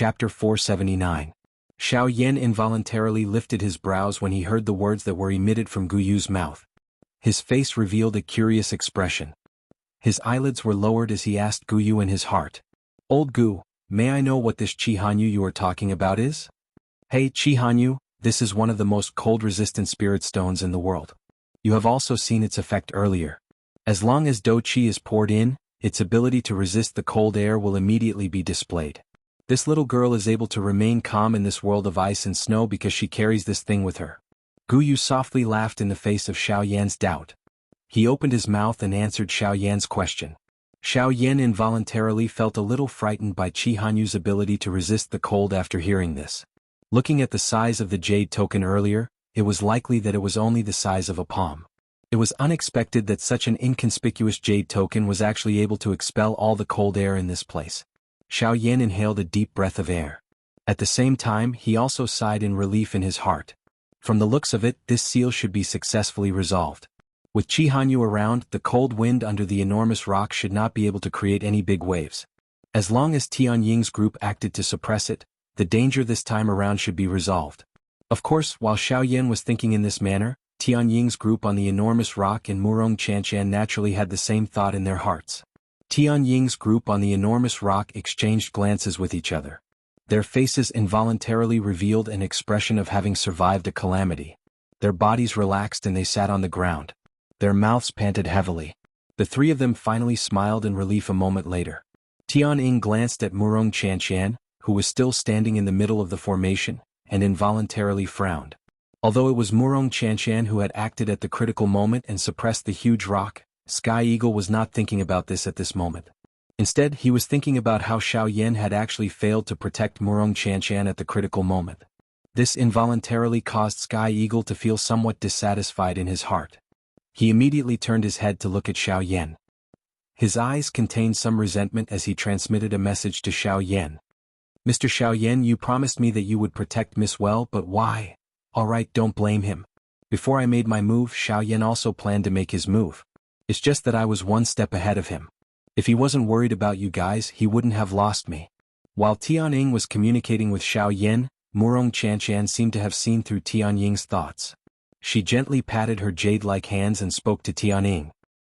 Chapter 479. Xiao Yan involuntarily lifted his brows when he heard the words that were emitted from Guyu's mouth. His face revealed a curious expression. His eyelids were lowered as he asked Guyu in his heart. "Old Gu, may I know what this Chihanyu you are talking about is?" "Hey Chihanyu, this is one of the most cold-resistant spirit stones in the world. You have also seen its effect earlier. As long as Do Chi is poured in, its ability to resist the cold air will immediately be displayed. This little girl is able to remain calm in this world of ice and snow because she carries this thing with her." Guyu softly laughed in the face of Xiao Yan's doubt. He opened his mouth and answered Xiao Yan's question. Xiao Yan involuntarily felt a little frightened by Chihanyu's ability to resist the cold after hearing this. Looking at the size of the jade token earlier, it was likely that it was only the size of a palm. It was unexpected that such an inconspicuous jade token was actually able to expel all the cold air in this place. Xiao Yan inhaled a deep breath of air. At the same time, he also sighed in relief in his heart. From the looks of it, this seal should be successfully resolved. With Chihanyu around, the cold wind under the enormous rock should not be able to create any big waves. As long as Tianying's group acted to suppress it, the danger this time around should be resolved. Of course, while Xiao Yan was thinking in this manner, Tianying's group on the enormous rock and Murong Chanshan naturally had the same thought in their hearts. Tianying's group on the enormous rock exchanged glances with each other. Their faces involuntarily revealed an expression of having survived a calamity. Their bodies relaxed and they sat on the ground. Their mouths panted heavily. The three of them finally smiled in relief a moment later. Tianying glanced at Murong Chanshan, who was still standing in the middle of the formation, and involuntarily frowned. Although it was Murong Chanshan who had acted at the critical moment and suppressed the huge rock, Sky Eagle was not thinking about this at this moment. Instead, he was thinking about how Xiao Yan had actually failed to protect Murong Chanshan at the critical moment. This involuntarily caused Sky Eagle to feel somewhat dissatisfied in his heart. He immediately turned his head to look at Xiao Yan. His eyes contained some resentment as he transmitted a message to Xiao Yan. "Mr. Xiao Yan, you promised me that you would protect Miss Well, but why? Alright, don't blame him. Before I made my move, Xiao Yan also planned to make his move. It's just that I was one step ahead of him. If he wasn't worried about you guys, he wouldn't have lost me." While Tianying was communicating with Xiao Yan, Murong Chanshan seemed to have seen through Tianying's thoughts. She gently patted her jade-like hands and spoke to Tianying.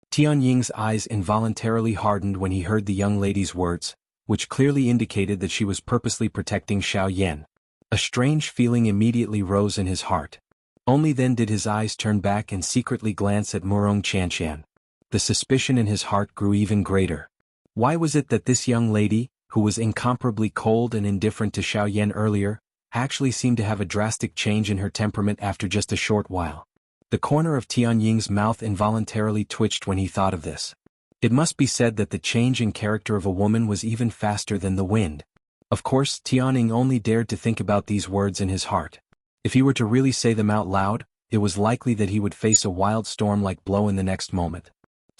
Tianying's eyes involuntarily hardened when he heard the young lady's words, which clearly indicated that she was purposely protecting Xiao Yan. A strange feeling immediately rose in his heart. Only then did his eyes turn back and secretly glance at Murong Chanshan. The suspicion in his heart grew even greater. Why was it that this young lady, who was incomparably cold and indifferent to Xiao Yan earlier, actually seemed to have a drastic change in her temperament after just a short while? The corner of Tianying's mouth involuntarily twitched when he thought of this. It must be said that the change in character of a woman was even faster than the wind. Of course, Tianying only dared to think about these words in his heart. If he were to really say them out loud, it was likely that he would face a wild storm-like blow in the next moment.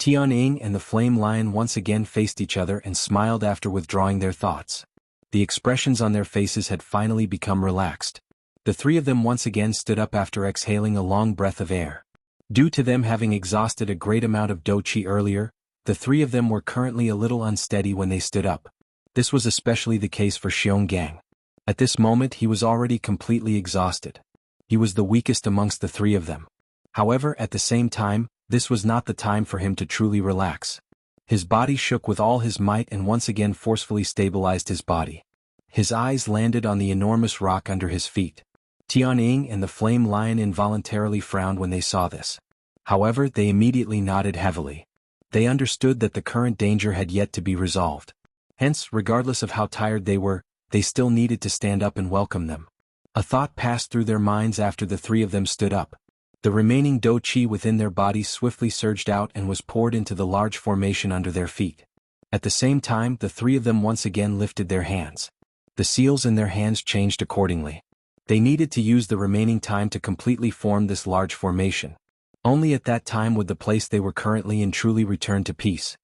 Tianying and the Flame Lion once again faced each other and smiled after withdrawing their thoughts. The expressions on their faces had finally become relaxed. The three of them once again stood up after exhaling a long breath of air. Due to them having exhausted a great amount of Do Chi earlier, the three of them were currently a little unsteady when they stood up. This was especially the case for Xionggang. At this moment he was already completely exhausted. He was the weakest amongst the three of them. However, at the same time, this was not the time for him to truly relax. His body shook with all his might and once again forcefully stabilized his body. His eyes landed on the enormous rock under his feet. Tianying and the Flame Lion involuntarily frowned when they saw this. However, they immediately nodded heavily. They understood that the current danger had yet to be resolved. Hence, regardless of how tired they were, they still needed to stand up and welcome them. A thought passed through their minds after the three of them stood up. The remaining Do Chi within their bodies swiftly surged out and was poured into the large formation under their feet. At the same time, the three of them once again lifted their hands. The seals in their hands changed accordingly. They needed to use the remaining time to completely form this large formation. Only at that time would the place they were currently in truly return to peace.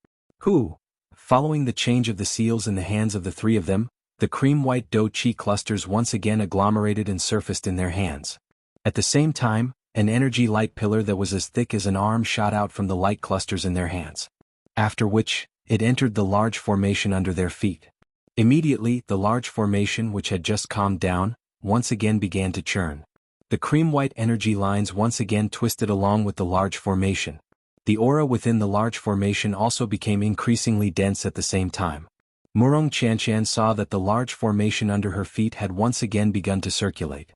Following the change of the seals in the hands of the three of them, the cream-white Do Chi clusters once again agglomerated and surfaced in their hands. At the same time, an energy light pillar that was as thick as an arm shot out from the light clusters in their hands. After which, it entered the large formation under their feet. Immediately, the large formation which had just calmed down, once again began to churn. The cream-white energy lines once again twisted along with the large formation. The aura within the large formation also became increasingly dense at the same time. Murong Qianqian saw that the large formation under her feet had once again begun to circulate.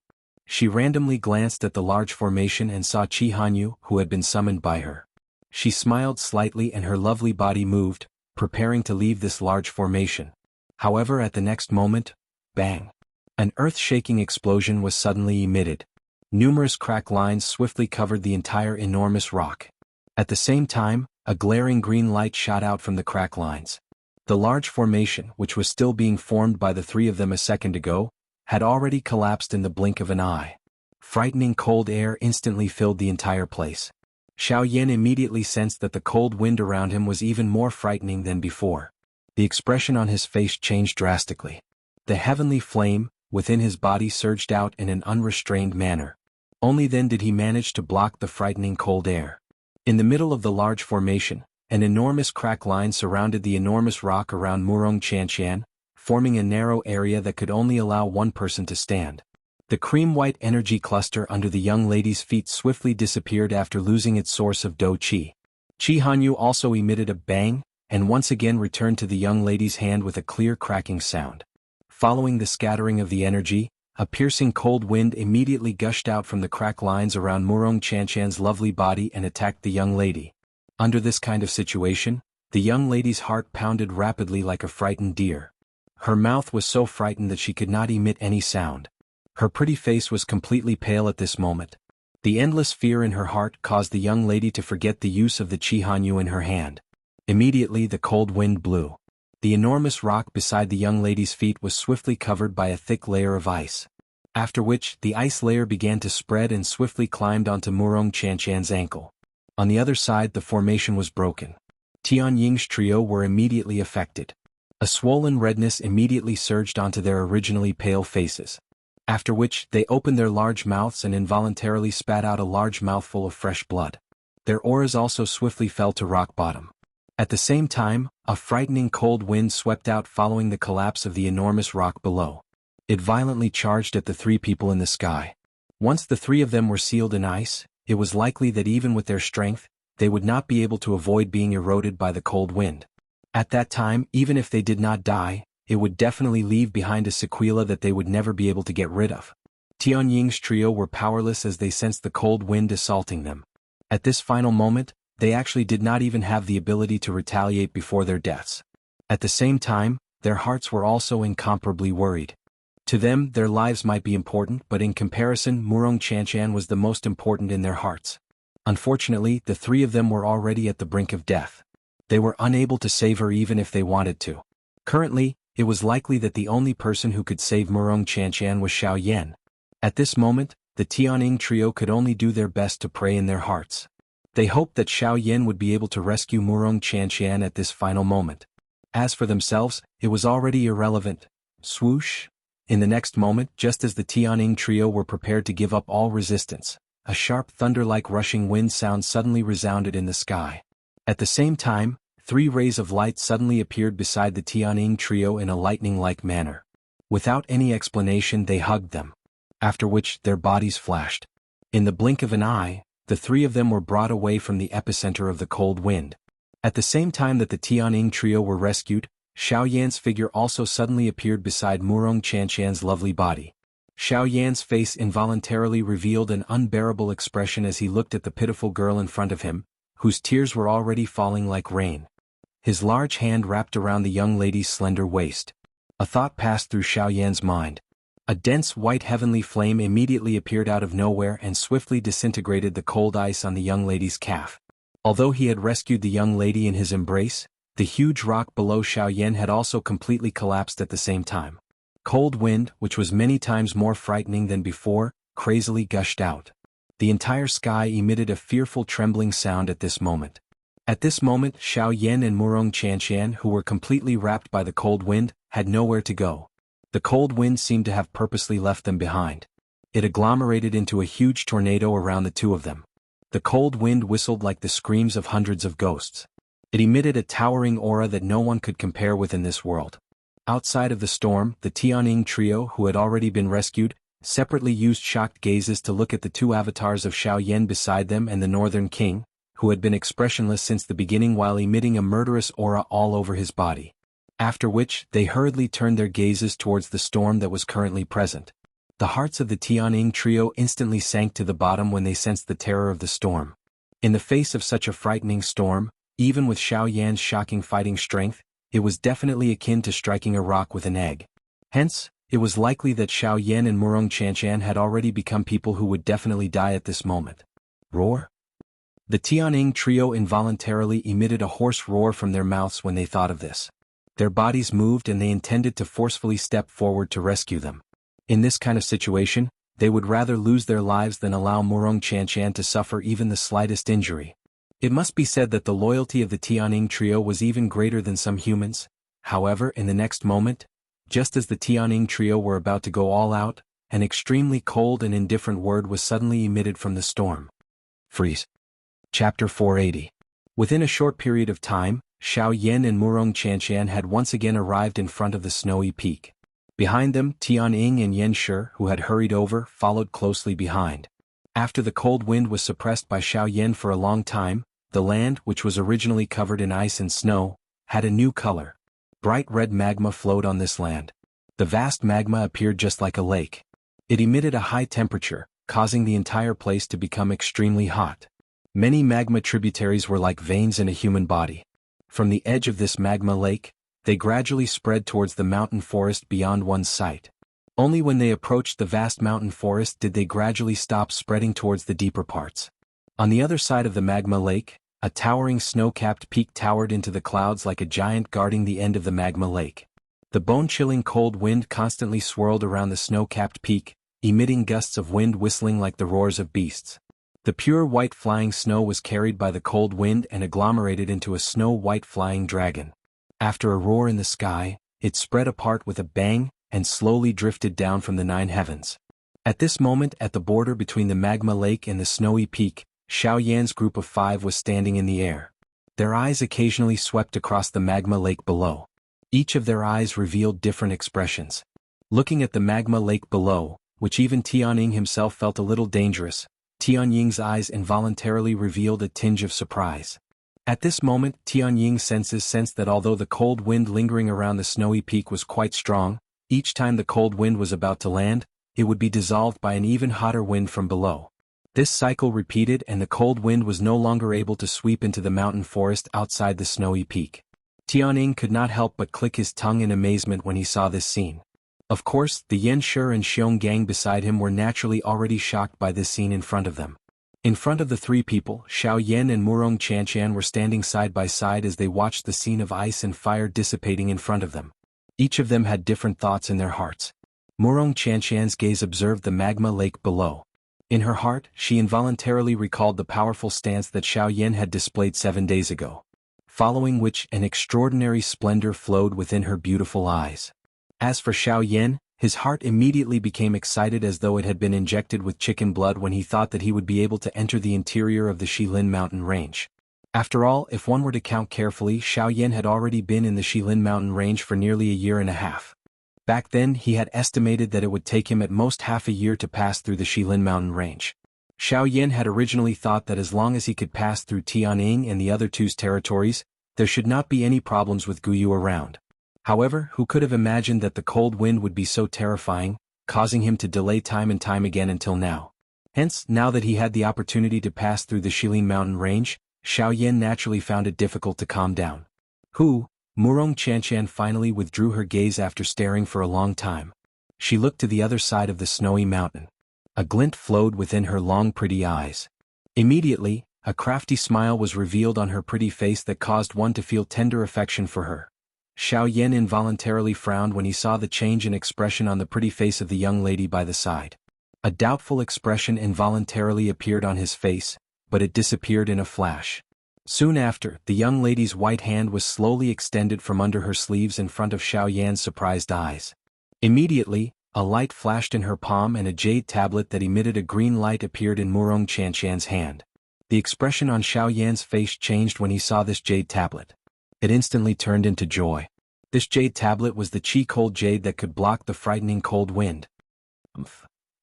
She randomly glanced at the large formation and saw Qi Hanyu, who had been summoned by her. She smiled slightly and her lovely body moved, preparing to leave this large formation. However, at the next moment, bang! An earth-shaking explosion was suddenly emitted. Numerous crack lines swiftly covered the entire enormous rock. At the same time, a glaring green light shot out from the crack lines. The large formation, which was still being formed by the three of them a second ago, had already collapsed in the blink of an eye. Frightening cold air instantly filled the entire place. Xiao Yan immediately sensed that the cold wind around him was even more frightening than before. The expression on his face changed drastically. The heavenly flame within his body surged out in an unrestrained manner. Only then did he manage to block the frightening cold air. In the middle of the large formation, an enormous crack line surrounded the enormous rock around Murong Qianqian, forming a narrow area that could only allow one person to stand. The cream-white energy cluster under the young lady's feet swiftly disappeared after losing its source of Do Qi. Qi Hanyu also emitted a bang, and once again returned to the young lady's hand with a clear cracking sound. Following the scattering of the energy, a piercing cold wind immediately gushed out from the crack lines around Murong Qianqian's lovely body and attacked the young lady. Under this kind of situation, the young lady's heart pounded rapidly like a frightened deer. Her mouth was so frightened that she could not emit any sound. Her pretty face was completely pale at this moment. The endless fear in her heart caused the young lady to forget the use of the Qi Hanyu in her hand. Immediately the cold wind blew. The enormous rock beside the young lady's feet was swiftly covered by a thick layer of ice. After which, the ice layer began to spread and swiftly climbed onto Murong Qianqian's ankle. On the other side, the formation was broken. Tianying's trio were immediately affected. A swollen redness immediately surged onto their originally pale faces. After which, they opened their large mouths and involuntarily spat out a large mouthful of fresh blood. Their auras also swiftly fell to rock bottom. At the same time, a frightening cold wind swept out following the collapse of the enormous rock below. It violently charged at the three people in the sky. Once the three of them were sealed in ice, it was likely that even with their strength, they would not be able to avoid being eroded by the cold wind. At that time, even if they did not die, it would definitely leave behind a sequela that they would never be able to get rid of. Tianying's trio were powerless as they sensed the cold wind assaulting them. At this final moment, they actually did not even have the ability to retaliate before their deaths. At the same time, their hearts were also incomparably worried. To them, their lives might be important, but in comparison, Murong Qianqian was the most important in their hearts. Unfortunately, the three of them were already at the brink of death. They were unable to save her even if they wanted to. Currently, it was likely that the only person who could save Murong Qianqian was Xiao Yan. At this moment, the Tianying trio could only do their best to pray in their hearts. They hoped that Xiao Yan would be able to rescue Murong Qianqian at this final moment. As for themselves, it was already irrelevant. Swoosh! In the next moment, just as the Tianying trio were prepared to give up all resistance, a sharp thunder-like rushing wind sound suddenly resounded in the sky. At the same time, 3 rays of light suddenly appeared beside the Tianying trio in a lightning-like manner. Without any explanation, they hugged them. After which, their bodies flashed. In the blink of an eye, the 3 of them were brought away from the epicenter of the cold wind. At the same time that the Tianying trio were rescued, Xiao Yan's figure also suddenly appeared beside Murong Qianqian's lovely body. Xiao Yan's face involuntarily revealed an unbearable expression as he looked at the pitiful girl in front of him, whose tears were already falling like rain. His large hand wrapped around the young lady's slender waist. A thought passed through Xiao Yan's mind. A dense white heavenly flame immediately appeared out of nowhere and swiftly disintegrated the cold ice on the young lady's calf. Although he had rescued the young lady in his embrace, the huge rock below Xiao Yan had also completely collapsed at the same time. Cold wind, which was many times more frightening than before, crazily gushed out. The entire sky emitted a fearful trembling sound at this moment. At this moment, Xiao Yan and Murong Qianqian, who were completely wrapped by the cold wind, had nowhere to go. The cold wind seemed to have purposely left them behind. It agglomerated into a huge tornado around the two of them. The cold wind whistled like the screams of hundreds of ghosts. It emitted a towering aura that no one could compare with in this world. Outside of the storm, the Tianying trio who had already been rescued, separately used shocked gazes to look at the two avatars of Xiao Yan beside them and the Northern King, who had been expressionless since the beginning while emitting a murderous aura all over his body. After which, they hurriedly turned their gazes towards the storm that was currently present. The hearts of the Tianying trio instantly sank to the bottom when they sensed the terror of the storm. In the face of such a frightening storm, even with Xiao Yan's shocking fighting strength, it was definitely akin to striking a rock with an egg. Hence, it was likely that Xiao Yan and Murong Chanshan had already become people who would definitely die at this moment. Roar? The Tianying trio involuntarily emitted a hoarse roar from their mouths when they thought of this. Their bodies moved and they intended to forcefully step forward to rescue them. In this kind of situation, they would rather lose their lives than allow Murong Chanshan to suffer even the slightest injury. It must be said that the loyalty of the Tianying trio was even greater than some humans. However, in the next moment, just as the Tianying trio were about to go all out, an extremely cold and indifferent word was suddenly emitted from the storm. Freeze. Chapter 480. Within a short period of time, Xiao Yan and Murong Chanshan had once again arrived in front of the snowy peak. Behind them, Tianying and Yan Shi, who had hurried over, followed closely behind. After the cold wind was suppressed by Xiao Yan for a long time, the land, which was originally covered in ice and snow, had a new color. Bright red magma flowed on this land. The vast magma appeared just like a lake. It emitted a high temperature, causing the entire place to become extremely hot. Many magma tributaries were like veins in a human body. From the edge of this magma lake, they gradually spread towards the mountain forest beyond one's sight. Only when they approached the vast mountain forest did they gradually stop spreading towards the deeper parts. On the other side of the magma lake, a towering snow-capped peak towered into the clouds like a giant guarding the end of the magma lake. The bone-chilling cold wind constantly swirled around the snow-capped peak, emitting gusts of wind whistling like the roars of beasts. The pure white flying snow was carried by the cold wind and agglomerated into a snow-white flying dragon. After a roar in the sky, it spread apart with a bang and slowly drifted down from the 9 heavens. At this moment, at the border between the magma lake and the snowy peak, Xiao Yan's group of 5 was standing in the air. Their eyes occasionally swept across the magma lake below. Each of their eyes revealed different expressions. Looking at the magma lake below, which even Tianying himself felt a little dangerous, Tianying's eyes involuntarily revealed a tinge of surprise. At this moment, Tianying's senses sensed that although the cold wind lingering around the snowy peak was quite strong, each time the cold wind was about to land, it would be dissolved by an even hotter wind from below. This cycle repeated and the cold wind was no longer able to sweep into the mountain forest outside the snowy peak. Tianying could not help but click his tongue in amazement when he saw this scene. Of course, the Yan Shi and Xiong gang beside him were naturally already shocked by this scene in front of them. In front of the 3 people, Xiao Yan and Murong Chanshan were standing side by side as they watched the scene of ice and fire dissipating in front of them. Each of them had different thoughts in their hearts. Murong Chanshan's gaze observed the magma lake below. In her heart, she involuntarily recalled the powerful stance that Xiao Yan had displayed 7 days ago. Following which, an extraordinary splendor flowed within her beautiful eyes. As for Xiao Yan, his heart immediately became excited as though it had been injected with chicken blood when he thought that he would be able to enter the interior of the Shilin mountain range. After all, if one were to count carefully, Xiao Yan had already been in the Shilin mountain range for nearly a year and a half. Back then, he had estimated that it would take him at most half a year to pass through the Shilin mountain range. Xiao Yan had originally thought that as long as he could pass through Tianying and the other two's territories, there should not be any problems with Guyu around. However, who could have imagined that the cold wind would be so terrifying, causing him to delay time and time again until now. Hence, now that he had the opportunity to pass through the Shilin mountain range, Xiao Yan naturally found it difficult to calm down. Murong Chanshan finally withdrew her gaze after staring for a long time. She looked to the other side of the snowy mountain. A glint flowed within her long pretty eyes. Immediately, a crafty smile was revealed on her pretty face that caused one to feel tender affection for her. Xiao Yan involuntarily frowned when he saw the change in expression on the pretty face of the young lady by the side. A doubtful expression involuntarily appeared on his face, but it disappeared in a flash. Soon after, the young lady's white hand was slowly extended from under her sleeves in front of Xiao Yan's surprised eyes. Immediately, a light flashed in her palm and a jade tablet that emitted a green light appeared in Murong Chanshan's hand. The expression on Xiao Yan's face changed when he saw this jade tablet. It instantly turned into joy. This jade tablet was the chi-cold jade that could block the frightening cold wind.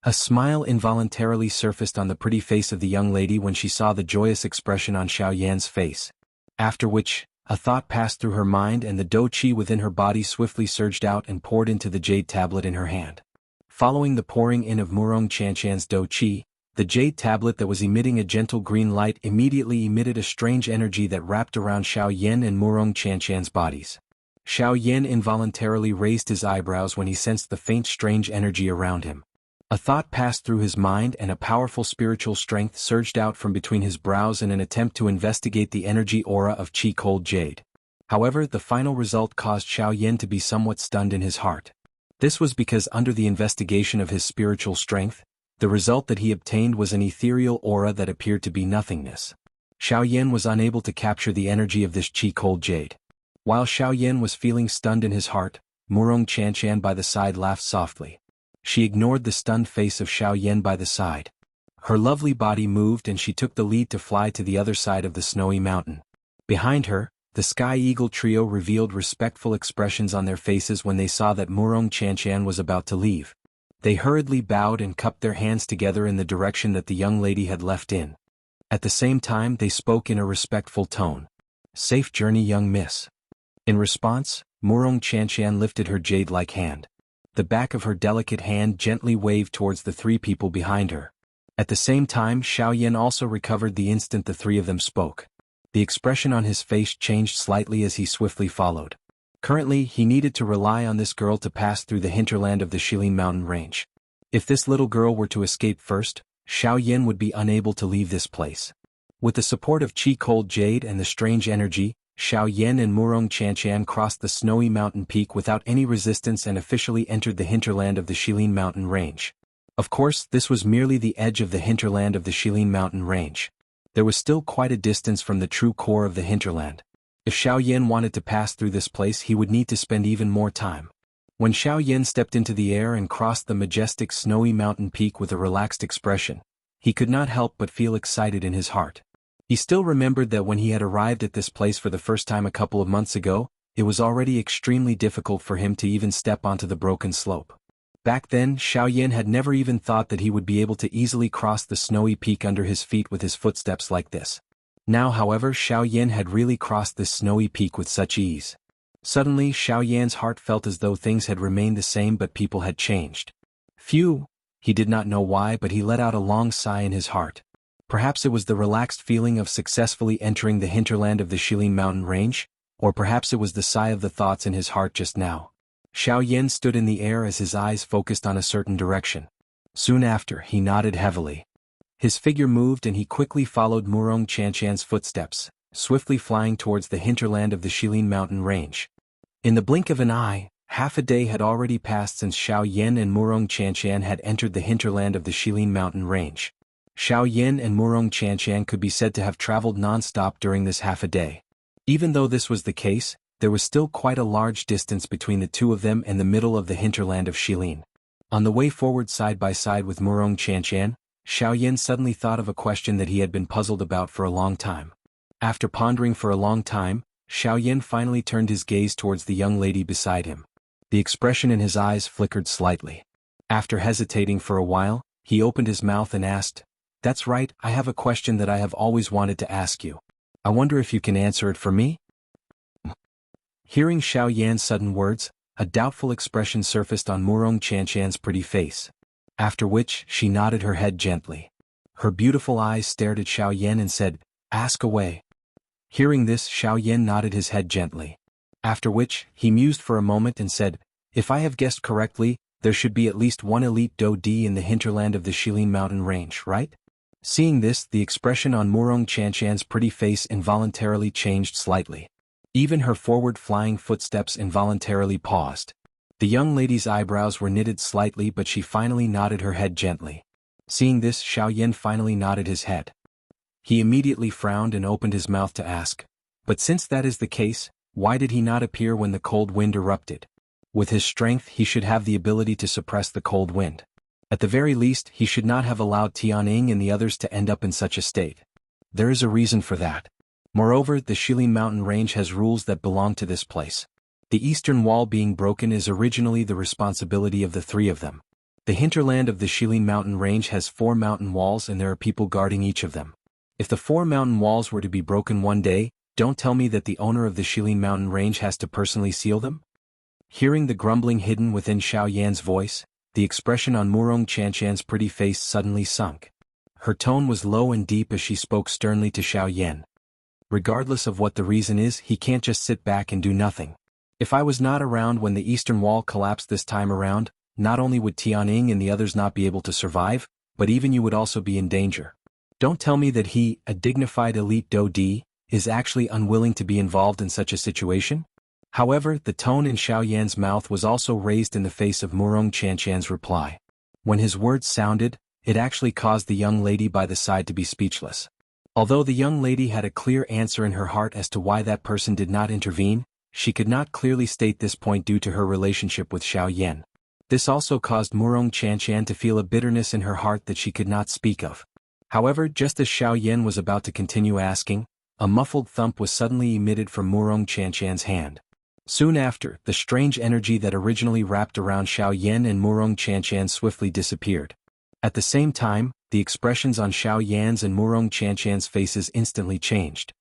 A smile involuntarily surfaced on the pretty face of the young lady when she saw the joyous expression on Xiao Yan's face. After which, a thought passed through her mind and the do chi within her body swiftly surged out and poured into the jade tablet in her hand. Following the pouring in of Murong Chanchan's do chi, the jade tablet that was emitting a gentle green light immediately emitted a strange energy that wrapped around Xiao Yan and Murong Chanchan's bodies. Xiao Yan involuntarily raised his eyebrows when he sensed the faint strange energy around him. A thought passed through his mind and a powerful spiritual strength surged out from between his brows in an attempt to investigate the energy aura of chi-cold jade. However, the final result caused Xiao Yan to be somewhat stunned in his heart. This was because under the investigation of his spiritual strength, the result that he obtained was an ethereal aura that appeared to be nothingness. Xiao Yan was unable to capture the energy of this chi-cold jade. While Xiao Yan was feeling stunned in his heart, Murong Chanchan by the side laughed softly. She ignored the stunned face of Xiao Yan by the side. Her lovely body moved and she took the lead to fly to the other side of the snowy mountain. Behind her, the Sky Eagle trio revealed respectful expressions on their faces when they saw that Murong Chanchan was about to leave. They hurriedly bowed and cupped their hands together in the direction that the young lady had left in. At the same time they spoke in a respectful tone. "Safe journey, young miss." In response, Murong Chanchan lifted her jade-like hand. The back of her delicate hand gently waved towards the three people behind her. At the same time Xiao Yan also recovered the instant the three of them spoke. The expression on his face changed slightly as he swiftly followed. Currently he needed to rely on this girl to pass through the hinterland of the Shilin mountain range. If this little girl were to escape first, Xiao Yan would be unable to leave this place. With the support of chi-cold jade and the strange energy, Xiao Yan and Murong Chanchan crossed the snowy mountain peak without any resistance and officially entered the hinterland of the Shilin mountain range. Of course, this was merely the edge of the hinterland of the Shilin mountain range. There was still quite a distance from the true core of the hinterland. If Xiao Yan wanted to pass through this place he would need to spend even more time. When Xiao Yan stepped into the air and crossed the majestic snowy mountain peak with a relaxed expression, he could not help but feel excited in his heart. He still remembered that when he had arrived at this place for the first time a couple of months ago, it was already extremely difficult for him to even step onto the broken slope. Back then, Xiao Yan had never even thought that he would be able to easily cross the snowy peak under his feet with his footsteps like this. Now, however, Xiao Yan had really crossed this snowy peak with such ease. Suddenly, Xiao Yan's heart felt as though things had remained the same but people had changed. Phew! He did not know why but he let out a long sigh in his heart. Perhaps it was the relaxed feeling of successfully entering the hinterland of the Shilin mountain range, or perhaps it was the sigh of the thoughts in his heart just now. Xiao Yan stood in the air as his eyes focused on a certain direction. Soon after, he nodded heavily. His figure moved and he quickly followed Murong Chanchan's footsteps, swiftly flying towards the hinterland of the Shilin mountain range. In the blink of an eye, half a day had already passed since Xiao Yan and Murong Chanchan had entered the hinterland of the Shilin mountain range. Xiao Yan and Murong Chanchan could be said to have traveled non-stop during this half a day. Even though this was the case, there was still quite a large distance between the two of them and the middle of the hinterland of Shilin. On the way forward side by side with Murong Chanchan, Xiao Yan suddenly thought of a question that he had been puzzled about for a long time. After pondering for a long time, Xiao Yan finally turned his gaze towards the young lady beside him. The expression in his eyes flickered slightly. After hesitating for a while, he opened his mouth and asked, "That's right, I have a question that I have always wanted to ask you. I wonder if you can answer it for me?" Hearing Xiao Yan's sudden words, a doubtful expression surfaced on Murong Chanchan's pretty face. After which, she nodded her head gently. Her beautiful eyes stared at Xiao Yan and said, "Ask away." Hearing this, Xiao Yan nodded his head gently. After which, he mused for a moment and said, "If I have guessed correctly, there should be at least one elite Do Di in the hinterland of the Shilin mountain range, right?" Seeing this, the expression on Murong Chanchan's pretty face involuntarily changed slightly. Even her forward-flying footsteps involuntarily paused. The young lady's eyebrows were knitted slightly but she finally nodded her head gently. Seeing this, Xiao Yan finally nodded his head. He immediately frowned and opened his mouth to ask, "But since that is the case, why did he not appear when the cold wind erupted? With his strength he should have the ability to suppress the cold wind. At the very least, he should not have allowed Tianing and the others to end up in such a state. There is a reason for that. Moreover, the Shilin mountain range has rules that belong to this place. The eastern wall being broken is originally the responsibility of the three of them. The hinterland of the Shilin mountain range has 4 mountain walls and there are people guarding each of them. If the 4 mountain walls were to be broken one day, don't tell me that the owner of the Shilin mountain range has to personally seal them? Hearing the grumbling hidden within Xiao Yan's voice, the expression on Murong Chanchan's pretty face suddenly sunk. Her tone was low and deep as she spoke sternly to Xiao Yan. Regardless of what the reason is, he can't just sit back and do nothing. If I was not around when the eastern wall collapsed this time around, not only would Tianning and the others not be able to survive, but even you would also be in danger. Don't tell me that he, a dignified elite Dodi, is actually unwilling to be involved in such a situation? However, the tone in Xiao Yan's mouth was also raised in the face of Murong Chanchan's reply. When his words sounded, it actually caused the young lady by the side to be speechless. Although the young lady had a clear answer in her heart as to why that person did not intervene, she could not clearly state this point due to her relationship with Xiao Yan. This also caused Murong Chanchan to feel a bitterness in her heart that she could not speak of. However, just as Xiao Yan was about to continue asking, a muffled thump was suddenly emitted from Murong Chanchan's hand. Soon after, the strange energy that originally wrapped around Xiao Yan and Murong Chanchan swiftly disappeared. At the same time, the expressions on Xiao Yan's and Murong Chanchan's faces instantly changed.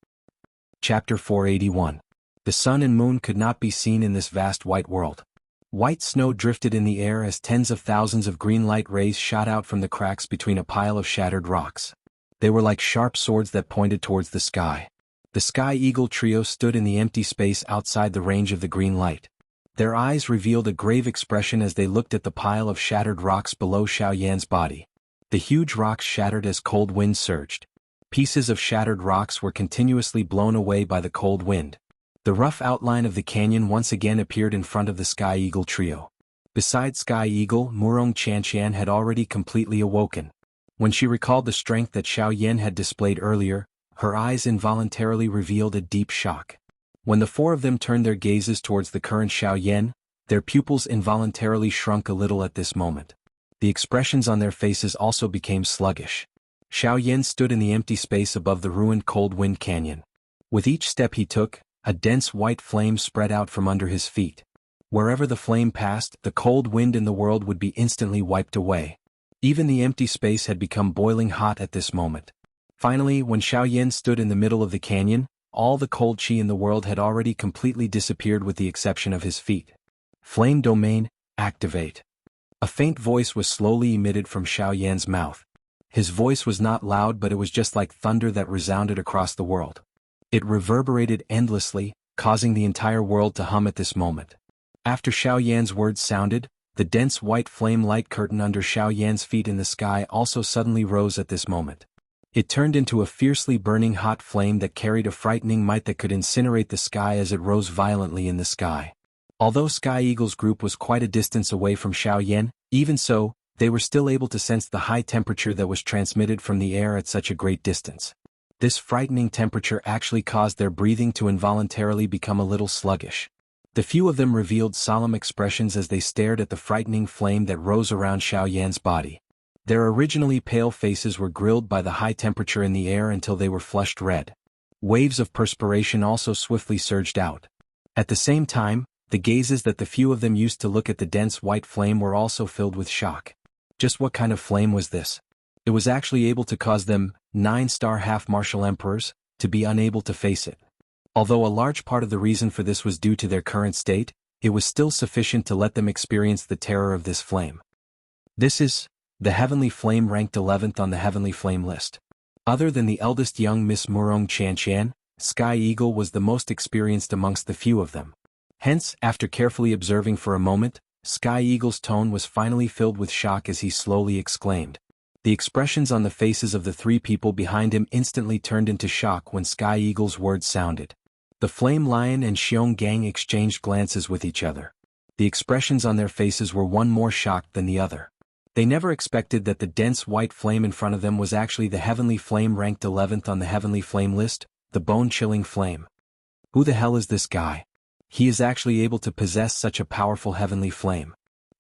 Chapter 481. The sun and moon could not be seen in this vast white world. White snow drifted in the air as tens of thousands of green light rays shot out from the cracks between a pile of shattered rocks. They were like sharp swords that pointed towards the sky. The Sky Eagle trio stood in the empty space outside the range of the green light. Their eyes revealed a grave expression as they looked at the pile of shattered rocks below Xiao Yan's body. The huge rocks shattered as cold wind surged. Pieces of shattered rocks were continuously blown away by the cold wind. The rough outline of the canyon once again appeared in front of the Sky Eagle trio. Beside Sky Eagle, Murong Chanchan had already completely awoken. When she recalled the strength that Xiao Yan had displayed earlier, her eyes involuntarily revealed a deep shock. When the 4 of them turned their gazes towards the current Xiao Yan, their pupils involuntarily shrunk a little at this moment. The expressions on their faces also became sluggish. Xiao Yan stood in the empty space above the ruined Cold Wind Canyon. With each step he took, a dense white flame spread out from under his feet. Wherever the flame passed, the cold wind in the world would be instantly wiped away. Even the empty space had become boiling hot at this moment. Finally, when Xiao Yan stood in the middle of the canyon, all the cold chi in the world had already completely disappeared with the exception of his feet. Flame domain, activate. A faint voice was slowly emitted from Xiao Yan's mouth. His voice was not loud, but it was just like thunder that resounded across the world. It reverberated endlessly, causing the entire world to hum at this moment. After Xiao Yan's words sounded, the dense white flame light curtain under Xiao Yan's feet in the sky also suddenly rose at this moment. It turned into a fiercely burning hot flame that carried a frightening might that could incinerate the sky as it rose violently in the sky. Although Sky Eagle's group was quite a distance away from Xiao Yan, even so, they were still able to sense the high temperature that was transmitted from the air at such a great distance. This frightening temperature actually caused their breathing to involuntarily become a little sluggish. The few of them revealed solemn expressions as they stared at the frightening flame that rose around Xiao Yan's body. Their originally pale faces were grilled by the high temperature in the air until they were flushed red. Waves of perspiration also swiftly surged out. At the same time, the gazes that the few of them used to look at the dense white flame were also filled with shock. Just what kind of flame was this? It was actually able to cause them, 9-star half-martial emperors, to be unable to face it. Although a large part of the reason for this was due to their current state, it was still sufficient to let them experience the terror of this flame. This is the Heavenly Flame ranked 11th on the Heavenly Flame list. Other than the eldest young Miss Murong Chanchan, Sky Eagle was the most experienced amongst the few of them. Hence, after carefully observing for a moment, Sky Eagle's tone was finally filled with shock as he slowly exclaimed. The expressions on the faces of the 3 people behind him instantly turned into shock when Sky Eagle's words sounded. The Flame Lion and Xiong Gang exchanged glances with each other. The expressions on their faces were one more shocked than the other. They never expected that the dense white flame in front of them was actually the Heavenly Flame ranked 11th on the Heavenly Flame list, the bone-chilling flame. Who the hell is this guy? He is actually able to possess such a powerful heavenly flame.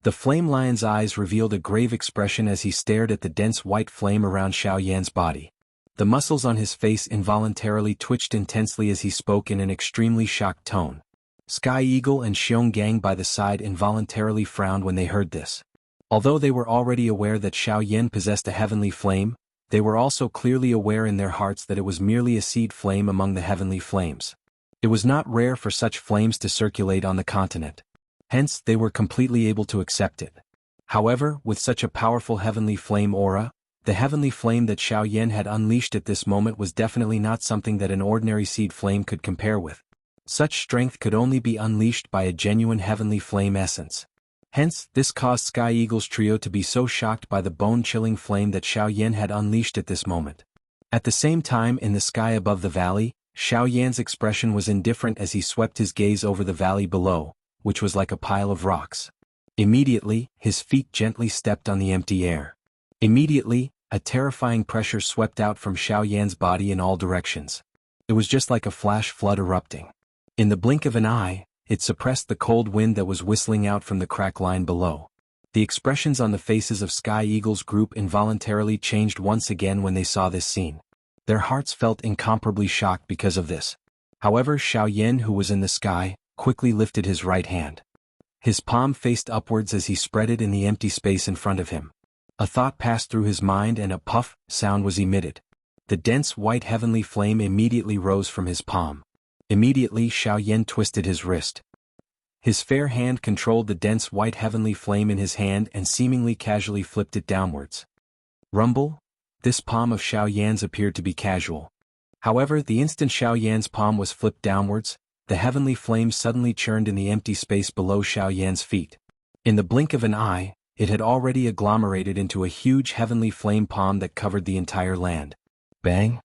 The Flame Lion's eyes revealed a grave expression as he stared at the dense white flame around Xiao Yan's body. The muscles on his face involuntarily twitched intensely as he spoke in an extremely shocked tone. Sky Eagle and Xionggang by the side involuntarily frowned when they heard this. Although they were already aware that Xiao Yan possessed a heavenly flame, they were also clearly aware in their hearts that it was merely a seed flame among the heavenly flames. It was not rare for such flames to circulate on the continent. Hence, they were completely able to accept it. However, with such a powerful heavenly flame aura, the heavenly flame that Xiao Yan had unleashed at this moment was definitely not something that an ordinary seed flame could compare with. Such strength could only be unleashed by a genuine heavenly flame essence. Hence, this caused Sky Eagle's trio to be so shocked by the bone-chilling flame that Xiao Yan had unleashed at this moment. At the same time, in the sky above the valley, Xiao Yan's expression was indifferent as he swept his gaze over the valley below, which was like a pile of rocks. Immediately, his feet gently stepped on the empty air. Immediately, a terrifying pressure swept out from Xiao Yan's body in all directions. It was just like a flash flood erupting. In the blink of an eye, it suppressed the cold wind that was whistling out from the crack line below. The expressions on the faces of Sky Eagle's group involuntarily changed once again when they saw this scene. Their hearts felt incomparably shocked because of this. However, Xiao Yan, who was in the sky, quickly lifted his right hand. His palm faced upwards as he spread it in the empty space in front of him. A thought passed through his mind and a puff sound was emitted. The dense white heavenly flame immediately rose from his palm. Immediately Xiao Yan twisted his wrist. His fair hand controlled the dense white heavenly flame in his hand and seemingly casually flipped it downwards. Rumble? This palm of Xiao Yan's appeared to be casual. However, the instant Xiao Yan's palm was flipped downwards, the heavenly flame suddenly churned in the empty space below Xiao Yan's feet. In the blink of an eye, it had already agglomerated into a huge heavenly flame palm that covered the entire land. Bang!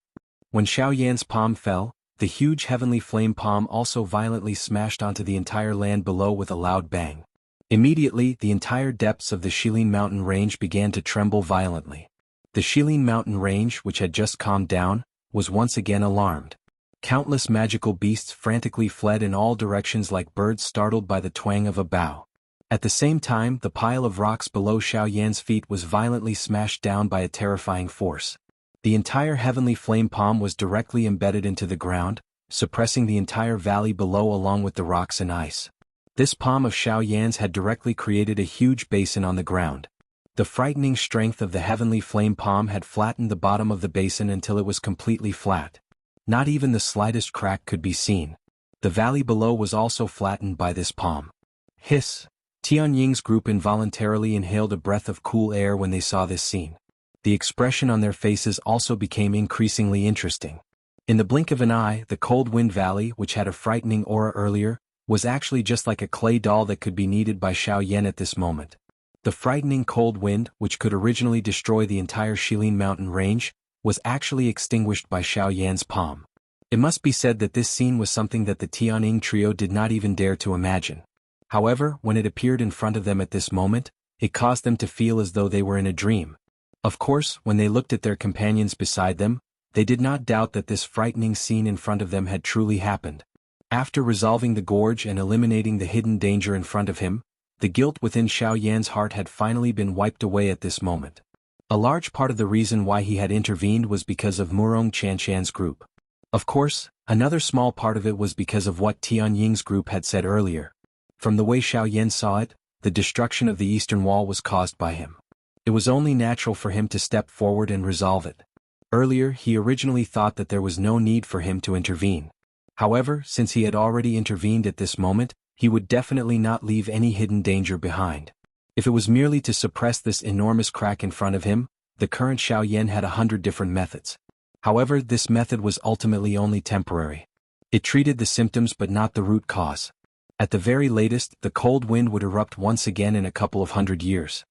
When Xiao Yan's palm fell, the huge heavenly flame palm also violently smashed onto the entire land below with a loud bang. Immediately, the entire depths of the Shilin mountain range began to tremble violently. The Shilin mountain range, which had just calmed down, was once again alarmed. Countless magical beasts frantically fled in all directions like birds startled by the twang of a bow. At the same time, the pile of rocks below Xiao Yan's feet was violently smashed down by a terrifying force. The entire heavenly flame palm was directly embedded into the ground, suppressing the entire valley below along with the rocks and ice. This palm of Xiao Yan's had directly created a huge basin on the ground. The frightening strength of the heavenly flame palm had flattened the bottom of the basin until it was completely flat. Not even the slightest crack could be seen. The valley below was also flattened by this palm. Hiss! Tianying's group involuntarily inhaled a breath of cool air when they saw this scene. The expression on their faces also became increasingly interesting. In the blink of an eye, the Cold Wind Valley, which had a frightening aura earlier, was actually just like a clay doll that could be kneaded by Xiao Yan at this moment. The frightening cold wind, which could originally destroy the entire Shilin mountain range, was actually extinguished by Xiao Yan's palm. It must be said that this scene was something that the Tianying trio did not even dare to imagine. However, when it appeared in front of them at this moment, it caused them to feel as though they were in a dream. Of course, when they looked at their companions beside them, they did not doubt that this frightening scene in front of them had truly happened. After resolving the gorge and eliminating the hidden danger in front of him, the guilt within Xiao Yan's heart had finally been wiped away at this moment. A large part of the reason why he had intervened was because of Murong Chanshan's group. Of course, another small part of it was because of what Tianying's group had said earlier. From the way Xiao Yan saw it, the destruction of the eastern wall was caused by him. It was only natural for him to step forward and resolve it. Earlier, he originally thought that there was no need for him to intervene. However, since he had already intervened at this moment, he would definitely not leave any hidden danger behind. If it was merely to suppress this enormous crack in front of him, the current Xiao Yan had 100 different methods. However, this method was ultimately only temporary. It treated the symptoms but not the root cause. At the very latest, the cold wind would erupt once again in a couple of 100 years.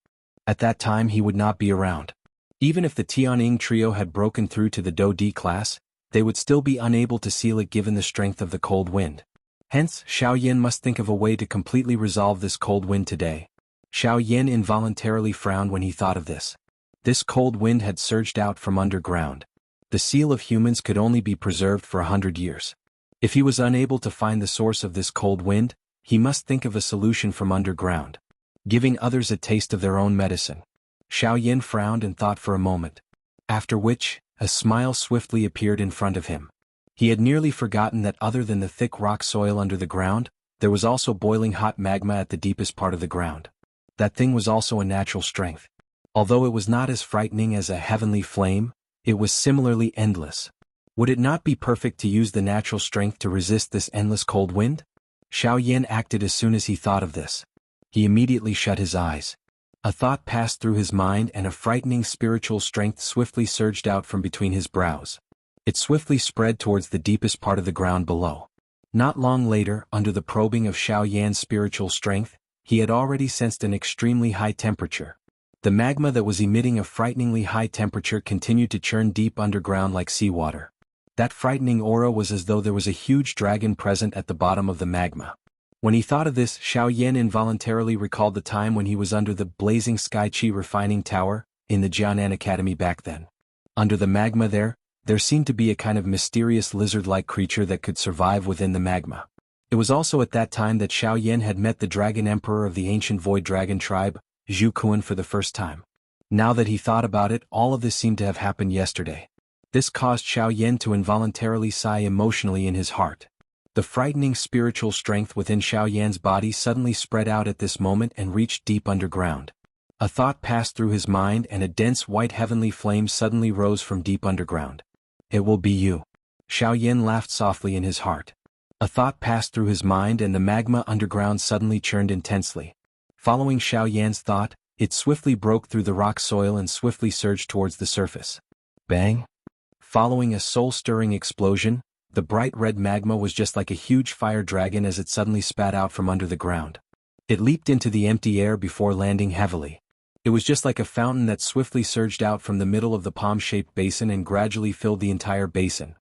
At that time he would not be around. Even if the Tianying trio had broken through to the Do D class, they would still be unable to seal it given the strength of the cold wind. Hence, Xiao Yan must think of a way to completely resolve this cold wind today. Xiao Yan involuntarily frowned when he thought of this. This cold wind had surged out from underground. The seal of humans could only be preserved for 100 years. If he was unable to find the source of this cold wind, he must think of a solution from underground. Giving others a taste of their own medicine. Xiao Yan frowned and thought for a moment. After which, a smile swiftly appeared in front of him. He had nearly forgotten that other than the thick rock soil under the ground, There was also boiling hot magma at the deepest part of the ground. That thing was also a natural strength. Although it was not as frightening as a heavenly flame, it was similarly endless. Would it not be perfect to use the natural strength to resist this endless cold wind? Xiao Yan acted as soon as he thought of this. He immediately shut his eyes. A thought passed through his mind and a frightening spiritual strength swiftly surged out from between his brows. It swiftly spread towards the deepest part of the ground below. Not long later, under the probing of Xiao Yan's spiritual strength, he had already sensed an extremely high temperature. The magma that was emitting a frighteningly high temperature continued to churn deep underground like seawater. That frightening aura was as though there was a huge dragon present at the bottom of the magma. When he thought of this, Xiao Yan involuntarily recalled the time when he was under the blazing sky chi refining tower, in the Jiangnan Academy back then. Under the magma there seemed to be a kind of mysterious lizard-like creature that could survive within the magma. It was also at that time that Xiao Yan had met the dragon emperor of the ancient void dragon tribe, Zhu Kuan, for the first time. Now that he thought about it, all of this seemed to have happened yesterday. This caused Xiao Yan to involuntarily sigh emotionally in his heart. The frightening spiritual strength within Xiao Yan's body suddenly spread out at this moment and reached deep underground. A thought passed through his mind and a dense white heavenly flame suddenly rose from deep underground. It will be you. Xiao Yan laughed softly in his heart. A thought passed through his mind and the magma underground suddenly churned intensely. Following Xiao Yan's thought, it swiftly broke through the rock soil and swiftly surged towards the surface. Bang! Following a soul-stirring explosion, the bright red magma was just like a huge fire dragon as it suddenly spat out from under the ground. It leaped into the empty air before landing heavily. It was just like a fountain that swiftly surged out from the middle of the palm-shaped basin and gradually filled the entire basin.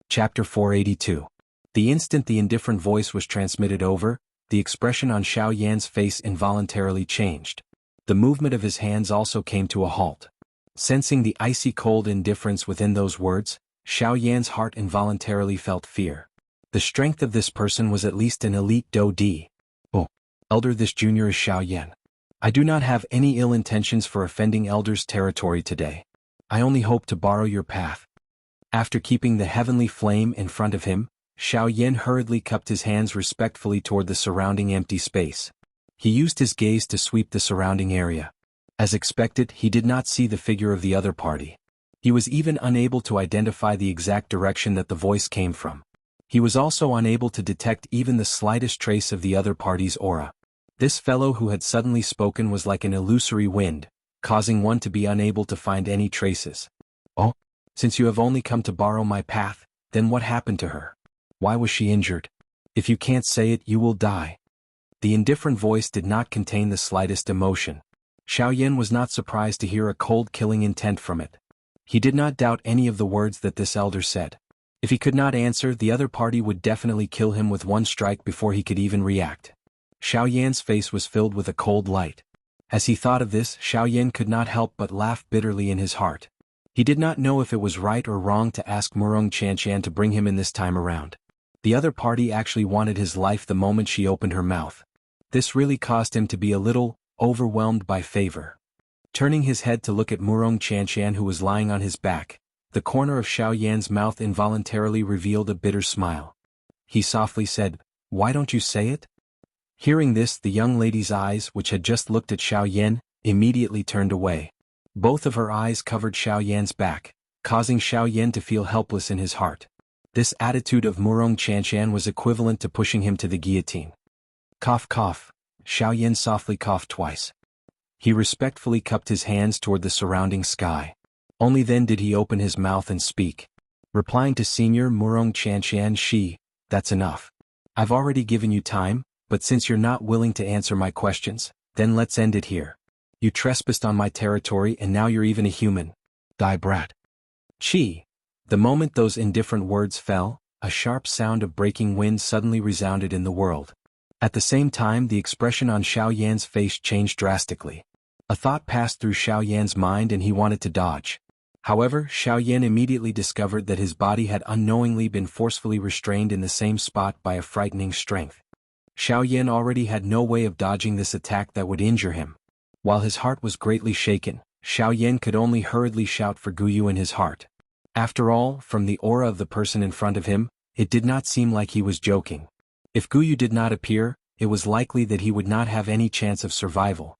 Chapter 482. The instant the indifferent voice was transmitted over, the expression on Xiao Yan's face involuntarily changed. The movement of his hands also came to a halt. Sensing the icy cold indifference within those words, Xiao Yan's heart involuntarily felt fear. The strength of this person was at least an elite Do Di. Oh, elder, this junior is Xiao Yan. I do not have any ill intentions for offending elder's territory today. I only hope to borrow your path. After keeping the heavenly flame in front of him, Xiao Yan hurriedly cupped his hands respectfully toward the surrounding empty space. He used his gaze to sweep the surrounding area. As expected, he did not see the figure of the other party. He was even unable to identify the exact direction that the voice came from. He was also unable to detect even the slightest trace of the other party's aura. This fellow who had suddenly spoken was like an illusory wind, causing one to be unable to find any traces. Oh, since you have only come to borrow my path, then what happened to her? Why was she injured? If you can't say it, you will die. The indifferent voice did not contain the slightest emotion. Xiao Yan was not surprised to hear a cold killing intent from it. He did not doubt any of the words that this elder said. If he could not answer, the other party would definitely kill him with one strike before he could even react. Xiao Yan's face was filled with a cold light. As he thought of this, Xiao Yan could not help but laugh bitterly in his heart. He did not know if it was right or wrong to ask Murong Chanshan to bring him in this time around. The other party actually wanted his life the moment she opened her mouth. This really caused him to be a little overwhelmed by favor. Turning his head to look at Murong Chanshan, who was lying on his back, the corner of Xiao Yan's mouth involuntarily revealed a bitter smile. He softly said, "Why don't you say it?" Hearing this, the young lady's eyes, which had just looked at Xiao Yan, immediately turned away. Both of her eyes covered Xiao Yan's back, causing Xiao Yan to feel helpless in his heart. This attitude of Murong Chanshan was equivalent to pushing him to the guillotine. Cough, cough. Xiao Yan softly coughed twice. He respectfully cupped his hands toward the surrounding sky. Only then did he open his mouth and speak. Replying to Senior Murong Chanshan, that's enough. I've already given you time, but since you're not willing to answer my questions, then let's end it here. You trespassed on my territory and now you're even a human. Die brat. Chi. The moment those indifferent words fell, a sharp sound of breaking wind suddenly resounded in the world. At the same time, the expression on Xiao Yan's face changed drastically. A thought passed through Xiao Yan's mind and he wanted to dodge. However, Xiao Yan immediately discovered that his body had unknowingly been forcefully restrained in the same spot by a frightening strength. Xiao Yan already had no way of dodging this attack that would injure him. While his heart was greatly shaken, Xiao Yan could only hurriedly shout for Guyu in his heart. After all, from the aura of the person in front of him, it did not seem like he was joking. If Guyu did not appear, it was likely that he would not have any chance of survival.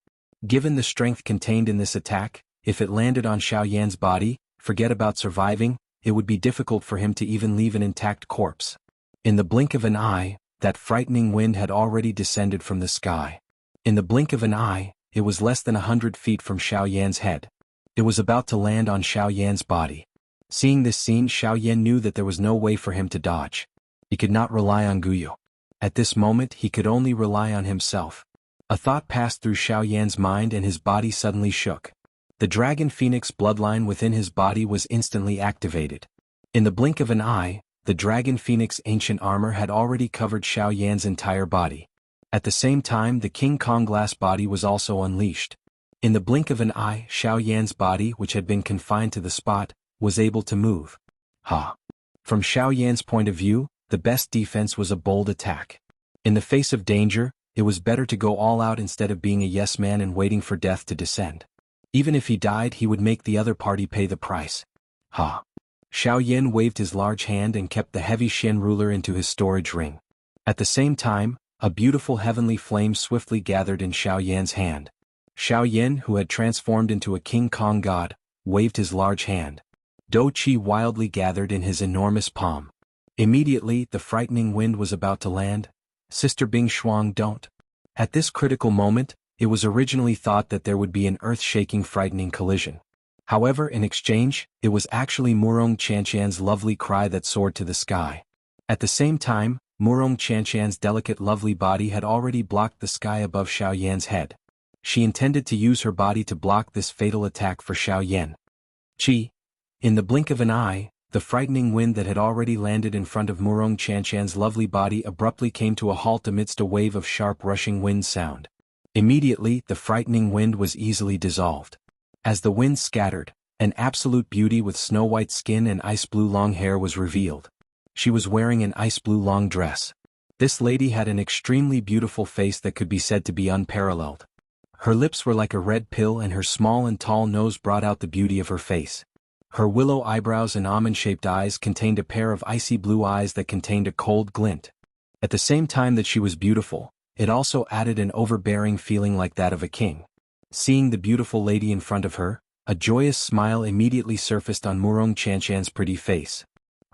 Given the strength contained in this attack, if it landed on Xiao Yan's body, forget about surviving, it would be difficult for him to even leave an intact corpse. In the blink of an eye, that frightening wind had already descended from the sky. In the blink of an eye, it was less than 100 feet from Xiao Yan's head. It was about to land on Xiao Yan's body. Seeing this scene, Xiao Yan knew that there was no way for him to dodge. He could not rely on Guyu. At this moment he could only rely on himself. A thought passed through Xiao Yan's mind and his body suddenly shook. The Dragon Phoenix bloodline within his body was instantly activated. In the blink of an eye, the Dragon Phoenix ancient armor had already covered Xiao Yan's entire body. At the same time, the King Kong glass body was also unleashed. In the blink of an eye, Xiao Yan's body, which had been confined to the spot, was able to move. From Xiao Yan's point of view, the best defense was a bold attack. In the face of danger, it was better to go all out instead of being a yes man and waiting for death to descend. Even if he died, he would make the other party pay the price. Xiao Yan waved his large hand and kept the heavy Shen ruler into his storage ring. At the same time, a beautiful heavenly flame swiftly gathered in Xiao Yan's hand. Xiao Yan, who had transformed into a King Kong god, waved his large hand. Do Qi wildly gathered in his enormous palm. Immediately, the frightening wind was about to land. Sister Bing Shuang, don't. At this critical moment, it was originally thought that there would be an earth-shaking frightening collision. However, in exchange, it was actually Murong Qianqian's lovely cry that soared to the sky. At the same time, Murong Qianqian's delicate lovely body had already blocked the sky above Xiao Yan's head. She intended to use her body to block this fatal attack for Xiao Yan. In the blink of an eye, the frightening wind that had already landed in front of Murong Qianqian's lovely body abruptly came to a halt amidst a wave of sharp rushing wind sound. Immediately, the frightening wind was easily dissolved. As the wind scattered, an absolute beauty with snow-white skin and ice-blue long hair was revealed. She was wearing an ice-blue long dress. This lady had an extremely beautiful face that could be said to be unparalleled. Her lips were like a red pill and her small and tall nose brought out the beauty of her face. Her willow eyebrows and almond-shaped eyes contained a pair of icy blue eyes that contained a cold glint. At the same time that she was beautiful, it also added an overbearing feeling like that of a king. Seeing the beautiful lady in front of her, a joyous smile immediately surfaced on Murong Qianqian's pretty face.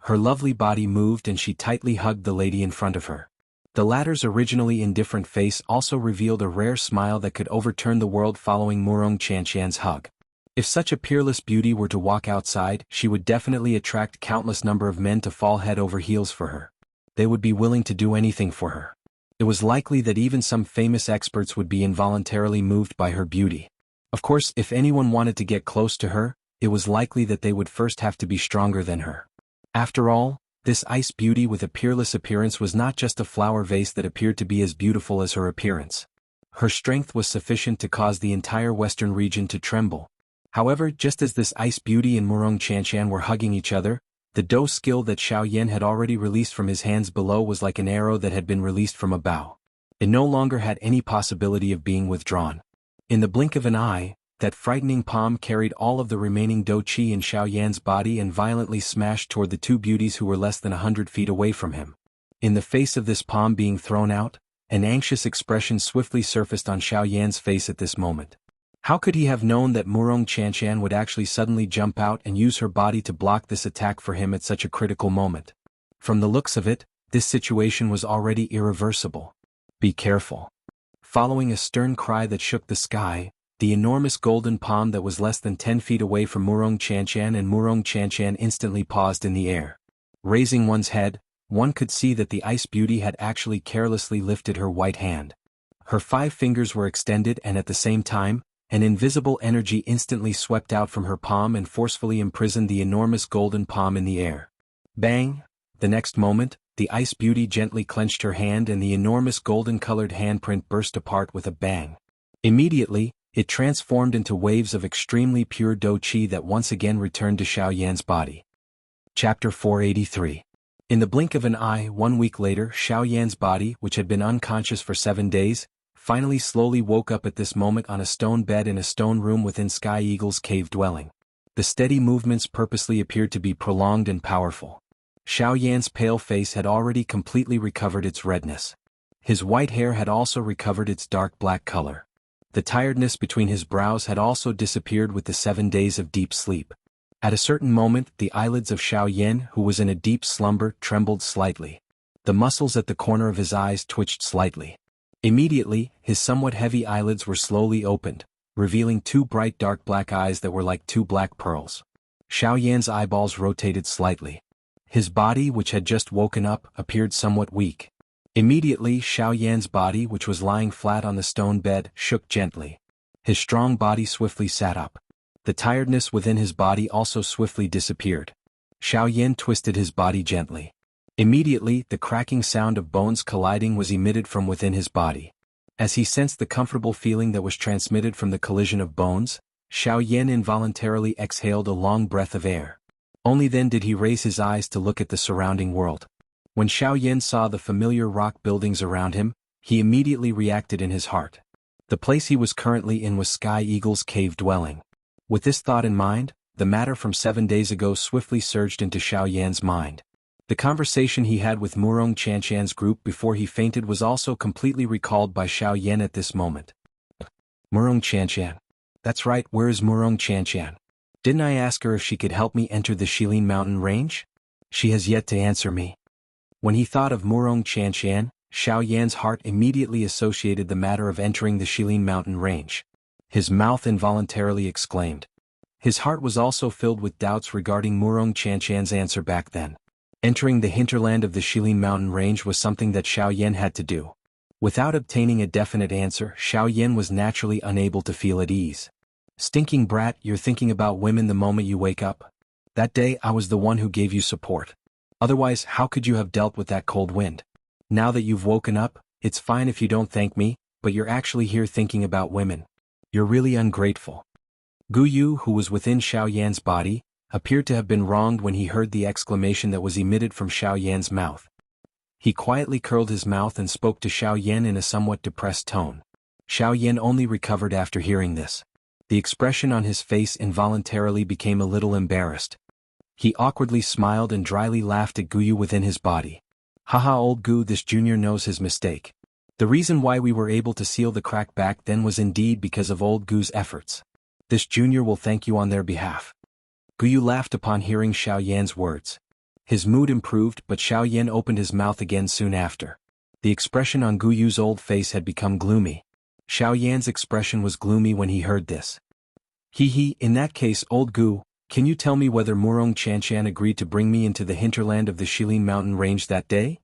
Her lovely body moved and she tightly hugged the lady in front of her. The latter's originally indifferent face also revealed a rare smile that could overturn the world following Murong Qianqian's hug. If such a peerless beauty were to walk outside, she would definitely attract countless number of men to fall head over heels for her. They would be willing to do anything for her. It was likely that even some famous experts would be involuntarily moved by her beauty. Of course, if anyone wanted to get close to her, it was likely that they would first have to be stronger than her. After all, this ice beauty with a peerless appearance was not just a flower vase that appeared to be as beautiful as her appearance. Her strength was sufficient to cause the entire western region to tremble. However, just as this ice beauty and Murong Qianqian were hugging each other, the Do skill that Xiao Yan had already released from his hands below was like an arrow that had been released from a bow. It no longer had any possibility of being withdrawn. In the blink of an eye, that frightening palm carried all of the remaining Do Qi in Xiao Yan's body and violently smashed toward the two beauties who were less than 100 feet away from him. In the face of this palm being thrown out, an anxious expression swiftly surfaced on Xiao Yan's face at this moment. How could he have known that Murong Qianqian would actually suddenly jump out and use her body to block this attack for him at such a critical moment? From the looks of it, this situation was already irreversible. Be careful. Following a stern cry that shook the sky, the enormous golden palm that was less than 10 feet away from Murong Qianqian instantly paused in the air. Raising one's head, one could see that the ice beauty had actually carelessly lifted her white hand. Her 5 fingers were extended and at the same time, an invisible energy instantly swept out from her palm and forcefully imprisoned the enormous golden palm in the air. Bang! The next moment, the ice beauty gently clenched her hand and the enormous golden-colored handprint burst apart with a bang. Immediately, it transformed into waves of extremely pure Do Qi that once again returned to Xiao Yan's body. Chapter 483. In the blink of an eye, 1 week later, Xiao Yan's body, which had been unconscious for 7 days, finally slowly woke up at this moment on a stone bed in a stone room within Sky Eagle's cave dwelling. The steady movements purposely appeared to be prolonged and powerful. Xiao Yan's pale face had already completely recovered its redness. His white hair had also recovered its dark black color. The tiredness between his brows had also disappeared with the 7 days of deep sleep. At a certain moment, the eyelids of Xiao Yan, who was in a deep slumber, trembled slightly. The muscles at the corner of his eyes twitched slightly. Immediately, his somewhat heavy eyelids were slowly opened, revealing 2 bright dark black eyes that were like 2 black pearls. Xiao Yan's eyeballs rotated slightly. His body, which had just woken up, appeared somewhat weak. Immediately, Xiao Yan's body, which was lying flat on the stone bed, shook gently. His strong body swiftly sat up. The tiredness within his body also swiftly disappeared. Xiao Yan twisted his body gently. Immediately, the cracking sound of bones colliding was emitted from within his body. As he sensed the comfortable feeling that was transmitted from the collision of bones, Xiao Yan involuntarily exhaled a long breath of air. Only then did he raise his eyes to look at the surrounding world. When Xiao Yan saw the familiar rock buildings around him, he immediately reacted in his heart. The place he was currently in was Sky Eagle's cave dwelling. With this thought in mind, the matter from 7 days ago swiftly surged into Xiao Yan's mind. The conversation he had with Murong Chanshan's group before he fainted was also completely recalled by Xiao Yan at this moment. Murong Chanshan. That's right, where is Murong Chanshan? Didn't I ask her if she could help me enter the Shilin mountain range? She has yet to answer me. When he thought of Murong Chanshan, Xiao Yan's heart immediately associated the matter of entering the Shilin mountain range. His mouth involuntarily exclaimed. His heart was also filled with doubts regarding Murong Chanshan's answer back then. Entering the hinterland of the Shilin mountain range was something that Xiao Yan had to do. Without obtaining a definite answer, Xiao Yan was naturally unable to feel at ease. Stinking brat, you're thinking about women the moment you wake up. That day I was the one who gave you support. Otherwise, how could you have dealt with that cold wind? Now that you've woken up, it's fine if you don't thank me, but you're actually here thinking about women. You're really ungrateful. Gu Yu, who was within Xiao Yan's body, appeared to have been wronged when he heard the exclamation that was emitted from Xiao Yan's mouth. He quietly curled his mouth and spoke to Xiao Yan in a somewhat depressed tone. Xiao Yan only recovered after hearing this. The expression on his face involuntarily became a little embarrassed. He awkwardly smiled and dryly laughed at Gu Yu within his body. Haha, old Gu, this junior knows his mistake. The reason why we were able to seal the crack back then was indeed because of old Gu's efforts. This junior will thank you on their behalf. Gu Yu laughed upon hearing Xiao Yan's words. His mood improved, but Xiao Yan opened his mouth again soon after. The expression on Gu Yu's old face had become gloomy. Xiao Yan's expression was gloomy when he heard this. In that case, old Gu, can you tell me whether Murong Chanshan agreed to bring me into the hinterland of the Shilin mountain range that day?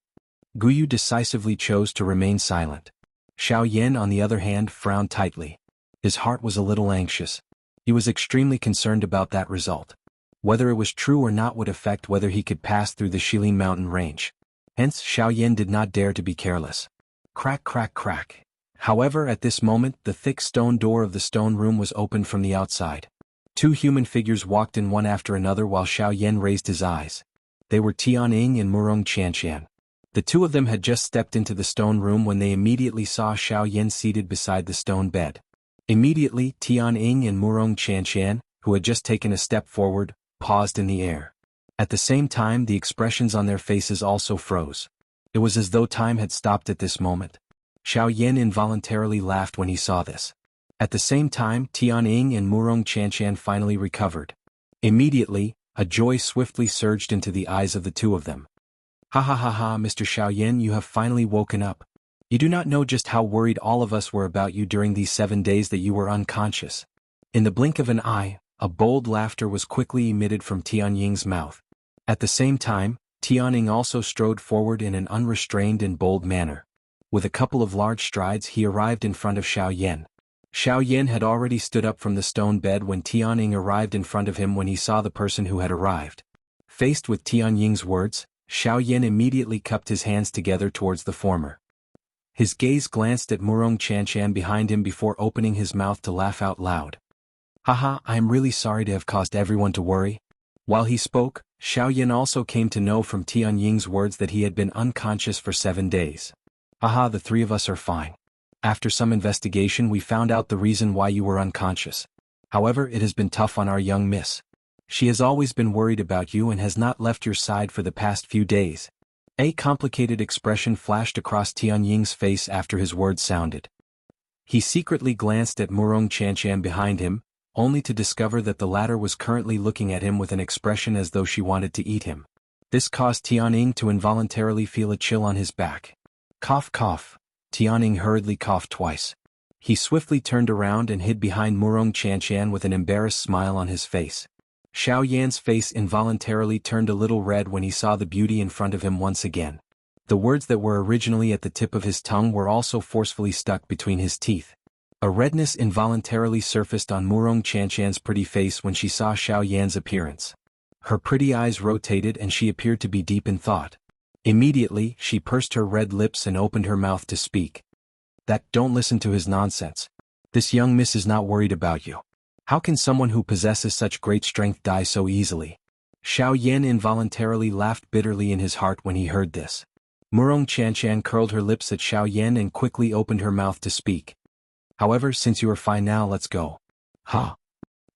Gu Yu decisively chose to remain silent. Xiao Yan, on the other hand, frowned tightly. His heart was a little anxious. He was extremely concerned about that result. Whether it was true or not would affect whether he could pass through the Shilin mountain range. Hence, Xiao Yan did not dare to be careless. Crack, crack, crack. However, at this moment, the thick stone door of the stone room was opened from the outside. 2 human figures walked in one after another while Xiao Yan raised his eyes. They were Tianying and Murong Chanshan. The 2 of them had just stepped into the stone room when they immediately saw Xiao Yan seated beside the stone bed. Immediately, Tianying and Murong Chanshan, who had just taken a step forward, paused in the air. At the same time, the expressions on their faces also froze. It was as though time had stopped at this moment. Xiao Yan involuntarily laughed when he saw this. At the same time, Tianying and Murong Chanshan finally recovered. Immediately, a joy swiftly surged into the eyes of the 2 of them. Ha ha ha ha, Mr. Xiao Yan, you have finally woken up. You do not know just how worried all of us were about you during these 7 days that you were unconscious. In the blink of an eye, a bold laughter was quickly emitted from Tianying's mouth. At the same time, Tianying also strode forward in an unrestrained and bold manner. With a couple of large strides he arrived in front of Xiao Yan. Xiao Yan had already stood up from the stone bed when Tianying arrived in front of him when he saw the person who had arrived. Faced with Tianying's words, Xiao Yan immediately cupped his hands together towards the former. His gaze glanced at Murong Chanshan behind him before opening his mouth to laugh out loud. Haha, I am really sorry to have caused everyone to worry. While he spoke, Xiao Yan also came to know from Tianying's words that he had been unconscious for 7 days. Haha, the 3 of us are fine. After some investigation we found out the reason why you were unconscious. However, it has been tough on our young miss. She has always been worried about you and has not left your side for the past few days. A complicated expression flashed across Tianying's face after his words sounded. He secretly glanced at Murong Chanchan behind him, only to discover that the latter was currently looking at him with an expression as though she wanted to eat him. This caused Tianying to involuntarily feel a chill on his back. Cough cough. Tianying hurriedly coughed twice. He swiftly turned around and hid behind Murong Chanchan with an embarrassed smile on his face. Xiao Yan's face involuntarily turned a little red when he saw the beauty in front of him once again. The words that were originally at the tip of his tongue were also forcefully stuck between his teeth. A redness involuntarily surfaced on Murong Chanchan's pretty face when she saw Xiao Yan's appearance. Her pretty eyes rotated and she appeared to be deep in thought. Immediately, she pursed her red lips and opened her mouth to speak. Don't listen to his nonsense. This young miss is not worried about you. How can someone who possesses such great strength die so easily? Xiao Yan involuntarily laughed bitterly in his heart when he heard this. Murong Chanchan curled her lips at Xiao Yan and quickly opened her mouth to speak. However, since you are fine now, let's go. Ha!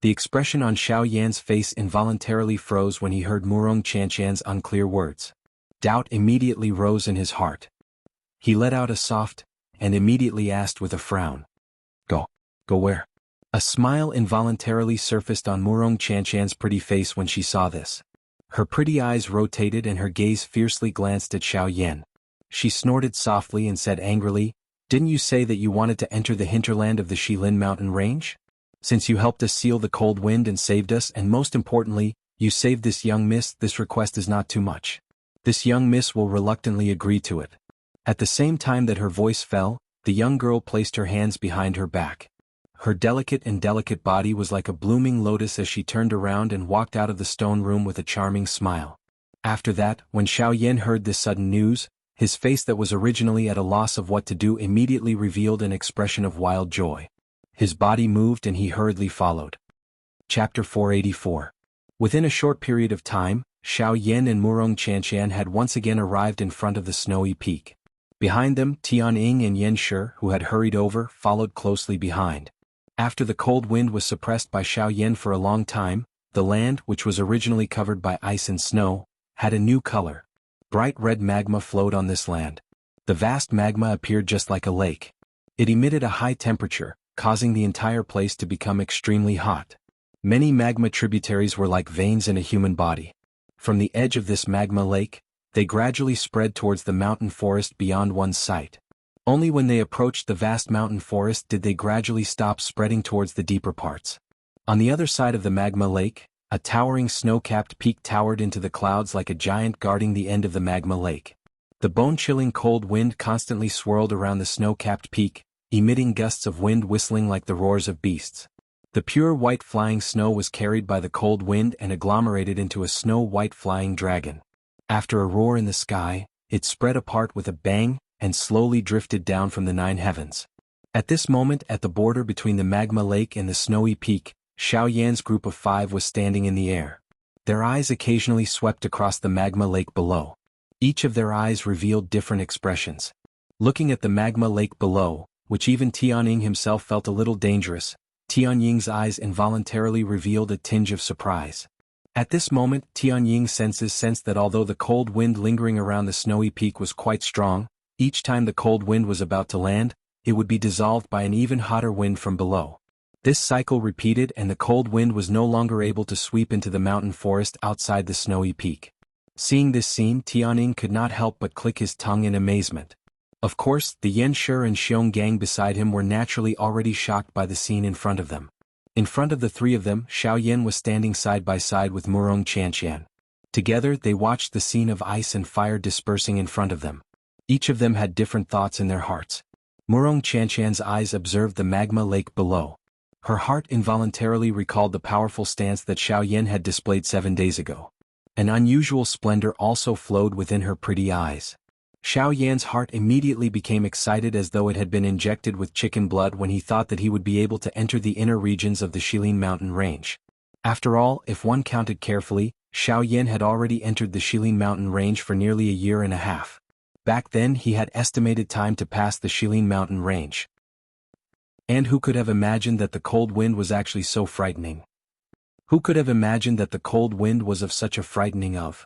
The expression on Xiao Yan's face involuntarily froze when he heard Murong Chanchan's unclear words. Doubt immediately rose in his heart. He let out a soft, and immediately asked with a frown. Go where? A smile involuntarily surfaced on Murong Chanchan's pretty face when she saw this. Her pretty eyes rotated and her gaze fiercely glanced at Xiao Yan. She snorted softly and said angrily, Didn't you say that you wanted to enter the hinterland of the Shilin mountain range? Since you helped us seal the cold wind and saved us, and most importantly, you saved this young miss, this request is not too much. This young miss will reluctantly agree to it. At the same time that her voice fell, the young girl placed her hands behind her back. Her delicate body was like a blooming lotus as she turned around and walked out of the stone room with a charming smile. After that, when Xiao Yan heard this sudden news, his face that was originally at a loss of what to do immediately revealed an expression of wild joy. His body moved and he hurriedly followed. Chapter 484. Within a short period of time, Xiao Yan and Murong Chanchan had once again arrived in front of the snowy peak. Behind them, Tianying and Yan Shi, who had hurried over, followed closely behind. After the cold wind was suppressed by Xiao Yan for a long time, the land, which was originally covered by ice and snow, had a new color. Bright red magma flowed on this land. The vast magma appeared just like a lake. It emitted a high temperature, causing the entire place to become extremely hot. Many magma tributaries were like veins in a human body. From the edge of this magma lake, they gradually spread towards the mountain forest beyond one's sight. Only when they approached the vast mountain forest did they gradually stop spreading towards the deeper parts. On the other side of the magma lake, a towering snow-capped peak towered into the clouds like a giant guarding the end of the magma lake. The bone-chilling cold wind constantly swirled around the snow-capped peak, emitting gusts of wind whistling like the roars of beasts. The pure white flying snow was carried by the cold wind and agglomerated into a snow-white flying dragon. After a roar in the sky, it spread apart with a bang, and slowly drifted down from the 9 heavens. At this moment, at the border between the magma lake and the snowy peak, Xiao Yan's group of 5 was standing in the air. Their eyes occasionally swept across the magma lake below. Each of their eyes revealed different expressions. Looking at the magma lake below, which even Tianying himself felt a little dangerous, Tianying's eyes involuntarily revealed a tinge of surprise. At this moment, Tianying's senses sensed that although the cold wind lingering around the snowy peak was quite strong, each time the cold wind was about to land, it would be dissolved by an even hotter wind from below. This cycle repeated and the cold wind was no longer able to sweep into the mountain forest outside the snowy peak. Seeing this scene, Tianying could not help but click his tongue in amazement. Of course, the Yan Shi and Xiong gang beside him were naturally already shocked by the scene in front of them. In front of the 3 of them, Xiao Yan was standing side by side with Murong Chanchan. Together they watched the scene of ice and fire dispersing in front of them. Each of them had different thoughts in their hearts. Murong Chanchan's eyes observed the magma lake below. Her heart involuntarily recalled the powerful stance that Xiao Yan had displayed 7 days ago. An unusual splendor also flowed within her pretty eyes. Xiao Yan's heart immediately became excited as though it had been injected with chicken blood when he thought that he would be able to enter the inner regions of the Shilin mountain range. After all, if one counted carefully, Xiao Yan had already entered the Shilin mountain range for nearly a year and a half. Back then he had estimated time to pass the Shilin mountain range. And who could have imagined that the cold wind was actually so frightening? Who could have imagined that the cold wind was of such a frightening of.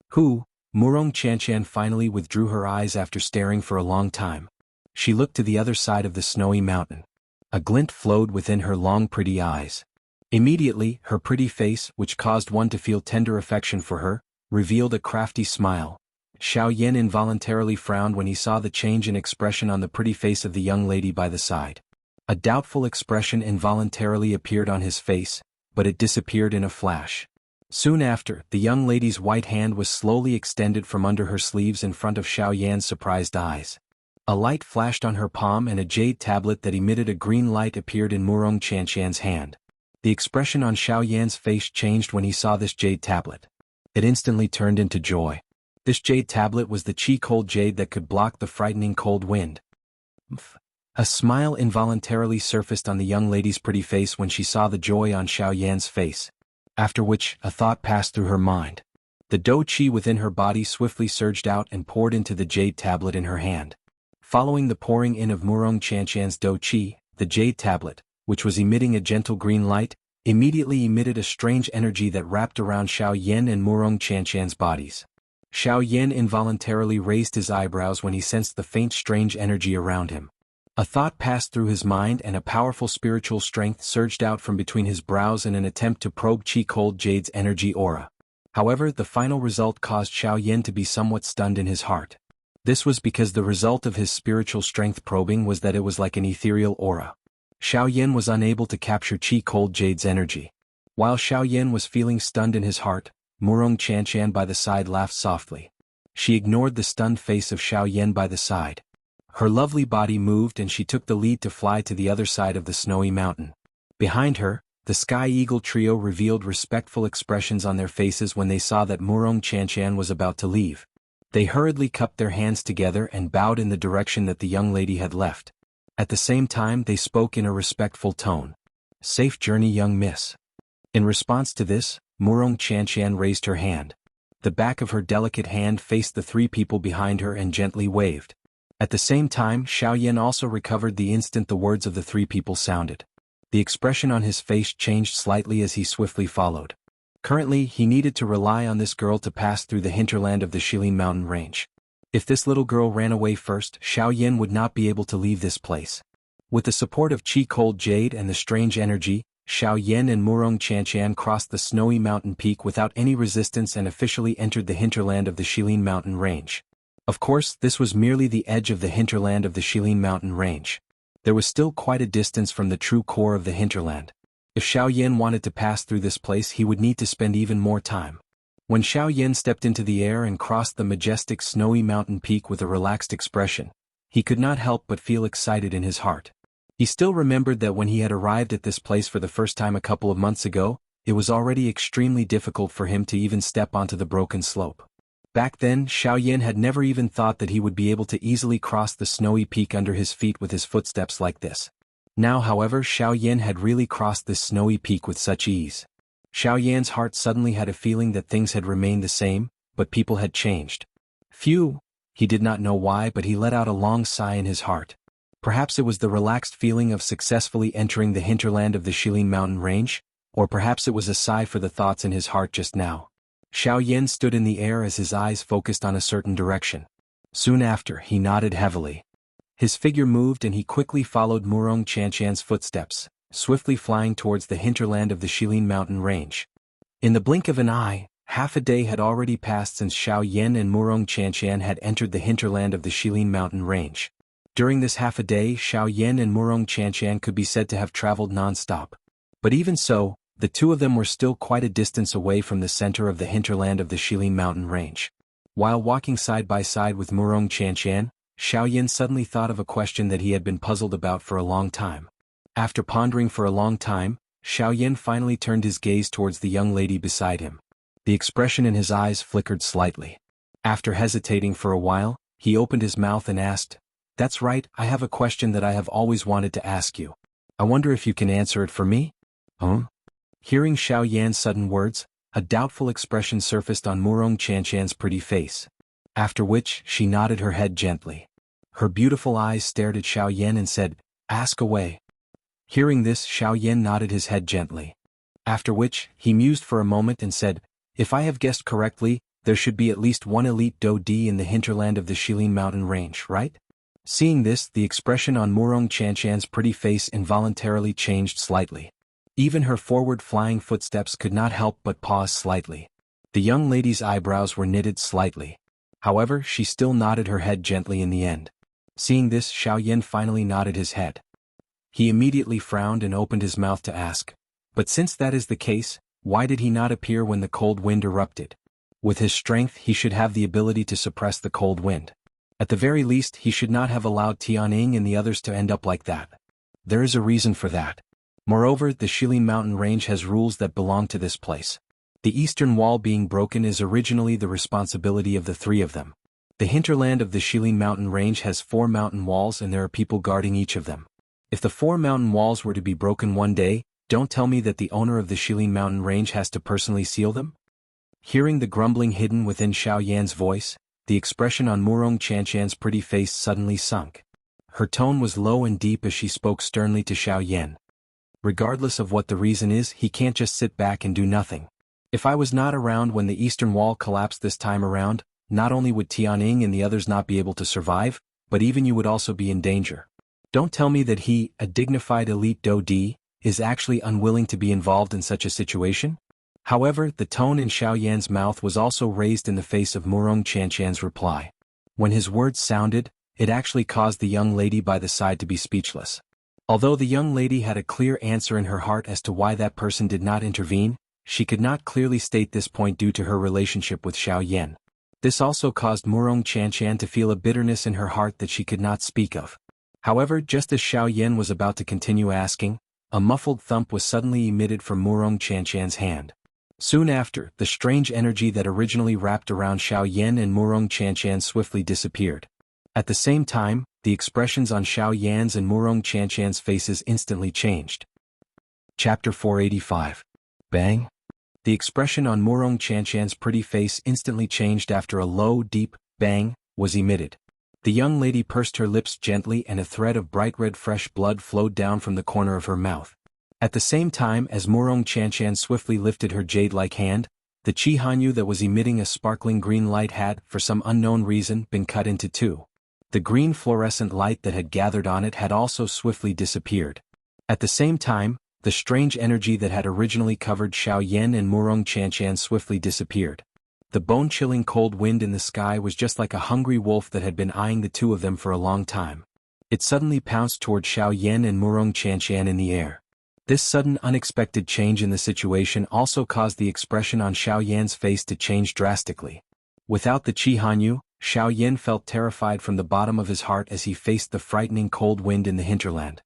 Who? Murong Chanchan finally withdrew her eyes after staring for a long time. She looked to the other side of the snowy mountain. A glint flowed within her long pretty eyes. Immediately, her pretty face, which caused one to feel tender affection for her, revealed a crafty smile. Xiao Yan involuntarily frowned when he saw the change in expression on the pretty face of the young lady by the side. A doubtful expression involuntarily appeared on his face, but it disappeared in a flash. Soon after, the young lady's white hand was slowly extended from under her sleeves in front of Xiao Yan's surprised eyes. A light flashed on her palm and a jade tablet that emitted a green light appeared in Murong Chanchan's hand. The expression on Xiao Yan's face changed when he saw this jade tablet. It instantly turned into joy. This jade tablet was the chi-cold jade that could block the frightening cold wind. A smile involuntarily surfaced on the young lady's pretty face when she saw the joy on Xiao Yan's face. After which, a thought passed through her mind. The dou qi within her body swiftly surged out and poured into the jade tablet in her hand. Following the pouring in of Murong Chanchan's dou qi, the jade tablet, which was emitting a gentle green light, immediately emitted a strange energy that wrapped around Xiao Yan and Murong Chanchan's bodies. Xiao Yan involuntarily raised his eyebrows when he sensed the faint strange energy around him. A thought passed through his mind and a powerful spiritual strength surged out from between his brows in an attempt to probe Chi-Cold Jade's energy aura. However, the final result caused Xiao Yan to be somewhat stunned in his heart. This was because the result of his spiritual strength probing was that it was like an ethereal aura. Xiao Yan was unable to capture Chi-Cold Jade's energy. While Xiao Yan was feeling stunned in his heart, Murong Chanchan by the side laughed softly. She ignored the stunned face of Xiao Yan by the side. Her lovely body moved and she took the lead to fly to the other side of the snowy mountain. Behind her, the Sky Eagle trio revealed respectful expressions on their faces when they saw that Murong Chanchan was about to leave. They hurriedly cupped their hands together and bowed in the direction that the young lady had left. At the same time they spoke in a respectful tone. "Safe journey, young miss." In response to this, Murong Chanchan raised her hand. The back of her delicate hand faced the three people behind her and gently waved. At the same time, Xiao Yan also recovered the instant the words of the three people sounded. The expression on his face changed slightly as he swiftly followed. Currently, he needed to rely on this girl to pass through the hinterland of the Shilin mountain range. If this little girl ran away first, Xiao Yan would not be able to leave this place. With the support of Chi-Cold Jade and the strange energy, Xiao Yan and Murong Chanchan crossed the snowy mountain peak without any resistance and officially entered the hinterland of the Shilin mountain range. Of course, this was merely the edge of the hinterland of the Shilin mountain range. There was still quite a distance from the true core of the hinterland. If Xiao Yan wanted to pass through this place, he would need to spend even more time. When Xiao Yan stepped into the air and crossed the majestic snowy mountain peak with a relaxed expression, he could not help but feel excited in his heart. He still remembered that when he had arrived at this place for the first time a couple of months ago, it was already extremely difficult for him to even step onto the broken slope. Back then, Xiao Yan had never even thought that he would be able to easily cross the snowy peak under his feet with his footsteps like this. Now, however, Xiao Yan had really crossed this snowy peak with such ease. Xiao Yan's heart suddenly had a feeling that things had remained the same, but people had changed. Phew! He did not know why, but he let out a long sigh in his heart. Perhaps it was the relaxed feeling of successfully entering the hinterland of the Shilin mountain range, or perhaps it was a sigh for the thoughts in his heart just now. Xiao Yan stood in the air as his eyes focused on a certain direction. Soon after, he nodded heavily. His figure moved and he quickly followed Murong Chanchan's footsteps, swiftly flying towards the hinterland of the Shilin mountain range. In the blink of an eye, half a day had already passed since Xiao Yan and Murong Chanchan had entered the hinterland of the Shilin mountain range. During this half a day, Xiao Yan and Murong Chanchan could be said to have traveled non-stop. But even so, the two of them were still quite a distance away from the center of the hinterland of the Shilin mountain range. While walking side by side with Murong Chanchan, Xiao Yan suddenly thought of a question that he had been puzzled about for a long time. After pondering for a long time, Xiao Yan finally turned his gaze towards the young lady beside him. The expression in his eyes flickered slightly. After hesitating for a while, he opened his mouth and asked, "That's right, I have a question that I have always wanted to ask you. I wonder if you can answer it for me?" "Huh?" Hearing Xiao Yan's sudden words, a doubtful expression surfaced on Murong Chanchan's pretty face. After which, she nodded her head gently. Her beautiful eyes stared at Xiao Yan and said, Ask away. Hearing this, Xiao Yan nodded his head gently. After which, he mused for a moment and said, if I have guessed correctly, there should be at least one elite Do-Di in the hinterland of the Shilin mountain range, right? Seeing this, the expression on Murong Chanshan's pretty face involuntarily changed slightly. Even her forward-flying footsteps could not help but pause slightly. The young lady's eyebrows were knitted slightly. However, she still nodded her head gently in the end. Seeing this, Xiao Yan finally nodded his head. He immediately frowned and opened his mouth to ask, but since that is the case, why did he not appear when the cold wind erupted? With his strength he should have the ability to suppress the cold wind. At the very least he should not have allowed Tianning and the others to end up like that. There is a reason for that. Moreover, the Shilin mountain range has rules that belong to this place. The eastern wall being broken is originally the responsibility of the three of them. The hinterland of the Shilin mountain range has 4 mountain walls and there are people guarding each of them. If the 4 mountain walls were to be broken one day, don't tell me that the owner of the Shilin mountain range has to personally seal them? Hearing the grumbling hidden within Xiao Yan's voice, the expression on Murong Chanshan's pretty face suddenly sunk. Her tone was low and deep as she spoke sternly to Xiao Yan. Regardless of what the reason is, he can't just sit back and do nothing. If I was not around when the eastern wall collapsed this time around, not only would Tianning and the others not be able to survive, but even you would also be in danger. Don't tell me that he, a dignified elite Do-Di, is actually unwilling to be involved in such a situation? However, the tone in Xiao Yan's mouth was also raised in the face of Murong Chanshan's reply. When his words sounded, it actually caused the young lady by the side to be speechless. Although the young lady had a clear answer in her heart as to why that person did not intervene, she could not clearly state this point due to her relationship with Xiao Yan. This also caused Murong Chanshan to feel a bitterness in her heart that she could not speak of. However, just as Xiao Yan was about to continue asking, a muffled thump was suddenly emitted from Murong Chanshan's hand. Soon after, the strange energy that originally wrapped around Xiao Yan and Murong Chanshan swiftly disappeared. At the same time, the expressions on Xiao Yan's and Murong Chanshan's faces instantly changed. Chapter 485. Bang! The expression on Murong Chanshan's pretty face instantly changed after a low, deep bang was emitted. The young lady pursed her lips gently and a thread of bright red fresh blood flowed down from the corner of her mouth. At the same time as Murong Chanshan swiftly lifted her jade-like hand, the Qi Hanyu that was emitting a sparkling green light had, for some unknown reason, been cut into 2. The green fluorescent light that had gathered on it had also swiftly disappeared. At the same time, the strange energy that had originally covered Xiao Yan and Murong Chanshan swiftly disappeared. The bone-chilling cold wind in the sky was just like a hungry wolf that had been eyeing the two of them for a long time. It suddenly pounced toward Xiao Yan and Murong Chanshan in the air. This sudden unexpected change in the situation also caused the expression on Xiao Yan's face to change drastically. Without the Qi Hanyu, Xiao Yan felt terrified from the bottom of his heart as he faced the frightening cold wind in the hinterland.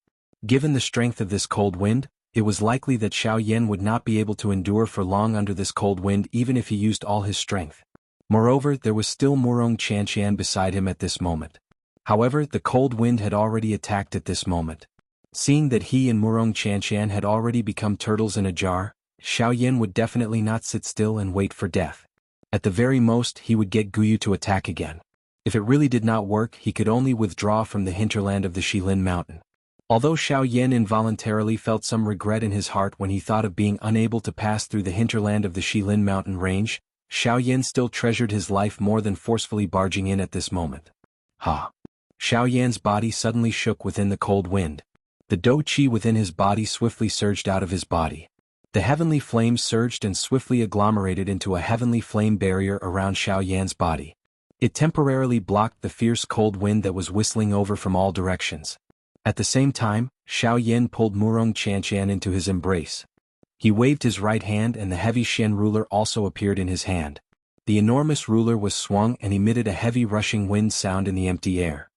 Given the strength of this cold wind, it was likely that Xiao Yan would not be able to endure for long under this cold wind even if he used all his strength. Moreover, there was still Murong Chanshan beside him at this moment. However, the cold wind had already attacked at this moment. Seeing that he and Murong Chanshan had already become turtles in a jar, Xiao Yan would definitely not sit still and wait for death. At the very most, he would get Guyu to attack again. If it really did not work, he could only withdraw from the hinterland of the Shilin mountain. Although Xiao Yan involuntarily felt some regret in his heart when he thought of being unable to pass through the hinterland of the Shilin mountain range, Xiao Yan still treasured his life more than forcefully barging in at this moment. Ha! Xiao Yan's body suddenly shook within the cold wind. The Do-Chi within his body swiftly surged out of his body. The heavenly flames surged and swiftly agglomerated into a heavenly flame barrier around Xiao Yan's body. It temporarily blocked the fierce cold wind that was whistling over from all directions. At the same time, Xiao Yan pulled Murong Chanshan into his embrace. He waved his right hand and the heavy Shen ruler also appeared in his hand. The enormous ruler was swung and emitted a heavy rushing wind sound in the empty air.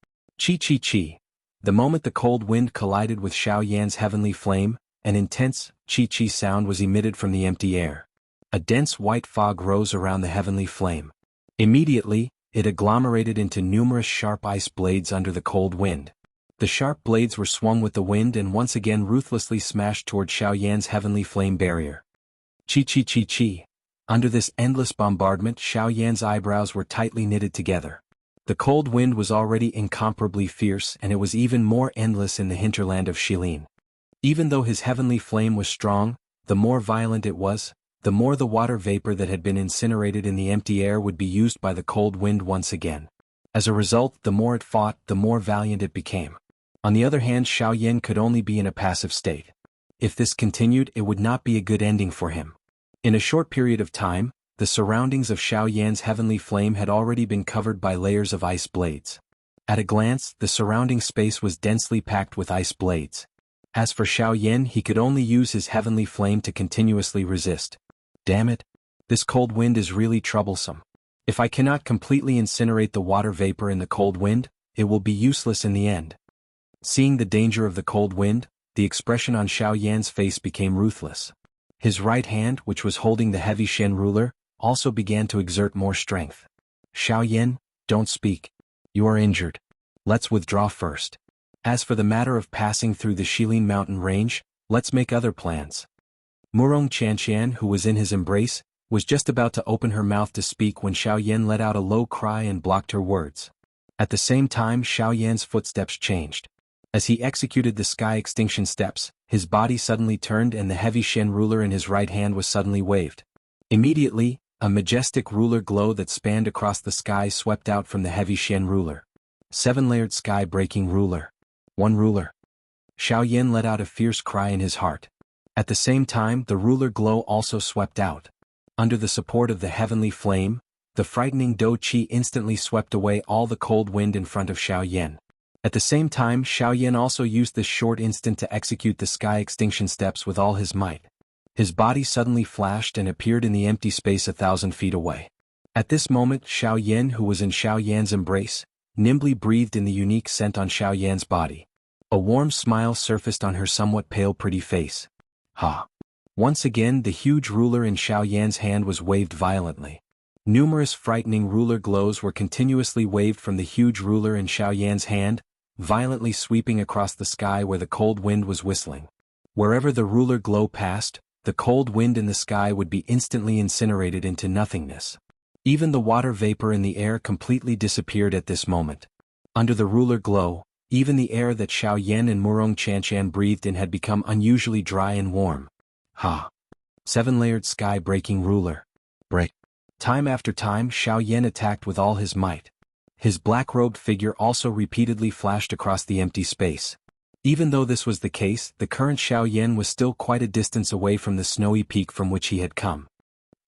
Chi chi chi. The moment the cold wind collided with Xiao Yan's heavenly flame, an intense chi chi sound was emitted from the empty air. A dense white fog rose around the heavenly flame. Immediately, it agglomerated into numerous sharp ice blades under the cold wind. The sharp blades were swung with the wind and once again ruthlessly smashed toward Xiao Yan's heavenly flame barrier. Chi chi chi chi. Under this endless bombardment, Xiao Yan's eyebrows were tightly knitted together. The cold wind was already incomparably fierce, and it was even more endless in the hinterland of Shilin. Even though his heavenly flame was strong, the more violent it was, the more the water vapor that had been incinerated in the empty air would be used by the cold wind once again. As a result, the more it fought, the more valiant it became. On the other hand, Xiao Yan could only be in a passive state. If this continued, it would not be a good ending for him. In a short period of time, the surroundings of Xiao Yan's heavenly flame had already been covered by layers of ice blades. At a glance, the surrounding space was densely packed with ice blades. As for Xiao Yan, he could only use his heavenly flame to continuously resist. Damn it! This cold wind is really troublesome. If I cannot completely incinerate the water vapor in the cold wind, it will be useless in the end. Seeing the danger of the cold wind, the expression on Xiao Yan's face became ruthless. His right hand, which was holding the heavy Shen ruler, also began to exert more strength. Xiao Yan, don't speak. You are injured. Let's withdraw first. As for the matter of passing through the Shilin mountain range, let's make other plans. Murong Qianqian, who was in his embrace, was just about to open her mouth to speak when Xiao Yan let out a low cry and blocked her words. At the same time, Xiao Yan's footsteps changed. As he executed the sky extinction steps, his body suddenly turned and the heavy Shen ruler in his right hand was suddenly waved. Immediately, a majestic ruler glow that spanned across the sky swept out from the heavy Shen ruler. 7-layered sky-breaking ruler. One ruler. Xiao Yan let out a fierce cry in his heart. At the same time, the ruler glow also swept out. Under the support of the heavenly flame, the frightening Do Qi instantly swept away all the cold wind in front of Xiao Yan. At the same time, Xiao Yan also used this short instant to execute the sky extinction steps with all his might. His body suddenly flashed and appeared in the empty space 1,000 feet away. At this moment, Xiao Yan, who was in Xiao Yan's embrace, nimbly breathed in the unique scent on Xiao Yan's body. A warm smile surfaced on her somewhat pale pretty face. Ha! Once again, the huge ruler in Xiao Yan's hand was waved violently. Numerous frightening ruler glows were continuously waved from the huge ruler in Xiao Yan's hand, violently sweeping across the sky where the cold wind was whistling. Wherever the ruler glow passed, the cold wind in the sky would be instantly incinerated into nothingness. Even the water vapor in the air completely disappeared at this moment. Under the ruler glow, even the air that Xiao Yan and Murong Qianqian breathed in had become unusually dry and warm. Ha! 7-layered sky-breaking ruler. Break. Time after time, Xiao Yan attacked with all his might. His black-robed figure also repeatedly flashed across the empty space. Even though this was the case, the current Xiao Yan was still quite a distance away from the snowy peak from which he had come.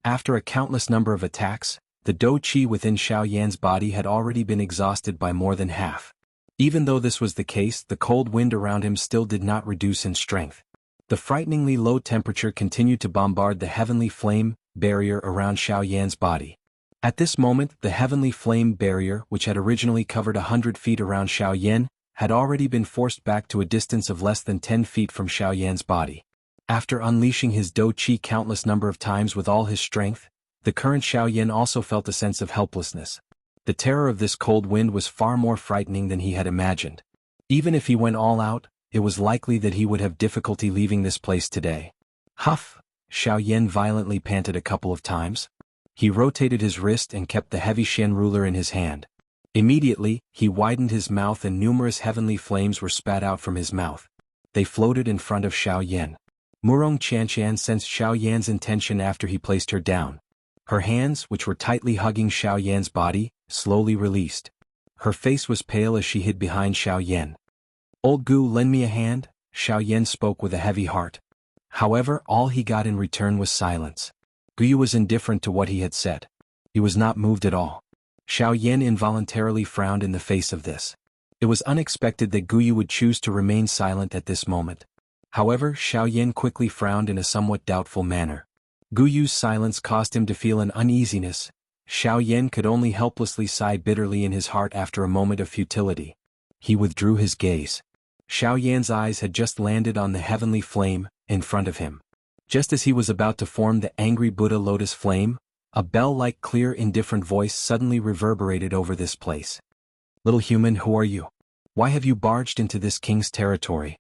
After a countless number of attacks, the Do Qi within Xiao Yan's body had already been exhausted by more than half. Even though this was the case, the cold wind around him still did not reduce in strength. The frighteningly low temperature continued to bombard the heavenly flame barrier around Xiao Yan's body. At this moment, the heavenly flame barrier, which had originally covered 100 feet around Xiao Yan, had already been forced back to a distance of less than 10 feet from Xiao Yan's body. After unleashing his Do Qi countless number of times with all his strength, the current Xiao Yan also felt a sense of helplessness. The terror of this cold wind was far more frightening than he had imagined. Even if he went all out, it was likely that he would have difficulty leaving this place today. Huff! Xiao Yan violently panted a couple of times. He rotated his wrist and kept the heavy Shen ruler in his hand. Immediately, he widened his mouth and numerous heavenly flames were spat out from his mouth. They floated in front of Xiao Yan. Murong Qianqian sensed Xiao Yan's intention after he placed her down. Her hands, which were tightly hugging Xiao Yan's body, slowly released. Her face was pale as she hid behind Xiao Yan. "Old Gu, lend me a hand," Xiao Yan spoke with a heavy heart. However, all he got in return was silence. Gu was indifferent to what he had said. He was not moved at all. Xiao Yan involuntarily frowned in the face of this. It was unexpected that Gu would choose to remain silent at this moment. However, Xiao Yan quickly frowned in a somewhat doubtful manner. Guyu's silence caused him to feel an uneasiness. Xiao Yan could only helplessly sigh bitterly in his heart after a moment of futility. He withdrew his gaze. Xiao Yan's eyes had just landed on the heavenly flame in front of him. Just as he was about to form the angry Buddha lotus flame, a bell-like clear indifferent voice suddenly reverberated over this place. "Little human, who are you? Why have you barged into this king's territory?"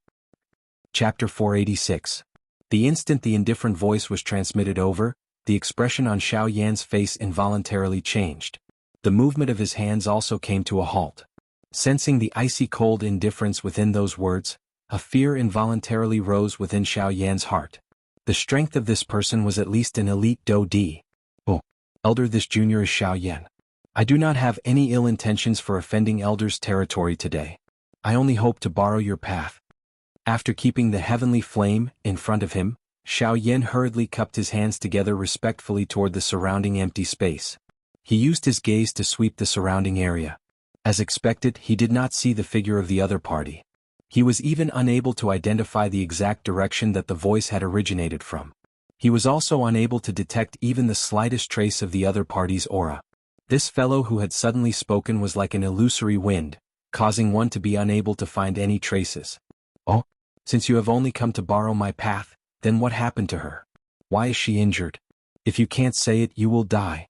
Chapter 486. The instant the indifferent voice was transmitted over, the expression on Xiao Yan's face involuntarily changed. The movement of his hands also came to a halt. Sensing the icy cold indifference within those words, a fear involuntarily rose within Xiao Yan's heart. The strength of this person was at least an elite Do Di. Oh, elder, this junior is Xiao Yan. I do not have any ill intentions for offending elders' territory today. I only hope to borrow your path. After keeping the heavenly flame in front of him, Xiao Yan hurriedly cupped his hands together respectfully toward the surrounding empty space. He used his gaze to sweep the surrounding area. As expected, he did not see the figure of the other party. He was even unable to identify the exact direction that the voice had originated from. He was also unable to detect even the slightest trace of the other party's aura. This fellow who had suddenly spoken was like an illusory wind, causing one to be unable to find any traces. Oh, since you have only come to borrow my path, then what happened to her? Why is she injured? If you can't say it, you will die.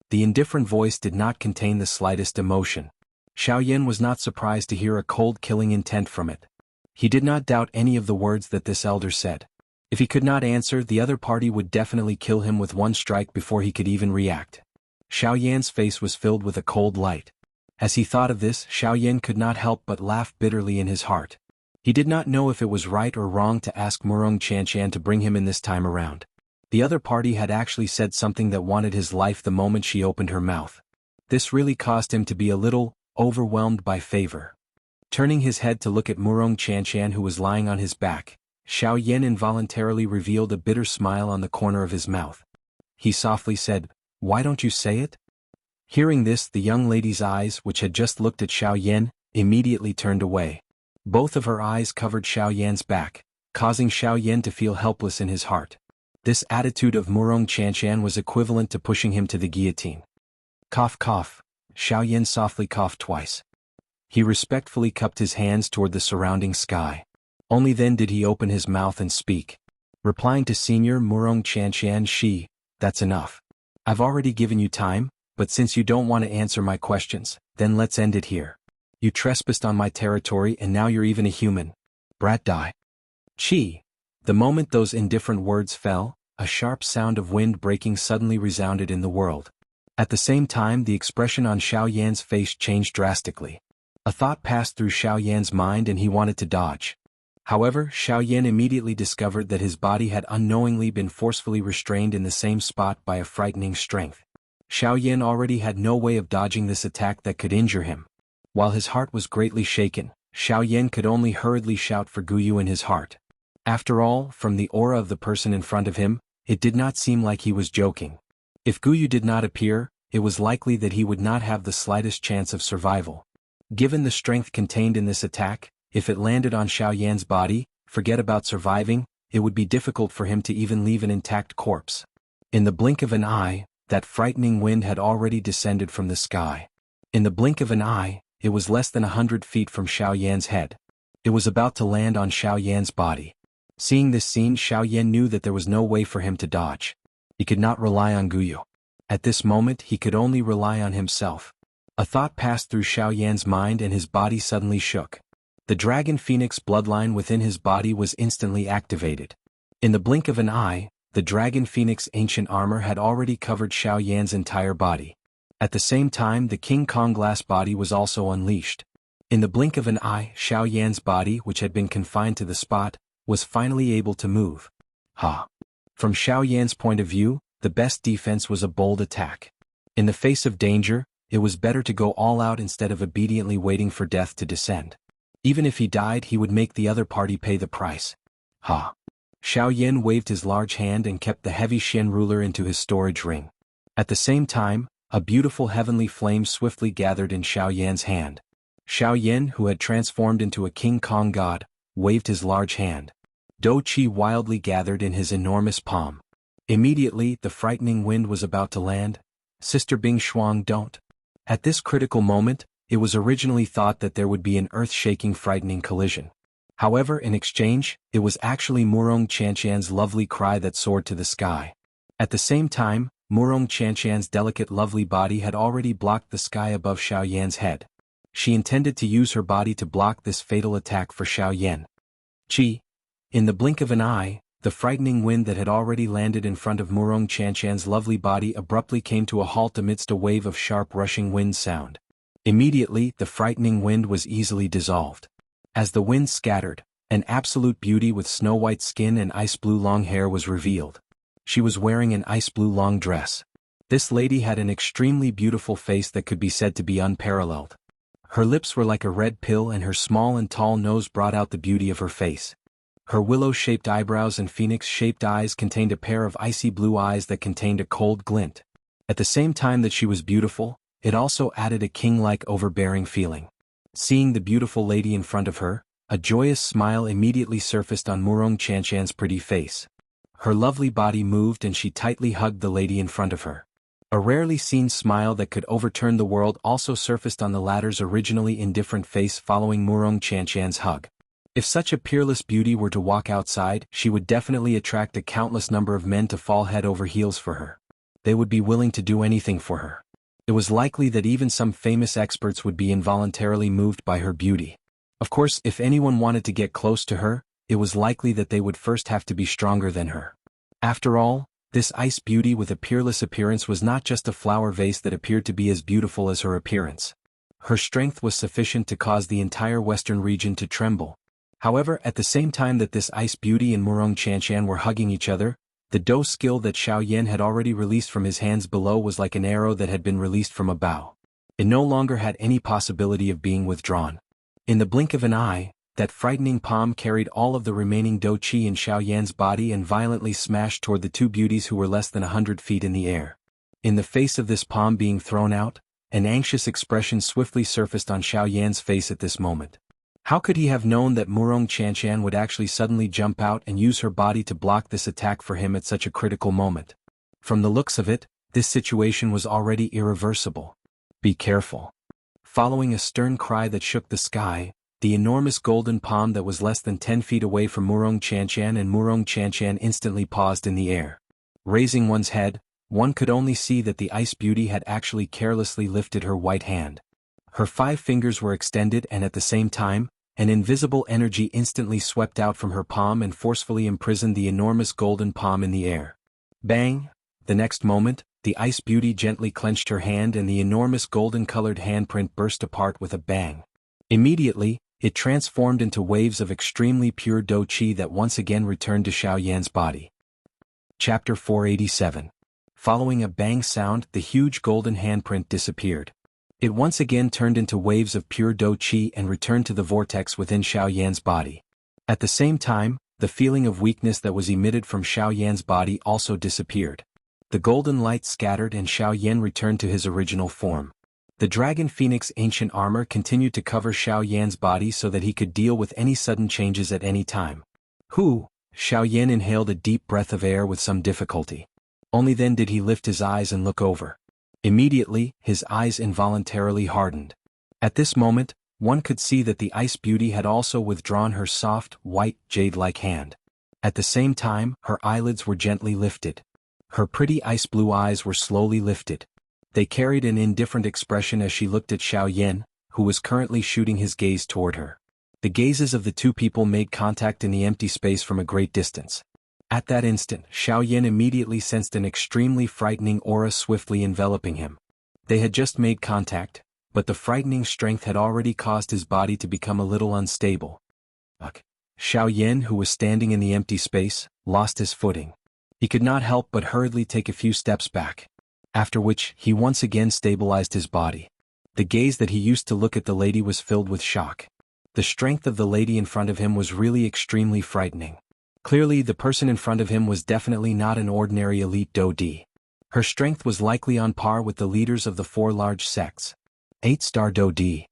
The indifferent voice did not contain the slightest emotion. Xiao Yan was not surprised to hear a cold killing intent from it. He did not doubt any of the words that this elder said. If he could not answer, the other party would definitely kill him with one strike before he could even react. Xiao Yan's face was filled with a cold light. As he thought of this, Xiao Yan could not help but laugh bitterly in his heart. He did not know if it was right or wrong to ask Murong Qianqian to bring him in this time around. The other party had actually said something that wanted his life the moment she opened her mouth. This really caused him to be a little overwhelmed by favor. Turning his head to look at Murong Qianqian, who was lying on his back, Xiao Yan involuntarily revealed a bitter smile on the corner of his mouth. He softly said, "Why don't you say it?" Hearing this, the young lady's eyes, which had just looked at Xiao Yan, immediately turned away. Both of her eyes covered Xiao Yan's back, causing Xiao Yan to feel helpless in his heart. This attitude of Murong Qianqian was equivalent to pushing him to the guillotine. Cough cough. Xiao Yan softly coughed twice. He respectfully cupped his hands toward the surrounding sky. Only then did he open his mouth and speak. Replying to Senior Murong Qianqian, that's enough. I've already given you time, but since you don't want to answer my questions, then let's end it here. You trespassed on my territory and now you're even a human. Brat die. Chi. The moment those indifferent words fell, a sharp sound of wind breaking suddenly resounded in the world. At the same time, the expression on Xiao Yan's face changed drastically. A thought passed through Xiao Yan's mind and he wanted to dodge. However, Xiao Yan immediately discovered that his body had unknowingly been forcefully restrained in the same spot by a frightening strength. Xiao Yan already had no way of dodging this attack that could injure him. While his heart was greatly shaken, Xiao Yan could only hurriedly shout for Guyu in his heart. After all, from the aura of the person in front of him, it did not seem like he was joking. If Guyu did not appear, it was likely that he would not have the slightest chance of survival. Given the strength contained in this attack, if it landed on Xiao Yan's body, forget about surviving, it would be difficult for him to even leave an intact corpse. In the blink of an eye, that frightening wind had already descended from the sky. In the blink of an eye, it was less than 100 feet from Xiao Yan's head. It was about to land on Xiao Yan's body. Seeing this scene, Xiao Yan knew that there was no way for him to dodge. He could not rely on Guyu. At this moment, he could only rely on himself. A thought passed through Xiao Yan's mind and his body suddenly shook. The Dragon Phoenix bloodline within his body was instantly activated. In the blink of an eye, the Dragon Phoenix ancient armor had already covered Xiao Yan's entire body. At the same time, the King Kong glass body was also unleashed. In the blink of an eye, Xiao Yan's body, which had been confined to the spot, was finally able to move. From Xiao Yan's point of view, the best defense was a bold attack. In the face of danger, it was better to go all out instead of obediently waiting for death to descend. Even if he died, he would make the other party pay the price. Xiao Yan waved his large hand and kept the heavy Xian ruler into his storage ring. At the same time, a beautiful heavenly flame swiftly gathered in Xiao Yan's hand. Xiao Yan, who had transformed into a King Kong god, waved his large hand. Do Qi wildly gathered in his enormous palm. Immediately, the frightening wind was about to land. Sister Bing Shuang, don't. At this critical moment, it was originally thought that there would be an earth-shaking frightening collision. However, in exchange, it was actually Murong Qianqian's lovely cry that soared to the sky. At the same time, Murong Qianqian's delicate lovely body had already blocked the sky above Xiao Yan's head. She intended to use her body to block this fatal attack for Xiao Yan. In the blink of an eye, The frightening wind that had already landed in front of Murong Chanchan's lovely body abruptly came to a halt amidst a wave of sharp rushing wind sound. Immediately, the frightening wind was easily dissolved. As the wind scattered, an absolute beauty with snow-white skin and ice-blue long hair was revealed. She was wearing an ice-blue long dress. This lady had an extremely beautiful face that could be said to be unparalleled. Her lips were like a red pill and her small and tall nose brought out the beauty of her face. Her willow-shaped eyebrows and phoenix-shaped eyes contained a pair of icy blue eyes that contained a cold glint. At the same time that she was beautiful, it also added a king-like overbearing feeling. Seeing the beautiful lady in front of her, a joyous smile immediately surfaced on Murong Chanchan's pretty face. Her lovely body moved and she tightly hugged the lady in front of her. A rarely seen smile that could overturn the world also surfaced on the latter's originally indifferent face following Murong Chanchan's hug. If such a peerless beauty were to walk outside, she would definitely attract a countless number of men to fall head over heels for her. They would be willing to do anything for her. It was likely that even some famous experts would be involuntarily moved by her beauty. Of course, if anyone wanted to get close to her, it was likely that they would first have to be stronger than her. After all, this ice beauty with a peerless appearance was not just a flower vase that appeared to be as beautiful as her appearance. Her strength was sufficient to cause the entire western region to tremble. However, at the same time that this ice beauty and Murong Chanchan were hugging each other, the dough skill that Xiao Yan had already released from his hands below was like an arrow that had been released from a bow. It no longer had any possibility of being withdrawn. In the blink of an eye, that frightening palm carried all of the remaining dough qi in Xiao Yan's body and violently smashed toward the two beauties who were less than 100 feet in the air. In the face of this palm being thrown out, an anxious expression swiftly surfaced on Xiao Yan's face at this moment. How could he have known that Murong Chanchan would actually suddenly jump out and use her body to block this attack for him at such a critical moment? From the looks of it, this situation was already irreversible. Be careful. Following a stern cry that shook the sky, the enormous golden palm that was less than 10 feet away from Murong Chanchan and Murong Chanchan instantly paused in the air. Raising one's head, one could only see that the ice beauty had actually carelessly lifted her white hand. Her 5 fingers were extended and at the same time, an invisible energy instantly swept out from her palm and forcefully imprisoned the enormous golden palm in the air. Bang! The next moment, the ice beauty gently clenched her hand and the enormous golden-colored handprint burst apart with a bang. Immediately, it transformed into waves of extremely pure dough qi that once again returned to Xiao Yan's body. Chapter 487. Following a bang sound, the huge golden handprint disappeared. It once again turned into waves of pure dough qi and returned to the vortex within Xiao Yan's body. At the same time, the feeling of weakness that was emitted from Xiao Yan's body also disappeared. The golden light scattered and Xiao Yan returned to his original form. The Dragon Phoenix ancient armor continued to cover Xiao Yan's body so that he could deal with any sudden changes at any time. Xiao Yan inhaled a deep breath of air with some difficulty. Only then did he lift his eyes and look over. Immediately, his eyes involuntarily hardened. At this moment, one could see that the ice beauty had also withdrawn her soft, white, jade-like hand. At the same time, her eyelids were gently lifted. Her pretty ice-blue eyes were slowly lifted. They carried an indifferent expression as she looked at Xiao Yan, who was currently shooting his gaze toward her. The gazes of the two people made contact in the empty space from a great distance. At that instant, Xiao Yan immediately sensed an extremely frightening aura swiftly enveloping him. They had just made contact, but the frightening strength had already caused his body to become a little unstable. Xiao Yan, who was standing in the empty space, lost his footing. He could not help but hurriedly take a few steps back. After which, he once again stabilized his body. The gaze that he used to look at the lady was filled with shock. The strength of the lady in front of him was really extremely frightening. Clearly, the person in front of him was definitely not an ordinary elite doe di. Her strength was likely on par with the leaders of the 4 large sects. 8-star doe di.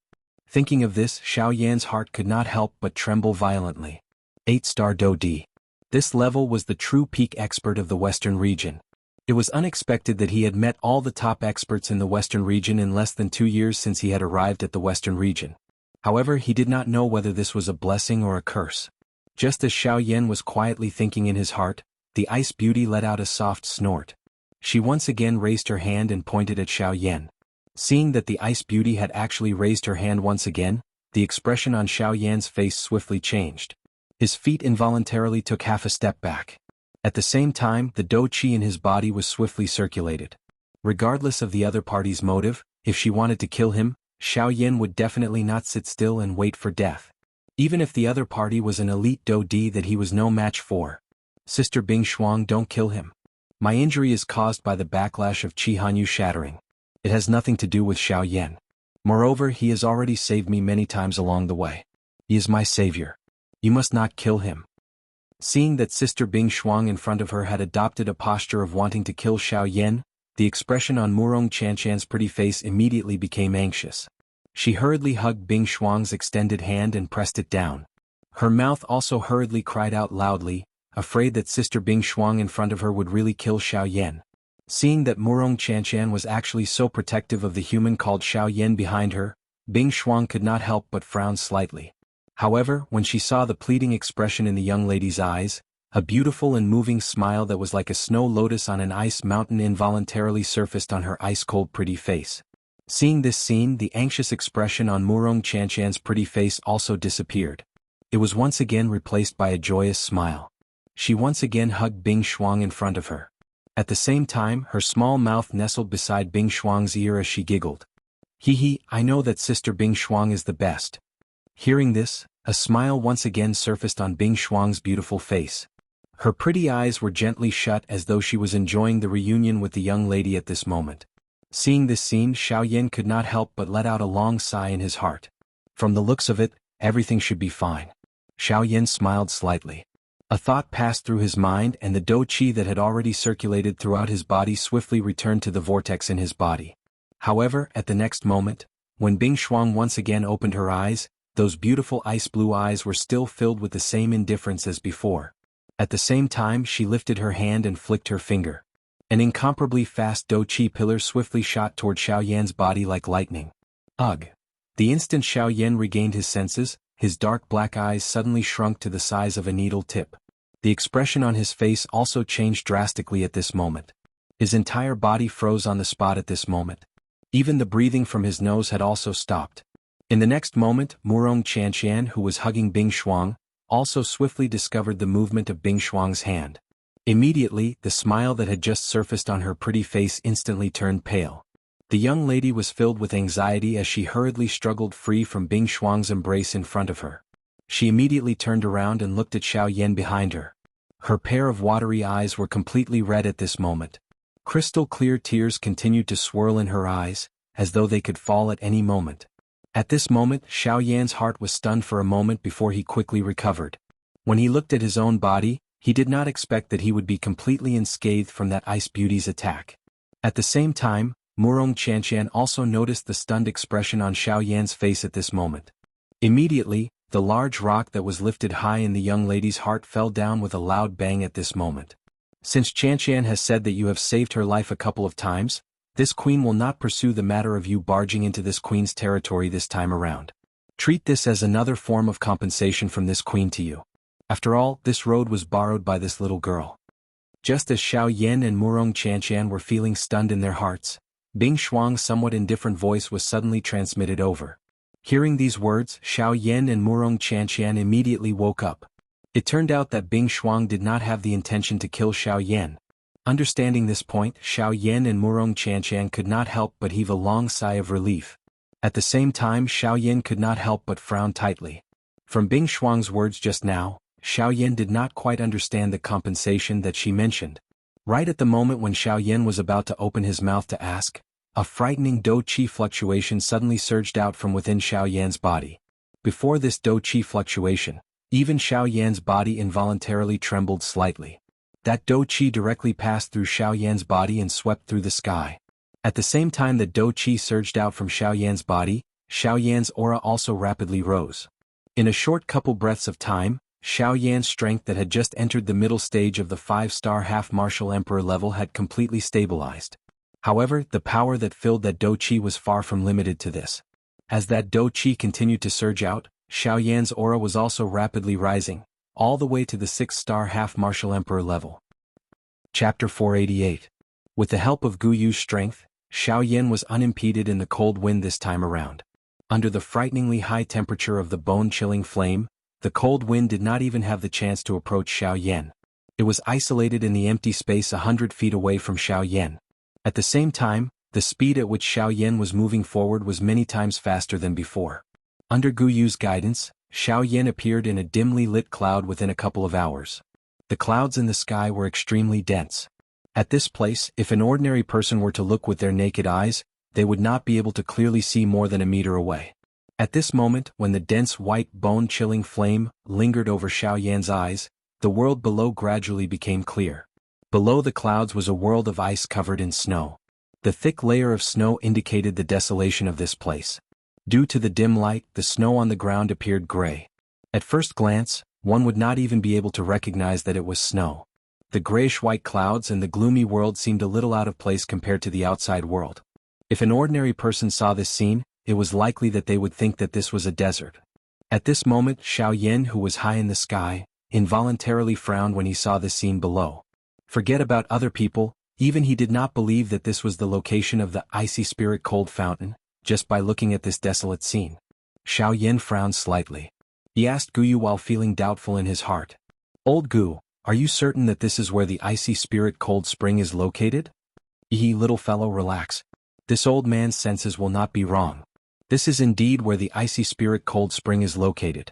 Thinking of this, Xiao Yan's heart could not help but tremble violently. 8-star doe di. This level was the true peak expert of the Western region. It was unexpected that he had met all the top experts in the Western region in less than 2 years since he had arrived at the Western region. However, he did not know whether this was a blessing or a curse. Just as Xiao Yan was quietly thinking in his heart, the ice beauty let out a soft snort. She once again raised her hand and pointed at Xiao Yan. Seeing that the ice beauty had actually raised her hand once again, the expression on Xiao Yan's face swiftly changed. His feet involuntarily took half a step back. At the same time, the dou qi in his body was swiftly circulated. Regardless of the other party's motive, if she wanted to kill him, Xiao Yan would definitely not sit still and wait for death. Even if the other party was an elite dou di that he was no match for. Sister Bing Shuang, don't kill him. My injury is caused by the backlash of Qi Hanyu shattering. It has nothing to do with Xiao Yan. Moreover, he has already saved me many times along the way. He is my savior. You must not kill him. Seeing that Sister Bing Shuang in front of her had adopted a posture of wanting to kill Xiao Yan, the expression on Murong Chanchan's pretty face immediately became anxious. She hurriedly hugged Bing Shuang's extended hand and pressed it down. Her mouth also hurriedly cried out loudly, afraid that Sister Bing Shuang in front of her would really kill Xiao Yan. Seeing that Murong Chanchan was actually so protective of the human called Xiao Yan behind her, Bing Shuang could not help but frown slightly. However, when she saw the pleading expression in the young lady's eyes, a beautiful and moving smile that was like a snow lotus on an ice mountain involuntarily surfaced on her ice-cold pretty face. Seeing this scene, the anxious expression on Murong Chanchan's pretty face also disappeared. It was once again replaced by a joyous smile. She once again hugged Bing Shuang in front of her. At the same time, her small mouth nestled beside Bing Shuang's ear as she giggled. Hee, I know that Sister Bing Shuang is the best. Hearing this, a smile once again surfaced on Bing Shuang's beautiful face. Her pretty eyes were gently shut as though she was enjoying the reunion with the young lady at this moment. Seeing this scene, Xiao Yan could not help but let out a long sigh in his heart. From the looks of it, everything should be fine. Xiao Yan smiled slightly. A thought passed through his mind and the dou qi that had already circulated throughout his body swiftly returned to the vortex in his body. However, at the next moment, when Bing Shuang once again opened her eyes, those beautiful ice-blue eyes were still filled with the same indifference as before. At the same time, she lifted her hand and flicked her finger. An incomparably fast dou qi pillar swiftly shot toward Xiao Yan's body like lightning. Ugh! The instant Xiao Yan regained his senses, his dark black eyes suddenly shrunk to the size of a needle tip. The expression on his face also changed drastically at this moment. His entire body froze on the spot at this moment. Even the breathing from his nose had also stopped. In the next moment, Murong Chanchan, who was hugging Bing Shuang, also swiftly discovered the movement of Bing Shuang's hand. Immediately, the smile that had just surfaced on her pretty face instantly turned pale. The young lady was filled with anxiety as she hurriedly struggled free from Bing Shuang's embrace in front of her. She immediately turned around and looked at Xiao Yan behind her. Her pair of watery eyes were completely red at this moment. Crystal clear tears continued to swirl in her eyes, as though they could fall at any moment. At this moment, Xiao Yan's heart was stunned for a moment before he quickly recovered. When he looked at his own body, he did not expect that he would be completely unscathed from that ice beauty's attack. At the same time, Murong Chanchan also noticed the stunned expression on Xiao Yan's face at this moment. Immediately, the large rock that was lifted high in the young lady's heart fell down with a loud bang at this moment. Since Chanchan has said that you have saved her life a couple of times, this queen will not pursue the matter of you barging into this queen's territory this time around. Treat this as another form of compensation from this queen to you. After all, this road was borrowed by this little girl. Just as Xiao Yan and Murong Chanchan were feeling stunned in their hearts, Bing Shuang's somewhat indifferent voice was suddenly transmitted over. Hearing these words, Xiao Yan and Murong Chanchan immediately woke up. It turned out that Bing Shuang did not have the intention to kill Xiao Yan. Understanding this point, Xiao Yan and Murong Chanchan could not help but heave a long sigh of relief. At the same time, Xiao Yan could not help but frown tightly. From Bing Shuang's words just now, Xiao Yan did not quite understand the compensation that she mentioned. Right at the moment when Xiao Yan was about to open his mouth to ask, a frightening dou qi fluctuation suddenly surged out from within Xiao Yan's body. Before this dou qi fluctuation, even Xiao Yan's body involuntarily trembled slightly. That dou qi directly passed through Xiao Yan's body and swept through the sky. At the same time that dou qi surged out from Xiao Yan's body, Xiao Yan's aura also rapidly rose. In a short couple breaths of time, Xiao Yan's strength that had just entered the middle stage of the 5-star half-martial emperor level had completely stabilized. However, the power that filled that dou qi was far from limited to this. As that dou qi continued to surge out, Xiao Yan's aura was also rapidly rising, all the way to the 6-star half-martial emperor level. Chapter 488. With the help of Gu Yu's strength, Xiao Yan was unimpeded in the cold wind this time around. Under the frighteningly high temperature of the bone-chilling flame, the cold wind did not even have the chance to approach Xiao Yan. It was isolated in the empty space 100 feet away from Xiao Yan. At the same time, the speed at which Xiao Yan was moving forward was many times faster than before. Under Gu Yu's guidance, Xiao Yan appeared in a dimly lit cloud within a couple of hours. The clouds in the sky were extremely dense. At this place, if an ordinary person were to look with their naked eyes, they would not be able to clearly see more than a meter away. At this moment, when the dense white bone-chilling flame lingered over Xiao Yan's eyes, the world below gradually became clear. Below the clouds was a world of ice covered in snow. The thick layer of snow indicated the desolation of this place. Due to the dim light, the snow on the ground appeared gray. At first glance, one would not even be able to recognize that it was snow. The grayish-white clouds and the gloomy world seemed a little out of place compared to the outside world. If an ordinary person saw this scene, it was likely that they would think that this was a desert. At this moment, Xiao Yan, who was high in the sky, involuntarily frowned when he saw the scene below. Forget about other people, even he did not believe that this was the location of the icy spirit cold fountain, just by looking at this desolate scene. Xiao Yan frowned slightly. He asked Gu Yu while feeling doubtful in his heart. "Old Gu, are you certain that this is where the icy spirit cold spring is located?" Little fellow, relax. This old man's senses will not be wrong. This is indeed where the icy spirit cold spring is located.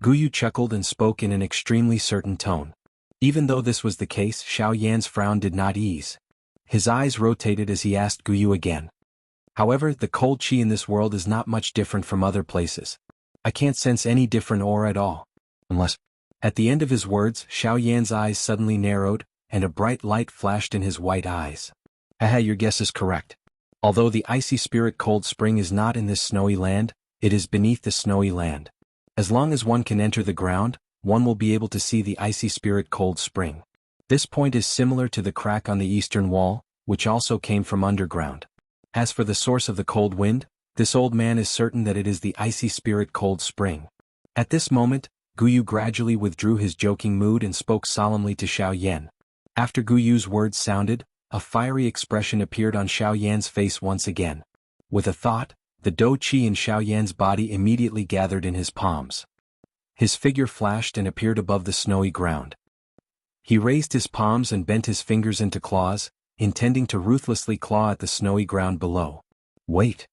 Gu Yu chuckled and spoke in an extremely certain tone. Even though this was the case, Xiao Yan's frown did not ease. His eyes rotated as he asked Gu Yu again. "However, the cold chi in this world is not much different from other places. I can't sense any different aura at all. Unless..." At the end of his words, Xiao Yan's eyes suddenly narrowed, and a bright light flashed in his white eyes. "Haha, your guess is correct. Although the icy spirit cold spring is not in this snowy land, it is beneath the snowy land. As long as one can enter the ground, one will be able to see the icy spirit cold spring. This point is similar to the crack on the eastern wall, which also came from underground. As for the source of the cold wind, this old man is certain that it is the icy spirit cold spring." At this moment, Gu Yu gradually withdrew his joking mood and spoke solemnly to Xiao Yan. After Gu Yu's words sounded, a fiery expression appeared on Xiao Yan's face once again. With a thought, the dou qi in Xiao Yan's body immediately gathered in his palms. His figure flashed and appeared above the snowy ground. He raised his palms and bent his fingers into claws, intending to ruthlessly claw at the snowy ground below. "Wait."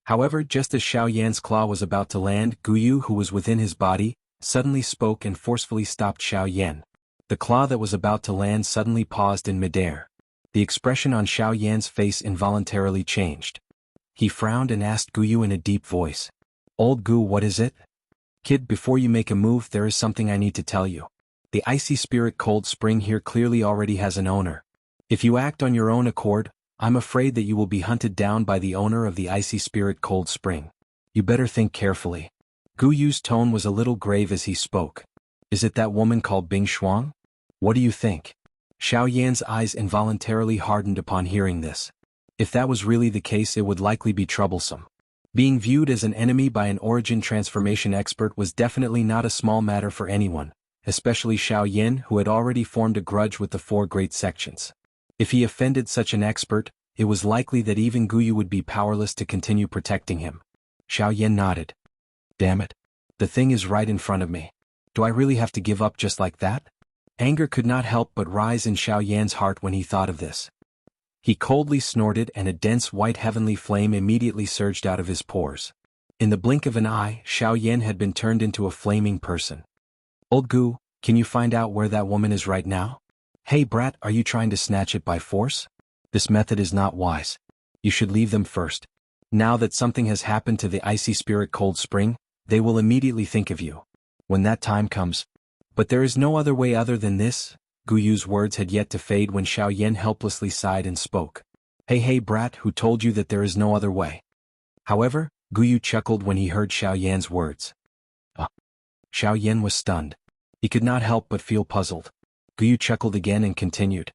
However, just as Xiao Yan's claw was about to land, Gu Yu, who was within his body, suddenly spoke and forcefully stopped Xiao Yan. The claw that was about to land suddenly paused in midair. The expression on Xiao Yan's face involuntarily changed. He frowned and asked Gu Yu in a deep voice. "Old Gu, what is it?" "Kid, before you make a move, there is something I need to tell you. The icy spirit cold spring here clearly already has an owner. If you act on your own accord, I'm afraid that you will be hunted down by the owner of the icy spirit cold spring. You better think carefully." Gu Yu's tone was a little grave as he spoke. "Is it that woman called Bing Shuang? What do you think?" Xiao Yan's eyes involuntarily hardened upon hearing this. If that was really the case, it would likely be troublesome. Being viewed as an enemy by an origin transformation expert was definitely not a small matter for anyone, especially Xiao Yan, who had already formed a grudge with the four great sections. If he offended such an expert, it was likely that even Gu Yu would be powerless to continue protecting him. Xiao Yan nodded. "Damn it. The thing is right in front of me. Do I really have to give up just like that?" Anger could not help but rise in Xiao Yan's heart when he thought of this. He coldly snorted and a dense white heavenly flame immediately surged out of his pores. In the blink of an eye, Xiao Yan had been turned into a flaming person. "Old Gu, can you find out where that woman is right now? Hey brat, are you trying to snatch it by force? This method is not wise. You should leave them first. Now that something has happened to the icy spirit cold spring, they will immediately think of you. When that time comes..." But there is no other way other than this. Gu Yu's words had yet to fade when Xiao Yan helplessly sighed and spoke. Hey brat, who told you that there is no other way?" However, Gu Yu chuckled when he heard Xiao Yan's words. Xiao Yan was stunned. He could not help but feel puzzled. Gu Yu chuckled again and continued.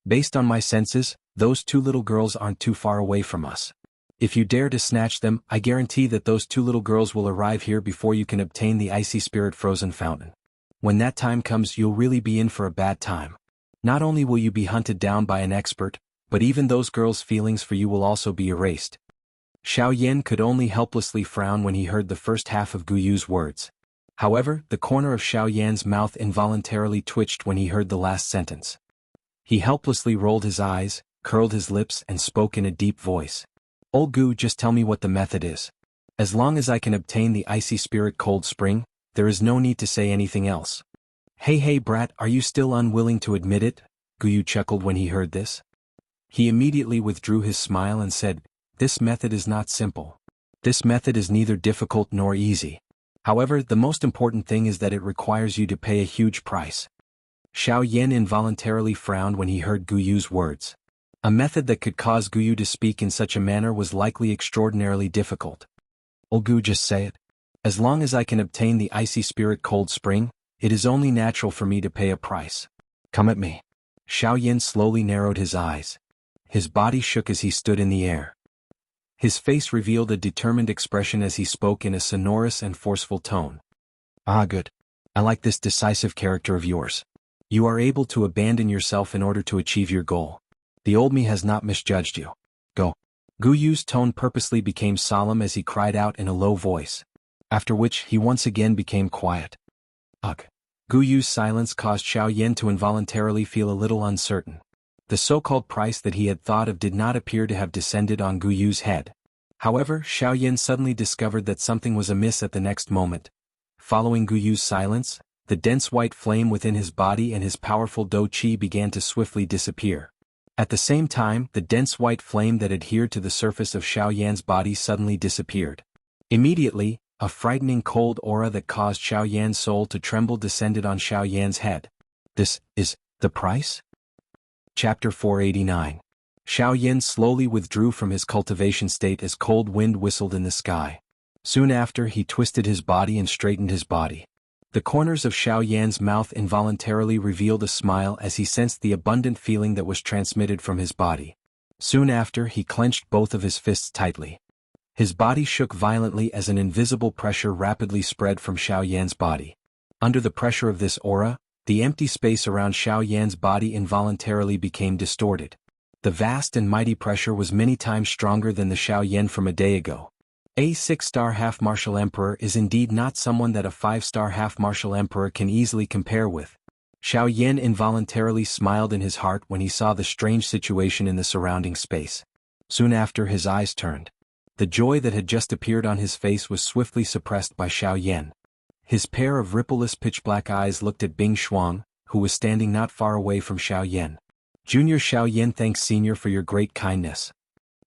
"Based on my senses, those two little girls aren't too far away from us. If you dare to snatch them, I guarantee that those two little girls will arrive here before you can obtain the icy spirit frozen fountain. When that time comes, you'll really be in for a bad time. Not only will you be hunted down by an expert, but even those girls' feelings for you will also be erased." Xiao Yan could only helplessly frown when he heard the first half of Gu Yu's words. However, the corner of Xiao Yan's mouth involuntarily twitched when he heard the last sentence. He helplessly rolled his eyes, curled his lips and spoke in a deep voice. "Old Gu, just tell me what the method is. As long as I can obtain the icy spirit cold spring, there is no need to say anything else." Hey brat, are you still unwilling to admit it?" Guyu chuckled when he heard this. He immediately withdrew his smile and said, "This method is not simple. This method is neither difficult nor easy. However, the most important thing is that it requires you to pay a huge price." Xiao Yan involuntarily frowned when he heard Guyu's words. A method that could cause Guyu to speak in such a manner was likely extraordinarily difficult. "Old Gu, just say it. As long as I can obtain the icy spirit cold spring, it is only natural for me to pay a price. Come at me." Xiao Yan slowly narrowed his eyes. His body shook as he stood in the air. His face revealed a determined expression as he spoke in a sonorous and forceful tone. "Ah, good. I like this decisive character of yours. You are able to abandon yourself in order to achieve your goal. The old me has not misjudged you. Go." Guyu's tone purposely became solemn as he cried out in a low voice, after which he once again became quiet. Ugh. Guyu's silence caused Xiao Yan to involuntarily feel a little uncertain. The so-called price that he had thought of did not appear to have descended on Guyu's head. However, Xiao Yan suddenly discovered that something was amiss at the next moment. Following Guyu's silence, the dense white flame within his body and his powerful Do Qi began to swiftly disappear. At the same time, the dense white flame that adhered to the surface of Xiao Yan's body suddenly disappeared. Immediately, a frightening cold aura that caused Xiao Yan's soul to tremble descended on Xiao Yan's head. "This is the price?" Chapter 489. Xiao Yan slowly withdrew from his cultivation state as cold wind whistled in the sky. Soon after, he twisted his body and straightened his body. The corners of Xiao Yan's mouth involuntarily revealed a smile as he sensed the abundant feeling that was transmitted from his body. Soon after, he clenched both of his fists tightly. His body shook violently as an invisible pressure rapidly spread from Xiao Yan's body. Under the pressure of this aura, the empty space around Xiao Yan's body involuntarily became distorted. The vast and mighty pressure was many times stronger than the Xiao Yan from a day ago. A 6-star half-martial emperor is indeed not someone that a 5-star half-martial emperor can easily compare with. Xiao Yan involuntarily smiled in his heart when he saw the strange situation in the surrounding space. Soon after, his eyes turned. The joy that had just appeared on his face was swiftly suppressed by Xiao Yan. His pair of rippleless pitch-black eyes looked at Bing Shuang, who was standing not far away from Xiao Yan. "Junior Xiao Yan, thanks Senior for your great kindness."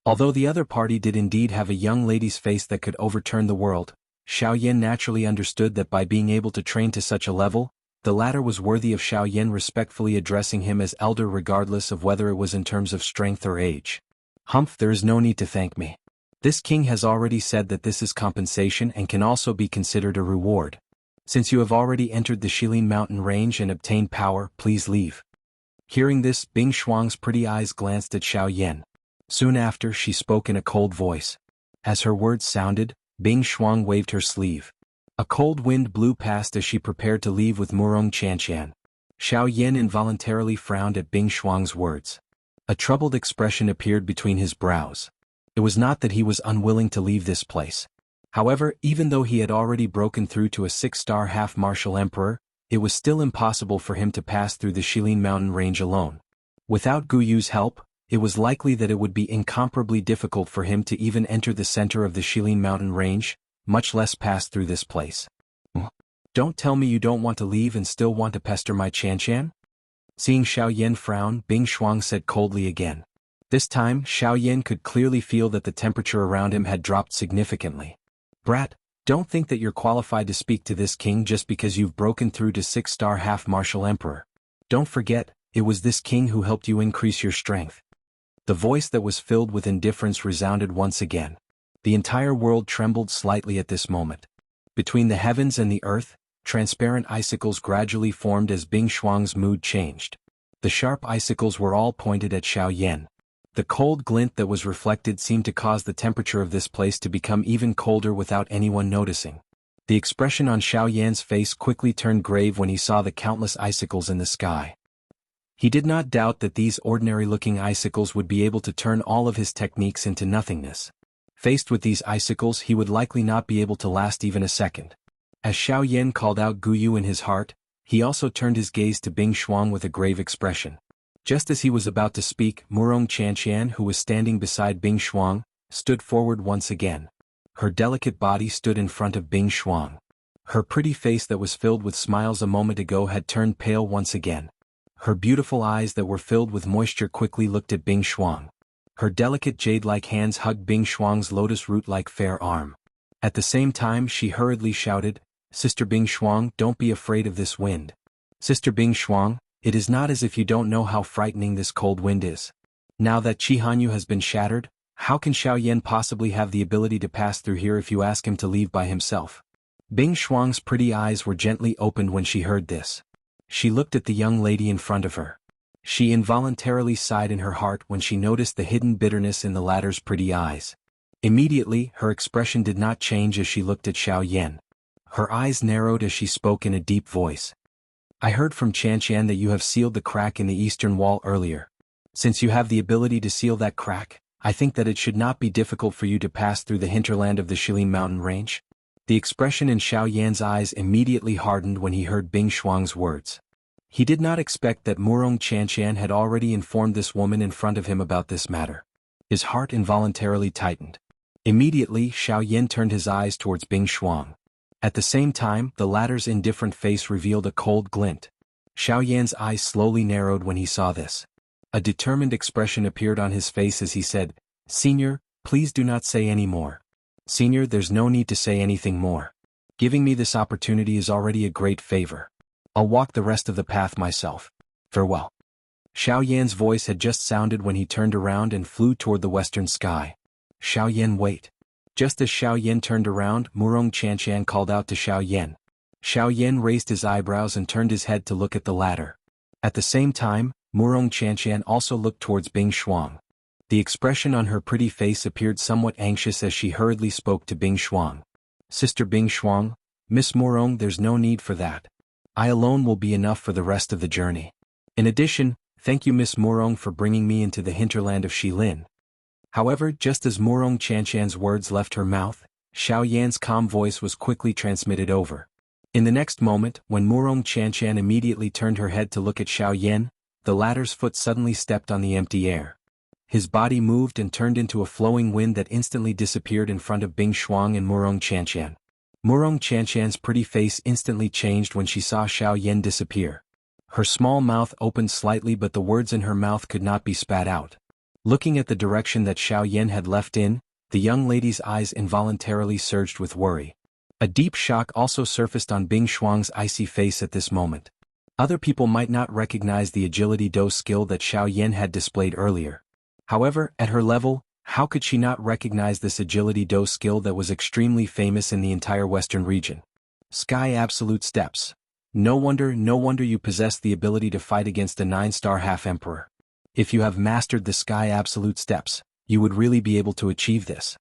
Although the other party did indeed have a young lady's face that could overturn the world, Xiao Yan naturally understood that by being able to train to such a level, the latter was worthy of Xiao Yan respectfully addressing him as elder regardless of whether it was in terms of strength or age. "Humph, there is no need to thank me. This king has already said that this is compensation and can also be considered a reward. Since you have already entered the Shilin mountain range and obtained power, please leave." Hearing this, Bing Shuang's pretty eyes glanced at Xiao Yan. Soon after, she spoke in a cold voice. As her words sounded, Bing Shuang waved her sleeve. A cold wind blew past as she prepared to leave with Murong Qianqian. Xiao Yan involuntarily frowned at Bing Shuang's words. A troubled expression appeared between his brows. It was not that he was unwilling to leave this place. However, even though he had already broken through to a 6-star half-martial emperor, it was still impossible for him to pass through the Shilin mountain range alone. Without Guyu's help, it was likely that it would be incomparably difficult for him to even enter the center of the Shilin mountain range, much less pass through this place. "Don't tell me you don't want to leave and still want to pester my Qianqian?" Seeing Xiao Yan frown, Bing Shuang said coldly again. This time, Xiao Yan could clearly feel that the temperature around him had dropped significantly. "Brat, don't think that you're qualified to speak to this king just because you've broken through to 6-star half-martial emperor. Don't forget, it was this king who helped you increase your strength." The voice that was filled with indifference resounded once again. The entire world trembled slightly at this moment. Between the heavens and the earth, transparent icicles gradually formed as Bing Shuang's mood changed. The sharp icicles were all pointed at Xiao Yan. The cold glint that was reflected seemed to cause the temperature of this place to become even colder without anyone noticing. The expression on Xiao Yan's face quickly turned grave when he saw the countless icicles in the sky. He did not doubt that these ordinary-looking icicles would be able to turn all of his techniques into nothingness. Faced with these icicles, he would likely not be able to last even a second. As Xiao Yan called out Guyu in his heart, he also turned his gaze to Bing Shuang with a grave expression. Just as he was about to speak, Murong Chanqian, who was standing beside Bing Shuang, stood forward once again. Her delicate body stood in front of Bing Shuang. Her pretty face that was filled with smiles a moment ago had turned pale once again. Her beautiful eyes that were filled with moisture quickly looked at Bing Shuang. Her delicate jade-like hands hugged Bing Shuang's lotus root-like fair arm. At the same time she hurriedly shouted, "Sister Bing Shuang, don't be afraid of this wind. Sister Bing Shuang, it is not as if you don't know how frightening this cold wind is. Now that Chihanyu has been shattered, how can Xiao Yan possibly have the ability to pass through here if you ask him to leave by himself?" Bing Shuang's pretty eyes were gently opened when she heard this. She looked at the young lady in front of her. She involuntarily sighed in her heart when she noticed the hidden bitterness in the latter's pretty eyes. Immediately, her expression did not change as she looked at Xiao Yan. Her eyes narrowed as she spoke in a deep voice. "I heard from Chanqian that you have sealed the crack in the eastern wall earlier. Since you have the ability to seal that crack, I think that it should not be difficult for you to pass through the hinterland of the Shilin mountain range." The expression in Xiao Yan's eyes immediately hardened when he heard Bing Shuang's words. He did not expect that Murong Chanqian had already informed this woman in front of him about this matter. His heart involuntarily tightened. Immediately, Xiao Yan turned his eyes towards Bing Shuang. At the same time, the latter's indifferent face revealed a cold glint. Xiao Yan's eyes slowly narrowed when he saw this. A determined expression appeared on his face as he said, "Senior, please do not say any more. Senior, there's no need to say anything more. Giving me this opportunity is already a great favor. I'll walk the rest of the path myself. Farewell." Xiao Yan's voice had just sounded when he turned around and flew toward the western sky. "Xiao Yan, wait." Just as Xiao Yan turned around, Murong Chanqian called out to Xiao Yan. Xiao Yan raised his eyebrows and turned his head to look at the latter. At the same time, Murong Chanqian also looked towards Bing Shuang. The expression on her pretty face appeared somewhat anxious as she hurriedly spoke to Bing Shuang. "Sister Bing Shuang, Miss Murong, there's no need for that. I alone will be enough for the rest of the journey. In addition, thank you Miss Murong for bringing me into the hinterland of Shilin." However, just as Murong Chanqian's words left her mouth, Xiao Yan's calm voice was quickly transmitted over. In the next moment, when Murong Chanqian immediately turned her head to look at Xiao Yan, the latter's foot suddenly stepped on the empty air. His body moved and turned into a flowing wind that instantly disappeared in front of Bing Shuang and Murong Chanqian. Murong Chanqian's pretty face instantly changed when she saw Xiao Yan disappear. Her small mouth opened slightly, but the words in her mouth could not be spat out. Looking at the direction that Xiao Yan had left in, the young lady's eyes involuntarily surged with worry. A deep shock also surfaced on Bing Shuang's icy face at this moment. Other people might not recognize the agility dose skill that Xiao Yan had displayed earlier. However, at her level, how could she not recognize this agility dose skill that was extremely famous in the entire western region? Sky Absolute Steps. No wonder you possess the ability to fight against a 9-star half-emperor. If you have mastered the Sky Absolute Steps, you would really be able to achieve this.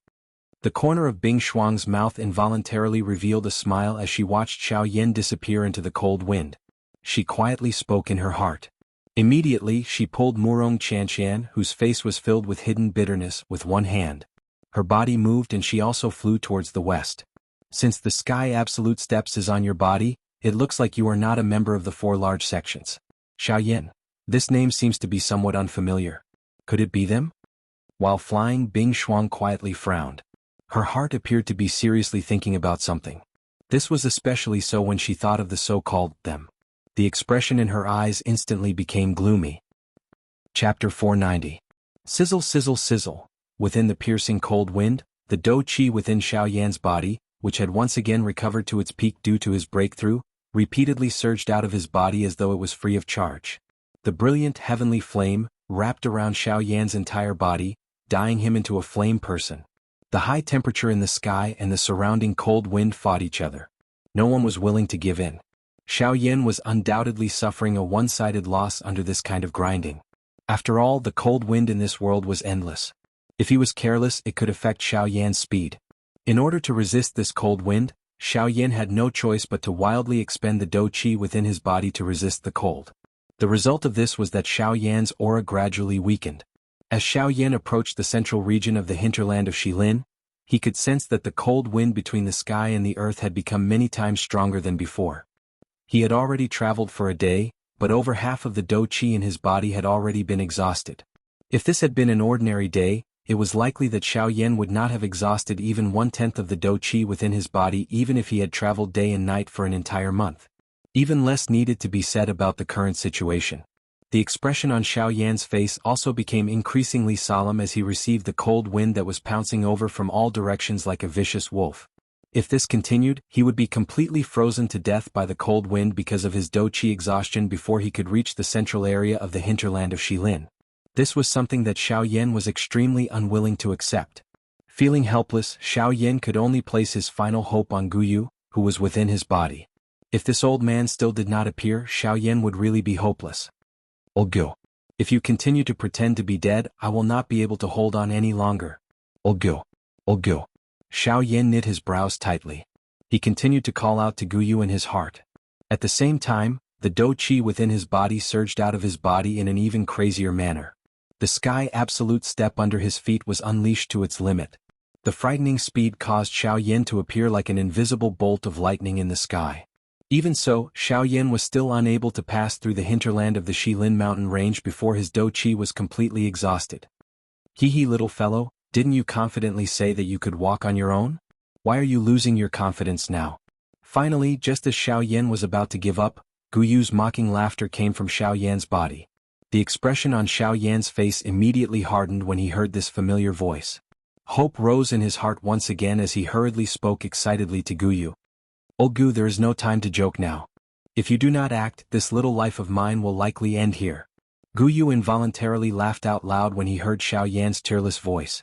The corner of Bing Shuang's mouth involuntarily revealed a smile as she watched Xiao Yan disappear into the cold wind. She quietly spoke in her heart. Immediately, she pulled Murong Chanqian, whose face was filled with hidden bitterness, with one hand. Her body moved and she also flew towards the west. "Since the Sky Absolute Steps is on your body, it looks like you are not a member of the 4 large sections. Xiao Yan. This name seems to be somewhat unfamiliar. Could it be them?" While flying, Bing Shuang quietly frowned. Her heart appeared to be seriously thinking about something. This was especially so when she thought of the so-called them. The expression in her eyes instantly became gloomy. Chapter 490. Sizzle sizzle sizzle. Within the piercing cold wind, the dou qi within Xiao Yan's body, which had once again recovered to its peak due to his breakthrough, repeatedly surged out of his body as though it was free of charge. The brilliant heavenly flame wrapped around Xiao Yan's entire body, dyeing him into a flame person. The high temperature in the sky and the surrounding cold wind fought each other. No one was willing to give in. Xiao Yan was undoubtedly suffering a one-sided loss under this kind of grinding. After all, the cold wind in this world was endless. If he was careless, it could affect Xiao Yan's speed. In order to resist this cold wind, Xiao Yan had no choice but to wildly expend the dou qi within his body to resist the cold. The result of this was that Xiao Yan's aura gradually weakened. As Xiao Yan approached the central region of the hinterland of Shilin, He could sense that the cold wind between the sky and the earth had become many times stronger than before. He had already traveled for a day, but over half of the do qi in his body had already been exhausted. If this had been an ordinary day, it was likely that Xiao Yan would not have exhausted even 1/10 of the do qi within his body even if he had traveled day and night for an entire month. Even less needed to be said about the current situation. The expression on Xiao Yan's face also became increasingly solemn as he received the cold wind that was pouncing over from all directions like a vicious wolf. If this continued, he would be completely frozen to death by the cold wind because of his do qi exhaustion before he could reach the central area of the hinterland of Shilin. This was something that Xiao Yan was extremely unwilling to accept. Feeling helpless, Xiao Yan could only place his final hope on Guyu, who was within his body. If this old man still did not appear, Xiao Yan would really be hopeless. Old Gu. If you continue to pretend to be dead, I will not be able to hold on any longer. Old Gu. Old Gu. Xiao Yan knit his brows tightly. He continued to call out to Guyu in his heart. At the same time, the do qi within his body surged out of his body in an even crazier manner. The sky absolute step under his feet was unleashed to its limit. The frightening speed caused Xiao Yan to appear like an invisible bolt of lightning in the sky. Even so, Xiao Yan was still unable to pass through the hinterland of the Shilin mountain range before his do qi was completely exhausted. Hee little fellow, didn't you confidently say that you could walk on your own? Why are you losing your confidence now? Finally, just as Xiao Yan was about to give up, Guyu's mocking laughter came from Xiao Yan's body. The expression on Xiao Yan's face immediately hardened when he heard this familiar voice. Hope rose in his heart once again as he hurriedly spoke excitedly to Guyu. Old Gu, there is no time to joke now. If you do not act, this little life of mine will likely end here. Guyu involuntarily laughed out loud when he heard Xiao Yan's tearless voice.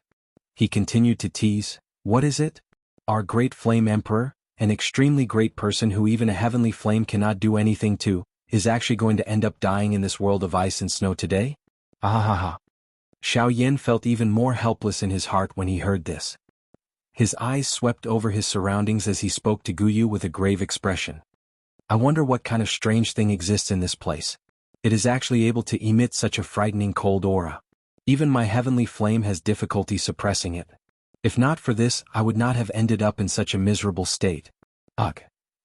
He continued to tease, what is it? Our great flame emperor, an extremely great person who even a heavenly flame cannot do anything to, is actually going to end up dying in this world of ice and snow today? Ahahaha. Xiao Yan felt even more helpless in his heart when he heard this. His eyes swept over his surroundings as he spoke to Guyu with a grave expression. I wonder what kind of strange thing exists in this place. It is actually able to emit such a frightening cold aura. Even my heavenly flame has difficulty suppressing it. If not for this, I would not have ended up in such a miserable state. Ugh.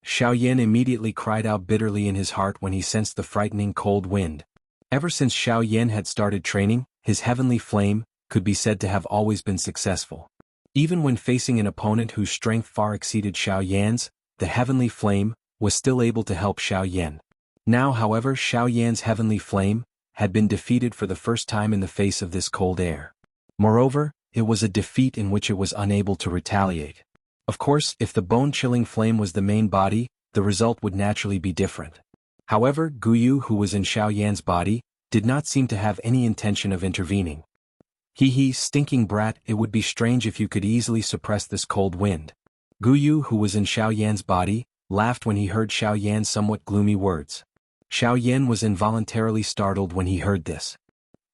Xiao Yan immediately cried out bitterly in his heart when he sensed the frightening cold wind. Ever since Xiao Yan had started training, his heavenly flame could be said to have always been successful. Even when facing an opponent whose strength far exceeded Xiao Yan's, the heavenly flame was still able to help Xiao Yan. Now, however, Xiao Yan's heavenly flame had been defeated for the first time in the face of this cold air. Moreover, it was a defeat in which it was unable to retaliate. Of course, if the bone-chilling flame was the main body, the result would naturally be different. However, Guyu, who was in Xiao Yan's body, did not seem to have any intention of intervening. Stinking brat, it would be strange if you could easily suppress this cold wind. Guyu, who was in Xiao Yan's body, laughed when he heard Xiao Yan's somewhat gloomy words. Xiao Yan was involuntarily startled when he heard this.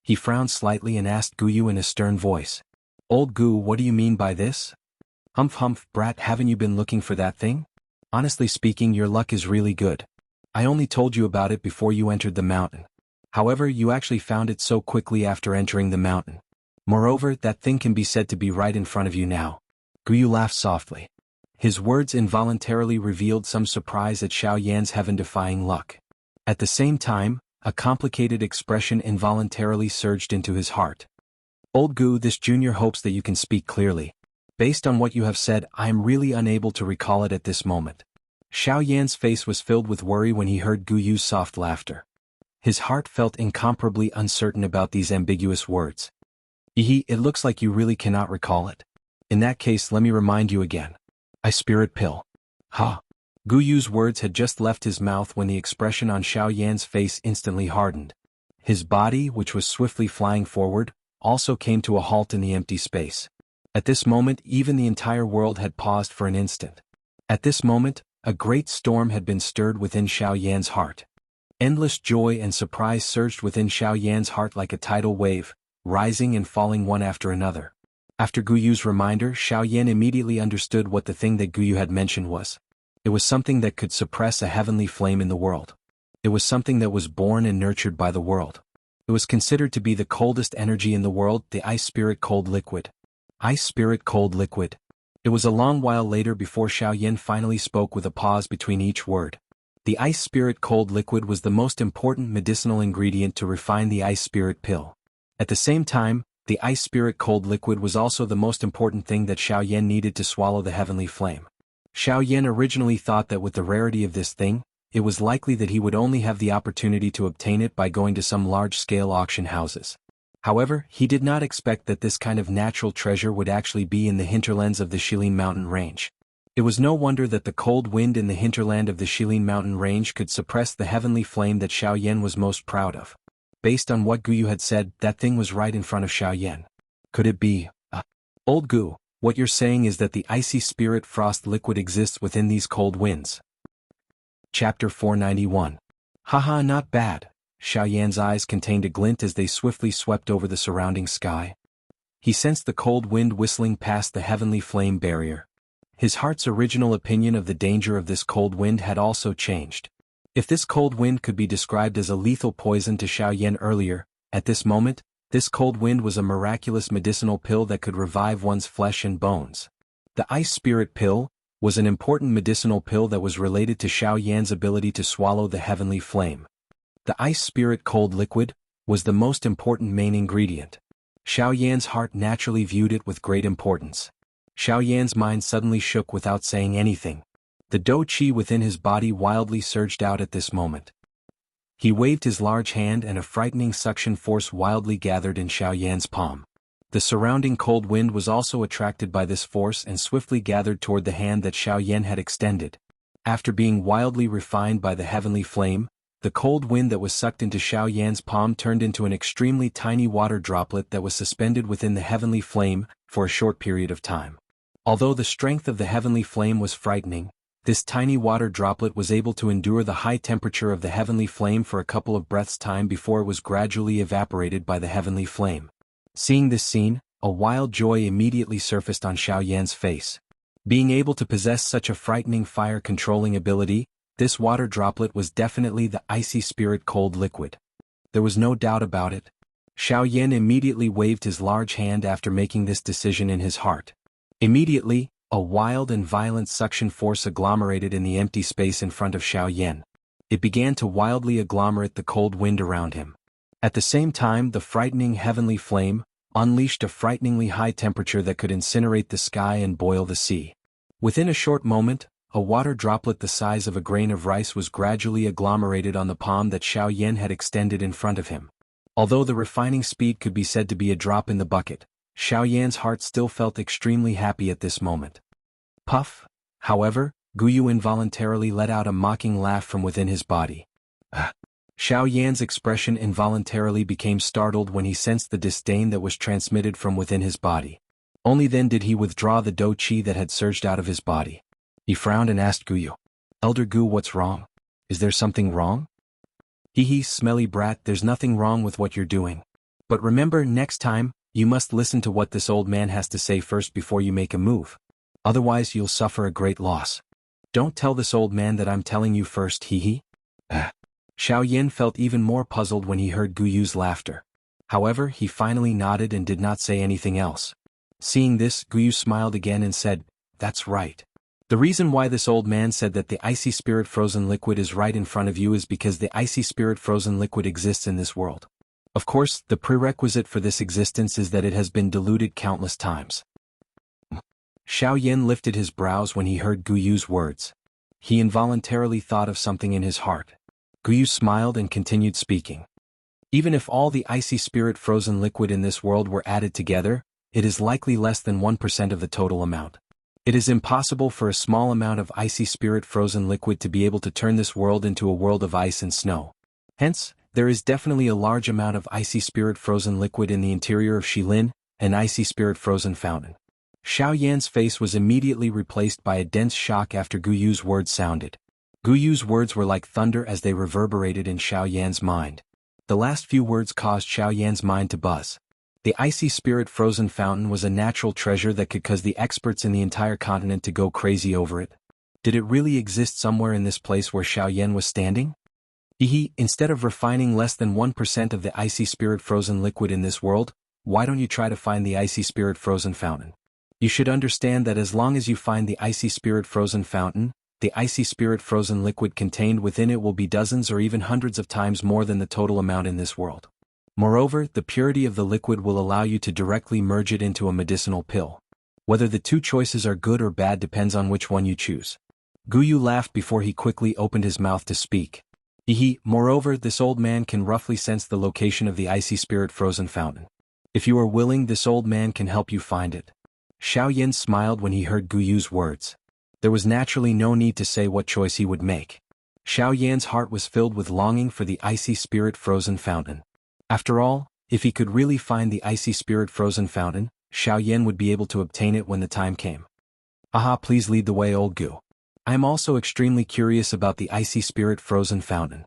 He frowned slightly and asked Guyu in a stern voice. Old Gu, what do you mean by this? Humph, brat, haven't you been looking for that thing? Honestly speaking, your luck is really good. I only told you about it before you entered the mountain. However, you actually found it so quickly after entering the mountain. Moreover, that thing can be said to be right in front of you now. Guyu laughed softly. His words involuntarily revealed some surprise at Xiao Yan's heaven-defying luck. At the same time, a complicated expression involuntarily surged into his heart. Old Gu, this junior hopes that you can speak clearly. Based on what you have said, I am really unable to recall it at this moment. Xiao Yan's face was filled with worry when he heard Guyu's soft laughter. His heart felt incomparably uncertain about these ambiguous words. It looks like you really cannot recall it. In that case, let me remind you again. I spirit pill. Ha! Guyu's words had just left his mouth when the expression on Xiao Yan's face instantly hardened. His body, which was swiftly flying forward, also came to a halt in the empty space. At this moment, even the entire world had paused for an instant. At this moment, a great storm had been stirred within Xiao Yan's heart. Endless joy and surprise surged within Xiao Yan's heart like a tidal wave, rising and falling one after another. After Guyu's reminder, Xiao Yan immediately understood what the thing that Guyu had mentioned was. It was something that could suppress a heavenly flame in the world. It was something that was born and nurtured by the world. It was considered to be the coldest energy in the world, the ice spirit cold liquid. Ice spirit cold liquid. It was a long while later before Xiaoyan finally spoke with a pause between each word. The ice spirit cold liquid was the most important medicinal ingredient to refine the ice spirit pill. At the same time, the ice spirit cold liquid was also the most important thing that Xiaoyan needed to swallow the heavenly flame. Xiaoyan originally thought that with the rarity of this thing, it was likely that he would only have the opportunity to obtain it by going to some large-scale auction houses. However, he did not expect that this kind of natural treasure would actually be in the hinterlands of the Shilin mountain range. It was no wonder that the cold wind in the hinterland of the Shilin mountain range could suppress the heavenly flame that Xiaoyan was most proud of. Based on what Guyu had said, that thing was right in front of Xiaoyan. Could it be? Old Gu, what you're saying is that the icy spirit frost liquid exists within these cold winds. Chapter 491. Haha, not bad. Xiaoyan's eyes contained a glint as they swiftly swept over the surrounding sky. He sensed the cold wind whistling past the heavenly flame barrier. His heart's original opinion of the danger of this cold wind had also changed. If this cold wind could be described as a lethal poison to Xiaoyan earlier, at this moment, this cold wind was a miraculous medicinal pill that could revive one's flesh and bones. The ice spirit pill was an important medicinal pill that was related to Xiaoyan's ability to swallow the heavenly flame. The ice spirit cold liquid was the most important main ingredient. Xiaoyan's heart naturally viewed it with great importance. Xiaoyan's mind suddenly shook without saying anything. The dou qi within his body wildly surged out at this moment. He waved his large hand and a frightening suction force wildly gathered in Xiaoyan's palm. The surrounding cold wind was also attracted by this force and swiftly gathered toward the hand that Xiaoyan had extended. After being wildly refined by the heavenly flame, the cold wind that was sucked into Xiaoyan's palm turned into an extremely tiny water droplet that was suspended within the heavenly flame for a short period of time. Although the strength of the heavenly flame was frightening, this tiny water droplet was able to endure the high temperature of the heavenly flame for a couple of breaths' time before it was gradually evaporated by the heavenly flame. Seeing this scene, a wild joy immediately surfaced on Xiaoyan's face. Being able to possess such a frightening fire-controlling ability, this water droplet was definitely the icy spirit cold liquid. There was no doubt about it. Xiaoyan immediately waved his large hand after making this decision in his heart. Immediately, a wild and violent suction force agglomerated in the empty space in front of Xiaoyan. It began to wildly agglomerate the cold wind around him. At the same time, the frightening heavenly flame unleashed a frighteningly high temperature that could incinerate the sky and boil the sea. Within a short moment, a water droplet the size of a grain of rice was gradually agglomerated on the palm that Xiaoyan had extended in front of him. Although the refining speed could be said to be a drop in the bucket, Xiaoyan's heart still felt extremely happy at this moment. Puff! However, Guyu involuntarily let out a mocking laugh from within his body. Xiaoyan's expression involuntarily became startled when he sensed the disdain that was transmitted from within his body. Only then did he withdraw the dou qi that had surged out of his body. He frowned and asked Guyu, "Elder Gu, what's wrong? Is there something wrong?" "Hee, smelly brat, there's nothing wrong with what you're doing. But remember, next time, you must listen to what this old man has to say first before you make a move. Otherwise you'll suffer a great loss. Don't tell this old man that I'm telling you first, hee." Xiaoyan felt even more puzzled when he heard Guyu's laughter. However, he finally nodded and did not say anything else. Seeing this, Guyu smiled again and said, "That's right. The reason why this old man said that the icy spirit frozen liquid is right in front of you is because the icy spirit frozen liquid exists in this world. Of course, the prerequisite for this existence is that it has been diluted countless times." Xiaoyan lifted his brows when he heard Guyu's words. He involuntarily thought of something in his heart. Guyu smiled and continued speaking. "Even if all the icy spirit frozen liquid in this world were added together, it is likely less than 1% of the total amount. It is impossible for a small amount of icy spirit frozen liquid to be able to turn this world into a world of ice and snow. Hence, there is definitely a large amount of icy spirit frozen liquid in the interior of Shilin, an icy spirit frozen fountain." Xiaoyan's face was immediately replaced by a dense shock after Guyu's words sounded. Guyu's words were like thunder as they reverberated in Xiaoyan's mind. The last few words caused Xiaoyan's mind to buzz. The icy spirit frozen fountain was a natural treasure that could cause the experts in the entire continent to go crazy over it. Did it really exist somewhere in this place where Xiaoyan was standing? Instead of refining less than 1% of the icy spirit frozen liquid in this world, why don't you try to find the icy spirit frozen fountain? You should understand that as long as you find the icy spirit frozen fountain, the icy spirit frozen liquid contained within it will be dozens or even hundreds of times more than the total amount in this world. Moreover, the purity of the liquid will allow you to directly merge it into a medicinal pill. Whether the two choices are good or bad depends on which one you choose. Guyu laughed before he quickly opened his mouth to speak. Moreover, this old man can roughly sense the location of the icy spirit frozen fountain. If you are willing, this old man can help you find it. Xiao Yan smiled when he heard Guyu's words. There was naturally no need to say what choice he would make. Xiao Yan's heart was filled with longing for the icy spirit frozen fountain. After all, if he could really find the icy spirit frozen fountain, Xiao Yan would be able to obtain it when the time came. Aha, please lead the way, old Gu. I am also extremely curious about the icy spirit frozen fountain.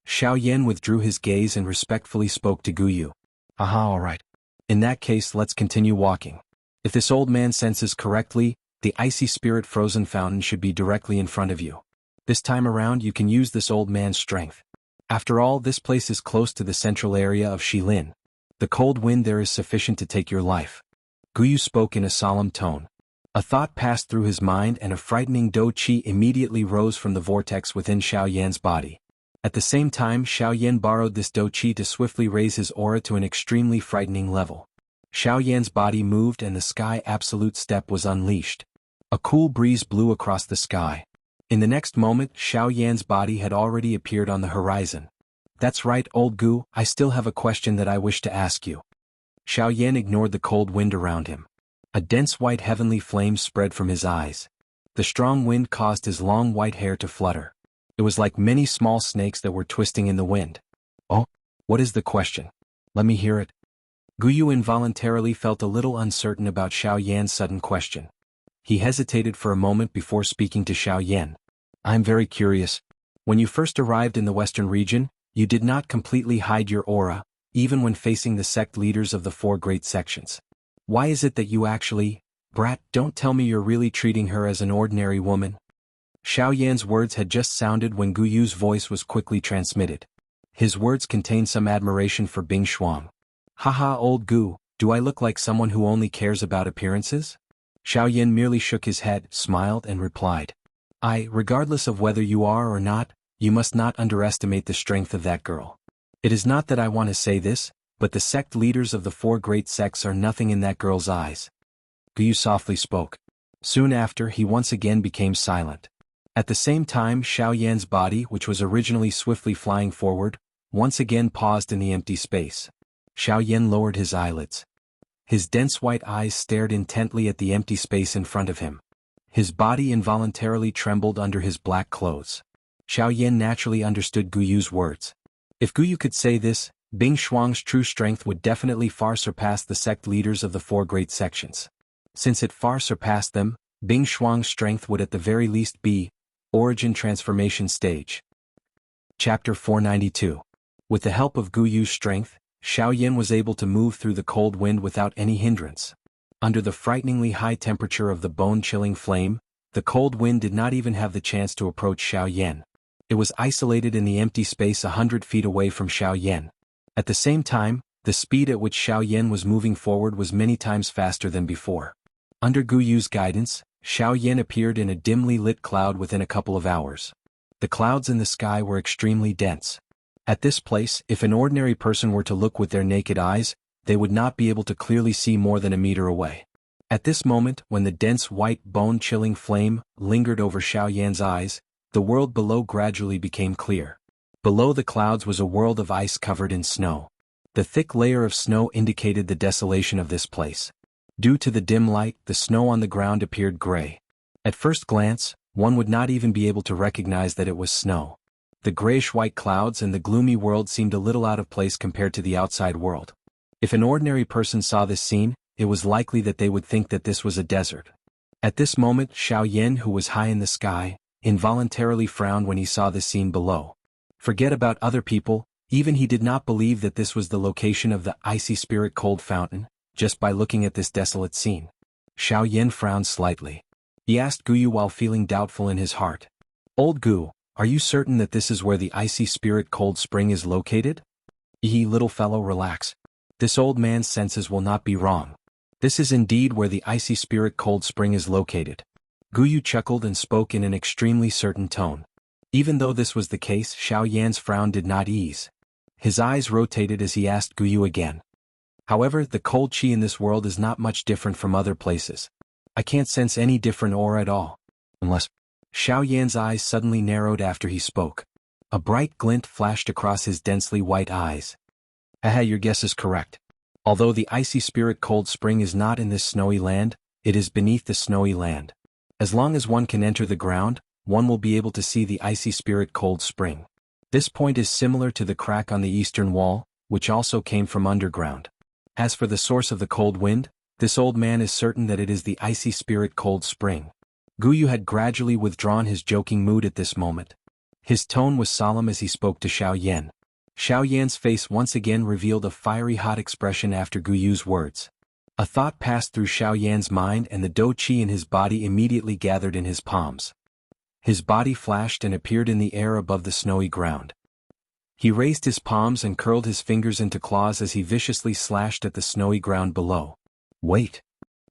Xiao Yan withdrew his gaze and respectfully spoke to Guyu. Aha, alright. In that case, let's continue walking. If this old man senses correctly, the icy spirit frozen fountain should be directly in front of you. This time around you can use this old man's strength. After all, this place is close to the central area of Shilin. The cold wind there is sufficient to take your life. Guyu spoke in a solemn tone. A thought passed through his mind and a frightening dou qi immediately rose from the vortex within Xiao Yan's body. At the same time, Xiao Yan borrowed this dou qi to swiftly raise his aura to an extremely frightening level. Xiao Yan's body moved and the sky absolute step was unleashed. A cool breeze blew across the sky. In the next moment, Xiao Yan's body had already appeared on the horizon. That's right, old Gu, I still have a question that I wish to ask you. Xiao Yan ignored the cold wind around him. A dense white heavenly flame spread from his eyes. The strong wind caused his long white hair to flutter. It was like many small snakes that were twisting in the wind. Oh, what is the question? Let me hear it. Guyu involuntarily felt a little uncertain about Xiao Yan's sudden question. He hesitated for a moment before speaking to Xiao Yan. I'm very curious. When you first arrived in the western region, you did not completely hide your aura, even when facing the sect leaders of the four great sections. Why is it that you actually, brat, don't tell me you're really treating her as an ordinary woman? Xiao Yan's words had just sounded when Guyu's voice was quickly transmitted. His words contained some admiration for Bing Shuang. Haha, old Gu, do I look like someone who only cares about appearances? Xiao Yan merely shook his head, smiled and replied. Regardless of whether you are or not, you must not underestimate the strength of that girl. It is not that I want to say this, but the sect leaders of the four great sects are nothing in that girl's eyes. Guyu softly spoke. Soon after, he once again became silent. At the same time, Xiao Yan's body, which was originally swiftly flying forward, once again paused in the empty space. Xiao Yan lowered his eyelids. His dense white eyes stared intently at the empty space in front of him. His body involuntarily trembled under his black clothes. Xiao Yan naturally understood Guyu's words. If Guyu could say this, Bing Shuang's true strength would definitely far surpass the sect leaders of the four great sections. Since it far surpassed them, Bing Shuang's strength would at the very least be origin transformation stage. Chapter 492. With the help of Guyu's strength, Xiao Yan was able to move through the cold wind without any hindrance. Under the frighteningly high temperature of the bone-chilling flame, the cold wind did not even have the chance to approach Xiao Yan. It was isolated in the empty space 100 feet away from Xiao Yan. At the same time, the speed at which Xiao Yan was moving forward was many times faster than before. Under Guyu's guidance, Xiao Yan appeared in a dimly lit cloud within a couple of hours. The clouds in the sky were extremely dense. At this place, if an ordinary person were to look with their naked eyes, they would not be able to clearly see more than a meter away. At this moment, when the dense white bone-chilling flame lingered over Xiao Yan's eyes, the world below gradually became clear. Below the clouds was a world of ice covered in snow. The thick layer of snow indicated the desolation of this place. Due to the dim light, the snow on the ground appeared gray. At first glance, one would not even be able to recognize that it was snow. The grayish-white clouds and the gloomy world seemed a little out of place compared to the outside world. If an ordinary person saw this scene, it was likely that they would think that this was a desert. At this moment, Xiao Yan, who was high in the sky, involuntarily frowned when he saw the scene below. Forget about other people, even he did not believe that this was the location of the icy spirit cold fountain, just by looking at this desolate scene. Xiao Yan frowned slightly. He asked Guyu while feeling doubtful in his heart. Old Gu, are you certain that this is where the icy spirit cold spring is located? Little fellow, relax. This old man's senses will not be wrong. This is indeed where the icy spirit cold spring is located. Gu Yu chuckled and spoke in an extremely certain tone. Even though this was the case, Xiao Yan's frown did not ease. His eyes rotated as he asked Gu Yu again. However, the cold chi in this world is not much different from other places. I can't sense any different aura at all. Unless... Xiao Yan's eyes suddenly narrowed after he spoke. A bright glint flashed across his densely white eyes. Haha, your guess is correct. Although the icy spirit cold spring is not in this snowy land, it is beneath the snowy land. As long as one can enter the ground, one will be able to see the icy spirit cold spring. This point is similar to the crack on the eastern wall, which also came from underground. As for the source of the cold wind, this old man is certain that it is the icy spirit cold spring. Gu Yu had gradually withdrawn his joking mood at this moment. His tone was solemn as he spoke to Xiao Yan. Xiao Yan's face once again revealed a fiery hot expression after Gu Yu's words. A thought passed through Xiao Yan's mind and the dou qi in his body immediately gathered in his palms. His body flashed and appeared in the air above the snowy ground. He raised his palms and curled his fingers into claws as he viciously slashed at the snowy ground below. Wait!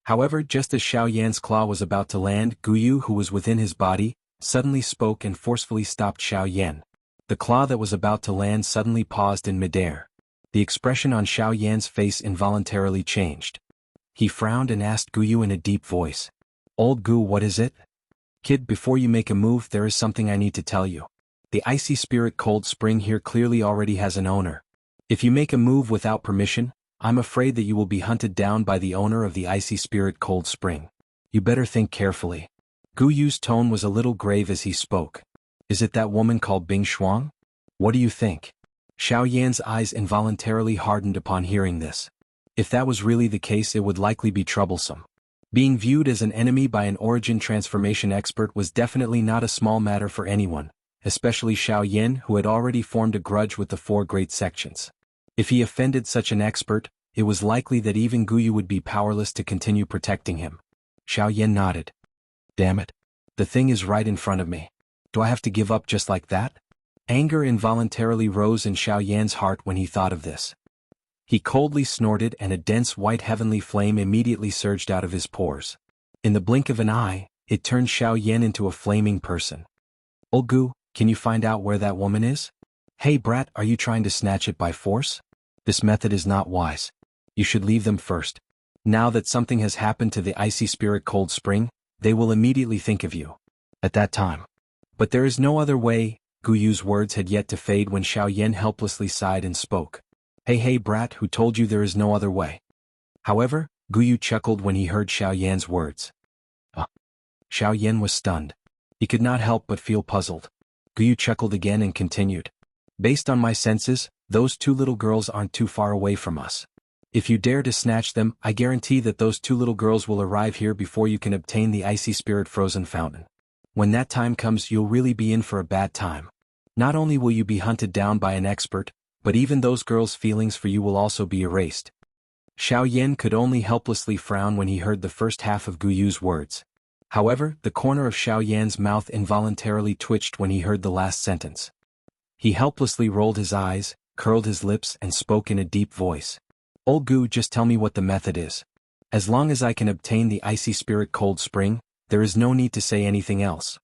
However, just as Xiao Yan's claw was about to land, Gu Yu, who was within his body, suddenly spoke and forcefully stopped Xiao Yan. The claw that was about to land suddenly paused in midair. The expression on Xiao Yan's face involuntarily changed. He frowned and asked Gu Yu in a deep voice. Old Gu, what is it? Kid, before you make a move, there is something I need to tell you. The icy spirit cold spring here clearly already has an owner. If you make a move without permission, I'm afraid that you will be hunted down by the owner of the icy spirit cold spring. You better think carefully. Gu Yu's tone was a little grave as he spoke. Is it that woman called Bing Shuang? What do you think? Xiao Yan's eyes involuntarily hardened upon hearing this. If that was really the case, it would likely be troublesome. Being viewed as an enemy by an origin transformation expert was definitely not a small matter for anyone, especially Xiao Yan, who had already formed a grudge with the four great sections. If he offended such an expert, it was likely that even Gu Yu would be powerless to continue protecting him. Xiao Yan nodded. Damn it. The thing is right in front of me. Do I have to give up just like that? Anger involuntarily rose in Xiao Yan's heart when he thought of this. He coldly snorted and a dense white heavenly flame immediately surged out of his pores. In the blink of an eye, it turned Xiao Yan into a flaming person. Old Gu, can you find out where that woman is? Hey brat, are you trying to snatch it by force? This method is not wise. You should leave them first. Now that something has happened to the icy spirit cold spring, they will immediately think of you. At that time. But there is no other way. Gu Yu's words had yet to fade when Xiao Yan helplessly sighed and spoke. Hey brat, who told you there is no other way? However, Gu Yu chuckled when he heard Xiao Yan's words. Xiao Yan was stunned. He could not help but feel puzzled. Gu Yu chuckled again and continued. Based on my senses, those two little girls aren't too far away from us. If you dare to snatch them, I guarantee that those two little girls will arrive here before you can obtain the icy spirit frozen fountain. When that time comes, you'll really be in for a bad time. Not only will you be hunted down by an expert, but even those girls' feelings for you will also be erased. Xiao Yan could only helplessly frown when he heard the first half of Gu Yu's words. However, the corner of Xiao Yan's mouth involuntarily twitched when he heard the last sentence. He helplessly rolled his eyes, curled his lips and spoke in a deep voice. Old Gu, just tell me what the method is. As long as I can obtain the icy spirit cold spring, there is no need to say anything else.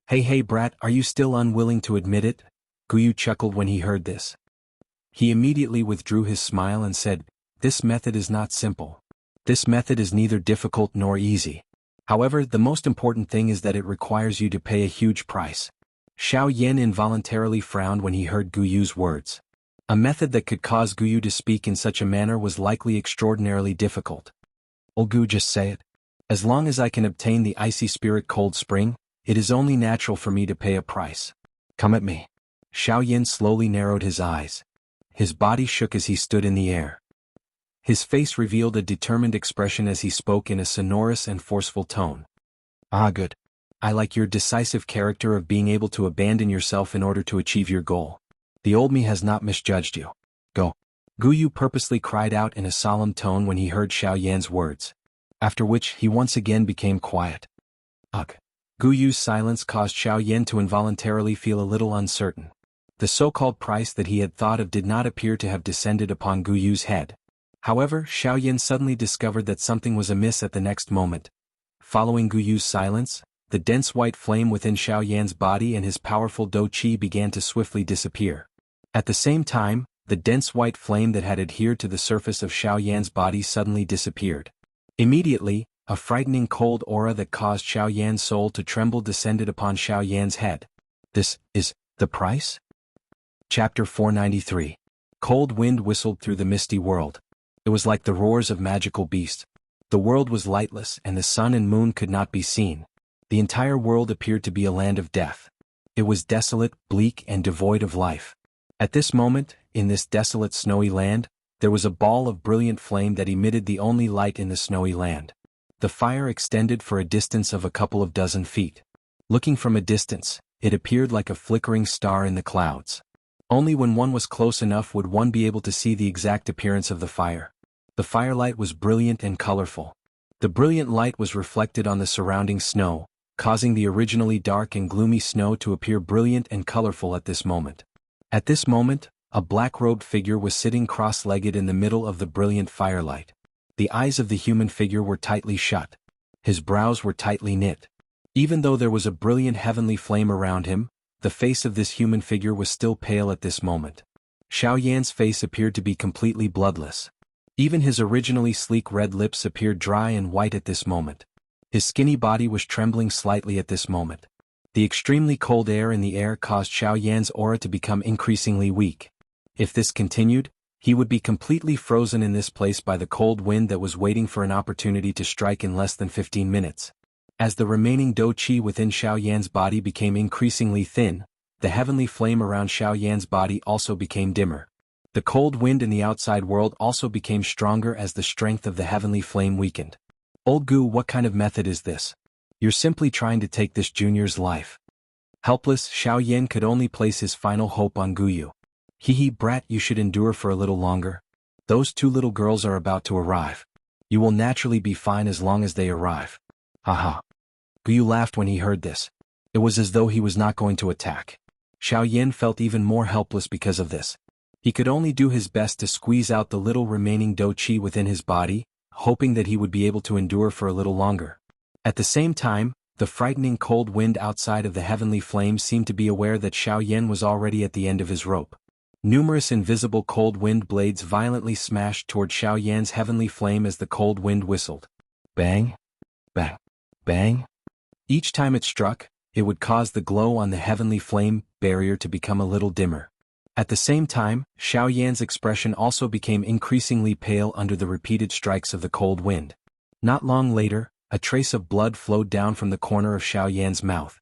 Hey brat, are you still unwilling to admit it? Gu Yu chuckled when he heard this. He immediately withdrew his smile and said, this method is not simple. This method is neither difficult nor easy. However, the most important thing is that it requires you to pay a huge price. Xiao Yan involuntarily frowned when he heard Gu Yu's words. A method that could cause Gu Yu to speak in such a manner was likely extraordinarily difficult. Old Gu, just say it. As long as I can obtain the icy spirit cold spring, it is only natural for me to pay a price. Come at me. Xiao Yan slowly narrowed his eyes. His body shook as he stood in the air. His face revealed a determined expression as he spoke in a sonorous and forceful tone. Ah, good. I like your decisive character of being able to abandon yourself in order to achieve your goal. The old me has not misjudged you. Go. Gu Yu purposely cried out in a solemn tone when he heard Xiao Yan's words. After which, he once again became quiet. Ugh. Gu Yu's silence caused Xiao Yan to involuntarily feel a little uncertain. The so-called price that he had thought of did not appear to have descended upon Gu Yu's head. However, Xiaoyan suddenly discovered that something was amiss at the next moment. Following Guyu's silence, the dense white flame within Xiaoyan's body and his powerful dou qi began to swiftly disappear. At the same time, the dense white flame that had adhered to the surface of Xiaoyan's body suddenly disappeared. Immediately, a frightening cold aura that caused Xiaoyan's soul to tremble descended upon Xiaoyan's head. This is the price? Chapter 493. Cold wind whistled through the misty world. It was like the roars of magical beasts. The world was lightless and the sun and moon could not be seen. The entire world appeared to be a land of death. It was desolate, bleak and devoid of life. At this moment, in this desolate snowy land, there was a ball of brilliant flame that emitted the only light in the snowy land. The fire extended for a distance of a couple of dozen feet. Looking from a distance, it appeared like a flickering star in the clouds. Only when one was close enough would one be able to see the exact appearance of the fire. The firelight was brilliant and colorful. The brilliant light was reflected on the surrounding snow, causing the originally dark and gloomy snow to appear brilliant and colorful at this moment. At this moment, a black-robed figure was sitting cross-legged in the middle of the brilliant firelight. The eyes of the human figure were tightly shut. His brows were tightly knit. Even though there was a brilliant heavenly flame around him, the face of this human figure was still pale at this moment. Xiaoyan's face appeared to be completely bloodless. Even his originally sleek red lips appeared dry and white at this moment. His skinny body was trembling slightly at this moment. The extremely cold air in the air caused Xiaoyan's aura to become increasingly weak. If this continued, he would be completely frozen in this place by the cold wind that was waiting for an opportunity to strike in less than 15 minutes. As the remaining dou qi within Xiaoyan's body became increasingly thin, the heavenly flame around Xiaoyan's body also became dimmer. The cold wind in the outside world also became stronger as the strength of the heavenly flame weakened. Old Gu, what kind of method is this? You're simply trying to take this junior's life. Helpless, Xiaoyan could only place his final hope on Guyu. Hee brat, you should endure for a little longer. Those two little girls are about to arrive. You will naturally be fine as long as they arrive. Haha. Guyu laughed when he heard this. It was as though he was not going to attack. Xiaoyan felt even more helpless because of this. He could only do his best to squeeze out the little remaining dou qi within his body, hoping that he would be able to endure for a little longer. At the same time, the frightening cold wind outside of the heavenly flame seemed to be aware that Xiaoyan was already at the end of his rope. Numerous invisible cold wind blades violently smashed toward Xiaoyan's heavenly flame as the cold wind whistled. Bang! Bang! Bang! Each time it struck, it would cause the glow on the heavenly flame barrier to become a little dimmer. At the same time, Xiaoyan's expression also became increasingly pale under the repeated strikes of the cold wind. Not long later, a trace of blood flowed down from the corner of Xiaoyan's mouth.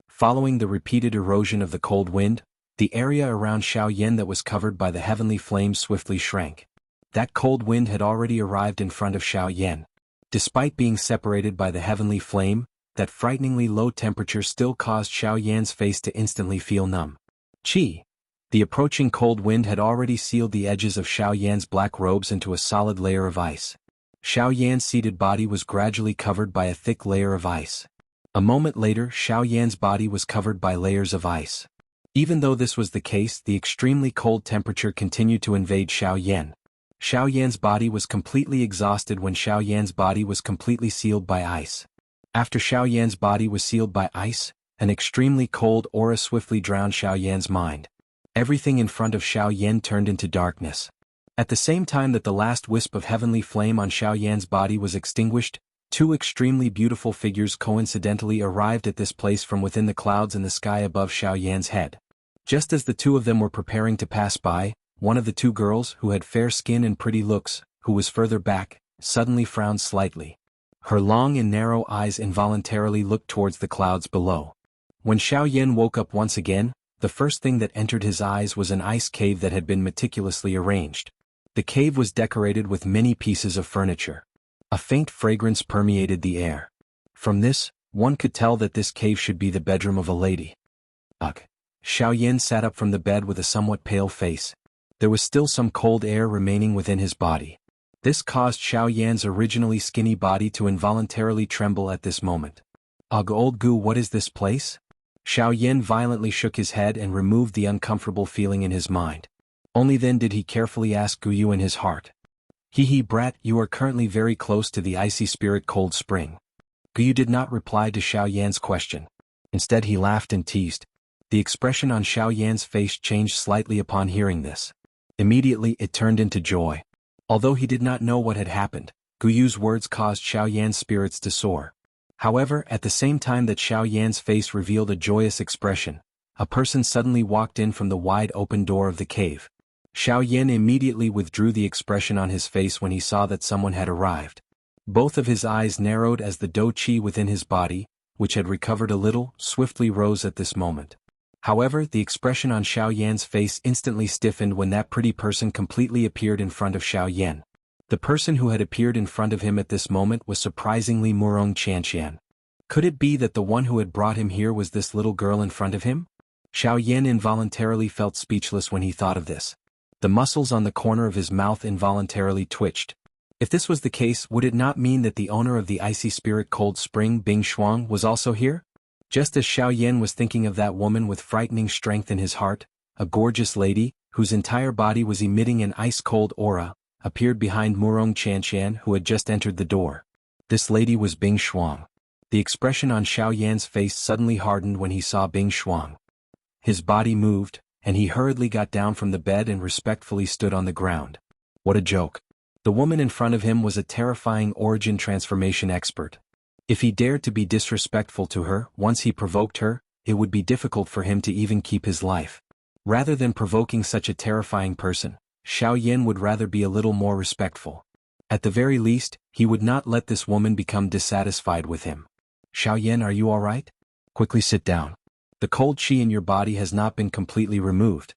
Following the repeated erosion of the cold wind, the area around Xiaoyan that was covered by the heavenly flame swiftly shrank. That cold wind had already arrived in front of Xiaoyan. Despite being separated by the heavenly flame, that frighteningly low temperature still caused Xiaoyan's face to instantly feel numb. Qi! The approaching cold wind had already sealed the edges of Xiaoyan's black robes into a solid layer of ice. Xiaoyan's seated body was gradually covered by a thick layer of ice. A moment later, Xiaoyan's body was covered by layers of ice. Even though this was the case, the extremely cold temperature continued to invade Xiaoyan. Xiaoyan's body was completely exhausted when Xiaoyan's body was completely sealed by ice. After Xiaoyan's body was sealed by ice, an extremely cold aura swiftly drowned Xiaoyan's mind. Everything in front of Xiaoyan turned into darkness. At the same time that the last wisp of heavenly flame on Xiaoyan's body was extinguished, two extremely beautiful figures coincidentally arrived at this place from within the clouds in the sky above Xiaoyan's head. Just as the two of them were preparing to pass by, one of the two girls, who had fair skin and pretty looks, who was further back, suddenly frowned slightly. Her long and narrow eyes involuntarily looked towards the clouds below. When Xiaoyan woke up once again, the first thing that entered his eyes was an ice cave that had been meticulously arranged. The cave was decorated with many pieces of furniture. A faint fragrance permeated the air. From this, one could tell that this cave should be the bedroom of a lady. Ugh. Xiaoyan sat up from the bed with a somewhat pale face. There was still some cold air remaining within his body. This caused Xiaoyan's originally skinny body to involuntarily tremble at this moment. Ugh, old Gu, what is this place? Xiaoyan violently shook his head and removed the uncomfortable feeling in his mind. Only then did he carefully ask Guyu in his heart. Hee hee brat, you are currently very close to the icy spirit cold spring. Guyu did not reply to Xiao Yan's question. Instead he laughed and teased. The expression on Xiao Yan's face changed slightly upon hearing this. Immediately it turned into joy. Although he did not know what had happened, Guyu's words caused Xiao Yan's spirits to soar. However, at the same time that Xiao Yan's face revealed a joyous expression, a person suddenly walked in from the wide open door of the cave. Xiao Yan immediately withdrew the expression on his face when he saw that someone had arrived. Both of his eyes narrowed as the dou qi within his body, which had recovered a little, swiftly rose at this moment. However, the expression on Xiao Yan's face instantly stiffened when that pretty person completely appeared in front of Xiao Yan. The person who had appeared in front of him at this moment was surprisingly Murong Qianqian. Could it be that the one who had brought him here was this little girl in front of him? Xiao Yan involuntarily felt speechless when he thought of this. The muscles on the corner of his mouth involuntarily twitched. If this was the case, would it not mean that the owner of the icy spirit cold spring, Bing Shuang, was also here? Just as Xiao Yan was thinking of that woman with frightening strength in his heart, a gorgeous lady, whose entire body was emitting an ice-cold aura, appeared behind Murong Qianqian, who had just entered the door. This lady was Bing Shuang. The expression on Xiao Yan's face suddenly hardened when he saw Bing Shuang. His body moved, and he hurriedly got down from the bed and respectfully stood on the ground. What a joke. The woman in front of him was a terrifying origin transformation expert. If he dared to be disrespectful to her, once he provoked her, it would be difficult for him to even keep his life. Rather than provoking such a terrifying person, Xiao Yan would rather be a little more respectful. At the very least, he would not let this woman become dissatisfied with him. Xiao Yan, are you all right? Quickly sit down. The cold qi in your body has not been completely removed.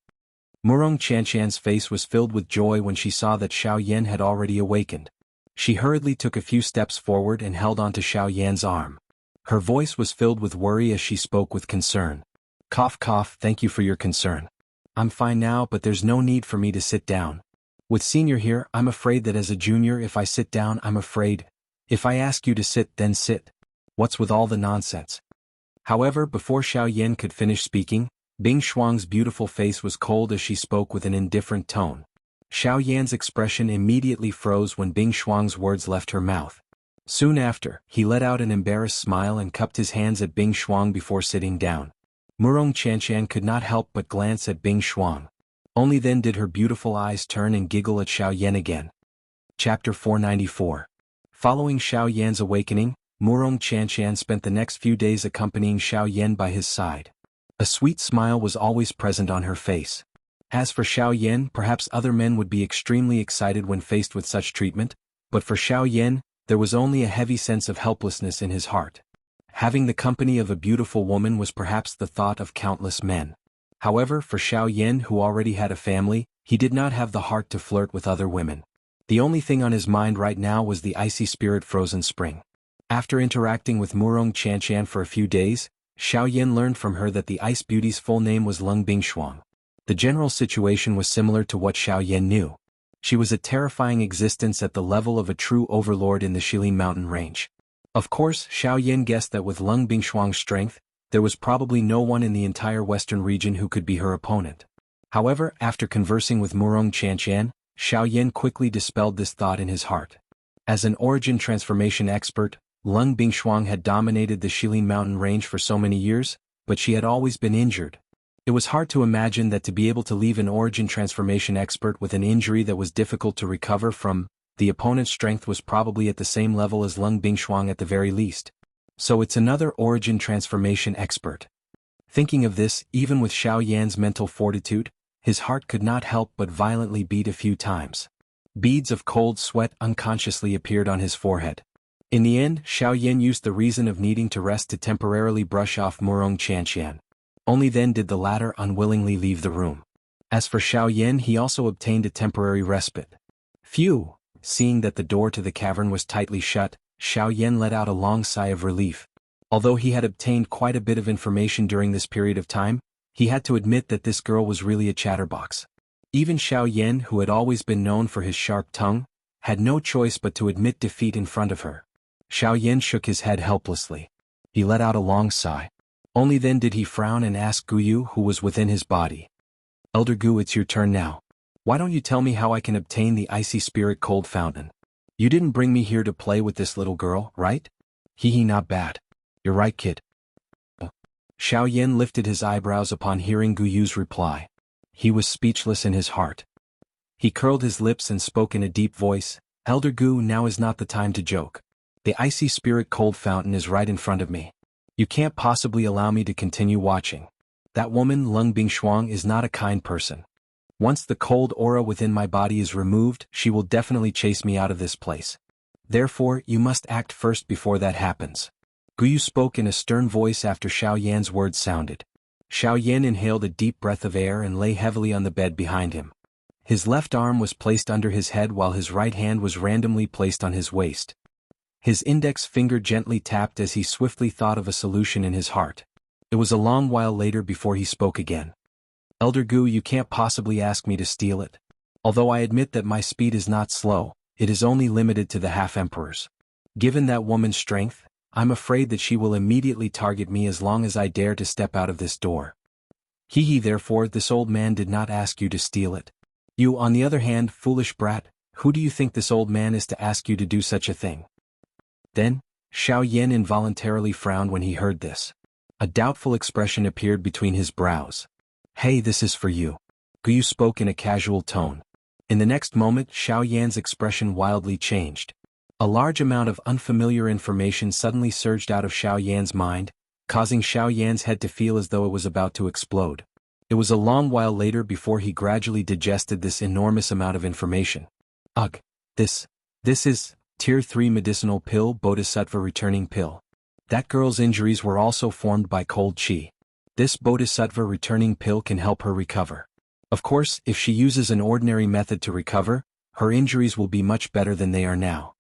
Murong Qianqian's face was filled with joy when she saw that Xiao Yan had already awakened. She hurriedly took a few steps forward and held onto Xiao Yan's arm. Her voice was filled with worry as she spoke with concern. Cough cough, thank you for your concern. I'm fine now, but there's no need for me to sit down. With senior here, I'm afraid that as a junior if I sit down I'm afraid. If I ask you to sit, then sit. What's with all the nonsense? However, before Xiao Yan could finish speaking, Bing Shuang's beautiful face was cold as she spoke with an indifferent tone. Xiao Yan's expression immediately froze when Bing Shuang's words left her mouth. Soon after, he let out an embarrassed smile and cupped his hands at Bing Shuang before sitting down. Murong Qianqian could not help but glance at Bing Shuang. Only then did her beautiful eyes turn and giggle at Xiao Yan again. Chapter 494. Following Xiao Yan's awakening, Murong Qianqian spent the next few days accompanying Xiao Yan by his side. A sweet smile was always present on her face. As for Xiao Yan, perhaps other men would be extremely excited when faced with such treatment, but for Xiao Yan, there was only a heavy sense of helplessness in his heart. Having the company of a beautiful woman was perhaps the thought of countless men. However, for Xiao Yan, who already had a family, he did not have the heart to flirt with other women. The only thing on his mind right now was the icy spirit frozen spring. After interacting with Murong Qianqian for a few days, Xiao Yan learned from her that the ice beauty's full name was Lung Bingshuang. The general situation was similar to what Xiao Yan knew. She was a terrifying existence at the level of a true overlord in the Shilin mountain range. Of course, Xiao Yan guessed that with Lung Bingshuang's strength, there was probably no one in the entire western region who could be her opponent. However, after conversing with Murong Qianqian, Xiao Yan quickly dispelled this thought in his heart. As an origin transformation expert, Lung Bingshuang had dominated the Shilin mountain range for so many years, but she had always been injured. It was hard to imagine that to be able to leave an origin transformation expert with an injury that was difficult to recover from, the opponent's strength was probably at the same level as Lung Bingshuang at the very least. So it's another origin transformation expert. Thinking of this, even with Xiao Yan's mental fortitude, his heart could not help but violently beat a few times. Beads of cold sweat unconsciously appeared on his forehead. In the end, Xiao Yan used the reason of needing to rest to temporarily brush off Murong Qianqian. Only then did the latter unwillingly leave the room. As for Xiao Yan, he also obtained a temporary respite. Phew! Seeing that the door to the cavern was tightly shut, Xiao Yan let out a long sigh of relief. Although he had obtained quite a bit of information during this period of time, he had to admit that this girl was really a chatterbox. Even Xiao Yan, who had always been known for his sharp tongue, had no choice but to admit defeat in front of her. Xiao Yan shook his head helplessly. He let out a long sigh. Only then did he frown and ask Guyu, who was within his body. Elder Gu, it's your turn now. Why don't you tell me how I can obtain the icy spirit cold fountain? You didn't bring me here to play with this little girl, right? Hee, not bad. You're right, kid. Xiao Yan lifted his eyebrows upon hearing Gu Yu's reply. He was speechless in his heart. He curled his lips and spoke in a deep voice, Elder Gu, now is not the time to joke. The icy spirit cold fountain is right in front of me. You can't possibly allow me to continue watching. That woman, Lung Bingshuang, is not a kind person. Once the cold aura within my body is removed, she will definitely chase me out of this place. Therefore, you must act first before that happens. Gu Yu spoke in a stern voice after Xiao Yan's words sounded. Xiao Yan inhaled a deep breath of air and lay heavily on the bed behind him. His left arm was placed under his head while his right hand was randomly placed on his waist. His index finger gently tapped as he swiftly thought of a solution in his heart. It was a long while later before he spoke again. Elder Gu, you can't possibly ask me to steal it. Although I admit that my speed is not slow, it is only limited to the half-emperors. Given that woman's strength, I'm afraid that she will immediately target me as long as I dare to step out of this door. Hee, therefore this old man did not ask you to steal it. You, on the other hand, foolish brat, who do you think this old man is to ask you to do such a thing? Then, Xiao Yan involuntarily frowned when he heard this. A doubtful expression appeared between his brows. Hey, this is for you. Gu Yu spoke in a casual tone. In the next moment, Xiao Yan's expression wildly changed. A large amount of unfamiliar information suddenly surged out of Xiao Yan's mind, causing Xiao Yan's head to feel as though it was about to explode. It was a long while later before he gradually digested this enormous amount of information. Ugh, this is Tier 3 medicinal pill, Bodhisattva returning pill. That girl's injuries were also formed by cold chi. This Bodhisattva returning pill can help her recover. Of course, if she uses an ordinary method to recover, her injuries will be much better than they are now.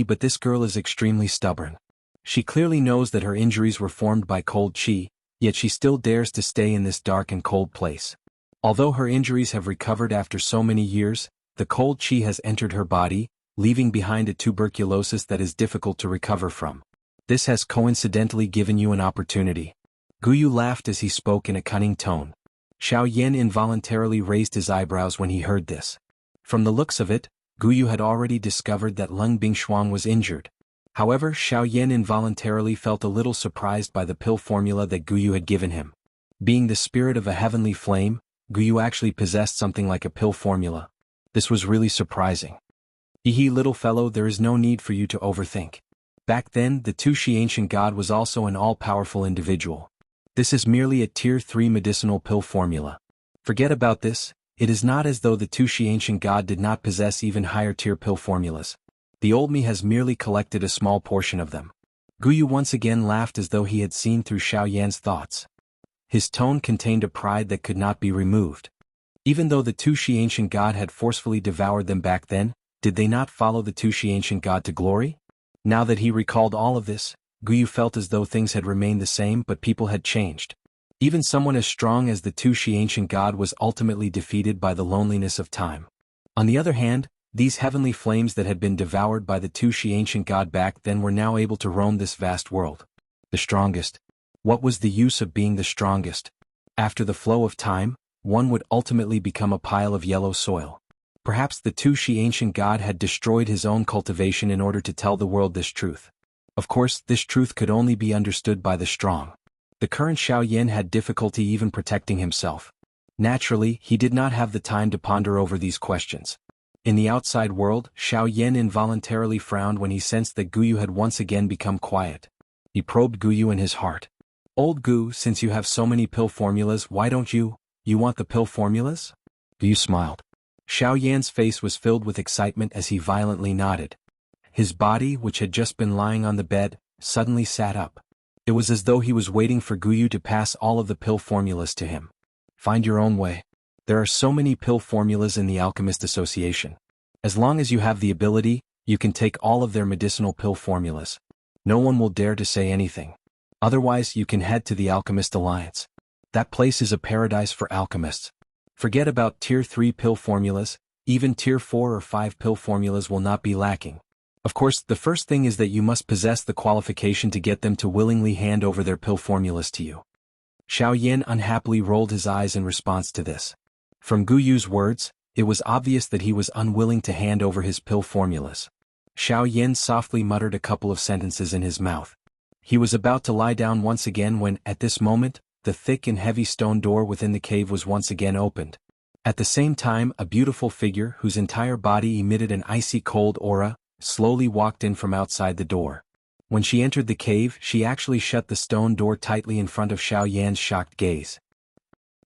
But this girl is extremely stubborn. She clearly knows that her injuries were formed by cold chi, yet she still dares to stay in this dark and cold place. Although her injuries have recovered after so many years, the cold chi has entered her body, leaving behind a tuberculosis that is difficult to recover from. This has coincidentally given you an opportunity. Gu Yu laughed as he spoke in a cunning tone. Xiao Yan involuntarily raised his eyebrows when he heard this. From the looks of it, Gu Yu had already discovered that Lung Bingshuang was injured. However, Xiao Yan involuntarily felt a little surprised by the pill formula that Gu Yu had given him. Being the spirit of a heavenly flame, Gu Yu actually possessed something like a pill formula. This was really surprising. Little fellow, there is no need for you to overthink. Back then, the Tushi ancient god was also an all-powerful individual. This is merely a Tier 3 medicinal pill formula. Forget about this, it is not as though the Tushi ancient god did not possess even higher tier pill formulas. The old me has merely collected a small portion of them. Gu Yu once again laughed as though he had seen through Xiao Yan's thoughts. His tone contained a pride that could not be removed. Even though the Tushi ancient god had forcefully devoured them back then, did they not follow the Tushi ancient god to glory? Now that he recalled all of this, Gu Yu felt as though things had remained the same but people had changed. Even someone as strong as the Tushi ancient god was ultimately defeated by the loneliness of time. On the other hand, these heavenly flames that had been devoured by the Tushi ancient god back then were now able to roam this vast world. The strongest. What was the use of being the strongest? After the flow of time, one would ultimately become a pile of yellow soil. Perhaps the Tushi ancient god had destroyed his own cultivation in order to tell the world this truth. Of course, this truth could only be understood by the strong. The current Xiao Yan had difficulty even protecting himself. Naturally, he did not have the time to ponder over these questions. In the outside world, Xiao Yan involuntarily frowned when he sensed that Gu Yu had once again become quiet. He probed Gu Yu in his heart. Old Gu, since you have so many pill formulas, why don't you want the pill formulas? Gu Yu smiled. Xiao Yan's face was filled with excitement as he violently nodded. His body, which had just been lying on the bed, suddenly sat up. It was as though he was waiting for Gu Yu to pass all of the pill formulas to him. Find your own way. There are so many pill formulas in the Alchemist Association. As long as you have the ability, you can take all of their medicinal pill formulas. No one will dare to say anything. Otherwise, you can head to the Alchemist Alliance. That place is a paradise for alchemists. Forget about Tier 3 pill formulas, even Tier 4 or 5 pill formulas will not be lacking. Of course, the first thing is that you must possess the qualification to get them to willingly hand over their pill formulas to you. Xiao Yan unhappily rolled his eyes in response to this. From Gu Yu's words, It was obvious that he was unwilling to hand over his pill formulas. Xiao Yan softly muttered a couple of sentences in his mouth. He was about to lie down once again when, at this moment, the thick and heavy stone door within the cave was once again opened. At the same time, a beautiful figure whose entire body emitted an icy cold aura, slowly walked in from outside the door. When she entered the cave, she actually shut the stone door tightly in front of Xiao Yan's shocked gaze.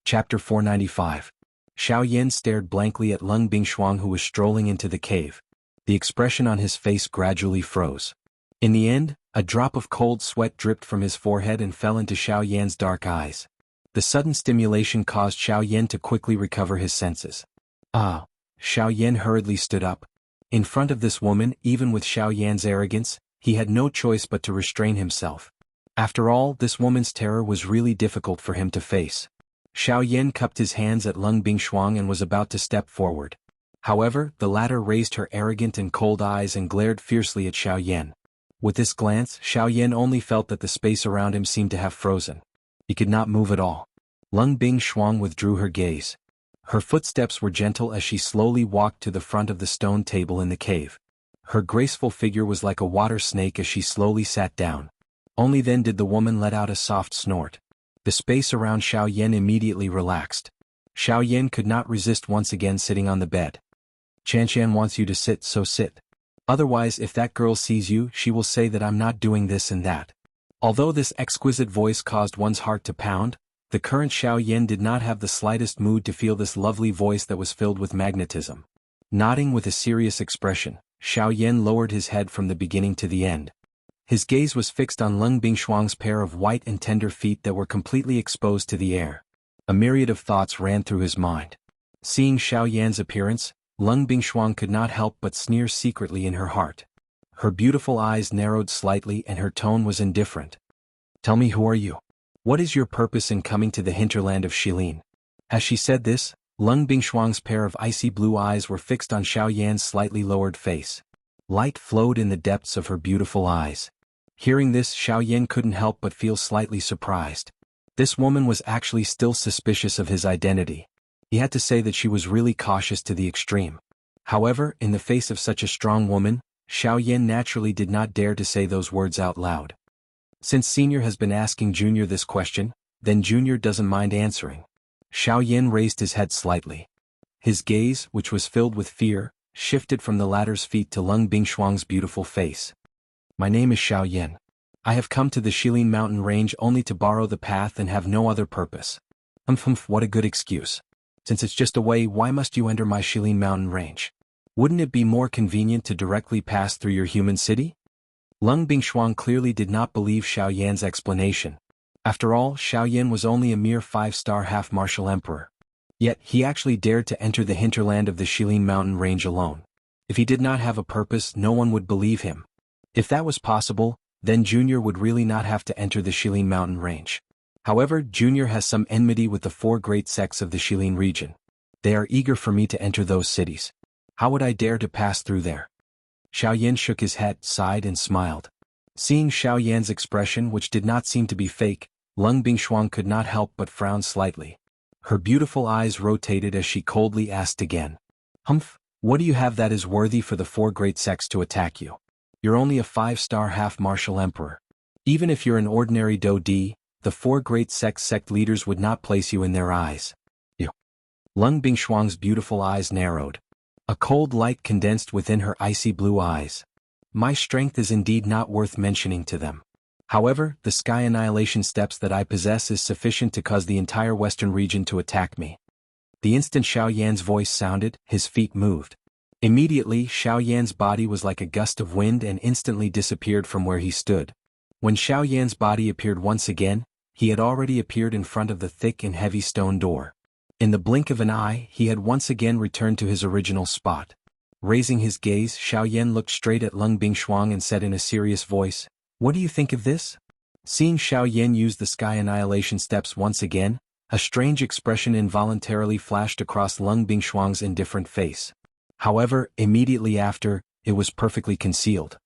Chapter 495. Xiao Yan stared blankly at Lung Bingshuang, who was strolling into the cave. The expression on his face gradually froze. In the end, a drop of cold sweat dripped from his forehead and fell into Xiao Yan's dark eyes. The sudden stimulation caused Xiao Yan to quickly recover his senses. Ah! Xiao Yan hurriedly stood up. In front of this woman, even with Xiao Yan's arrogance, he had no choice but to restrain himself. After all, this woman's terror was really difficult for him to face. Xiao Yan cupped his hands at Lung Bingshuang and was about to step forward. However, the latter raised her arrogant and cold eyes and glared fiercely at Xiao Yan. With this glance, Xiao Yan only felt that the space around him seemed to have frozen. He could not move at all. Lung Bingshuang withdrew her gaze. Her footsteps were gentle as she slowly walked to the front of the stone table in the cave. Her graceful figure was like a water snake as she slowly sat down. Only then did the woman let out a soft snort. The space around Xiao Yan immediately relaxed. Xiao Yan could not resist once again sitting on the bed. Chanshan wants you to sit, so sit. Otherwise, if that girl sees you, she will say that I'm not doing this and that. Although this exquisite voice caused one's heart to pound, the current Xiao Yan did not have the slightest mood to feel this lovely voice that was filled with magnetism. Nodding with a serious expression, Xiao Yan lowered his head from the beginning to the end. His gaze was fixed on Lung Bingshuang's pair of white and tender feet that were completely exposed to the air. A myriad of thoughts ran through his mind. Seeing Xiao Yan's appearance, Lung Bingshuang could not help but sneer secretly in her heart. Her beautiful eyes narrowed slightly and her tone was indifferent. Tell me, who are you? What is your purpose in coming to the hinterland of Shilin? As she said this, Lung Bingshuang's pair of icy blue eyes were fixed on Xiao Yan's slightly lowered face. Light flowed in the depths of her beautiful eyes. Hearing this, Xiao Yan couldn't help but feel slightly surprised. This woman was actually still suspicious of his identity. He had to say that she was really cautious to the extreme. However, in the face of such a strong woman, Xiao Yan naturally did not dare to say those words out loud. Since Senior has been asking Junior this question, then Junior doesn't mind answering. Xiao Yan raised his head slightly. His gaze, which was filled with fear, shifted from the latter's feet to Lung Bingshuang's beautiful face. My name is Xiao Yan. I have come to the Shilin mountain range only to borrow the path and have no other purpose. What a good excuse. Since it's just a way, why must you enter my Shilin mountain range? Wouldn't it be more convenient to directly pass through your human city? Lung Bingshuang clearly did not believe Xiao Yan's explanation. After all, Xiao Yan was only a mere 5-star half-martial emperor. Yet, he actually dared to enter the hinterland of the Shilin mountain range alone. If he did not have a purpose, no one would believe him. If that was possible, then Junior would really not have to enter the Shilin mountain range. However, Junior has some enmity with the 4 great sects of the Shilin region. They are eager for me to enter those cities. How would I dare to pass through there? Xiao Yan shook his head, sighed and smiled. Seeing Xiao Yan's expression, which did not seem to be fake, Lung Bingshuang could not help but frown slightly. Her beautiful eyes rotated as she coldly asked again. What do you have that is worthy for the 4 great sects to attack you? You're only a 5-star half-martial emperor. Even if you're an ordinary Do-D, the 4 great sect leaders would not place you in their eyes. You. Lung Bingshuang's beautiful eyes narrowed. A cold light condensed within her icy blue eyes. My strength is indeed not worth mentioning to them. However, the sky annihilation steps that I possess is sufficient to cause the entire western region to attack me. The instant Xiao Yan's voice sounded, his feet moved. Immediately, Xiao Yan's body was like a gust of wind and instantly disappeared from where he stood. When Xiao Yan's body appeared once again, he had already appeared in front of the thick and heavy stone door. In the blink of an eye, he had once again returned to his original spot. Raising his gaze, Xiao Yan looked straight at Lung Bingshuang and said in a serious voice, "What do you think of this?" Seeing Xiao Yan use the sky annihilation steps once again, a strange expression involuntarily flashed across Lung Bingshuang's indifferent face. However, immediately after, it was perfectly concealed.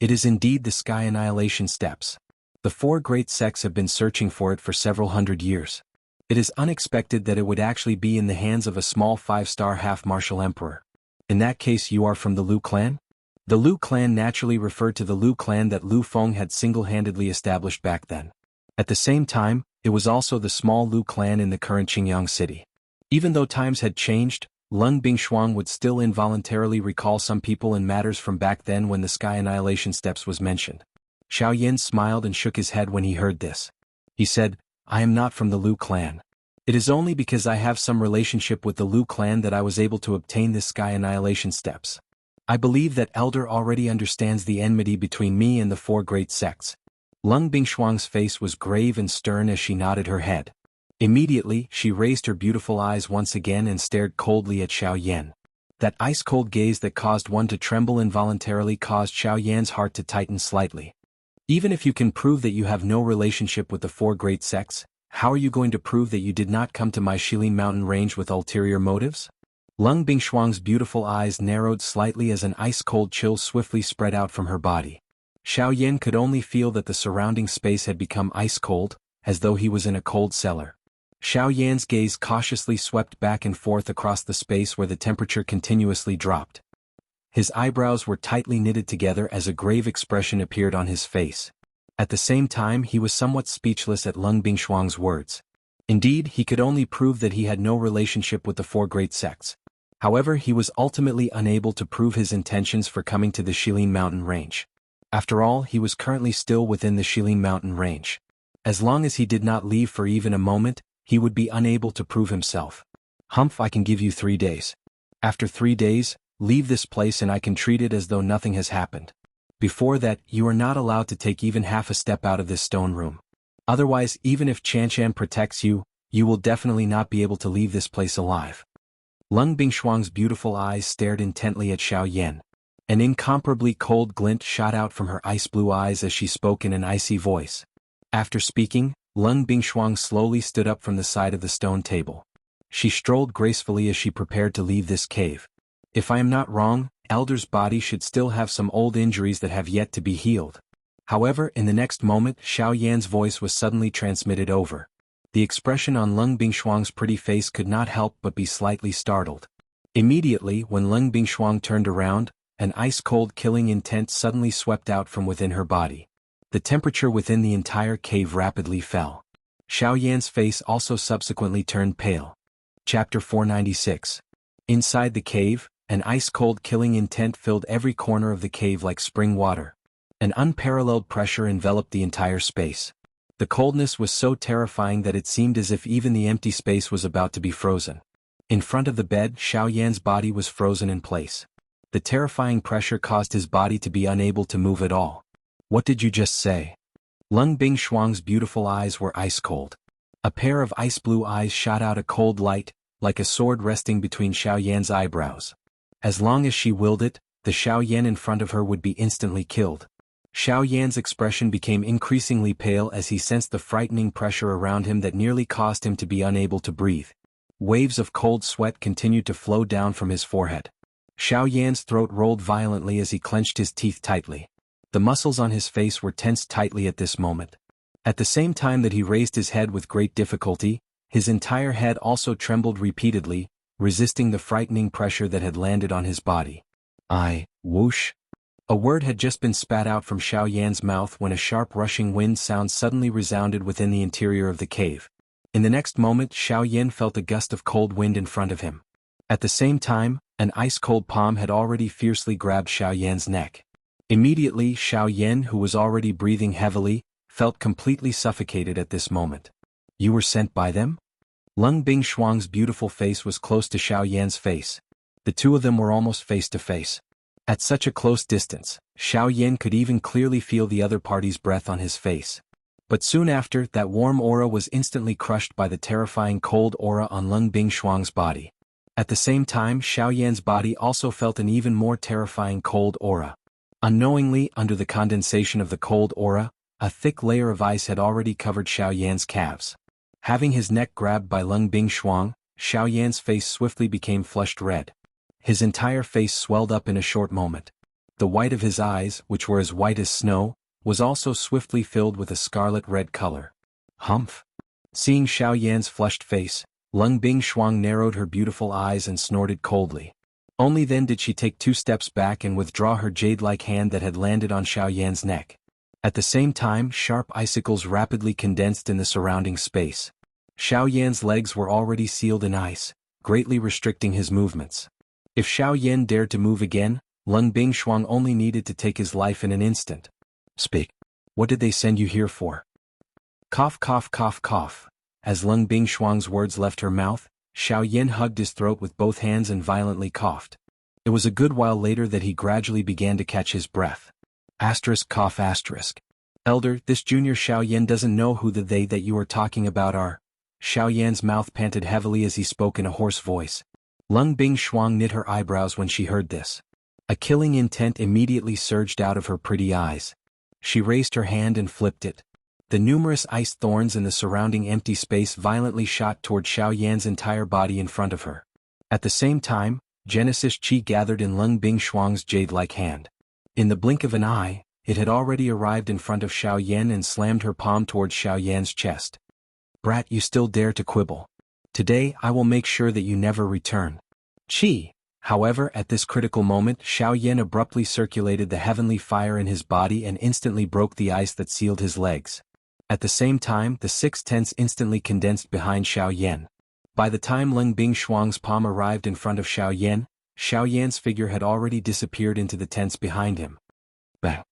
It is indeed the sky annihilation steps. The 4 great sects have been searching for it for several hundred years. It is unexpected that it would actually be in the hands of a small 5-star half-martial emperor. In that case, you are from the Lu clan? The Lu clan naturally referred to the Lu clan that Lu Feng had single-handedly established back then. At the same time, it was also the small Lu clan in the current Qingyang city. Even though times had changed, Lung Bingshuang would still involuntarily recall some people and matters from back then when the Sky Annihilation Steps was mentioned. Xiao Yan smiled and shook his head when he heard this. He said, I am not from the Lu clan. It is only because I have some relationship with the Lu clan that I was able to obtain this Sky Annihilation Steps. I believe that Elder already understands the enmity between me and the 4 great sects. Lung Bingshuang's face was grave and stern as she nodded her head. Immediately, she raised her beautiful eyes once again and stared coldly at Xiao Yan. That ice-cold gaze that caused one to tremble involuntarily caused Xiao Yan's heart to tighten slightly. Even if you can prove that you have no relationship with the 4 great sects, how are you going to prove that you did not come to my Shilin mountain range with ulterior motives? Lung Bingshuang's beautiful eyes narrowed slightly as an ice-cold chill swiftly spread out from her body. Xiao Yan could only feel that the surrounding space had become ice-cold, as though he was in a cold cellar. Xiao Yan's gaze cautiously swept back and forth across the space where the temperature continuously dropped. His eyebrows were tightly knitted together as a grave expression appeared on his face. At the same time, he was somewhat speechless at Lung Bingshuang's words. Indeed, he could only prove that he had no relationship with the 4 great sects. However, he was ultimately unable to prove his intentions for coming to the Shilin mountain range. After all, he was currently still within the Shilin mountain range. As long as he did not leave for even a moment, he would be unable to prove himself. Humph, I can give you 3 days. After 3 days, leave this place and I can treat it as though nothing has happened. Before that, you are not allowed to take even half a step out of this stone room. Otherwise, even if Chanshan protects you, you will definitely not be able to leave this place alive. Lung Bingshuang's beautiful eyes stared intently at Xiao Yan. An incomparably cold glint shot out from her ice-blue eyes as she spoke in an icy voice. After speaking, Lung Bingshuang slowly stood up from the side of the stone table. She strolled gracefully as she prepared to leave this cave. If I am not wrong, Elder's body should still have some old injuries that have yet to be healed. However, in the next moment, Xiao Yan's voice was suddenly transmitted over. The expression on Lung Bingshuang's pretty face could not help but be slightly startled. Immediately, when Lung Bingshuang turned around, an ice-cold killing intent suddenly swept out from within her body. The temperature within the entire cave rapidly fell. Xiao Yan's face also subsequently turned pale. Chapter 496. Inside the cave, an ice-cold killing intent filled every corner of the cave like spring water. An unparalleled pressure enveloped the entire space. The coldness was so terrifying that it seemed as if even the empty space was about to be frozen. In front of the bed, Xiao Yan's body was frozen in place. The terrifying pressure caused his body to be unable to move at all. What did you just say? Lung Bingshuang's beautiful eyes were ice-cold. A pair of ice-blue eyes shot out a cold light, like a sword resting between Xiao Yan's eyebrows. As long as she willed it, the Xiao Yan in front of her would be instantly killed. Xiao Yan's expression became increasingly pale as he sensed the frightening pressure around him that nearly caused him to be unable to breathe. Waves of cold sweat continued to flow down from his forehead. Xiao Yan's throat rolled violently as he clenched his teeth tightly. The muscles on his face were tensed tightly at this moment. At the same time that he raised his head with great difficulty, his entire head also trembled repeatedly, resisting the frightening pressure that had landed on his body. Whoosh. A word had just been spat out from Xiao Yan's mouth when a sharp rushing wind sound suddenly resounded within the interior of the cave. In the next moment, Xiao Yan felt a gust of cold wind in front of him. At the same time, an ice-cold palm had already fiercely grabbed Xiao Yan's neck. Immediately, Xiao Yan, who was already breathing heavily, felt completely suffocated at this moment. You were sent by them? Lung Bingshuang's beautiful face was close to Xiao Yan's face. The two of them were almost face to face. At such a close distance, Xiao Yan could even clearly feel the other party's breath on his face. But soon after, that warm aura was instantly crushed by the terrifying cold aura on Lung Bingshuang's body. At the same time, Xiao Yan's body also felt an even more terrifying cold aura. Unknowingly, under the condensation of the cold aura, a thick layer of ice had already covered Xiao Yan's calves. Having his neck grabbed by Lung Bingshuang, Xiao Yan's face swiftly became flushed red. His entire face swelled up in a short moment. The white of his eyes, which were as white as snow, was also swiftly filled with a scarlet red color. Humph! Seeing Xiao Yan's flushed face, Lung Bingshuang narrowed her beautiful eyes and snorted coldly. Only then did she take 2 steps back and withdraw her jade-like hand that had landed on Xiao Yan's neck. At the same time, sharp icicles rapidly condensed in the surrounding space. Xiao Yan's legs were already sealed in ice, greatly restricting his movements. If Xiao Yan dared to move again, Lung Bingshuang only needed to take his life in an instant. Speak. What did they send you here for? Cough cough cough cough. As Lung Bingshuang's words left her mouth, Xiao Yan hugged his throat with both hands and violently coughed. It was a good while later that he gradually began to catch his breath. Asterisk cough asterisk. Elder, this junior Xiao Yan doesn't know who the they that you are talking about are. Xiao Yan's mouth panted heavily as he spoke in a hoarse voice. Lung Bingshuang knit her eyebrows when she heard this. A killing intent immediately surged out of her pretty eyes. She raised her hand and flipped it. The numerous ice thorns in the surrounding empty space violently shot toward Xiao Yan's entire body in front of her. At the same time, Genesis Qi gathered in Lung Bingshuang's jade-like hand. In the blink of an eye, it had already arrived in front of Xiao Yan and slammed her palm towards Xiao Yan's chest. Brat, you still dare to quibble. Today I will make sure that you never return. Qi. However, at this critical moment, Xiao Yan abruptly circulated the heavenly fire in his body and instantly broke the ice that sealed his legs. At the same time, the 6 tents instantly condensed behind Xiao Yan. By the time Lung Bingshuang's palm arrived in front of Xiao Yan's figure had already disappeared into the tents behind him. Bang!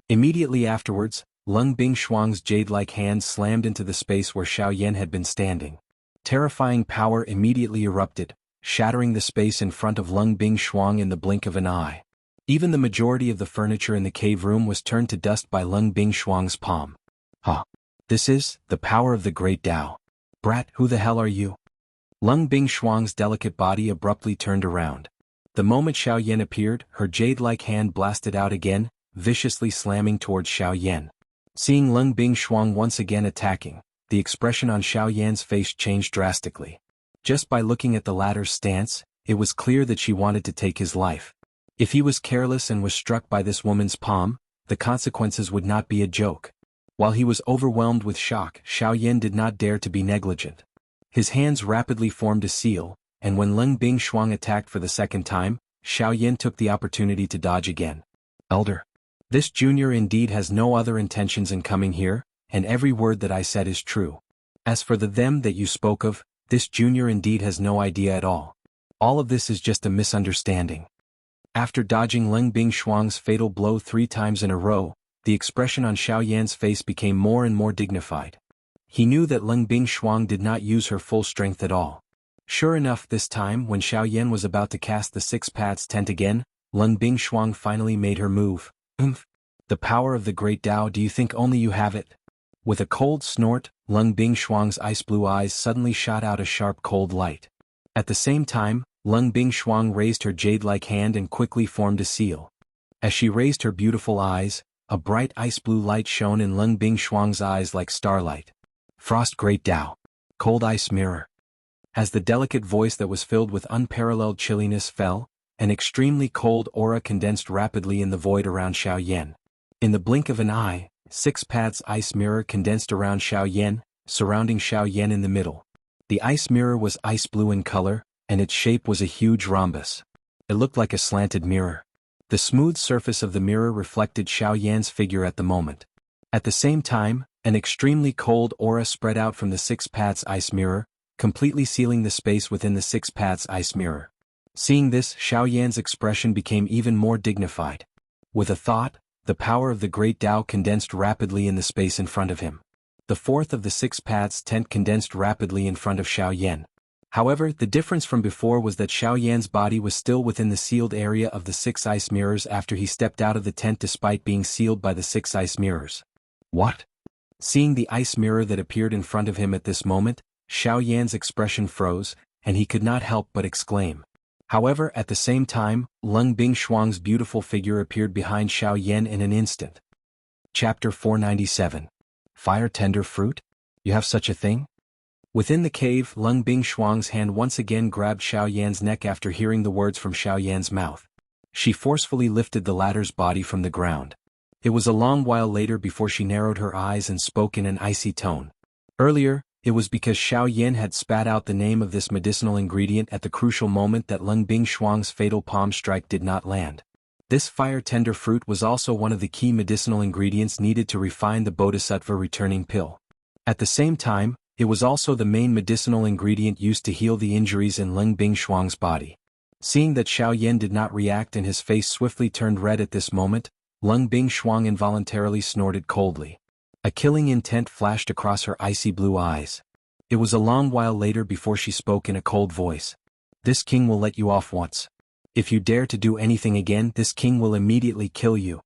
Immediately afterwards, Lung Bingshuang's jade-like hand slammed into the space where Xiao Yan had been standing. Terrifying power immediately erupted, shattering the space in front of Lung Bingshuang in the blink of an eye. Even the majority of the furniture in the cave room was turned to dust by Lung Bingshuang's palm. Huh. This is the power of the great Tao. Brat, who the hell are you? Lung Bingshuang's delicate body abruptly turned around. The moment Xiao Yan appeared, her jade-like hand blasted out again, viciously slamming towards Xiao Yan. Seeing Lung Bingshuang once again attacking, the expression on Xiao Yan's face changed drastically. Just by looking at the latter's stance, it was clear that she wanted to take his life. If he was careless and was struck by this woman's palm, the consequences would not be a joke. While he was overwhelmed with shock, Xiao Yan did not dare to be negligent. His hands rapidly formed a seal, and when Lung Bingshuang attacked for the second time, Xiao Yan took the opportunity to dodge again. Elder. This junior indeed has no other intentions in coming here, and every word that I said is true. As for the them that you spoke of, this junior indeed has no idea at all. All of this is just a misunderstanding. After dodging Lung Bingshuang's fatal blow 3 times in a row, the expression on Xiao Yan's face became more and more dignified. He knew that Lung Bingshuang did not use her full strength at all. Sure enough, this time, when Xiao Yan was about to cast the 6 paths tent again, Lung Bingshuang finally made her move. The power of the great Tao, do you think only you have it? With a cold snort, Lung Bingshuang's ice-blue eyes suddenly shot out a sharp cold light. At the same time, Lung Bingshuang raised her jade-like hand and quickly formed a seal. As she raised her beautiful eyes, a bright ice-blue light shone in Lung Bingshuang's eyes like starlight. Frost Great Tao. Cold Ice Mirror. As the delicate voice that was filled with unparalleled chilliness fell, an extremely cold aura condensed rapidly in the void around Xiao Yan. In the blink of an eye, 6 paths ice mirror condensed around Xiao Yan, surrounding Xiao Yan in the middle. The ice mirror was ice blue in color, and its shape was a huge rhombus. It looked like a slanted mirror. The smooth surface of the mirror reflected Xiao Yan's figure at the moment. At the same time, an extremely cold aura spread out from the 6 paths ice mirror, completely sealing the space within the 6 paths ice mirror. Seeing this, Xiao Yan's expression became even more dignified. With a thought, the power of the great Tao condensed rapidly in the space in front of him. The 4th of the 6 paths tent condensed rapidly in front of Xiao Yan. However, the difference from before was that Xiao Yan's body was still within the sealed area of the 6 ice mirrors after he stepped out of the tent despite being sealed by the 6 ice mirrors. What? Seeing the ice mirror that appeared in front of him at this moment, Xiao Yan's expression froze, and he could not help but exclaim. However, at the same time, Lung Bingshuang's beautiful figure appeared behind Xiao Yan in an instant. Chapter 497. Fire Tender Fruit? You have such a thing? Within the cave, Lung Bingshuang's hand once again grabbed Xiao Yan's neck after hearing the words from Xiao Yan's mouth. She forcefully lifted the latter's body from the ground. It was a long while later before she narrowed her eyes and spoke in an icy tone. Earlier, It was because Xiao Yan had spat out the name of this medicinal ingredient at the crucial moment that Leng Bingshuang's fatal palm strike did not land. This fire-tender fruit was also one of the key medicinal ingredients needed to refine the Bodhisattva returning pill. At the same time, it was also the main medicinal ingredient used to heal the injuries in Leng Bingshuang's body. Seeing that Xiao Yan did not react and his face swiftly turned red at this moment, Leng Bingshuang involuntarily snorted coldly. A killing intent flashed across her icy blue eyes. It was a long while later before she spoke in a cold voice. "This king will let you off once. If you dare to do anything again, this king will immediately kill you."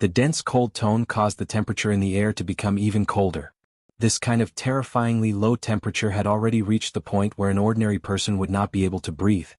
The dense cold tone caused the temperature in the air to become even colder. This kind of terrifyingly low temperature had already reached the point where an ordinary person would not be able to breathe.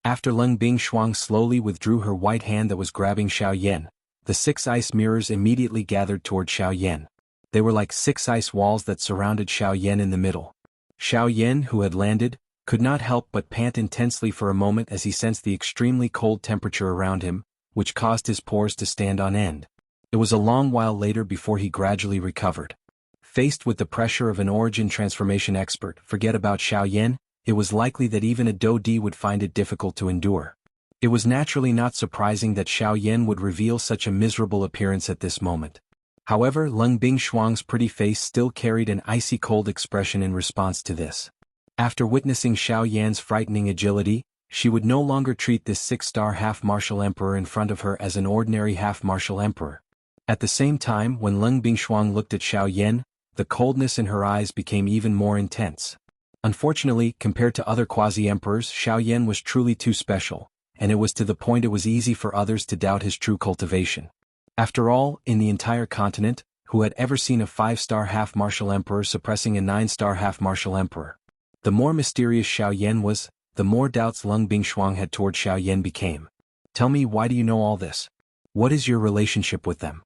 After Leng Bingshuang slowly withdrew her white hand that was grabbing Xiao Yan, the 6 ice mirrors immediately gathered toward Xiao Yan. They were like 6 ice walls that surrounded Xiao Yan in the middle. Xiao Yan, who had landed, could not help but pant intensely for a moment as he sensed the extremely cold temperature around him, which caused his pores to stand on end. It was a long while later before he gradually recovered. Faced with the pressure of an origin transformation expert, forget about Xiao Yan, it was likely that even a Do Di would find it difficult to endure. It was naturally not surprising that Xiao Yan would reveal such a miserable appearance at this moment. However, Leng Bingshuang's pretty face still carried an icy cold expression in response to this. After witnessing Xiao Yan's frightening agility, she would no longer treat this 6-star half-martial emperor in front of her as an ordinary half-martial emperor. At the same time, when Leng Bingshuang looked at Xiao Yan, the coldness in her eyes became even more intense. Unfortunately, compared to other quasi-emperors, Xiao Yan was truly too special, and it was to the point it was easy for others to doubt his true cultivation. After all, in the entire continent, who had ever seen a 5-star half-martial emperor suppressing a 9-star half-martial emperor? The more mysterious Xiao Yan was, the more doubts Leng Bingshuang had toward Xiao Yan became. "Tell me, why do you know all this? What is your relationship with them?"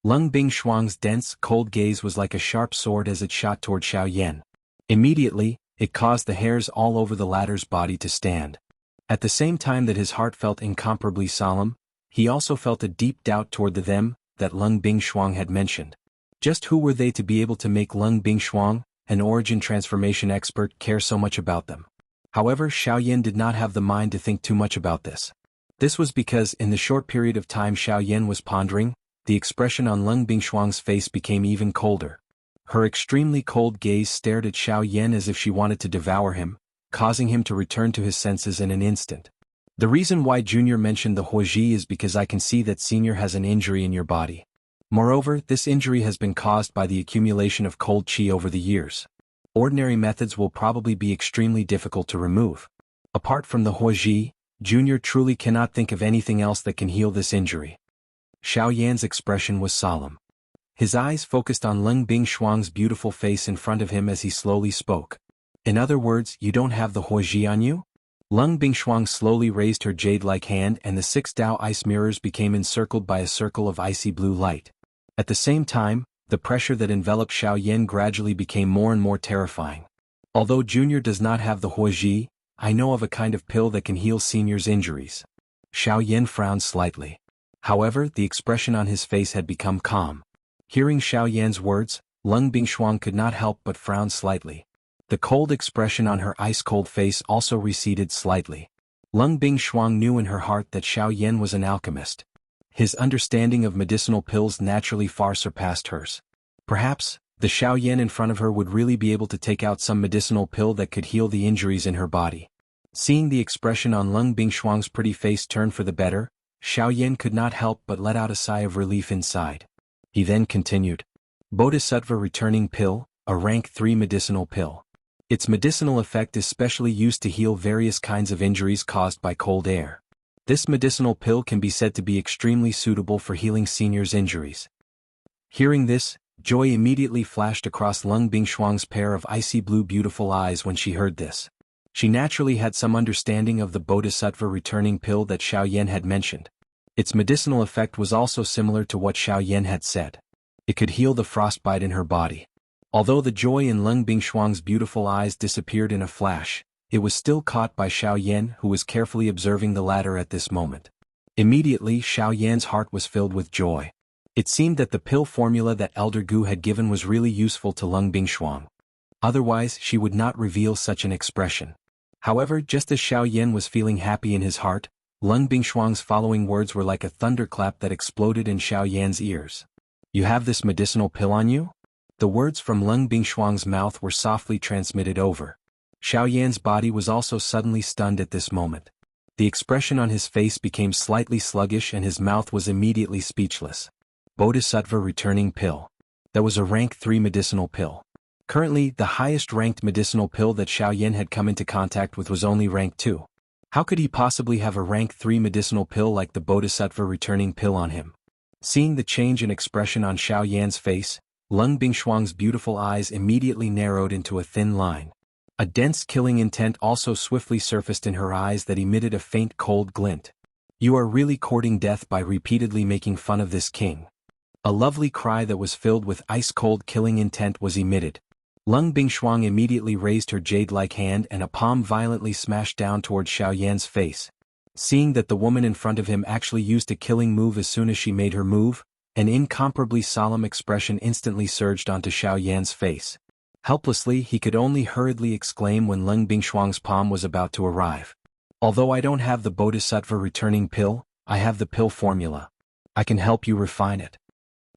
Leng Bingshuang's dense, cold gaze was like a sharp sword as it shot toward Xiao Yan. Immediately, it caused the hairs all over the latter's body to stand. At the same time that his heart felt incomparably solemn, he also felt a deep doubt toward the them that Leng Bingshuang had mentioned. Just who were they to be able to make Leng Bingshuang, an origin transformation expert, care so much about them? However, Xiao Yan did not have the mind to think too much about this. This was because in the short period of time Xiao Yan was pondering, the expression on Leng Bingshuang's face became even colder. Her extremely cold gaze stared at Xiao Yan as if she wanted to devour him, causing him to return to his senses in an instant. "The reason why Junior mentioned the Huoji is because I can see that Senior has an injury in your body. Moreover, this injury has been caused by the accumulation of cold qi over the years. Ordinary methods will probably be extremely difficult to remove. Apart from the Huoji, Junior truly cannot think of anything else that can heal this injury." Xiao Yan's expression was solemn. His eyes focused on Leng Bingshuang's beautiful face in front of him as he slowly spoke. "In other words, you don't have the Huoji on you?" Leng Bingshuang slowly raised her jade-like hand and the 6 Dao ice mirrors became encircled by a circle of icy blue light. At the same time, the pressure that enveloped Xiao Yan gradually became more and more terrifying. "Although Junior does not have the Huoji, I know of a kind of pill that can heal Senior's injuries." Xiao Yan frowned slightly. However, the expression on his face had become calm. Hearing Xiao Yan's words, Leng Bingshuang could not help but frown slightly. The cold expression on her ice-cold face also receded slightly. Leng Bingshuang knew in her heart that Xiao Yan was an alchemist. His understanding of medicinal pills naturally far surpassed hers. Perhaps, the Xiao Yan in front of her would really be able to take out some medicinal pill that could heal the injuries in her body. Seeing the expression on Leng Bingshuang's pretty face turn for the better, Xiao Yan could not help but let out a sigh of relief inside. He then continued. "Bodhisattva returning pill, a rank 3 medicinal pill. Its medicinal effect is specially used to heal various kinds of injuries caused by cold air. This medicinal pill can be said to be extremely suitable for healing Senior's injuries." Hearing this, joy immediately flashed across Leng Bingshuang's pair of icy blue beautiful eyes when she heard this. She naturally had some understanding of the Bodhisattva returning pill that Xiao Yan had mentioned. Its medicinal effect was also similar to what Xiao Yan had said. It could heal the frostbite in her body. Although the joy in Leng Bingshuang's beautiful eyes disappeared in a flash, it was still caught by Xiao Yan, who was carefully observing the latter at this moment. Immediately Xiao Yan's heart was filled with joy. It seemed that the pill formula that Elder Gu had given was really useful to Leng Bingshuang. Otherwise she would not reveal such an expression. However, just as Xiao Yan was feeling happy in his heart, Lung Bingshuang's following words were like a thunderclap that exploded in Xiao Yan's ears. "You have this medicinal pill on you?" The words from Lung Bingshuang's mouth were softly transmitted over. Xiao Yan's body was also suddenly stunned at this moment. The expression on his face became slightly sluggish and his mouth was immediately speechless. Bodhisattva returning pill. That was a rank 3 medicinal pill. Currently, the highest ranked medicinal pill that Xiao Yan had come into contact with was only rank 2. How could he possibly have a rank 3 medicinal pill like the Bodhisattva returning pill on him? Seeing the change in expression on Xiao Yan's face, Lung Bingshuang's beautiful eyes immediately narrowed into a thin line. A dense killing intent also swiftly surfaced in her eyes that emitted a faint cold glint. "You are really courting death by repeatedly making fun of this king." A lovely cry that was filled with ice-cold killing intent was emitted. Lung Bingshuang immediately raised her jade-like hand and a palm violently smashed down toward Xiao Yan's face. Seeing that the woman in front of him actually used a killing move as soon as she made her move, an incomparably solemn expression instantly surged onto Xiao Yan's face. Helplessly, he could only hurriedly exclaim when Lung Bingshuang's palm was about to arrive. "Although I don't have the Bodhisattva returning pill, I have the pill formula. I can help you refine it."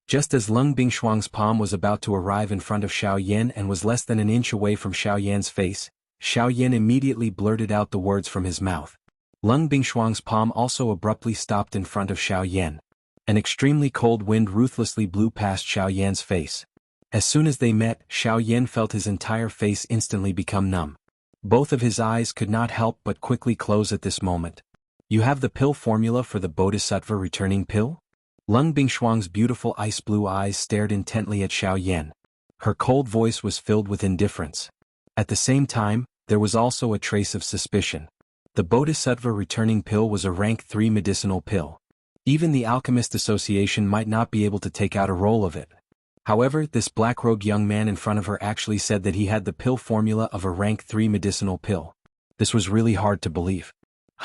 Just as Lung Bingshuang's palm was about to arrive in front of Xiao Yan and was less than an inch away from Xiao Yan's face, Xiao Yan immediately blurted out the words from his mouth. Lung Bingshuang's palm also abruptly stopped in front of Xiao Yan. An extremely cold wind ruthlessly blew past Xiao Yan's face. As soon as they met, Xiao Yan felt his entire face instantly become numb. Both of his eyes could not help but quickly close at this moment. "You have the pill formula for the Bodhisattva returning pill?" Lung Bingshuang's beautiful ice-blue eyes stared intently at Xiao Yan. Her cold voice was filled with indifference. At the same time, there was also a trace of suspicion. The Bodhisattva returning pill was a rank 3 medicinal pill. Even the Alchemist Association might not be able to take out a roll of it. However, this black-robed young man in front of her actually said that he had the pill formula of a rank 3 medicinal pill. This was really hard to believe.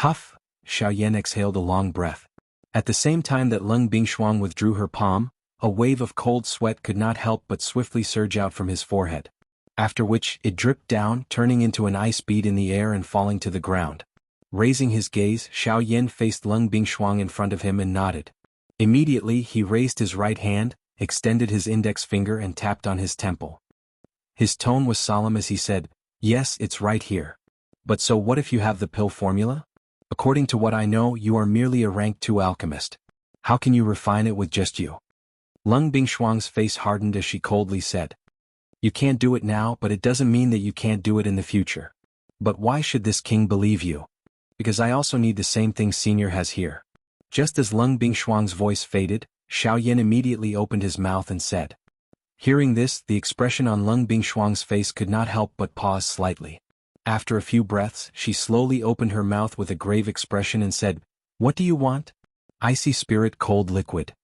Huff! Xiao Yan exhaled a long breath. At the same time that Lung Bingshuang withdrew her palm, a wave of cold sweat could not help but swiftly surge out from his forehead. After which, it dripped down, turning into an ice bead in the air and falling to the ground. Raising his gaze, Xiao Yan faced Lung Bingshuang in front of him and nodded. Immediately, he raised his right hand, extended his index finger and tapped on his temple. His tone was solemn as he said, "Yes, it's right here. But so what if you have the pill formula? According to what I know, you are merely a rank 2 alchemist. How can you refine it with just you?" Lung Bingshuang's face hardened as she coldly said, "You can't do it now, but it doesn't mean that you can't do it in the future. But why should this king believe you? Because I also need the same thing Senior has here." Just as Lung Bingshuang's voice faded, Xiao Yan immediately opened his mouth and said. Hearing this, the expression on Lung Bingshuang's face could not help but pause slightly. After a few breaths, she slowly opened her mouth with a grave expression and said, "What do you want?" "Icy spirit cold liquid."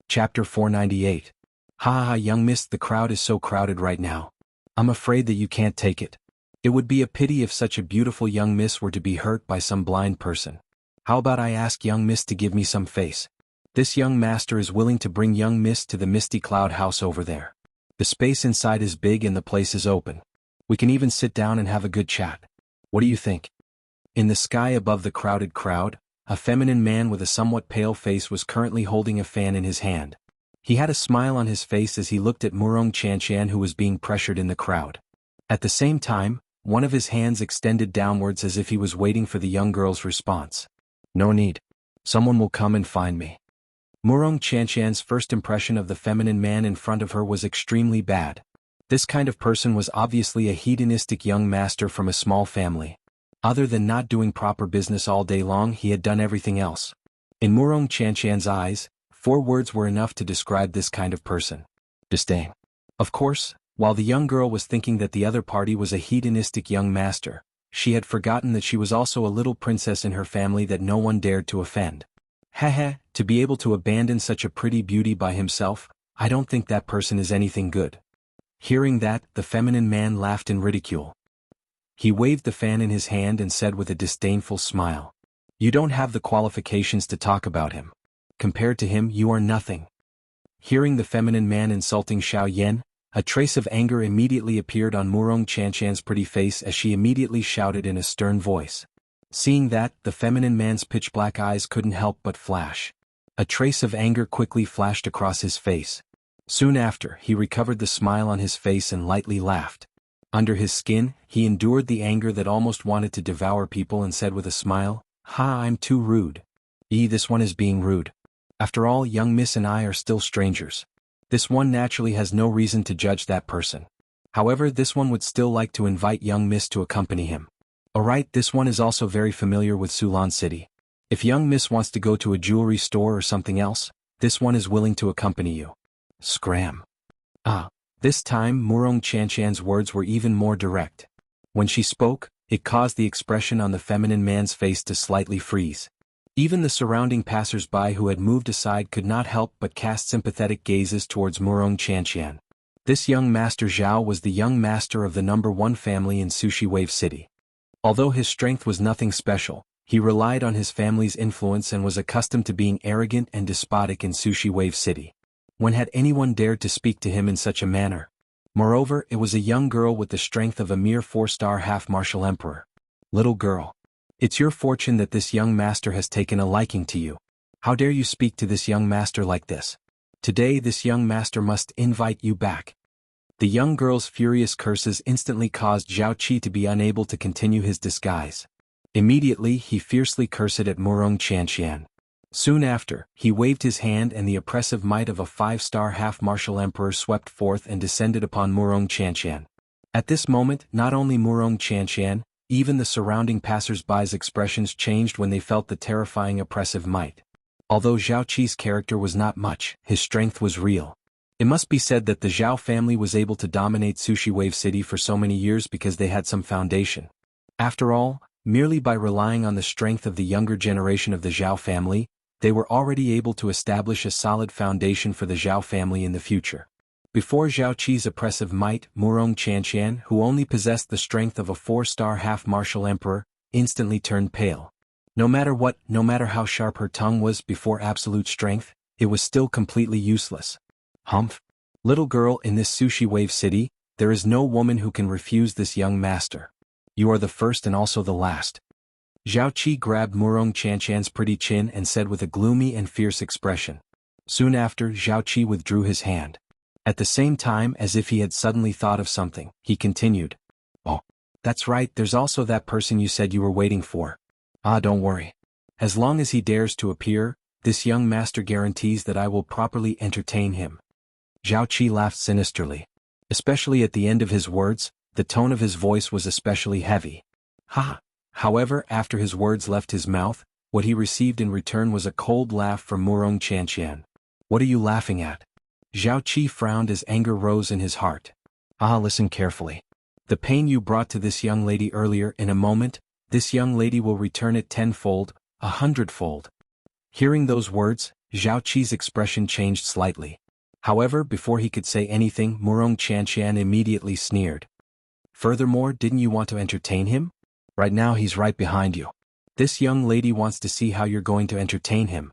Chapter 498. Ha ha ha, young miss, the crowd is so crowded right now. I'm afraid that you can't take it. It would be a pity if such a beautiful young miss were to be hurt by some blind person. How about I ask young miss to give me some face? This young master is willing to bring young miss to the Misty Cloud house over there. The space inside is big and the place is open. We can even sit down and have a good chat. What do you think? In the sky above the crowded crowd, a feminine man with a somewhat pale face was currently holding a fan in his hand. He had a smile on his face as he looked at Murong Chanshan, who was being pressured in the crowd. At the same time, one of his hands extended downwards as if he was waiting for the young girl's response. "No need. Someone will come and find me." Murong Chanshan's first impression of the feminine man in front of her was extremely bad. This kind of person was obviously a hedonistic young master from a small family. Other than not doing proper business all day long, he had done everything else. In Murong Chanshan's eyes, 4 words were enough to describe this kind of person. Disdain. Of course, while the young girl was thinking that the other party was a hedonistic young master, she had forgotten that she was also a little princess in her family that no one dared to offend. Heh, to be able to abandon such a pretty beauty by himself, I don't think that person is anything good. Hearing that, the feminine man laughed in ridicule. He waved the fan in his hand and said with a disdainful smile, "You don't have the qualifications to talk about him. Compared to him, you are nothing." Hearing the feminine man insulting Xiao Yan, A trace of anger immediately appeared on Murong Chanshan's pretty face as she immediately shouted in a stern voice. Seeing that, the feminine man's pitch-black eyes couldn't help but flash. A trace of anger quickly flashed across his face. Soon after, he recovered the smile on his face and lightly laughed. Under his skin, he endured the anger that almost wanted to devour people and said with a smile, "Ha, I'm too rude. This one is being rude. After all, young miss and I are still strangers. This one naturally has no reason to judge that person. However, this one would still like to invite young miss to accompany him. Alright, this one is also very familiar with Sulan City. If young miss wants to go to a jewelry store or something else, this one is willing to accompany you." Scram. This time Murong Chanshan's words were even more direct. When she spoke, it caused the expression on the feminine man's face to slightly freeze. Even the surrounding passers-by who had moved aside could not help but cast sympathetic gazes towards Murong Chanshan. This young Master Zhao was the young master of the #1 family in Sushi Wave City. Although his strength was nothing special, he relied on his family's influence and was accustomed to being arrogant and despotic in Sushi Wave City. When had anyone dared to speak to him in such a manner? Moreover, it was a young girl with the strength of a mere 4-star half-martial emperor. "Little girl. It's your fortune that this young master has taken a liking to you. How dare you speak to this young master like this? Today this young master must invite you back." The young girl's furious curses instantly caused Zhao Qi to be unable to continue his disguise. Immediately he fiercely cursed at Murong Chanshan. Soon after, he waved his hand and the oppressive might of a 5-star half-martial emperor swept forth and descended upon Murong Chanshan. At this moment, not only Murong Chanshan, even the surrounding passers-by's expressions changed when they felt the terrifying oppressive might. Although Zhao Qi's character was not much, his strength was real. It must be said that the Zhao family was able to dominate Sushi Wave City for so many years because they had some foundation. After all, merely by relying on the strength of the younger generation of the Zhao family, they were already able to establish a solid foundation for the Zhao family in the future. Before Zhao Qi's oppressive might, Murong Chanshan, who only possessed the strength of a 4-star half-martial emperor, instantly turned pale. No matter how sharp her tongue was before absolute strength, it was still completely useless. "Humph. Little girl, in this Sushi Wave City, there is no woman who can refuse this young master. You are the first and also the last." Zhao Qi grabbed Murong Chanshan's pretty chin and said with a gloomy and fierce expression. Soon after, Zhao Qi withdrew his hand. At the same time, as if he had suddenly thought of something, he continued. "Oh, that's right, there's also that person you said you were waiting for. Don't worry. As long as he dares to appear, this young master guarantees that I will properly entertain him." Zhao Qi laughed sinisterly. Especially at the end of his words, the tone of his voice was especially heavy. "Ha!" However, after his words left his mouth, what he received in return was a cold laugh from Murong Chanshan. "What are you laughing at?" Zhao Qi frowned as anger rose in his heart. Listen carefully. The pain you brought to this young lady earlier, in a moment, this young lady will return it 10-fold, 100-fold. Hearing those words, Zhao Qi's expression changed slightly. However, before he could say anything, Murong Chanshan immediately sneered. "Furthermore, didn't you want to entertain him? Right now he's right behind you. This young lady wants to see how you're going to entertain him."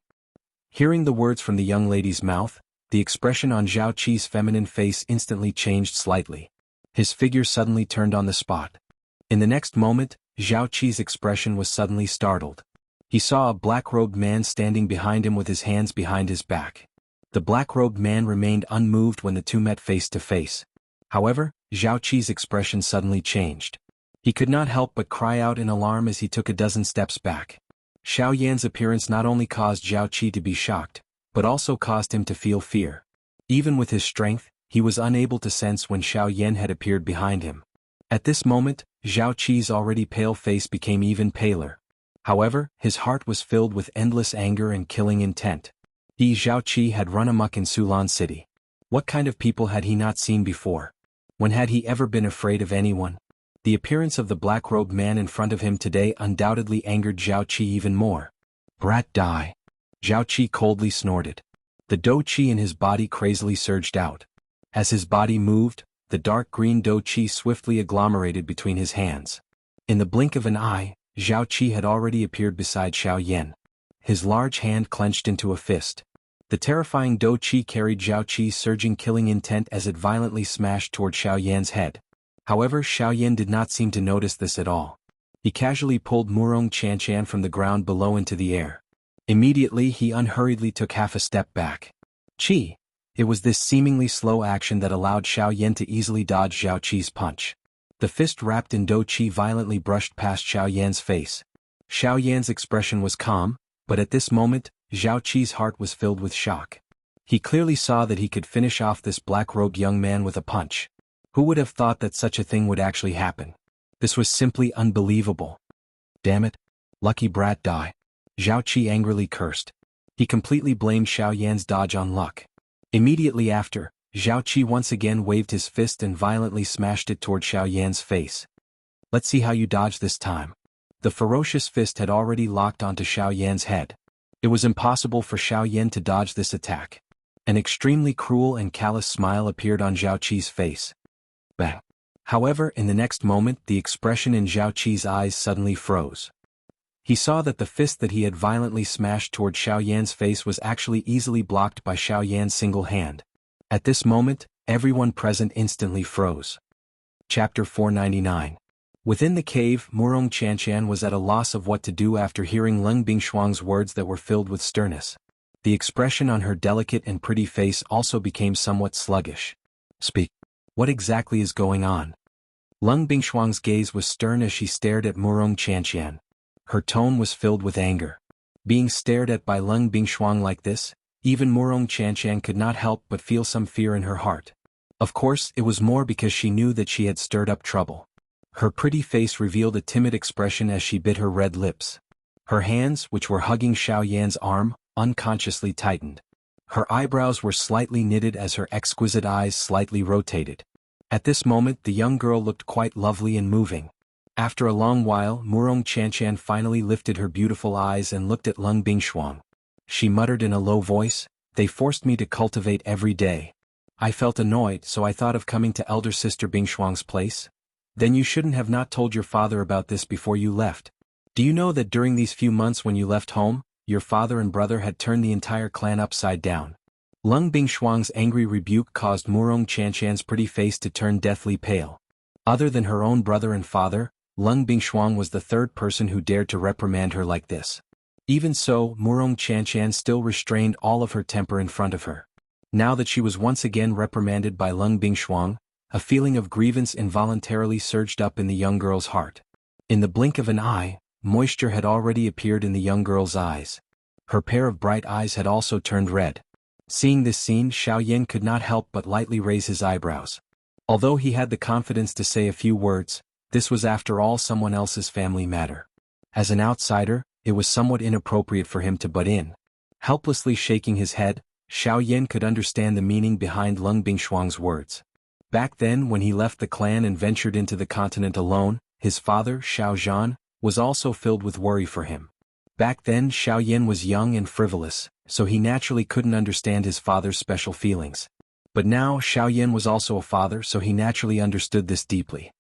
Hearing the words from the young lady's mouth, the expression on Zhao Qi's feminine face instantly changed slightly. His figure suddenly turned on the spot. In the next moment, Zhao Qi's expression was suddenly startled. He saw a black-robed man standing behind him with his hands behind his back. The black-robed man remained unmoved when the two met face to face. However, Zhao Qi's expression suddenly changed. He could not help but cry out in alarm as he took a dozen steps back. Xiao Yan's appearance not only caused Zhao Qi to be shocked, but also caused him to feel fear. Even with his strength, he was unable to sense when Xiao Yan had appeared behind him. At this moment, Zhao Qi's already pale face became even paler. However, his heart was filled with endless anger and killing intent. Zhao Qi had run amok in Sulan City. What kind of people had he not seen before? When had he ever been afraid of anyone? The appearance of the black-robed man in front of him today undoubtedly angered Zhao Qi even more. "Brat, die!" Zhao Qi coldly snorted. The dou qi in his body crazily surged out. As his body moved, the dark green dou qi swiftly agglomerated between his hands. In the blink of an eye, Zhao Qi had already appeared beside Xiao Yan. His large hand clenched into a fist. The terrifying Do Qi carried Zhao Qi's surging killing intent as it violently smashed toward Xiao Yan's head. However, Xiao Yan did not seem to notice this at all. He casually pulled Murong Qianqian from the ground below into the air. Immediately he unhurriedly took half a step back. Qi! It was this seemingly slow action that allowed Xiao Yan to easily dodge Zhao Qi's punch. The fist wrapped in Do Qi violently brushed past Xiao Yan's face. Xiao Yan's expression was calm, but at this moment, Zhao Qi's heart was filled with shock. He clearly saw that he could finish off this black-robed young man with a punch. Who would have thought that such a thing would actually happen? This was simply unbelievable. Damn it. Lucky brat die. Zhao Qi angrily cursed. He completely blamed Xiao Yan's dodge on luck. Immediately after, Zhao Qi once again waved his fist and violently smashed it toward Xiao Yan's face. Let's see how you dodge this time. The ferocious fist had already locked onto Xiao Yan's head. It was impossible for Xiao Yan to dodge this attack. An extremely cruel and callous smile appeared on Zhao Qi's face. Bang. However, in the next moment the expression in Zhao Qi's eyes suddenly froze. He saw that the fist that he had violently smashed toward Xiao Yan's face was actually easily blocked by Xiao Yan's single hand. At this moment, everyone present instantly froze. Chapter 499. Within the cave, Murong Qianqian was at a loss of what to do after hearing Leng Bingshuang's words that were filled with sternness. The expression on her delicate and pretty face also became somewhat sluggish. Speak. What exactly is going on? Leng Bingshuang's gaze was stern as she stared at Murong Qianqian. Her tone was filled with anger. Being stared at by Leng Bingshuang like this, even Murong Qianqian could not help but feel some fear in her heart. Of course, it was more because she knew that she had stirred up trouble. Her pretty face revealed a timid expression as she bit her red lips. Her hands, which were hugging Xiao Yan's arm, unconsciously tightened. Her eyebrows were slightly knitted as her exquisite eyes slightly rotated. At this moment the young girl looked quite lovely and moving. After a long while, Murong Qianqian finally lifted her beautiful eyes and looked at Leng Bingshuang. She muttered in a low voice, "They forced me to cultivate every day. I felt annoyed, so I thought of coming to elder sister Bingshuang's place." Then you shouldn't have not told your father about this before you left. Do you know that during these few months when you left home, your father and brother had turned the entire clan upside down? Leng Bingshuang's angry rebuke caused Murong Qianqian's pretty face to turn deathly pale. Other than her own brother and father, Leng Bingshuang was the third person who dared to reprimand her like this. Even so, Murong Qianqian still restrained all of her temper in front of her. Now that she was once again reprimanded by Leng Bingshuang, a feeling of grievance involuntarily surged up in the young girl's heart. In the blink of an eye, moisture had already appeared in the young girl's eyes. Her pair of bright eyes had also turned red. Seeing this scene, Xiao Yan could not help but lightly raise his eyebrows. Although he had the confidence to say a few words, this was after all someone else's family matter. As an outsider, it was somewhat inappropriate for him to butt in. Helplessly shaking his head, Xiao Yan could understand the meaning behind Leng Bingshuang's words. Back then when he left the clan and ventured into the continent alone, his father, Xiao Zhan, was also filled with worry for him. Back then Xiao Yan was young and frivolous, so he naturally couldn't understand his father's special feelings. But now Xiao Yan was also a father, so he naturally understood this deeply.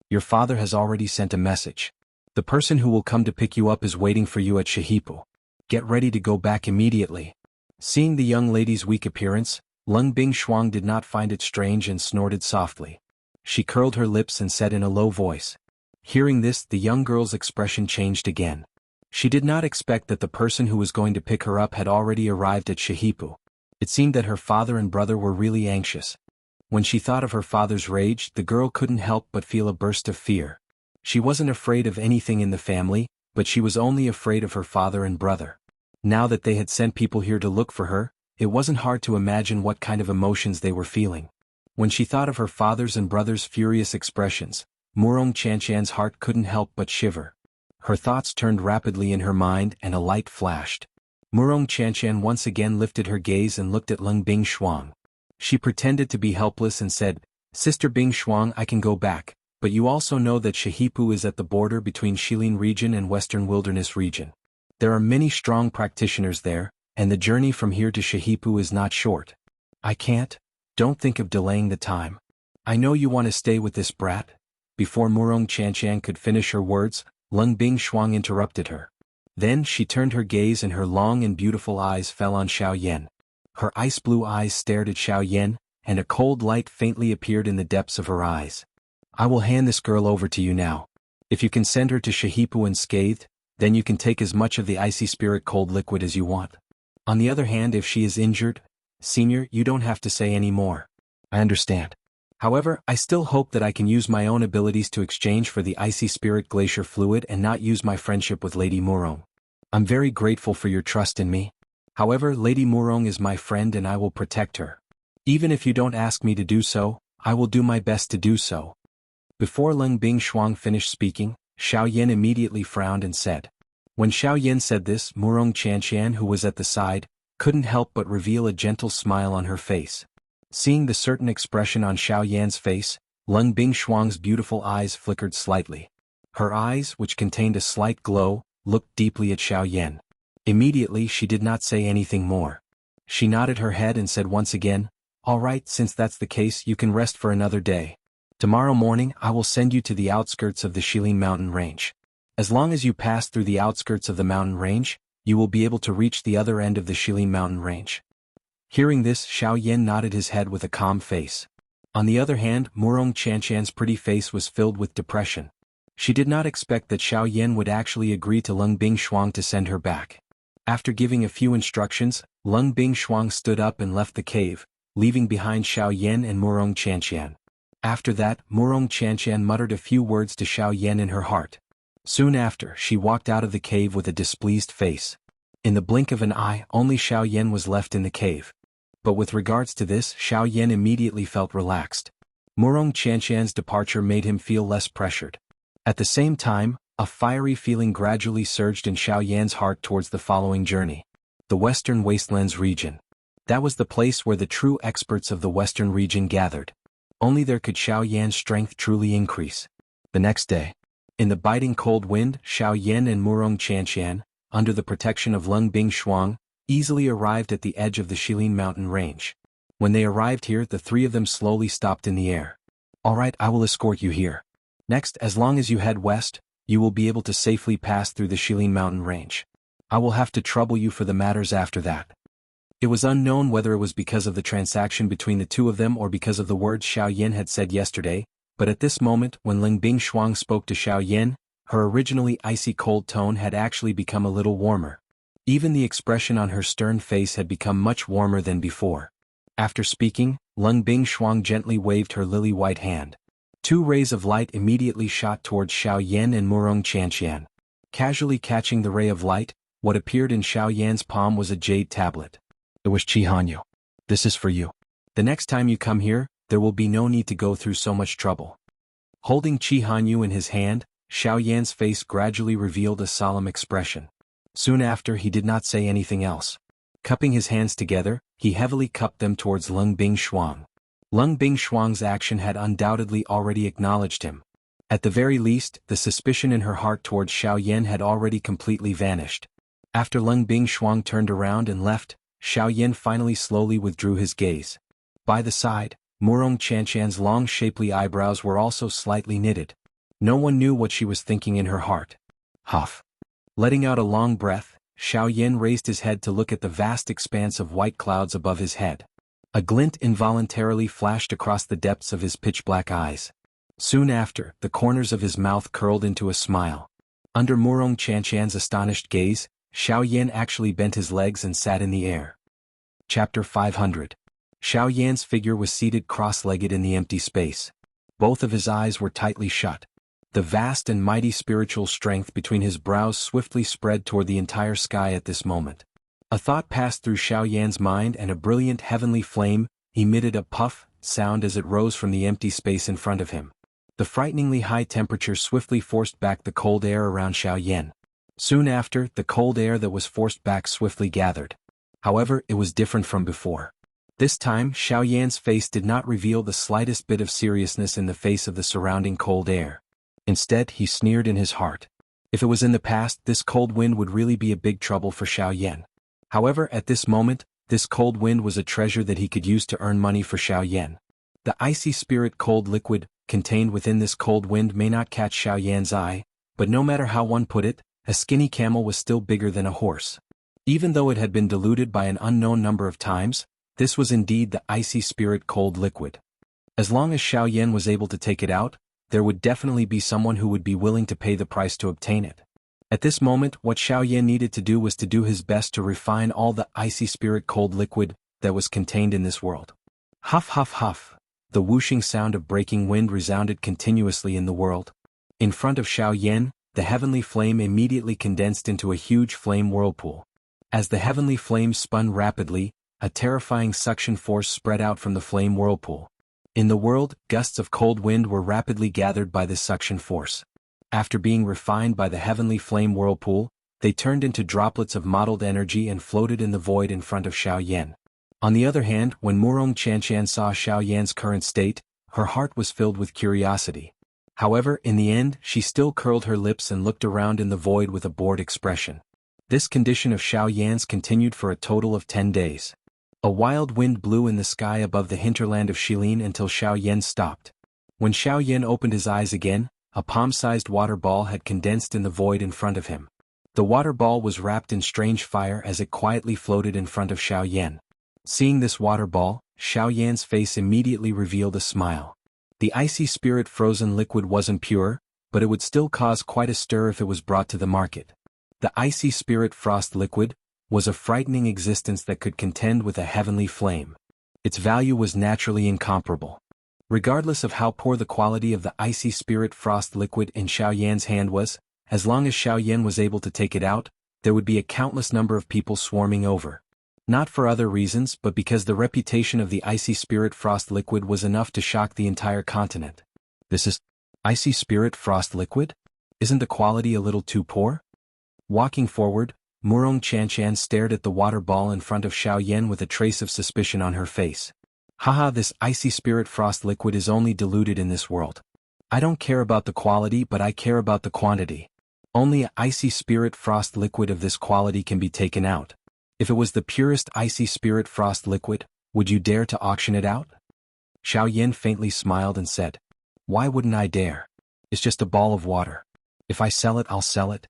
Your father has already sent a message. The person who will come to pick you up is waiting for you at Shahipu. Get ready to go back immediately. Seeing the young lady's weak appearance, Leng Bingshuang did not find it strange and snorted softly. She curled her lips and said in a low voice. Hearing this, the young girl's expression changed again. She did not expect that the person who was going to pick her up had already arrived at Shahipu. It seemed that her father and brother were really anxious. When she thought of her father's rage, the girl couldn't help but feel a burst of fear. She wasn't afraid of anything in the family, but she was only afraid of her father and brother. Now that they had sent people here to look for her, it wasn't hard to imagine what kind of emotions they were feeling. When she thought of her father's and brother's furious expressions, Murong Qianqian's heart couldn't help but shiver. Her thoughts turned rapidly in her mind and a light flashed. Murong Qianqian once again lifted her gaze and looked at Leng Bingshuang. She pretended to be helpless and said, "Sister Bingshuang, I can go back, but you also know that Shahipu is at the border between Shilin region and Western Wilderness region. There are many strong practitioners there, and the journey from here to Shahipu is not short. I can't. Don't think of delaying the time. I know you want to stay with this brat." Before Murong Qianqian could finish her words, Leng Bingshuang interrupted her. Then she turned her gaze and her long and beautiful eyes fell on Xiao Yan. Her ice-blue eyes stared at Xiao Yan, and a cold light faintly appeared in the depths of her eyes. I will hand this girl over to you now. If you can send her to Shahipu unscathed, then you can take as much of the icy spirit cold liquid as you want. On the other hand, if she is injured, Senior, you don't have to say any more. I understand. However, I still hope that I can use my own abilities to exchange for the icy spirit glacier fluid and not use my friendship with Lady Murong. I'm very grateful for your trust in me. However, Lady Murong is my friend and I will protect her. Even if you don't ask me to do so, I will do my best to do so. Before Leng Bingshuang finished speaking, Xiao Yan immediately frowned and said. When Xiao Yan said this, Murong Chanxian, who was at the side, couldn't help but reveal a gentle smile on her face. Seeing the certain expression on Xiao Yan's face, Leng Bingshuang's beautiful eyes flickered slightly. Her eyes, which contained a slight glow, looked deeply at Xiao Yan. Immediately she did not say anything more. She nodded her head and said once again, all right, since that's the case, you can rest for another day. Tomorrow morning I will send you to the outskirts of the Shilin mountain range. As long as you pass through the outskirts of the mountain range, you will be able to reach the other end of the Shilin mountain range. Hearing this, Xiao Yan nodded his head with a calm face. On the other hand, Murong Chanxian's pretty face was filled with depression. She did not expect that Xiao Yan would actually agree to Leng Bingshuang to send her back. After giving a few instructions, Leng Bingshuang stood up and left the cave, leaving behind Xiao Yan and Murong Chanxian. After that, Murong Chanxian muttered a few words to Xiao Yan in her heart. Soon after, she walked out of the cave with a displeased face. In the blink of an eye, only Xiao Yan was left in the cave. But with regards to this, Xiao Yan immediately felt relaxed. Murong Chanxian's departure made him feel less pressured. At the same time, a fiery feeling gradually surged in Xiao Yan's heart towards the following journey. The Western Wastelands region. That was the place where the true experts of the Western region gathered. Only there could Xiao Yan's strength truly increase. The next day, in the biting cold wind, Xiao Yan and Murong Chanxian, under the protection of Leng Bingshuang, easily arrived at the edge of the Shilin mountain range. When they arrived here, the three of them slowly stopped in the air. All right, I will escort you here. Next, as long as you head west, you will be able to safely pass through the Shilin mountain range. I will have to trouble you for the matters after that. It was unknown whether it was because of the transaction between the two of them or because of the words Xiao Yan had said yesterday, but at this moment, when Leng Bingshuang spoke to Xiao Yan, her originally icy cold tone had actually become a little warmer. Even the expression on her stern face had become much warmer than before. After speaking, Leng Bingshuang gently waved her lily-white hand. Two rays of light immediately shot towards Xiao Yan and Murong Chanxian. Casually catching the ray of light, what appeared in Xiao Yan's palm was a jade tablet. It was Chihanyu. This is for you. The next time you come here, there will be no need to go through so much trouble. Holding Chihanyu in his hand, Xiao Yan's face gradually revealed a solemn expression. Soon after, he did not say anything else. Cupping his hands together, he heavily cupped them towards Leng Bingshuang. Leng Bingshuang's action had undoubtedly already acknowledged him. At the very least, the suspicion in her heart towards Xiao Yan had already completely vanished. After Leng Bingshuang turned around and left, Xiao Yan finally slowly withdrew his gaze. By the side, Murong Chanxian's long shapely eyebrows were also slightly knitted. No one knew what she was thinking in her heart. Huff. Letting out a long breath, Xiao Yan raised his head to look at the vast expanse of white clouds above his head. A glint involuntarily flashed across the depths of his pitch-black eyes. Soon after, the corners of his mouth curled into a smile. Under Murong Chanxian's astonished gaze, Xiao Yan actually bent his legs and sat in the air. Chapter 500. Xiao Yan's figure was seated cross-legged in the empty space. Both of his eyes were tightly shut. The vast and mighty spiritual strength between his brows swiftly spread toward the entire sky at this moment. A thought passed through Xiao Yan's mind and a brilliant heavenly flame emitted a puff sound as it rose from the empty space in front of him. The frighteningly high temperature swiftly forced back the cold air around Xiao Yan. Soon after, the cold air that was forced back swiftly gathered. However, it was different from before. This time, Xiao Yan's face did not reveal the slightest bit of seriousness in the face of the surrounding cold air. Instead, he sneered in his heart. If it was in the past, this cold wind would really be a big trouble for Xiao Yan. However, at this moment, this cold wind was a treasure that he could use to earn money for Xiao Yan. The icy spirit cold liquid contained within this cold wind may not catch Xiao Yan's eye, but no matter how one put it, a skinny camel was still bigger than a horse. Even though it had been diluted by an unknown number of times, this was indeed the icy spirit cold liquid. As long as Xiao Yan was able to take it out, there would definitely be someone who would be willing to pay the price to obtain it. At this moment, what Xiao Yan needed to do was to do his best to refine all the icy spirit cold liquid that was contained in this world. Huff huff huff. The whooshing sound of breaking wind resounded continuously in the world. In front of Xiao Yan, the heavenly flame immediately condensed into a huge flame whirlpool. As the heavenly flame spun rapidly, a terrifying suction force spread out from the flame whirlpool. In the world, gusts of cold wind were rapidly gathered by this suction force. After being refined by the heavenly flame whirlpool, they turned into droplets of mottled energy and floated in the void in front of Xiao Yan. On the other hand, when Murong Chanshan saw Xiao Yan's current state, her heart was filled with curiosity. However, in the end, she still curled her lips and looked around in the void with a bored expression. This condition of Xiao Yan's continued for a total of 10 days. A wild wind blew in the sky above the hinterland of Shilin until Xiao Yan stopped. When Xiao Yan opened his eyes again, a palm-sized water ball had condensed in the void in front of him. The water ball was wrapped in strange fire as it quietly floated in front of Xiao Yan. Seeing this water ball, Xiao Yan's face immediately revealed a smile. The icy spirit frozen liquid wasn't pure, but it would still cause quite a stir if it was brought to the market. The icy spirit frost liquid was a frightening existence that could contend with a heavenly flame. Its value was naturally incomparable. Regardless of how poor the quality of the icy spirit frost liquid in Xiao Yan's hand was, as long as Xiao Yan was able to take it out, there would be a countless number of people swarming over. Not for other reasons but because the reputation of the icy spirit frost liquid was enough to shock the entire continent. This is icy spirit frost liquid? Isn't the quality a little too poor? Walking forward, Murong Chanshan stared at the water ball in front of Xiao Yan with a trace of suspicion on her face. Haha, this icy spirit frost liquid is only diluted in this world. I don't care about the quality but I care about the quantity. Only an icy spirit frost liquid of this quality can be taken out. If it was the purest icy spirit frost liquid, would you dare to auction it out? Xiao Yan faintly smiled and said, "Why wouldn't I dare? It's just a ball of water. If I sell it, I'll sell it."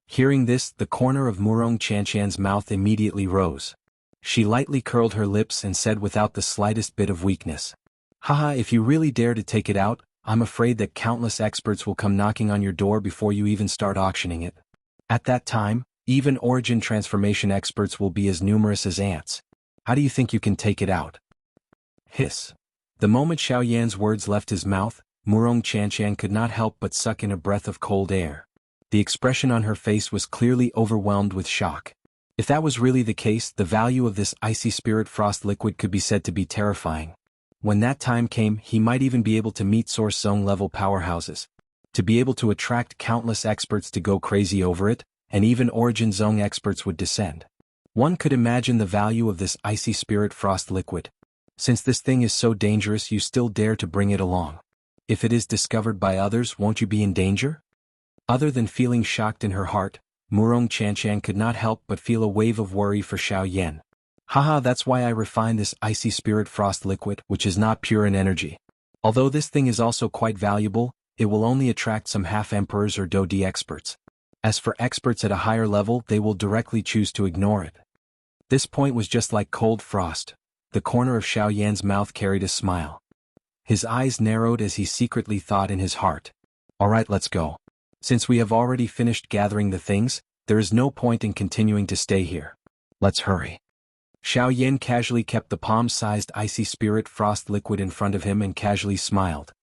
Hearing this, the corner of Murong Chanshan's mouth immediately rose. She lightly curled her lips and said without the slightest bit of weakness, "Haha, if you really dare to take it out, I'm afraid that countless experts will come knocking on your door before you even start auctioning it. At that time, even origin transformation experts will be as numerous as ants. How do you think you can take it out?" Hiss. The moment Xiao Yan's words left his mouth, Murong Chanshan could not help but suck in a breath of cold air. The expression on her face was clearly overwhelmed with shock. If that was really the case, the value of this icy spirit frost liquid could be said to be terrifying. When that time came, he might even be able to meet Source Zone level powerhouses. To be able to attract countless experts to go crazy over it, and even Origin Zone experts would descend. One could imagine the value of this icy spirit frost liquid. Since this thing is so dangerous, you still dare to bring it along. If it is discovered by others, won't you be in danger? Other than feeling shocked in her heart, Murong Chanshan could not help but feel a wave of worry for Xiao Yan. Haha, that's why I refined this icy spirit frost liquid, which is not pure in energy. Although this thing is also quite valuable, it will only attract some half-emperors or Dodi experts. As for experts at a higher level, they will directly choose to ignore it. This point was just like cold frost. The corner of Xiao Yan's mouth carried a smile. His eyes narrowed as he secretly thought in his heart. Alright, let's go. Since we have already finished gathering the things, there is no point in continuing to stay here. Let's hurry. Xiao Yan casually kept the palm-sized icy spirit frost liquid in front of him and casually smiled.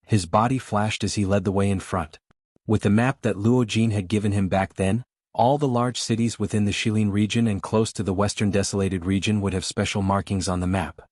His body flashed as he led the way in front. With the map that Luo Jin had given him back then, all the large cities within the Shilin region and close to the western desolated region would have special markings on the map.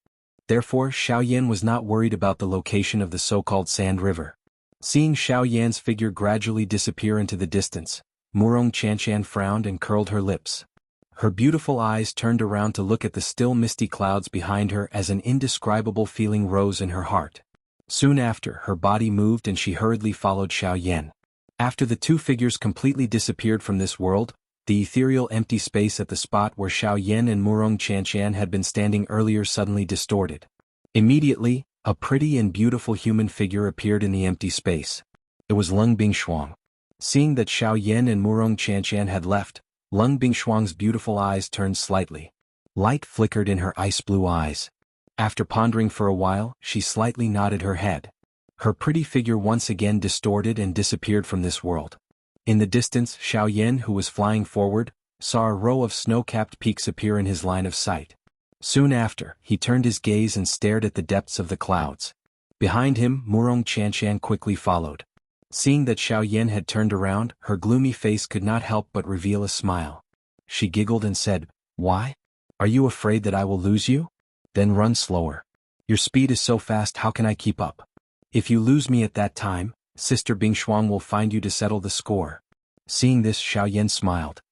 Therefore, Xiao Yan was not worried about the location of the so-called Sand River. Seeing Xiao Yan's figure gradually disappear into the distance, Murong Chanshan frowned and curled her lips. Her beautiful eyes turned around to look at the still misty clouds behind her as an indescribable feeling rose in her heart. Soon after, her body moved and she hurriedly followed Xiao Yan. After the two figures completely disappeared from this world, the ethereal empty space at the spot where Xiao Yan and Murong Chanshan had been standing earlier suddenly distorted. Immediately, a pretty and beautiful human figure appeared in the empty space. It was Lung Bingshuang. Seeing that Xiao Yan and Murong Chanshan had left, Lung Bingshuang's beautiful eyes turned slightly. Light flickered in her ice-blue eyes. After pondering for a while, she slightly nodded her head. Her pretty figure once again distorted and disappeared from this world. In the distance, Xiaoyan, who was flying forward, saw a row of snow-capped peaks appear in his line of sight. Soon after, he turned his gaze and stared at the depths of the clouds. Behind him, Murong Qianshan quickly followed. Seeing that Xiaoyan had turned around, her gloomy face could not help but reveal a smile. She giggled and said, "Why? Are you afraid that I will lose you? Then run slower. Your speed is so fast, how can I keep up? If you lose me at that time, Sister Bingshuang will find you to settle the score." Seeing this, Xiaoyan smiled.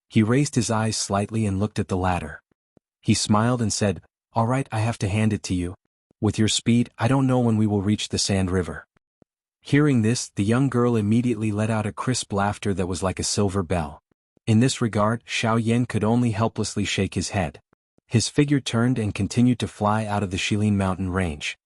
He raised his eyes slightly and looked at the ladder. He smiled and said, "All right, I have to hand it to you. With your speed, I don't know when we will reach the Sand River." Hearing this, the young girl immediately let out a crisp laughter that was like a silver bell. In this regard, Xiaoyan could only helplessly shake his head. His figure turned and continued to fly out of the Shilin mountain range.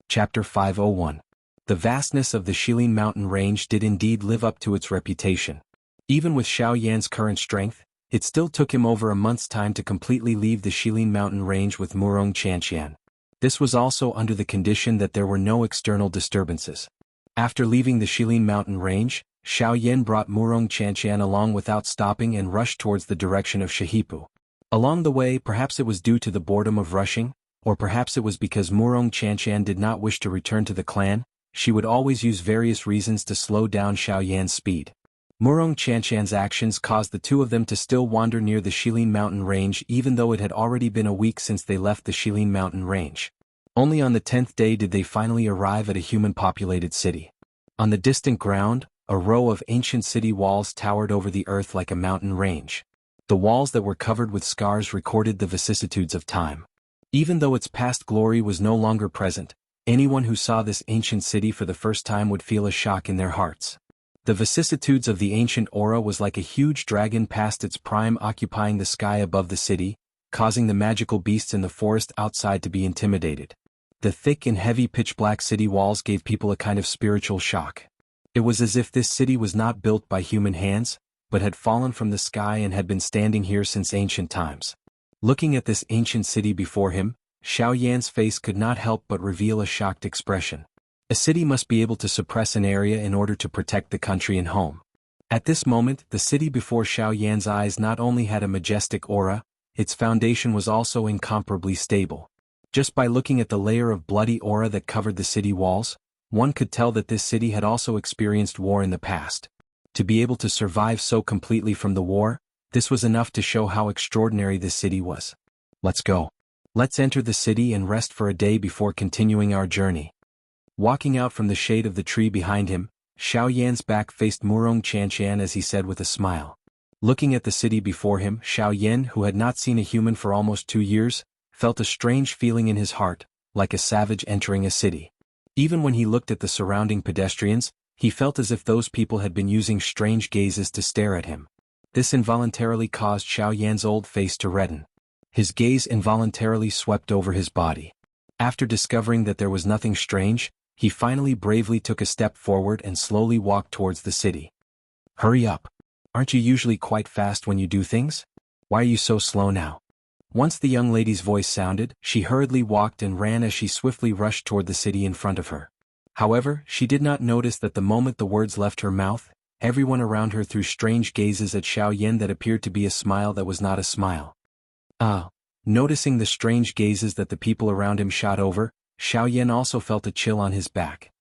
Chapter 501. The vastness of the Shilin mountain range did indeed live up to its reputation. Even with Xiaoyan's current strength, it still took him over a month's time to completely leave the Shilin mountain range with Murong Qianshan. This was also under the condition that there were no external disturbances. After leaving the Shilin mountain range, Xiaoyan brought Murong Qianshan along without stopping and rushed towards the direction of Shahipu. Along the way, perhaps it was due to the boredom of rushing, or perhaps it was because Murong Qianshan did not wish to return to the clan, she would always use various reasons to slow down Xiaoyan's speed. Murong Qianshan's actions caused the two of them to still wander near the Shilin mountain range even though it had already been a week since they left the Shilin mountain range. Only on the 10th day did they finally arrive at a human-populated city. On the distant ground, a row of ancient city walls towered over the earth like a mountain range. The walls that were covered with scars recorded the vicissitudes of time. Even though its past glory was no longer present, anyone who saw this ancient city for the first time would feel a shock in their hearts. The vicissitudes of the ancient aura was like a huge dragon past its prime occupying the sky above the city, causing the magical beasts in the forest outside to be intimidated. The thick and heavy pitch-black city walls gave people a kind of spiritual shock. It was as if this city was not built by human hands, but had fallen from the sky and had been standing here since ancient times. Looking at this ancient city before him, Xiaoyan's face could not help but reveal a shocked expression. A city must be able to suppress an area in order to protect the country and home. At this moment, the city before Xiaoyan's eyes not only had a majestic aura, its foundation was also incomparably stable. Just by looking at the layer of bloody aura that covered the city walls, one could tell that this city had also experienced war in the past. To be able to survive so completely from the war, this was enough to show how extraordinary this city was. Let's go. Let's enter the city and rest for a day before continuing our journey. Walking out from the shade of the tree behind him, Xiaoyan's back faced Murong Qianshan as he said with a smile. Looking at the city before him, Xiaoyan, who had not seen a human for almost 2 years, felt a strange feeling in his heart, like a savage entering a city. Even when he looked at the surrounding pedestrians, he felt as if those people had been using strange gazes to stare at him. This involuntarily caused Xiaoyan's old face to redden. His gaze involuntarily swept over his body. After discovering that there was nothing strange, he finally bravely took a step forward and slowly walked towards the city. Hurry up. Aren't you usually quite fast when you do things? Why are you so slow now? Once the young lady's voice sounded, she hurriedly walked and ran as she swiftly rushed toward the city in front of her. However, she did not notice that the moment the words left her mouth, everyone around her threw strange gazes at Xiaoyan that appeared to be a smile that was not a smile. Noticing the strange gazes that the people around him shot over, Xiaoyan also felt a chill on his back.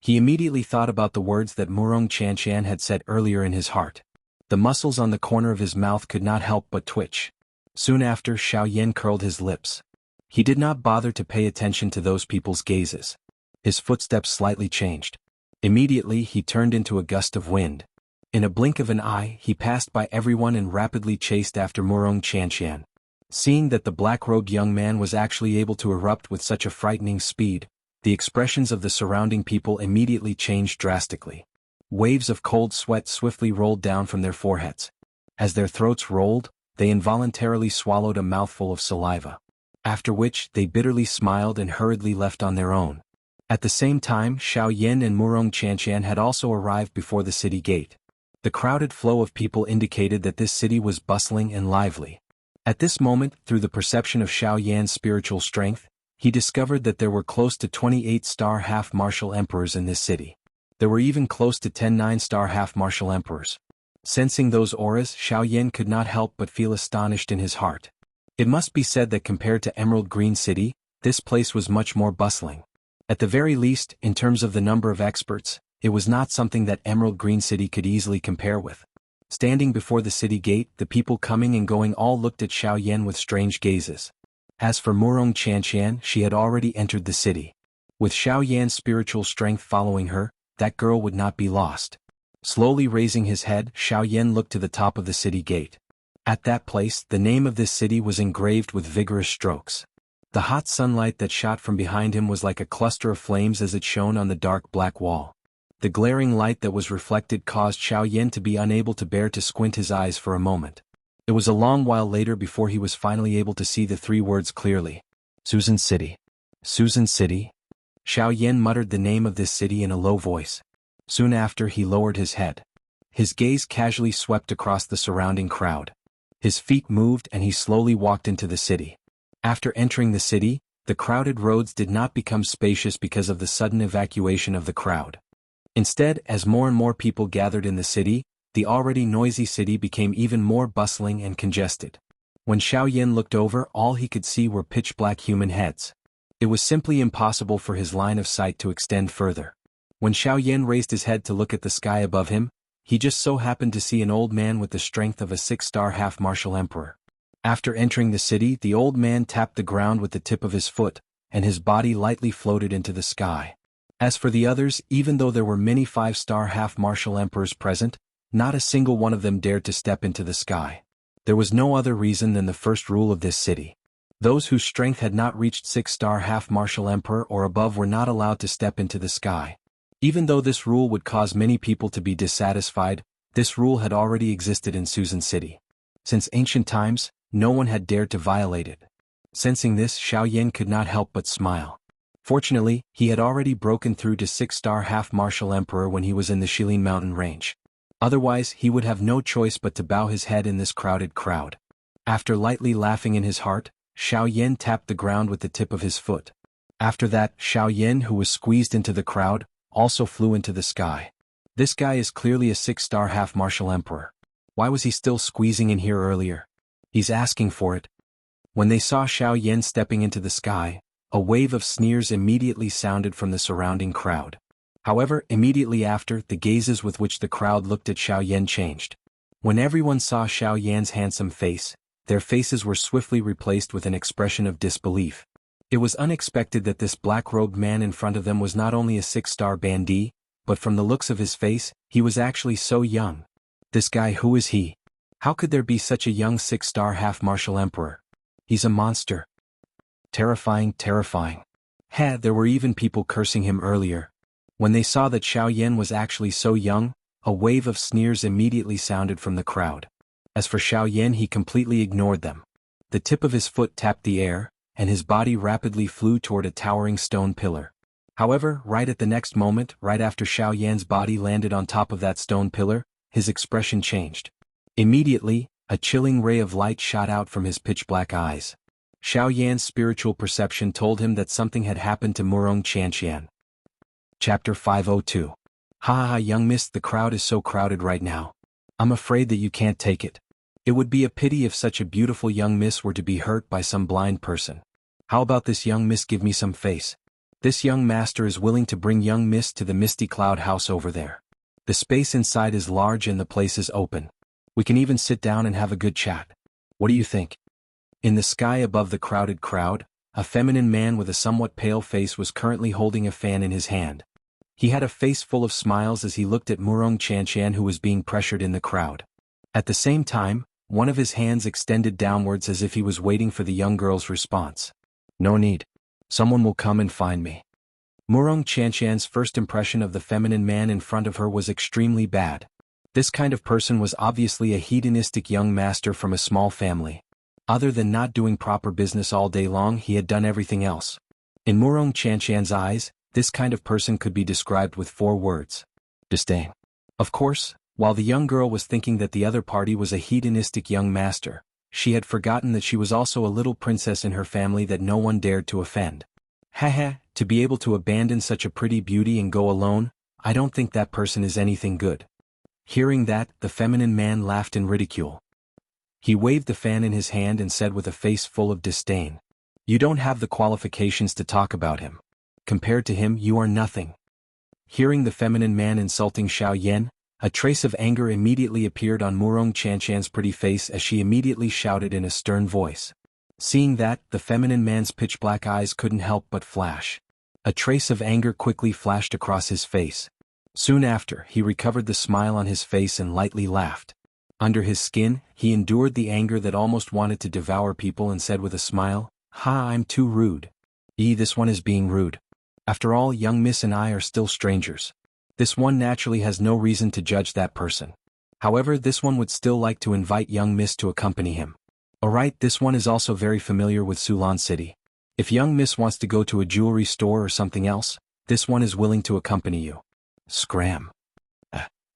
He immediately thought about the words that Murong Qianshan had said earlier in his heart. The muscles on the corner of his mouth could not help but twitch. Soon after, Xiaoyan curled his lips. He did not bother to pay attention to those people's gazes. His footsteps slightly changed. Immediately, he turned into a gust of wind. In a blink of an eye, he passed by everyone and rapidly chased after Murong Qianshan. Seeing that the black-robed young man was actually able to erupt with such a frightening speed, the expressions of the surrounding people immediately changed drastically. Waves of cold sweat swiftly rolled down from their foreheads. As their throats rolled, they involuntarily swallowed a mouthful of saliva. After which, they bitterly smiled and hurriedly left on their own. At the same time, Xiaoyan and Murong Qianshan had also arrived before the city gate. The crowded flow of people indicated that this city was bustling and lively. At this moment, through the perception of Xiao Yan's spiritual strength, he discovered that there were close to 28-star half-martial emperors in this city. There were even close to 10 9-star half-martial emperors. Sensing those auras, Xiao Yan could not help but feel astonished in his heart. It must be said that compared to Emerald Green City, this place was much more bustling. At the very least, in terms of the number of experts, it was not something that Emerald Green City could easily compare with. Standing before the city gate, the people coming and going all looked at Xiao Yan with strange gazes. As for Murong Qianqian, she had already entered the city. With Xiao Yan's spiritual strength following her, that girl would not be lost. Slowly raising his head, Xiao Yan looked to the top of the city gate. At that place, the name of this city was engraved with vigorous strokes. The hot sunlight that shot from behind him was like a cluster of flames as it shone on the dark black wall. The glaring light that was reflected caused Xiao Yan to be unable to bear to squint his eyes for a moment. It was a long while later before he was finally able to see the three words clearly. Susan City. Susan City? Xiao Yan muttered the name of this city in a low voice. Soon after, he lowered his head. His gaze casually swept across the surrounding crowd. His feet moved and he slowly walked into the city. After entering the city, the crowded roads did not become spacious because of the sudden evacuation of the crowd. Instead, as more and more people gathered in the city, the already noisy city became even more bustling and congested. When Xiao Yan looked over, all he could see were pitch-black human heads. It was simply impossible for his line of sight to extend further. When Xiao Yan raised his head to look at the sky above him, he just so happened to see an old man with the strength of a 6-star half-martial emperor. After entering the city, the old man tapped the ground with the tip of his foot, and his body lightly floated into the sky. As for the others, even though there were many 5-star half-martial emperors present, not a single one of them dared to step into the sky. There was no other reason than the first rule of this city. Those whose strength had not reached 6-star half-martial emperor or above were not allowed to step into the sky. Even though this rule would cause many people to be dissatisfied, this rule had already existed in Susan City. Since ancient times, no one had dared to violate it. Sensing this, Xiao Yan could not help but smile. Fortunately, he had already broken through to 6-star half-martial emperor when he was in the Shilin mountain range. Otherwise, he would have no choice but to bow his head in this crowded crowd. After lightly laughing in his heart, Xiao Yan tapped the ground with the tip of his foot. After that, Xiao Yan, who was squeezed into the crowd, also flew into the sky. This guy is clearly a 6-star half-martial emperor. Why was he still squeezing in here earlier? He's asking for it. When they saw Xiao Yan stepping into the sky, a wave of sneers immediately sounded from the surrounding crowd. However, immediately after, the gazes with which the crowd looked at Xiao Yan changed. When everyone saw Xiao Yan's handsome face, their faces were swiftly replaced with an expression of disbelief. It was unexpected that this black-robed man in front of them was not only a 6-star bandit, but from the looks of his face, he was actually so young. This guy, who is he? How could there be such a young 6-star half-martial emperor? He's a monster. Terrifying, terrifying. There were even people cursing him earlier. When they saw that Xiao Yan was actually so young, a wave of sneers immediately sounded from the crowd. As for Xiao Yan, he completely ignored them. The tip of his foot tapped the air, and his body rapidly flew toward a towering stone pillar. However, right at the next moment, right after Xiao Yan's body landed on top of that stone pillar, his expression changed. Immediately, a chilling ray of light shot out from his pitch-black eyes. Xiao Yan's spiritual perception told him that something had happened to Murong Qianqian. Chapter 502. Ha, young miss, the crowd is so crowded right now. I'm afraid that you can't take it. It would be a pity if such a beautiful young miss were to be hurt by some blind person. How about this young miss give me some face? This young master is willing to bring young miss to the Misty Cloud house over there. The space inside is large and the place is open. We can even sit down and have a good chat. What do you think? In the sky above the crowded crowd, a feminine man with a somewhat pale face was currently holding a fan in his hand. He had a face full of smiles as he looked at Murong Qianqian, who was being pressured in the crowd. At the same time, one of his hands extended downwards as if he was waiting for the young girl's response. No need. Someone will come and find me. Murong Qianqian's first impression of the feminine man in front of her was extremely bad. This kind of person was obviously a hedonistic young master from a small family. Other than not doing proper business all day long, he had done everything else. In Murong Qianqian's eyes, this kind of person could be described with 4 words. Disdain. Of course, While the young girl was thinking that the other party was a hedonistic young master, she had forgotten that she was also a little princess in her family that no one dared to offend. Haha, to be able to abandon such a pretty beauty and go alone, I don't think that person is anything good. Hearing that, the feminine man laughed in ridicule. He waved the fan in his hand and said with a face full of disdain, "You don't have the qualifications to talk about him. Compared to him, you are nothing." Hearing the feminine man insulting Xiao Yan, a trace of anger immediately appeared on Murong Chanshan's pretty face as she immediately shouted in a stern voice. Seeing that, the feminine man's pitch-black eyes couldn't help but flash. A trace of anger quickly flashed across his face. Soon after, he recovered the smile on his face and lightly laughed. Under his skin, he endured the anger that almost wanted to devour people and said with a smile, "Ha, I'm too rude. This one is being rude. After all, young miss and I are still strangers. This one naturally has no reason to judge that person. However, this one would still like to invite young miss to accompany him. Alright, this one is also very familiar with Sulan City. If young miss wants to go to a jewelry store or something else, this one is willing to accompany you." Scram.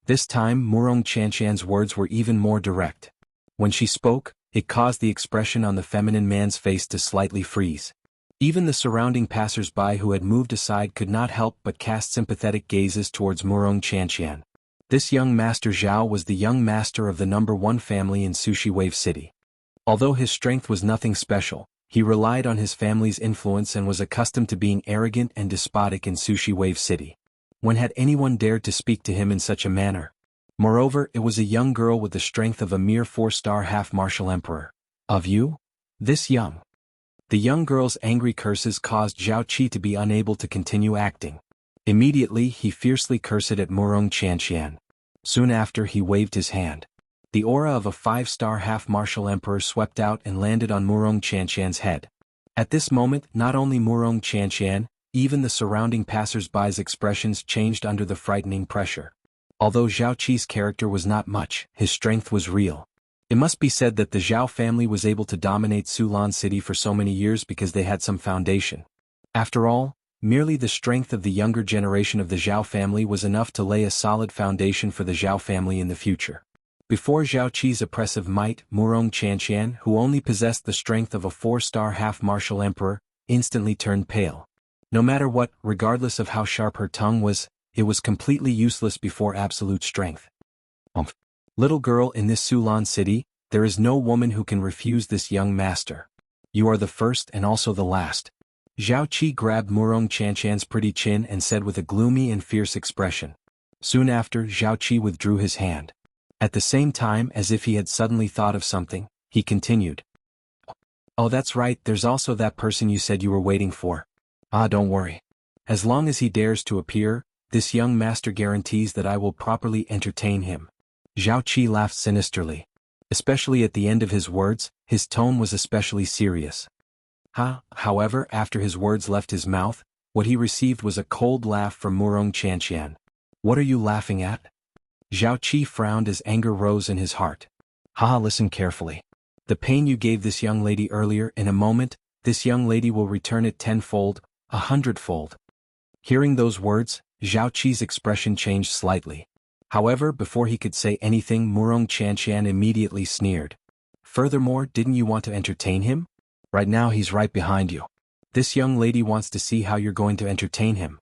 This time Murong Chanshan's words were even more direct. When she spoke, it caused the expression on the feminine man's face to slightly freeze. Even the surrounding passers-by who had moved aside could not help but cast sympathetic gazes towards Murong Chanshan. This young master Zhao was the young master of the #1 family in Sushi Wave City. Although his strength was nothing special, he relied on his family's influence and was accustomed to being arrogant and despotic in Sushi Wave City. When had anyone dared to speak to him in such a manner? Moreover, it was a young girl with the strength of a mere 4-star half-martial emperor. Of you? This young? The young girl's angry curses caused Zhao Qi to be unable to continue acting. Immediately he fiercely cursed at Murong Chanshan. Soon after he waved his hand. The aura of a 5-star half-martial emperor swept out and landed on Murong Chanshan's head. At this moment, not only Murong Chanshan, even the surrounding passers-by's expressions changed under the frightening pressure. Although Zhao Qi's character was not much, his strength was real. It must be said that the Zhao family was able to dominate Sulan City for so many years because they had some foundation. After all, merely the strength of the younger generation of the Zhao family was enough to lay a solid foundation for the Zhao family in the future. Before Zhao Qi's oppressive might, Murong Chanshan, who only possessed the strength of a 4-star half-martial emperor, instantly turned pale. No matter what, regardless of how sharp her tongue was, it was completely useless before absolute strength. Little girl, in this Sulan City, there is no woman who can refuse this young master. You are the first and also the last. Zhao Qi grabbed Murong Chanshan's pretty chin and said with a gloomy and fierce expression. Soon after, Zhao Qi withdrew his hand. At the same time, as if he had suddenly thought of something, he continued. "Oh, that's right, there's also that person you said you were waiting for. Don't worry. As long as he dares to appear, this young master guarantees that I will properly entertain him." Zhao Qi laughed sinisterly. Especially at the end of his words, his tone was especially serious. However, after his words left his mouth, what he received was a cold laugh from Murong Chanshan. "What are you laughing at?" Zhao Qi frowned as anger rose in his heart. Listen carefully. The pain you gave this young lady earlier, in a moment, this young lady will return it 10-fold, 100-fold. Hearing those words, Zhao Qi's expression changed slightly. However, before he could say anything, Murong Chanshan immediately sneered. "Furthermore, didn't you want to entertain him? Right now he's right behind you. This young lady wants to see how you're going to entertain him."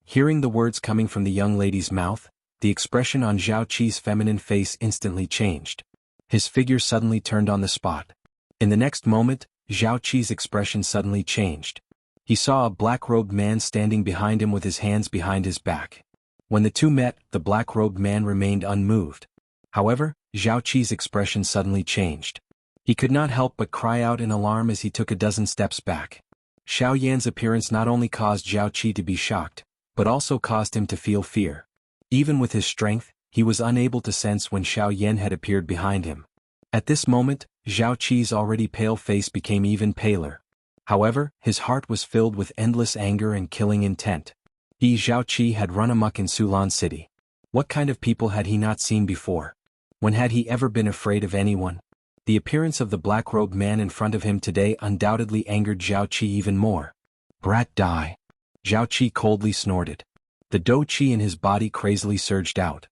Hearing the words coming from the young lady's mouth, the expression on Zhao Qi's feminine face instantly changed. His figure suddenly turned on the spot. In the next moment, Zhao Qi's expression suddenly changed. He saw a black-robed man standing behind him with his hands behind his back. When the two met, the black-robed man remained unmoved. However, Zhao Qi's expression suddenly changed. He could not help but cry out in alarm as he took a dozen steps back. Xiao Yan's appearance not only caused Zhao Qi to be shocked, but also caused him to feel fear. Even with his strength, he was unable to sense when Xiao Yan had appeared behind him. At this moment, Zhao Qi's already pale face became even paler. However, his heart was filled with endless anger and killing intent. Zhao Qi had run amok in Sulan City. What kind of people had he not seen before? When had he ever been afraid of anyone? The appearance of the black-robed man in front of him today undoubtedly angered Zhao Qi even more. "Brat, die!" Zhao Qi coldly snorted. The dou qi in his body crazily surged out.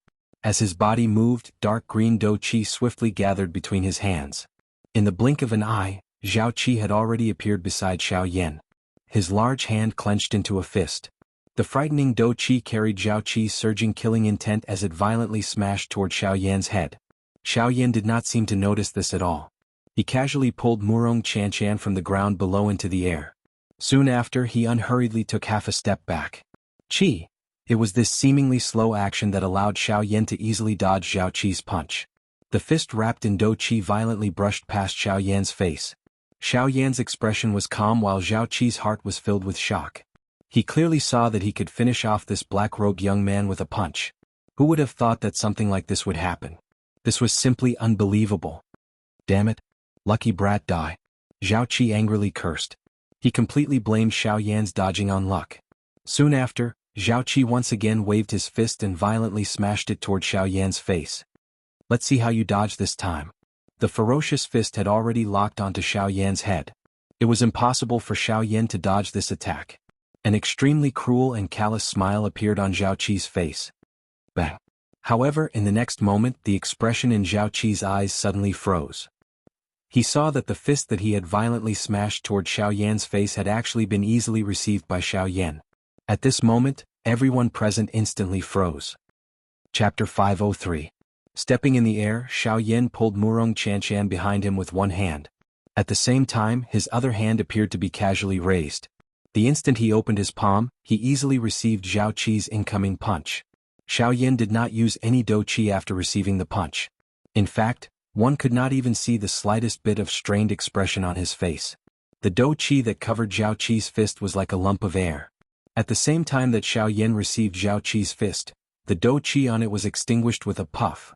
As his body moved, dark green dou qi swiftly gathered between his hands. In the blink of an eye, Zhao Qi had already appeared beside Xiao Yan. His large hand clenched into a fist. The frightening dou qi carried Zhao Qi's surging killing intent as it violently smashed toward Xiao Yan's head. Xiao Yan did not seem to notice this at all. He casually pulled Murong Chanchan from the ground below into the air. Soon after, he unhurriedly took half a step back. Qi. It was this seemingly slow action that allowed Xiao Yan to easily dodge Zhao Qi's punch. The fist wrapped in dou qi violently brushed past Xiao Yan's face. Xiao Yan's expression was calm while Zhao Qi's heart was filled with shock. He clearly saw that he could finish off this black-robed young man with a punch. Who would have thought that something like this would happen? This was simply unbelievable. Damn it. Lucky brat die. Zhao Qi angrily cursed. He completely blamed Xiao Yan's dodging on luck. Soon after, Zhao Qi once again waved his fist and violently smashed it toward Xiao Yan's face. Let's see how you dodge this time. The ferocious fist had already locked onto Xiao Yan's head. It was impossible for Xiao Yan to dodge this attack. An extremely cruel and callous smile appeared on Zhao Qi's face. Bang. However, in the next moment, the expression in Zhao Qi's eyes suddenly froze. He saw that the fist that he had violently smashed toward Xiao Yan's face had actually been easily received by Xiao Yan. At this moment, everyone present instantly froze. Chapter 503. Stepping in the air, Xiao Yan pulled Murong Chanchan behind him with one hand. At the same time, his other hand appeared to be casually raised. The instant he opened his palm, he easily received Zhao Qi's incoming punch. Xiao Yan did not use any dou qi after receiving the punch. In fact, one could not even see the slightest bit of strained expression on his face. The dou qi that covered Zhao Qi's fist was like a lump of air. At the same time that Xiao Yan received Zhao Qi's fist, the dou qi on it was extinguished with a puff.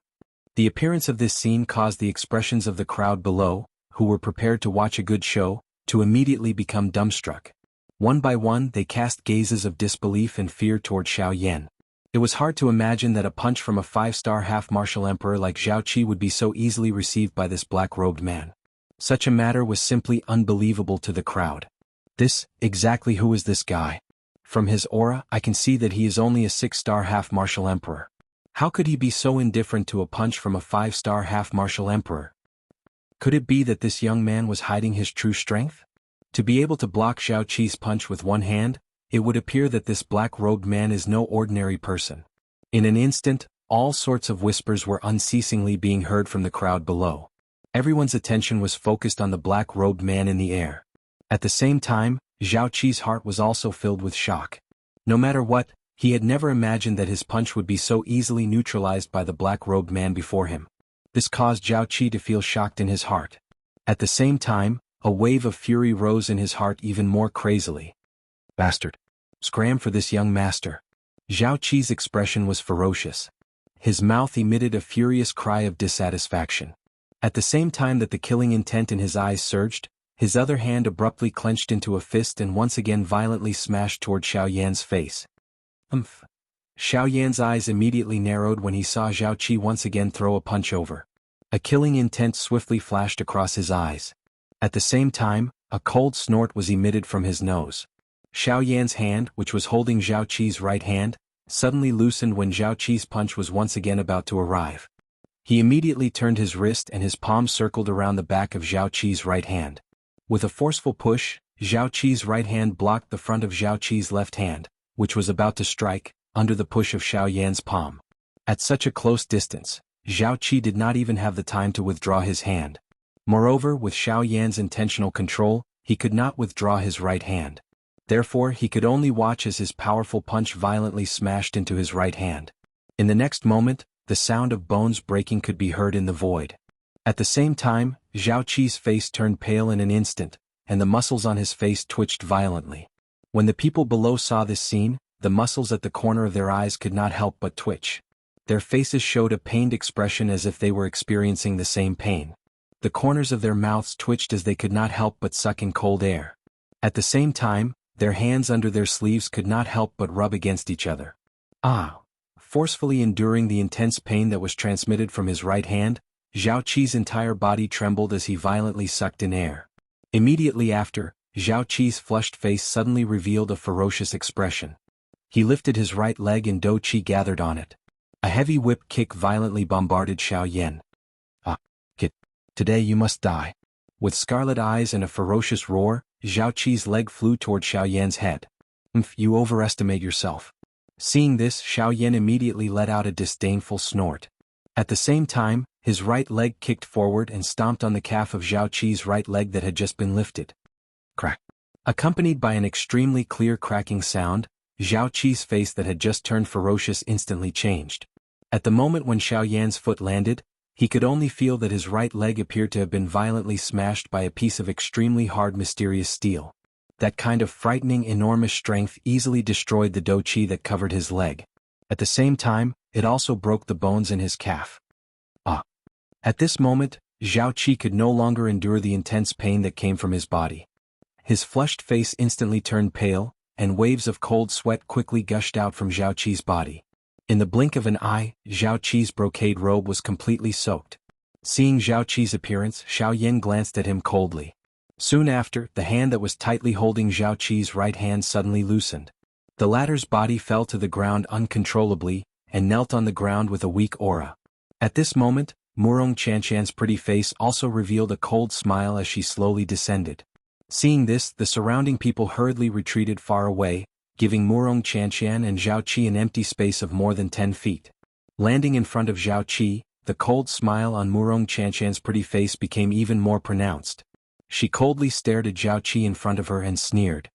The appearance of this scene caused the expressions of the crowd below, who were prepared to watch a good show, to immediately become dumbstruck. One by one, they cast gazes of disbelief and fear toward Xiao Yan. It was hard to imagine that a punch from a 5-star half-martial emperor like Zhao Qi would be so easily received by this black-robed man. Such a matter was simply unbelievable to the crowd. Exactly who is this guy? From his aura, I can see that he is only a 6-star half-martial emperor. How could he be so indifferent to a punch from a 5-star half-martial emperor? Could it be that this young man was hiding his true strength? To be able to block Zhao Qi's punch with one hand, it would appear that this black-robed man is no ordinary person. In an instant, all sorts of whispers were unceasingly being heard from the crowd below. Everyone's attention was focused on the black-robed man in the air. At the same time, Zhao Qi's heart was also filled with shock. No matter what, he had never imagined that his punch would be so easily neutralized by the black-robed man before him. This caused Zhao Qi to feel shocked in his heart. At the same time, a wave of fury rose in his heart even more crazily. Bastard. Scram for this young master. Zhao Qi's expression was ferocious. His mouth emitted a furious cry of dissatisfaction. At the same time that the killing intent in his eyes surged, his other hand abruptly clenched into a fist and once again violently smashed toward Xiao Yan's face. Xiao Yan's eyes immediately narrowed when he saw Zhao Qi once again throw a punch over. A killing intent swiftly flashed across his eyes. At the same time, a cold snort was emitted from his nose. Xiao Yan's hand, which was holding Zhao Qi's right hand, suddenly loosened when Zhao Qi's punch was once again about to arrive. He immediately turned his wrist and his palm circled around the back of Zhao Qi's right hand. With a forceful push, Zhao Qi's right hand blocked the front of Zhao Qi's left hand, which was about to strike, under the push of Xiao Yan's palm. At such a close distance, Zhao Qi did not even have the time to withdraw his hand. Moreover, with Xiao Yan's intentional control, he could not withdraw his right hand. Therefore, he could only watch as his powerful punch violently smashed into his right hand. In the next moment, the sound of bones breaking could be heard in the void. At the same time, Zhao Qi's face turned pale in an instant, and the muscles on his face twitched violently. When the people below saw this scene, the muscles at the corner of their eyes could not help but twitch. Their faces showed a pained expression as if they were experiencing the same pain. The corners of their mouths twitched as they could not help but suck in cold air. At the same time, their hands under their sleeves could not help but rub against each other. Forcefully enduring the intense pain that was transmitted from his right hand, Zhao Qi's entire body trembled as he violently sucked in air. Immediately after, Zhao Qi's flushed face suddenly revealed a ferocious expression. He lifted his right leg and dou qi gathered on it. A heavy whip kick violently bombarded Xiao Yan. Ah, kid. Today you must die. With scarlet eyes and a ferocious roar, Zhao Qi's leg flew toward Xiao Yan's head. You overestimate yourself. Seeing this, Xiao Yan immediately let out a disdainful snort. At the same time, his right leg kicked forward and stomped on the calf of Zhao Qi's right leg that had just been lifted. Crack. Accompanied by an extremely clear cracking sound, Zhao Qi's face that had just turned ferocious instantly changed. At the moment when Xiao Yan's foot landed, he could only feel that his right leg appeared to have been violently smashed by a piece of extremely hard mysterious steel. That kind of frightening enormous strength easily destroyed the dou qi that covered his leg. At the same time, it also broke the bones in his calf. Ah! At this moment, Zhao Qi could no longer endure the intense pain that came from his body. His flushed face instantly turned pale, and waves of cold sweat quickly gushed out from Zhao Qi's body. In the blink of an eye, Zhao Qi's brocade robe was completely soaked. Seeing Zhao Qi's appearance, Xiao Yan glanced at him coldly. Soon after, the hand that was tightly holding Zhao Qi's right hand suddenly loosened. The latter's body fell to the ground uncontrollably, and knelt on the ground with a weak aura. At this moment, Murong Qianqian's pretty face also revealed a cold smile as she slowly descended. Seeing this, the surrounding people hurriedly retreated far away, giving Murong Qianqian and Zhao Qi an empty space of more than 10 feet. Landing in front of Zhao Qi, the cold smile on Murong Qianqian's pretty face became even more pronounced. She coldly stared at Zhao Qi in front of her and sneered.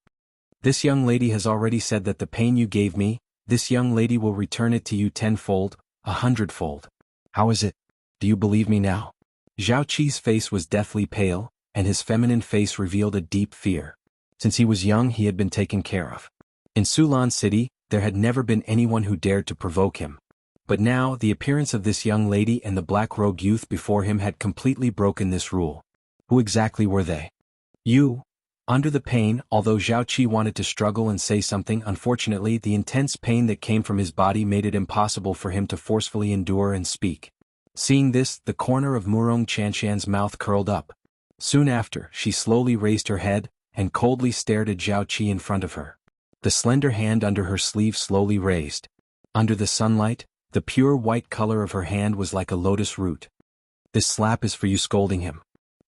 This young lady has already said that the pain you gave me, this young lady will return it to you 10-fold, 100-fold. How is it? Do you believe me now? Zhao Qi's face was deathly pale, and his feminine face revealed a deep fear. Since he was young, he had been taken care of. In Sulan City, there had never been anyone who dared to provoke him. But now, the appearance of this young lady and the black-robed youth before him had completely broken this rule. Who exactly were they? You. Under the pain, although Zhao Qi wanted to struggle and say something, unfortunately the intense pain that came from his body made it impossible for him to forcefully endure and speak. Seeing this, the corner of Murong Qianqian's mouth curled up. Soon after, she slowly raised her head, and coldly stared at Zhao Qi in front of her. The slender hand under her sleeve slowly raised. Under the sunlight, the pure white color of her hand was like a lotus root. This slap is for you scolding him.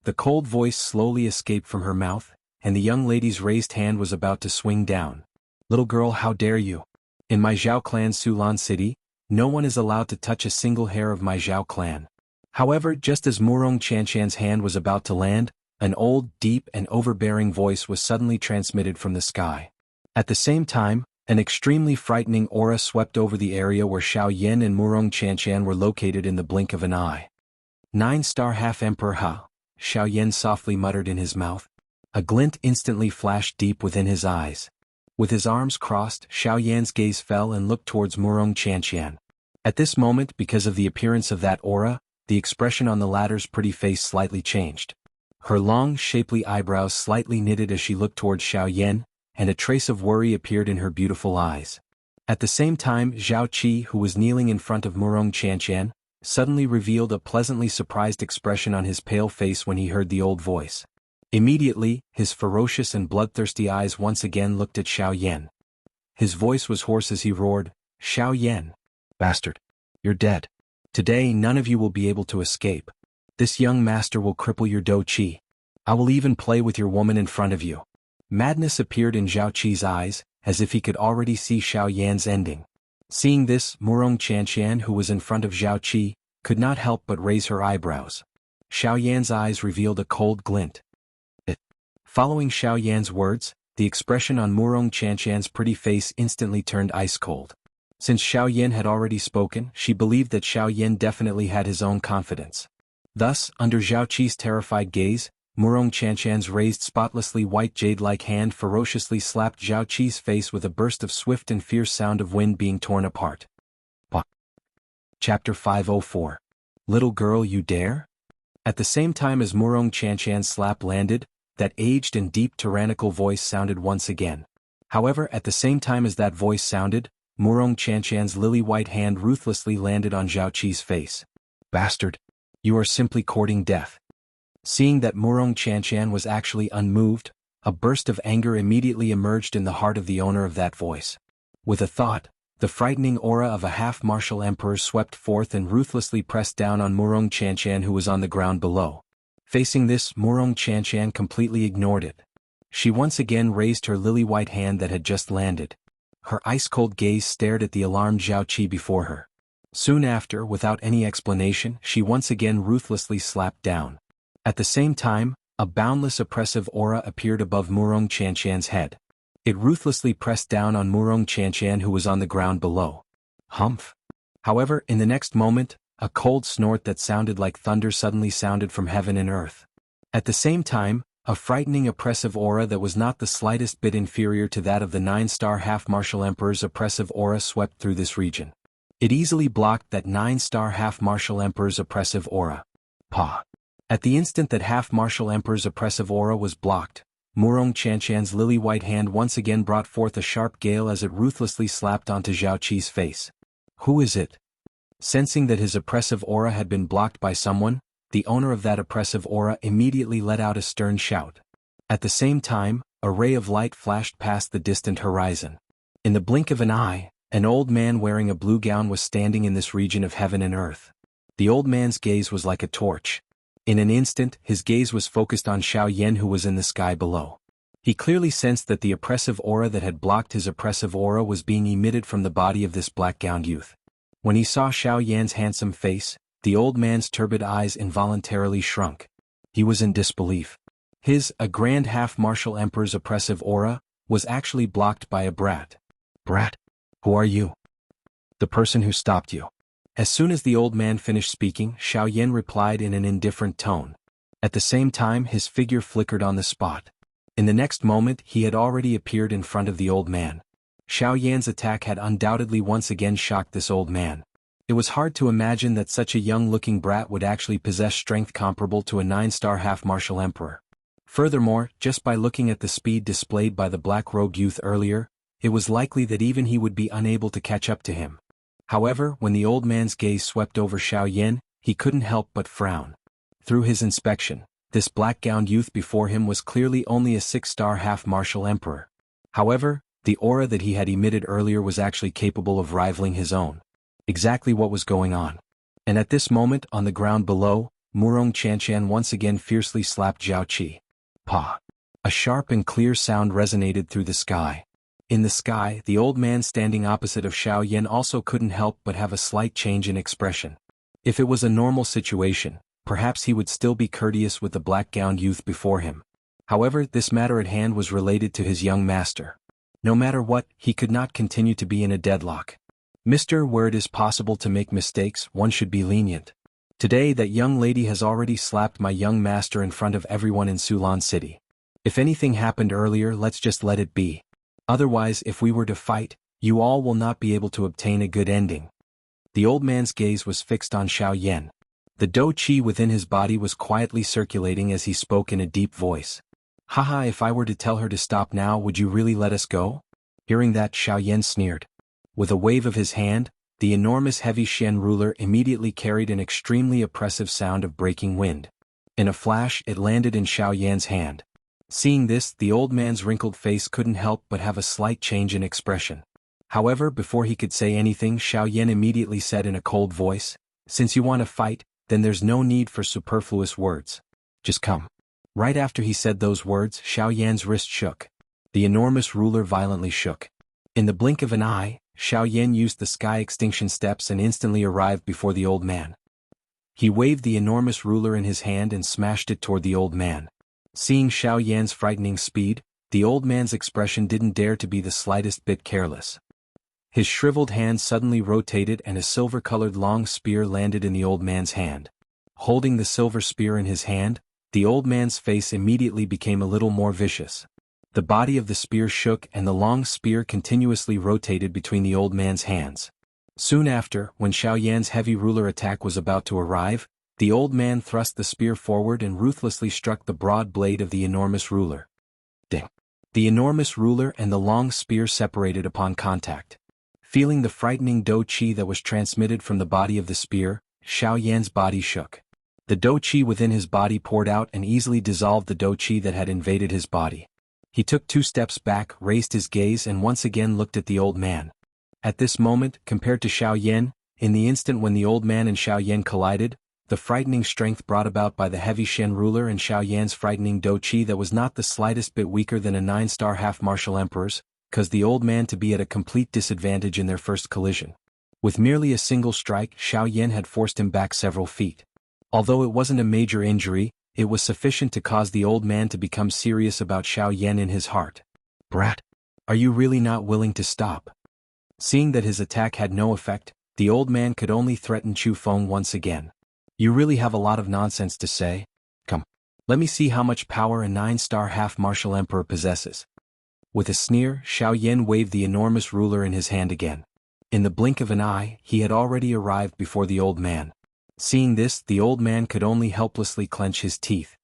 The cold voice slowly escaped from her mouth, and the young lady's raised hand was about to swing down. Little girl, how dare you? In my Zhao clan Sulan City, no one is allowed to touch a single hair of my Zhao clan. However, just as Murong Qianqian's hand was about to land, an old, deep and overbearing voice was suddenly transmitted from the sky. At the same time, an extremely frightening aura swept over the area where Xiao Yan and Murong Qianqian were located in the blink of an eye. 9-star half-emperor Ha, Xiao Yan softly muttered in his mouth. A glint instantly flashed deep within his eyes. With his arms crossed, Xiao Yan's gaze fell and looked towards Murong Qianqian. At this moment, because of the appearance of that aura, the expression on the latter's pretty face slightly changed. Her long, shapely eyebrows slightly knitted as she looked towards Xiao Yan, and a trace of worry appeared in her beautiful eyes. At the same time, Zhao Qi, who was kneeling in front of Murong Qianqian, suddenly revealed a pleasantly surprised expression on his pale face when he heard the old voice. Immediately, his ferocious and bloodthirsty eyes once again looked at Xiao Yan. His voice was hoarse as he roared, "Xiao Yan! Bastard! You're dead. Today none of you will be able to escape. This young master will cripple your dou qi. I will even play with your woman in front of you." Madness appeared in Zhao Qi's eyes, as if he could already see Xiao Yan's ending. Seeing this, Murong Qianqian, who was in front of Zhao Qi, could not help but raise her eyebrows. Xiao Yan's eyes revealed a cold glint. Following Xiao Yan's words, the expression on Murong Qianqian's pretty face instantly turned ice-cold. Since Xiao Yan had already spoken, she believed that Xiao Yan definitely had his own confidence. Thus, under Zhao Qi's terrified gaze, Murong Qianqian's raised spotlessly white jade-like hand ferociously slapped Zhao Qi's face with a burst of swift and fierce sound of wind being torn apart. Chapter 504. Little girl, you dare? At the same time as Murong Qianqian's slap landed, that aged and deep tyrannical voice sounded once again. However, at the same time as that voice sounded, Murong Qianqian's lily-white hand ruthlessly landed on Zhao Qi's face. "Bastard! You are simply courting death." Seeing that Murong Qianqian was actually unmoved, a burst of anger immediately emerged in the heart of the owner of that voice. With a thought, The frightening aura of a half-martial emperor swept forth and ruthlessly pressed down on Murong Chanchan, who was on the ground below. Facing this, Murong Chanchan completely ignored it. She once again raised her lily-white hand that had just landed. Her ice-cold gaze stared at the alarmed Zhao Qi before her. Soon after, without any explanation, she once again ruthlessly slapped down. At the same time, a boundless oppressive aura appeared above Murong Chanchan's head. It ruthlessly pressed down on Murong Chanchan, who was on the ground below. Humph! However, in the next moment, a cold snort that sounded like thunder suddenly sounded from heaven and earth. At the same time, a frightening oppressive aura that was not the slightest bit inferior to that of the 9-star half-martial emperor's oppressive aura swept through this region. It easily blocked that 9-star half-martial emperor's oppressive aura. Pah! At the instant that half-martial emperor's oppressive aura was blocked, Murong Chanchan's lily-white hand once again brought forth a sharp gale as it ruthlessly slapped onto Zhao Qi's face. Who is it? Sensing that his oppressive aura had been blocked by someone, the owner of that oppressive aura immediately let out a stern shout. At the same time, a ray of light flashed past the distant horizon. In the blink of an eye, an old man wearing a blue gown was standing in this region of heaven and earth. The old man's gaze was like a torch. In an instant, his gaze was focused on Xiao Yan, who was in the sky below. He clearly sensed that the oppressive aura that had blocked his oppressive aura was being emitted from the body of this black-gowned youth. When he saw Xiao Yan's handsome face, the old man's turbid eyes involuntarily shrunk. He was in disbelief. A grand half-martial emperor's oppressive aura, was actually blocked by a brat. Brat? Who are you? The person who stopped you. As soon as the old man finished speaking, Xiao Yan replied in an indifferent tone. At the same time, his figure flickered on the spot. In the next moment, he had already appeared in front of the old man. Xiao Yan's attack had undoubtedly once again shocked this old man. It was hard to imagine that such a young-looking brat would actually possess strength comparable to a 9-star half-martial emperor. Furthermore, just by looking at the speed displayed by the black-robed youth earlier, it was likely that even he would be unable to catch up to him. However, when the old man's gaze swept over Xiao Yan, he couldn't help but frown. Through his inspection, this black-gowned youth before him was clearly only a 6-star half-martial emperor. However, the aura that he had emitted earlier was actually capable of rivaling his own. Exactly what was going on. And at this moment, on the ground below, Murong Chanchan once again fiercely slapped Zhao Qi. Pah! A sharp and clear sound resonated through the sky. In the sky, the old man standing opposite of Xiao Yan also couldn't help but have a slight change in expression. If it was a normal situation, perhaps he would still be courteous with the black-gowned youth before him. However, this matter at hand was related to his young master. No matter what, he could not continue to be in a deadlock. Where it is possible to make mistakes, one should be lenient. Today that young lady has already slapped my young master in front of everyone in Sulan City. If anything happened earlier, let's just let it be. Otherwise, if we were to fight, you all will not be able to obtain a good ending. The old man's gaze was fixed on Xiao Yan. The dou qi within his body was quietly circulating as he spoke in a deep voice. Haha, if I were to tell her to stop now, would you really let us go? Hearing that, Xiao Yan sneered. With a wave of his hand, the enormous heavy Xian ruler immediately carried an extremely oppressive sound of breaking wind. In a flash, it landed in Xiao Yan's hand. Seeing this, the old man's wrinkled face couldn't help but have a slight change in expression. However, before he could say anything, Xiao Yan immediately said in a cold voice, "Since you want to fight, then there's no need for superfluous words. Just come." Right after he said those words, Xiao Yan's wrist shook. The enormous ruler violently shook. In the blink of an eye, Xiao Yan used the sky extinction steps and instantly arrived before the old man. He waved the enormous ruler in his hand and smashed it toward the old man. Seeing Xiao Yan's frightening speed, the old man's expression didn't dare to be the slightest bit careless. His shriveled hand suddenly rotated and a silver-colored long spear landed in the old man's hand. Holding the silver spear in his hand, the old man's face immediately became a little more vicious. The body of the spear shook and the long spear continuously rotated between the old man's hands. Soon after, when Xiao Yan's heavy ruler attack was about to arrive, the old man thrust the spear forward and ruthlessly struck the broad blade of the enormous ruler. Ding! The enormous ruler and the long spear separated upon contact. Feeling the frightening dou qi that was transmitted from the body of the spear, Xiao Yan's body shook. The dou qi within his body poured out and easily dissolved the dou qi that had invaded his body. He took 2 steps back, raised his gaze and once again looked at the old man. At this moment, compared to Xiao Yan, in the instant when the old man and Xiao Yan collided, the frightening strength brought about by the heavy Shen ruler and Xiao Yan's frightening Do Qi that was not the slightest bit weaker than a 9-star half-martial emperor's, caused the old man to be at a complete disadvantage in their first collision. With merely a single strike, Xiao Yan had forced him back several feet. Although it wasn't a major injury, it was sufficient to cause the old man to become serious about Xiao Yan in his heart. "Brat, are you really not willing to stop?" Seeing that his attack had no effect, the old man could only threaten Chu Feng once again. "You really have a lot of nonsense to say. Come, let me see how much power a 9-star half-martial emperor possesses." With a sneer, Xiao Yan waved the enormous ruler in his hand again. In the blink of an eye, he had already arrived before the old man. Seeing this, the old man could only helplessly clench his teeth.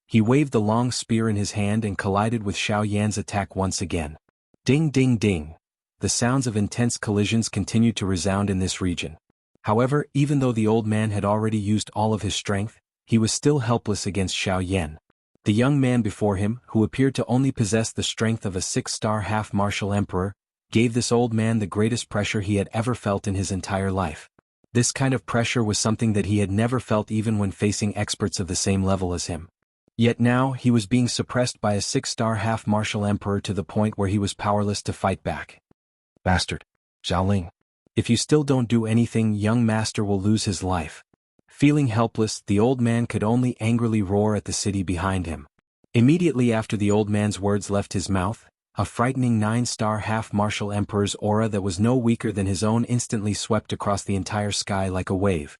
He waved the long spear in his hand and collided with Xiao Yan's attack once again. Ding ding ding. The sounds of intense collisions continued to resound in this region. However, even though the old man had already used all of his strength, he was still helpless against Xiao Yan. The young man before him, who appeared to only possess the strength of a 6-star half-martial emperor, gave this old man the greatest pressure he had ever felt in his entire life. This kind of pressure was something that he had never felt even when facing experts of the same level as him. Yet now he was being suppressed by a 6-star half-martial emperor to the point where he was powerless to fight back. "Bastard, Xiaoling. If you still don't do anything, young master will lose his life." Feeling helpless, the old man could only angrily roar at the city behind him. Immediately after the old man's words left his mouth, a frightening 9-star half-martial emperor's aura that was no weaker than his own instantly swept across the entire sky like a wave.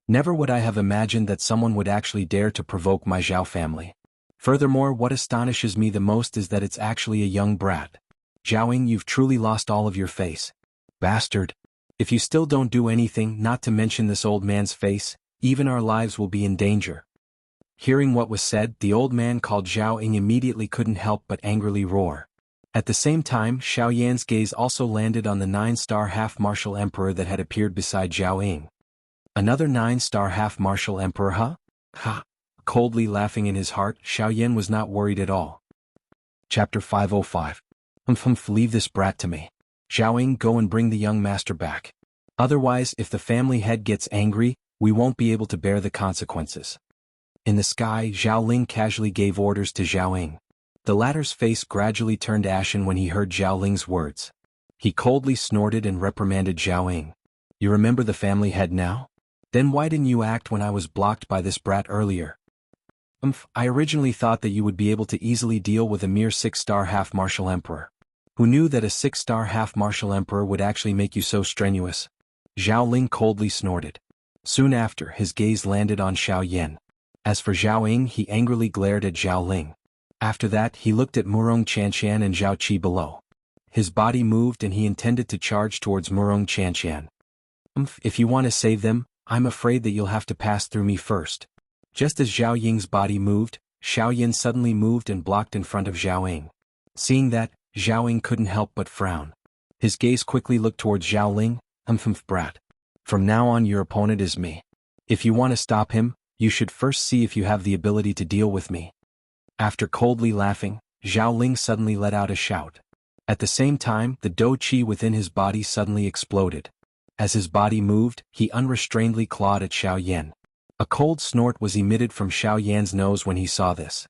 Never would I have imagined that someone would actually dare to provoke my Zhao family. Furthermore, what astonishes me the most is that it's actually a young brat. Zhaoing, you've truly lost all of your face. Bastard. If you still don't do anything, not to mention this old man's face, even our lives will be in danger. Hearing what was said, the old man called Zhao Ying immediately couldn't help but angrily roar. At the same time, Xiao Yan's gaze also landed on the 9-star half-martial emperor that had appeared beside Zhao Ying. "Another 9-star half-martial emperor, huh?" "Ha!" Coldly laughing in his heart, Xiao Yan was not worried at all. Chapter 505. Leave this brat to me. Zhao Ying, go and bring the young master back. Otherwise, if the family head gets angry, we won't be able to bear the consequences. In the sky, Zhao Ling casually gave orders to Zhao Ying. The latter's face gradually turned ashen when he heard Zhao Ling's words. He coldly snorted and reprimanded Zhao Ying. "You remember the family head now? Then why didn't you act when I was blocked by this brat earlier?" I originally thought that you would be able to easily deal with a mere 6-star half-martial emperor. Who knew that a 6-star half-martial emperor would actually make you so strenuous?" Zhao Ling coldly snorted. Soon after, his gaze landed on Xiao Yan. As for Zhao Ying, he angrily glared at Zhao Ling. After that, he looked at Murong Chanshan and Zhao Qi below. His body moved and he intended to charge towards Murong Chanshan. If you want to save them, I'm afraid that you'll have to pass through me first." Just as Zhao Ying's body moved, Xiao Yan suddenly moved and blocked in front of Zhao Ying. Seeing that, Zhao Ying couldn't help but frown. His gaze quickly looked towards Zhao Ling. Brat. From now on your opponent is me. If you want to stop him, you should first see if you have the ability to deal with me." After coldly laughing, Zhao Ling suddenly let out a shout. At the same time, the Do Qi within his body suddenly exploded. As his body moved, he unrestrainedly clawed at Xiao Yan. A cold snort was emitted from Xiao Yan's nose when he saw this.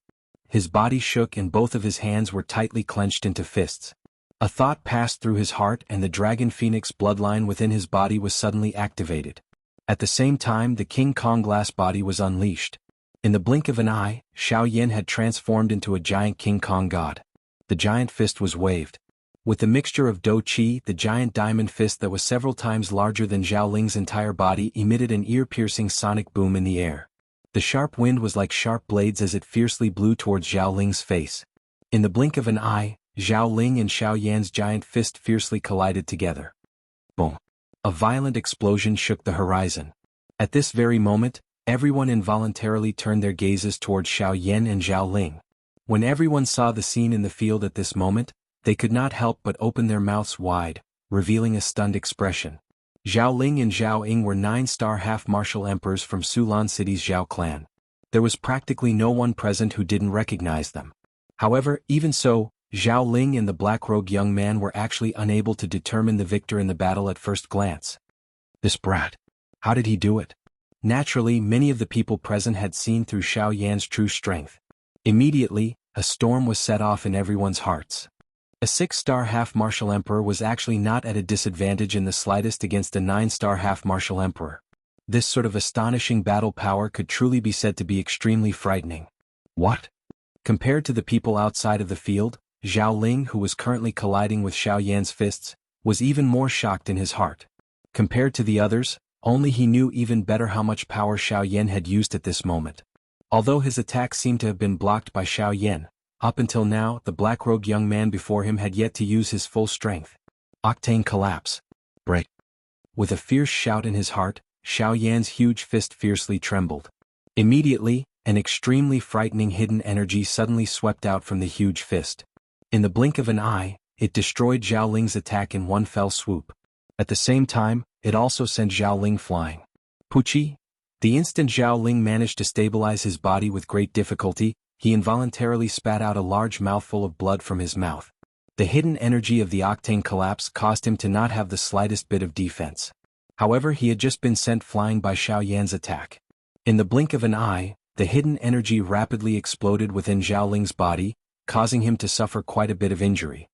His body shook and both of his hands were tightly clenched into fists. A thought passed through his heart and the Dragon Phoenix bloodline within his body was suddenly activated. At the same time, the King Kong glass body was unleashed. In the blink of an eye, Xiao Yan had transformed into a giant King Kong god. The giant fist was waved. With the mixture of Do Qi, the giant diamond fist that was several times larger than Zhao Ling's entire body emitted an ear-piercing sonic boom in the air. The sharp wind was like sharp blades as it fiercely blew towards Zhao Ling's face. In the blink of an eye, Zhao Ling and Xiao Yan's giant fist fiercely collided together. Boom! A violent explosion shook the horizon. At this very moment, everyone involuntarily turned their gazes towards Xiao Yan and Zhao Ling. When everyone saw the scene in the field at this moment, they could not help but open their mouths wide, revealing a stunned expression. Zhao Ling and Zhao Ying were 9-star half-martial emperors from Sulan City's Zhao clan. There was practically no one present who didn't recognize them. However, even so, Zhao Ling and the black-robed young man were actually unable to determine the victor in the battle at first glance. This brat. How did he do it? Naturally, many of the people present had seen through Xiao Yan's true strength. Immediately, a storm was set off in everyone's hearts. A 6-star half-martial emperor was actually not at a disadvantage in the slightest against a 9-star half-martial emperor. This sort of astonishing battle power could truly be said to be extremely frightening. What? Compared to the people outside of the field, Zhao Ling, who was currently colliding with Xiao Yan's fists, was even more shocked in his heart. Compared to the others, only he knew even better how much power Xiao Yan had used at this moment. Although his attack seemed to have been blocked by Xiao Yan, up until now the black-robed young man before him had yet to use his full strength. Octane collapse. Break. With a fierce shout in his heart, Xiao Yan's huge fist fiercely trembled. Immediately, an extremely frightening hidden energy suddenly swept out from the huge fist. In the blink of an eye, it destroyed Zhao Ling's attack in one fell swoop. At the same time, it also sent Zhao Ling flying. Puchi! The instant Zhao Ling managed to stabilize his body with great difficulty, he involuntarily spat out a large mouthful of blood from his mouth. The hidden energy of the octane collapse caused him to not have the slightest bit of defense. However, he had just been sent flying by Xiao Yan's attack. In the blink of an eye, the hidden energy rapidly exploded within Zhao Ling's body, causing him to suffer quite a bit of injury.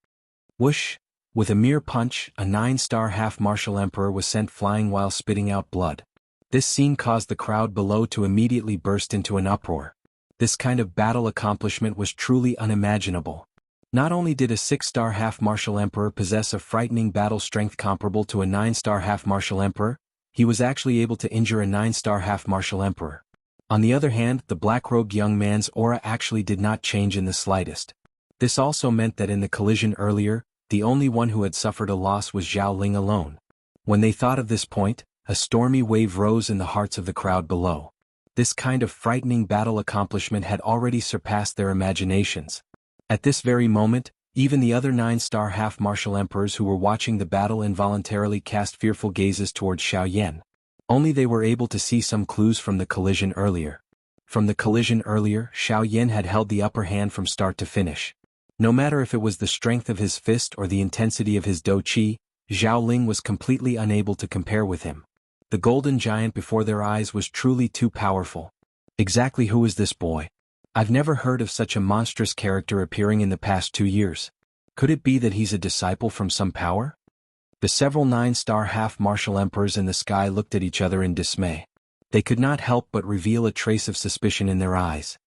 Whoosh! With a mere punch, a 9-star half-martial emperor was sent flying while spitting out blood. This scene caused the crowd below to immediately burst into an uproar. This kind of battle accomplishment was truly unimaginable. Not only did a 6-star half-martial emperor possess a frightening battle strength comparable to a 9-star half-martial emperor, he was actually able to injure a 9-star half-martial emperor. On the other hand, the black-robed young man's aura actually did not change in the slightest. This also meant that in the collision earlier, the only one who had suffered a loss was Zhao Ling alone. When they thought of this point, a stormy wave rose in the hearts of the crowd below. This kind of frightening battle accomplishment had already surpassed their imaginations. At this very moment, even the other 9-star half-martial emperors who were watching the battle involuntarily cast fearful gazes towards Xiao Yan. Only they were able to see some clues from the collision earlier. From the collision earlier, Xiao Yan had held the upper hand from start to finish. No matter if it was the strength of his fist or the intensity of his dou qi, Zhao Ling was completely unable to compare with him. The golden giant before their eyes was truly too powerful. Exactly who is this boy? I've never heard of such a monstrous character appearing in the past 2 years. Could it be that he's a disciple from some power? The several 9-star half-martial emperors in the sky looked at each other in dismay. They could not help but reveal a trace of suspicion in their eyes.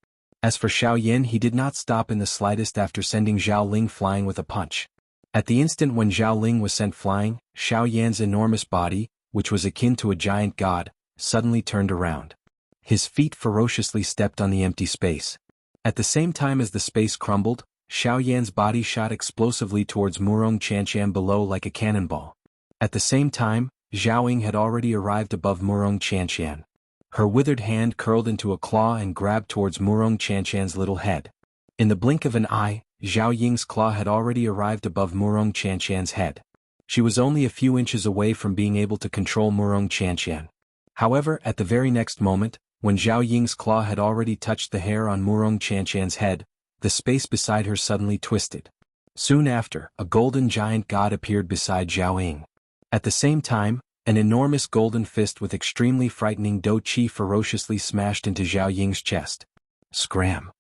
As for Xiao Yan, he did not stop in the slightest after sending Zhao Ling flying with a punch. At the instant when Zhao Ling was sent flying, Xiao Yan's enormous body, which was akin to a giant god, suddenly turned around. His feet ferociously stepped on the empty space. At the same time as the space crumbled, Xiao Yan's body shot explosively towards Murong Chanqian below like a cannonball. At the same time, Zhao Ying had already arrived above Murong Chanqian. Her withered hand curled into a claw and grabbed towards Murong Chanqian's little head. In the blink of an eye, Zhao Ying's claw had already arrived above Murong Chanqian's head. She was only a few inches away from being able to control Murong Chanqian. However, at the very next moment, when Zhao Ying's claw had already touched the hair on Murong Chanqian's head, the space beside her suddenly twisted. Soon after, a golden giant god appeared beside Zhao Ying. At the same time, an enormous golden fist with extremely frightening dou qi ferociously smashed into Zhao Ying's chest. Scram!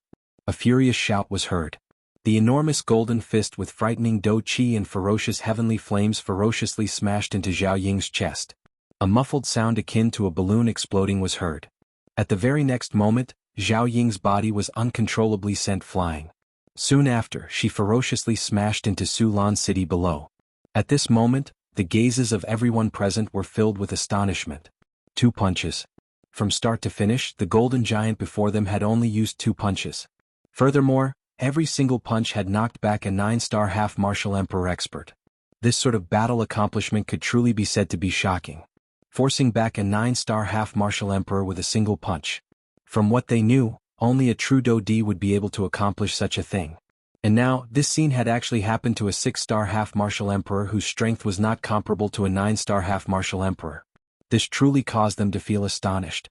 A furious shout was heard. The enormous golden fist with frightening dou qi and ferocious heavenly flames ferociously smashed into Zhao Ying's chest. A muffled sound akin to a balloon exploding was heard. At the very next moment, Zhao Ying's body was uncontrollably sent flying. Soon after, she ferociously smashed into Sulan City below. At this moment, the gazes of everyone present were filled with astonishment. 2 punches. From start to finish, the golden giant before them had only used 2 punches. Furthermore, every single punch had knocked back a 9-star half-martial emperor expert. This sort of battle accomplishment could truly be said to be shocking. Forcing back a 9-star half-martial emperor with a single punch. From what they knew, only a true Dodi would be able to accomplish such a thing. And now, this scene had actually happened to a 6-star half-martial emperor whose strength was not comparable to a 9-star half-martial emperor. This truly caused them to feel astonished.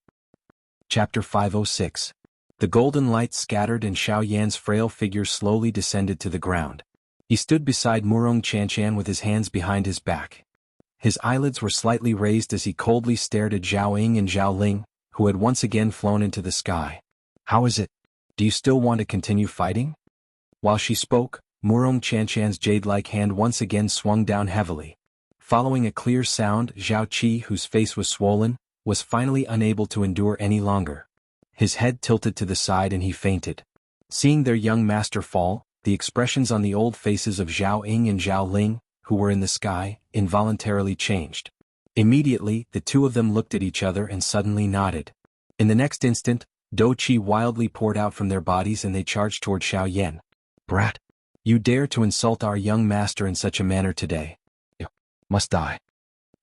Chapter 506. The golden light scattered and Xiao Yan's frail figure slowly descended to the ground. He stood beside Murong Chanchan with his hands behind his back. His eyelids were slightly raised as he coldly stared at Zhao Ying and Zhao Ling, who had once again flown into the sky. "How is it? Do you still want to continue fighting?" While she spoke, Murong Chanchan's jade-like hand once again swung down heavily. Following a clear sound, Zhao Qi, whose face was swollen, was finally unable to endure any longer. His head tilted to the side and he fainted. Seeing their young master fall, the expressions on the old faces of Zhao Ying and Zhao Ling, who were in the sky, involuntarily changed. Immediately, the two of them looked at each other and suddenly nodded. In the next instant, Dou Qi wildly poured out from their bodies and they charged toward Xiao Yan. "Brat! You dare to insult our young master in such a manner today. You must die."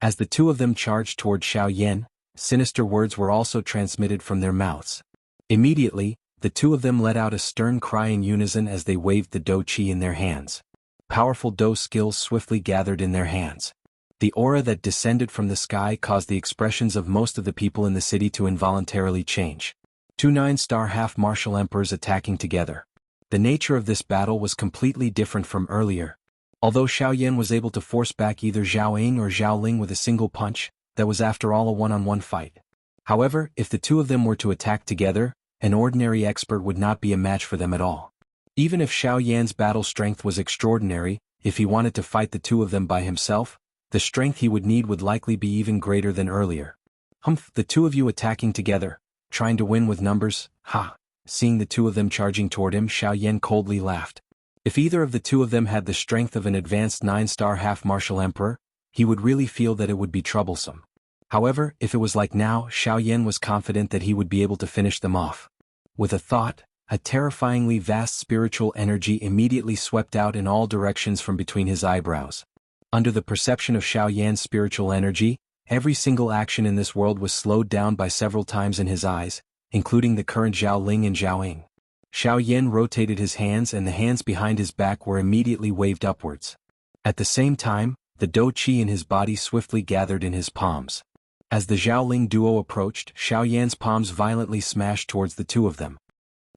As the two of them charged toward Xiao Yan, sinister words were also transmitted from their mouths. Immediately, the two of them let out a stern cry in unison as they waved the Dou Qi in their hands. Powerful Dou skills swiftly gathered in their hands. The aura that descended from the sky caused the expressions of most of the people in the city to involuntarily change. Two 9-star half-martial emperors attacking together. The nature of this battle was completely different from earlier. Although Xiao Yan was able to force back either Zhao Ying or Zhao Ling with a single punch, that was after all a one-on-one fight. However, if the two of them were to attack together, an ordinary expert would not be a match for them at all. Even if Xiao Yan's battle strength was extraordinary, if he wanted to fight the two of them by himself, the strength he would need would likely be even greater than earlier. "Humph, the two of you attacking together, trying to win with numbers, ha!" Seeing the two of them charging toward him, Xiao Yan coldly laughed. If either of the two of them had the strength of an advanced 9-star half-martial emperor, he would really feel that it would be troublesome. However, if it was like now, Xiao Yan was confident that he would be able to finish them off. With a thought, a terrifyingly vast spiritual energy immediately swept out in all directions from between his eyebrows. Under the perception of Xiao Yan's spiritual energy, every single action in this world was slowed down by several times in his eyes, including the current Zhao Ling and Zhao Ying. Xiao Yan rotated his hands and the hands behind his back were immediately waved upwards. At the same time, the Dou Qi in his body swiftly gathered in his palms. As the Zhao Ling duo approached, Xiao Yan's palms violently smashed towards the two of them.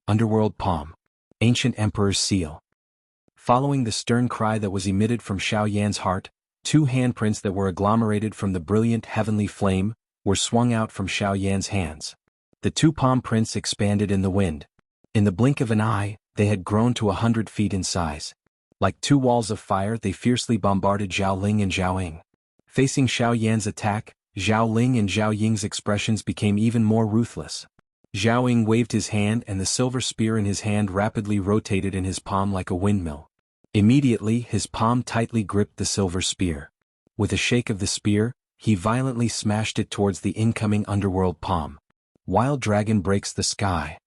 Underworld Palm. Ancient Emperor's Seal. Following the stern cry that was emitted from Xiao Yan's heart, two handprints that were agglomerated from the brilliant heavenly flame were swung out from Xiao Yan's hands. The two palm prints expanded in the wind. In the blink of an eye, they had grown to 100 feet in size. Like two walls of fire, they fiercely bombarded Zhao Ling and Zhao Ying. Facing Xiao Yan's attack, Zhao Ling and Zhao Ying's expressions became even more ruthless. Zhao Ying waved his hand and the silver spear in his hand rapidly rotated in his palm like a windmill. Immediately, his palm tightly gripped the silver spear. With a shake of the spear, he violently smashed it towards the incoming underworld palm. Wild Dragon breaks the sky.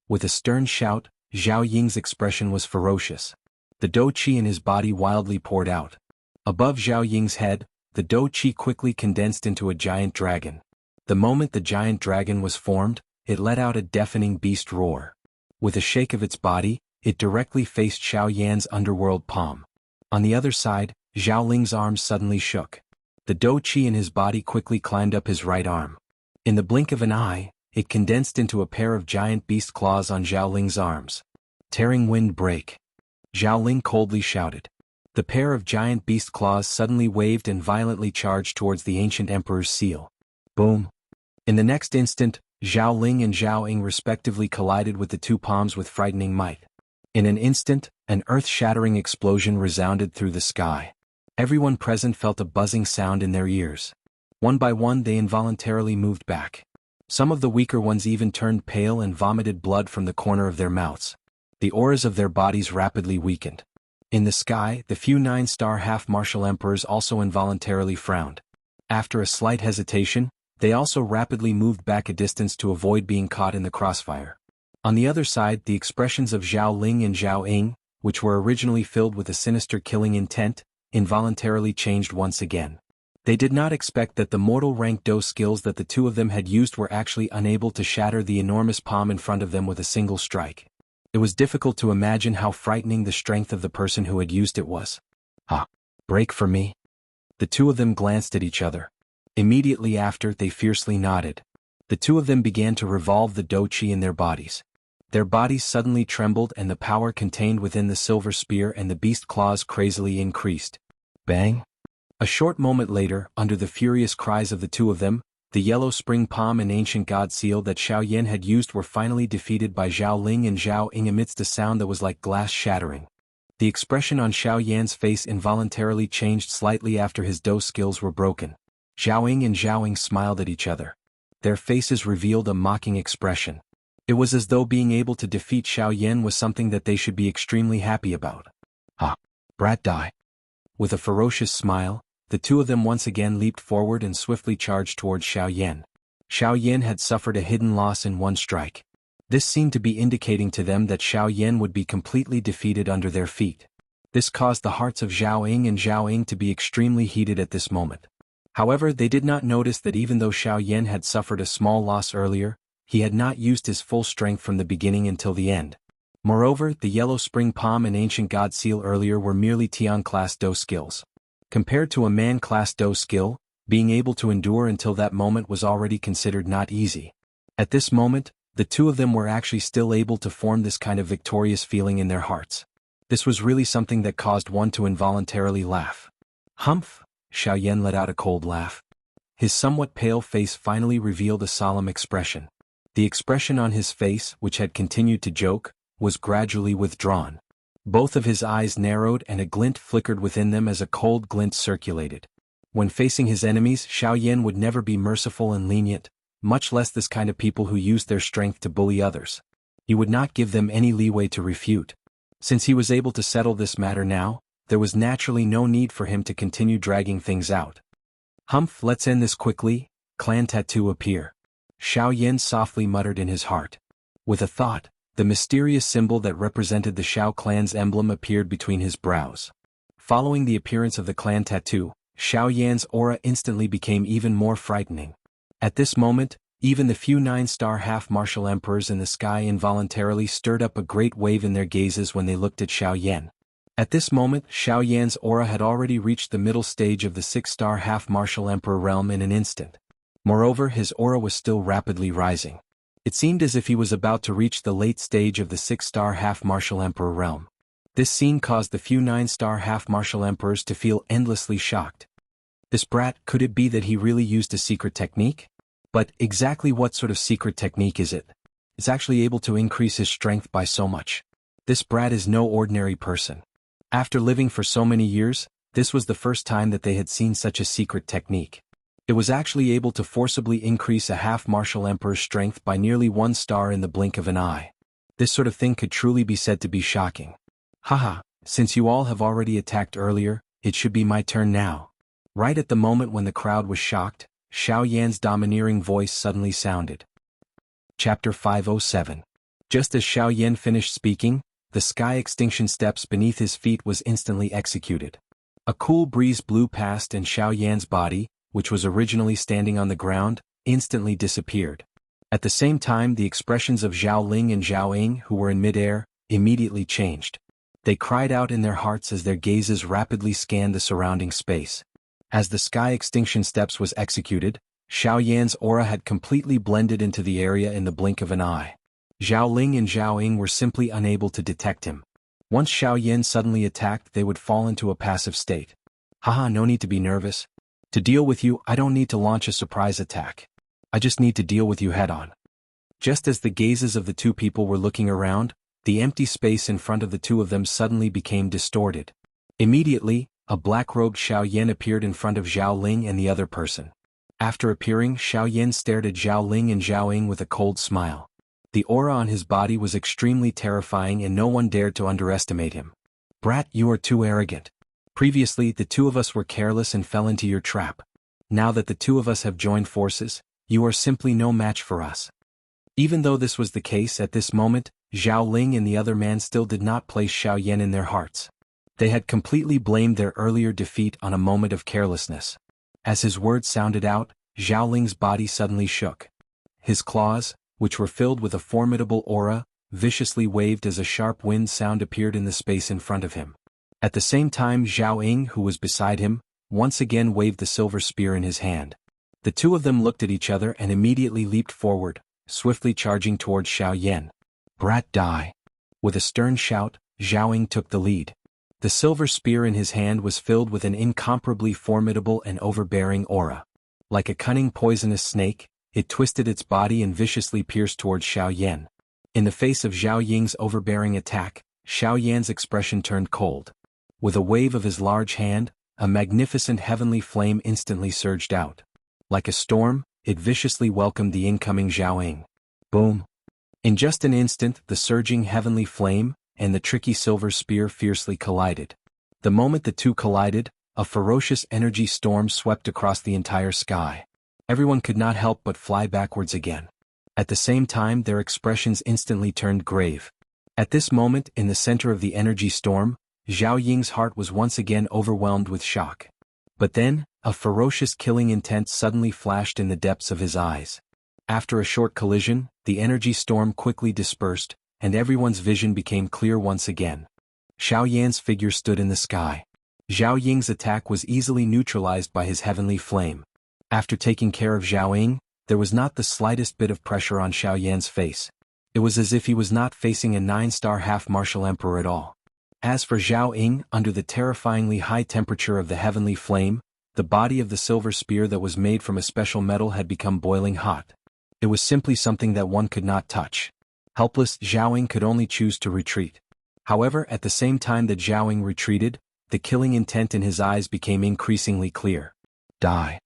With a stern shout, Zhao Ying's expression was ferocious. The Dou Qi in his body wildly poured out. Above Zhao Ying's head, the Dou Qi quickly condensed into a giant dragon. The moment the giant dragon was formed, it let out a deafening beast roar. With a shake of its body, it directly faced Xiao Yan's underworld palm. On the other side, Zhao Ling's arms suddenly shook. The Dou Qi in his body quickly climbed up his right arm. In the blink of an eye, it condensed into a pair of giant beast claws on Zhao Ling's arms. Tearing wind break. Zhao Ling coldly shouted. The pair of giant beast claws suddenly waved and violently charged towards the ancient emperor's seal. Boom. In the next instant, Zhao Ling and Zhao Ying respectively collided with the two palms with frightening might. In an instant, an earth-shattering explosion resounded through the sky. Everyone present felt a buzzing sound in their ears. One by one they involuntarily moved back. Some of the weaker ones even turned pale and vomited blood from the corner of their mouths. The auras of their bodies rapidly weakened. In the sky, the few 9-star half-martial emperors also involuntarily frowned. After a slight hesitation, they also rapidly moved back a distance to avoid being caught in the crossfire. On the other side, the expressions of Zhao Ling and Zhao Ying, which were originally filled with a sinister killing intent, involuntarily changed once again. They did not expect that the mortal rank Dou skills that the two of them had used were actually unable to shatter the enormous palm in front of them with a single strike. It was difficult to imagine how frightening the strength of the person who had used it was. Break for me? The two of them glanced at each other. Immediately after, they fiercely nodded. The two of them began to revolve the Dou Qi in their bodies. Their bodies suddenly trembled and the power contained within the silver spear and the beast claws crazily increased. Bang! A short moment later, under the furious cries of the two of them, the yellow spring palm and ancient god seal that Xiao Yan had used were finally defeated by Zhao Ling and Zhao Ying amidst a sound that was like glass shattering. The expression on Xiao Yan's face involuntarily changed slightly after his dou skills were broken. Zhao Ying and Zhao Ying smiled at each other. Their faces revealed a mocking expression. It was as though being able to defeat Xiao Yan was something that they should be extremely happy about. "Ah, brat die." With a ferocious smile, the two of them once again leaped forward and swiftly charged towards Xiao Yan. Xiao Yan had suffered a hidden loss in one strike. This seemed to be indicating to them that Xiao Yan would be completely defeated under their feet. This caused the hearts of Zhao Ying and Zhao Ying to be extremely heated at this moment. However, they did not notice that even though Xiao Yan had suffered a small loss earlier, he had not used his full strength from the beginning until the end. Moreover, the yellow spring palm and ancient god seal earlier were merely Tian-class dou skills. Compared to a man-class dou skill, being able to endure until that moment was already considered not easy. At this moment, the two of them were actually still able to form this kind of victorious feeling in their hearts. This was really something that caused one to involuntarily laugh. Humph! Xiao Yan let out a cold laugh. His somewhat pale face finally revealed a solemn expression. The expression on his face, which had continued to joke, was gradually withdrawn. Both of his eyes narrowed and a glint flickered within them as a cold glint circulated. When facing his enemies, Xiao Yan would never be merciful and lenient, much less this kind of people who used their strength to bully others. He would not give them any leeway to refute. Since he was able to settle this matter now, there was naturally no need for him to continue dragging things out. Humph, let's end this quickly. Clan tattoo appear. Xiao Yan softly muttered in his heart. With a thought, the mysterious symbol that represented the Xiao clan's emblem appeared between his brows. Following the appearance of the clan tattoo, Xiao Yan's aura instantly became even more frightening. At this moment, even the few 9-star half-martial emperors in the sky involuntarily stirred up a great wave in their gazes when they looked at Xiao Yan. At this moment, Xiao Yan's aura had already reached the middle stage of the 6-star half-martial emperor realm in an instant. Moreover, his aura was still rapidly rising. It seemed as if he was about to reach the late stage of the 6-star half-martial emperor realm. This scene caused the few 9-star half-martial emperors to feel endlessly shocked. This brat, could it be that he really used a secret technique? But exactly what sort of secret technique is it? It's actually able to increase his strength by so much. This brat is no ordinary person. After living for so many years, this was the first time that they had seen such a secret technique. It was actually able to forcibly increase a half-martial emperor's strength by nearly 1 star in the blink of an eye. This sort of thing could truly be said to be shocking. Haha, since you all have already attacked earlier, it should be my turn now. Right at the moment when the crowd was shocked, Xiao Yan's domineering voice suddenly sounded. Chapter 507. Just as Xiao Yan finished speaking, the sky extinction steps beneath his feet was instantly executed. A cool breeze blew past and Xiao Yan's body, which was originally standing on the ground, instantly disappeared. At the same time, the expressions of Zhao Ling and Zhao Ying, who were in midair, immediately changed. They cried out in their hearts as their gazes rapidly scanned the surrounding space. As the sky extinction steps was executed, Xiao Yan's aura had completely blended into the area in the blink of an eye. Zhao Ling and Zhao Ying were simply unable to detect him. Once Xiao Yan suddenly attacked, they would fall into a passive state. Haha, no need to be nervous. To deal with you, I don't need to launch a surprise attack. I just need to deal with you head-on. Just as the gazes of the two people were looking around, the empty space in front of the two of them suddenly became distorted. Immediately, a black-robed Xiao Yan appeared in front of Zhao Ling and the other person. After appearing, Xiao Yan stared at Zhao Ling and Zhao Ying with a cold smile. The aura on his body was extremely terrifying and no one dared to underestimate him. Brat, you are too arrogant. Previously, the two of us were careless and fell into your trap. Now that the two of us have joined forces, you are simply no match for us. Even though this was the case at this moment, Zhao Ling and the other man still did not place Xiao Yan in their hearts. They had completely blamed their earlier defeat on a moment of carelessness. As his words sounded out, Zhao Ling's body suddenly shook. His claws, which were filled with a formidable aura, viciously waved as a sharp wind sound appeared in the space in front of him. At the same time, Zhao Ying, who was beside him, once again waved the silver spear in his hand. The two of them looked at each other and immediately leaped forward, swiftly charging towards Xiao Yan. Brat, die. With a stern shout, Zhao Ying took the lead. The silver spear in his hand was filled with an incomparably formidable and overbearing aura. Like a cunning poisonous snake, it twisted its body and viciously pierced towards Xiao Yan. In the face of Zhao Ying's overbearing attack, Xiao Yan's expression turned cold. With a wave of his large hand, a magnificent heavenly flame instantly surged out. Like a storm, it viciously welcomed the incoming Zhao Ying. Boom! In just an instant, the surging heavenly flame and the tricky silver spear fiercely collided. The moment the two collided, a ferocious energy storm swept across the entire sky. Everyone could not help but fly backwards again. At the same time, their expressions instantly turned grave. At this moment, in the center of the energy storm, Zhao Ying's heart was once again overwhelmed with shock. But then, a ferocious killing intent suddenly flashed in the depths of his eyes. After a short collision, the energy storm quickly dispersed, and everyone's vision became clear once again. Xiao Yan's figure stood in the sky. Zhao Ying's attack was easily neutralized by his heavenly flame. After taking care of Zhao Ying, there was not the slightest bit of pressure on Xiao Yan's face. It was as if he was not facing a 9-star half-martial emperor at all. As for Zhao Ying, under the terrifyingly high temperature of the heavenly flame, the body of the silver spear that was made from a special metal had become boiling hot. It was simply something that one could not touch. Helpless, Zhao Ying could only choose to retreat. However, at the same time that Zhao Ying retreated, the killing intent in his eyes became increasingly clear. Die.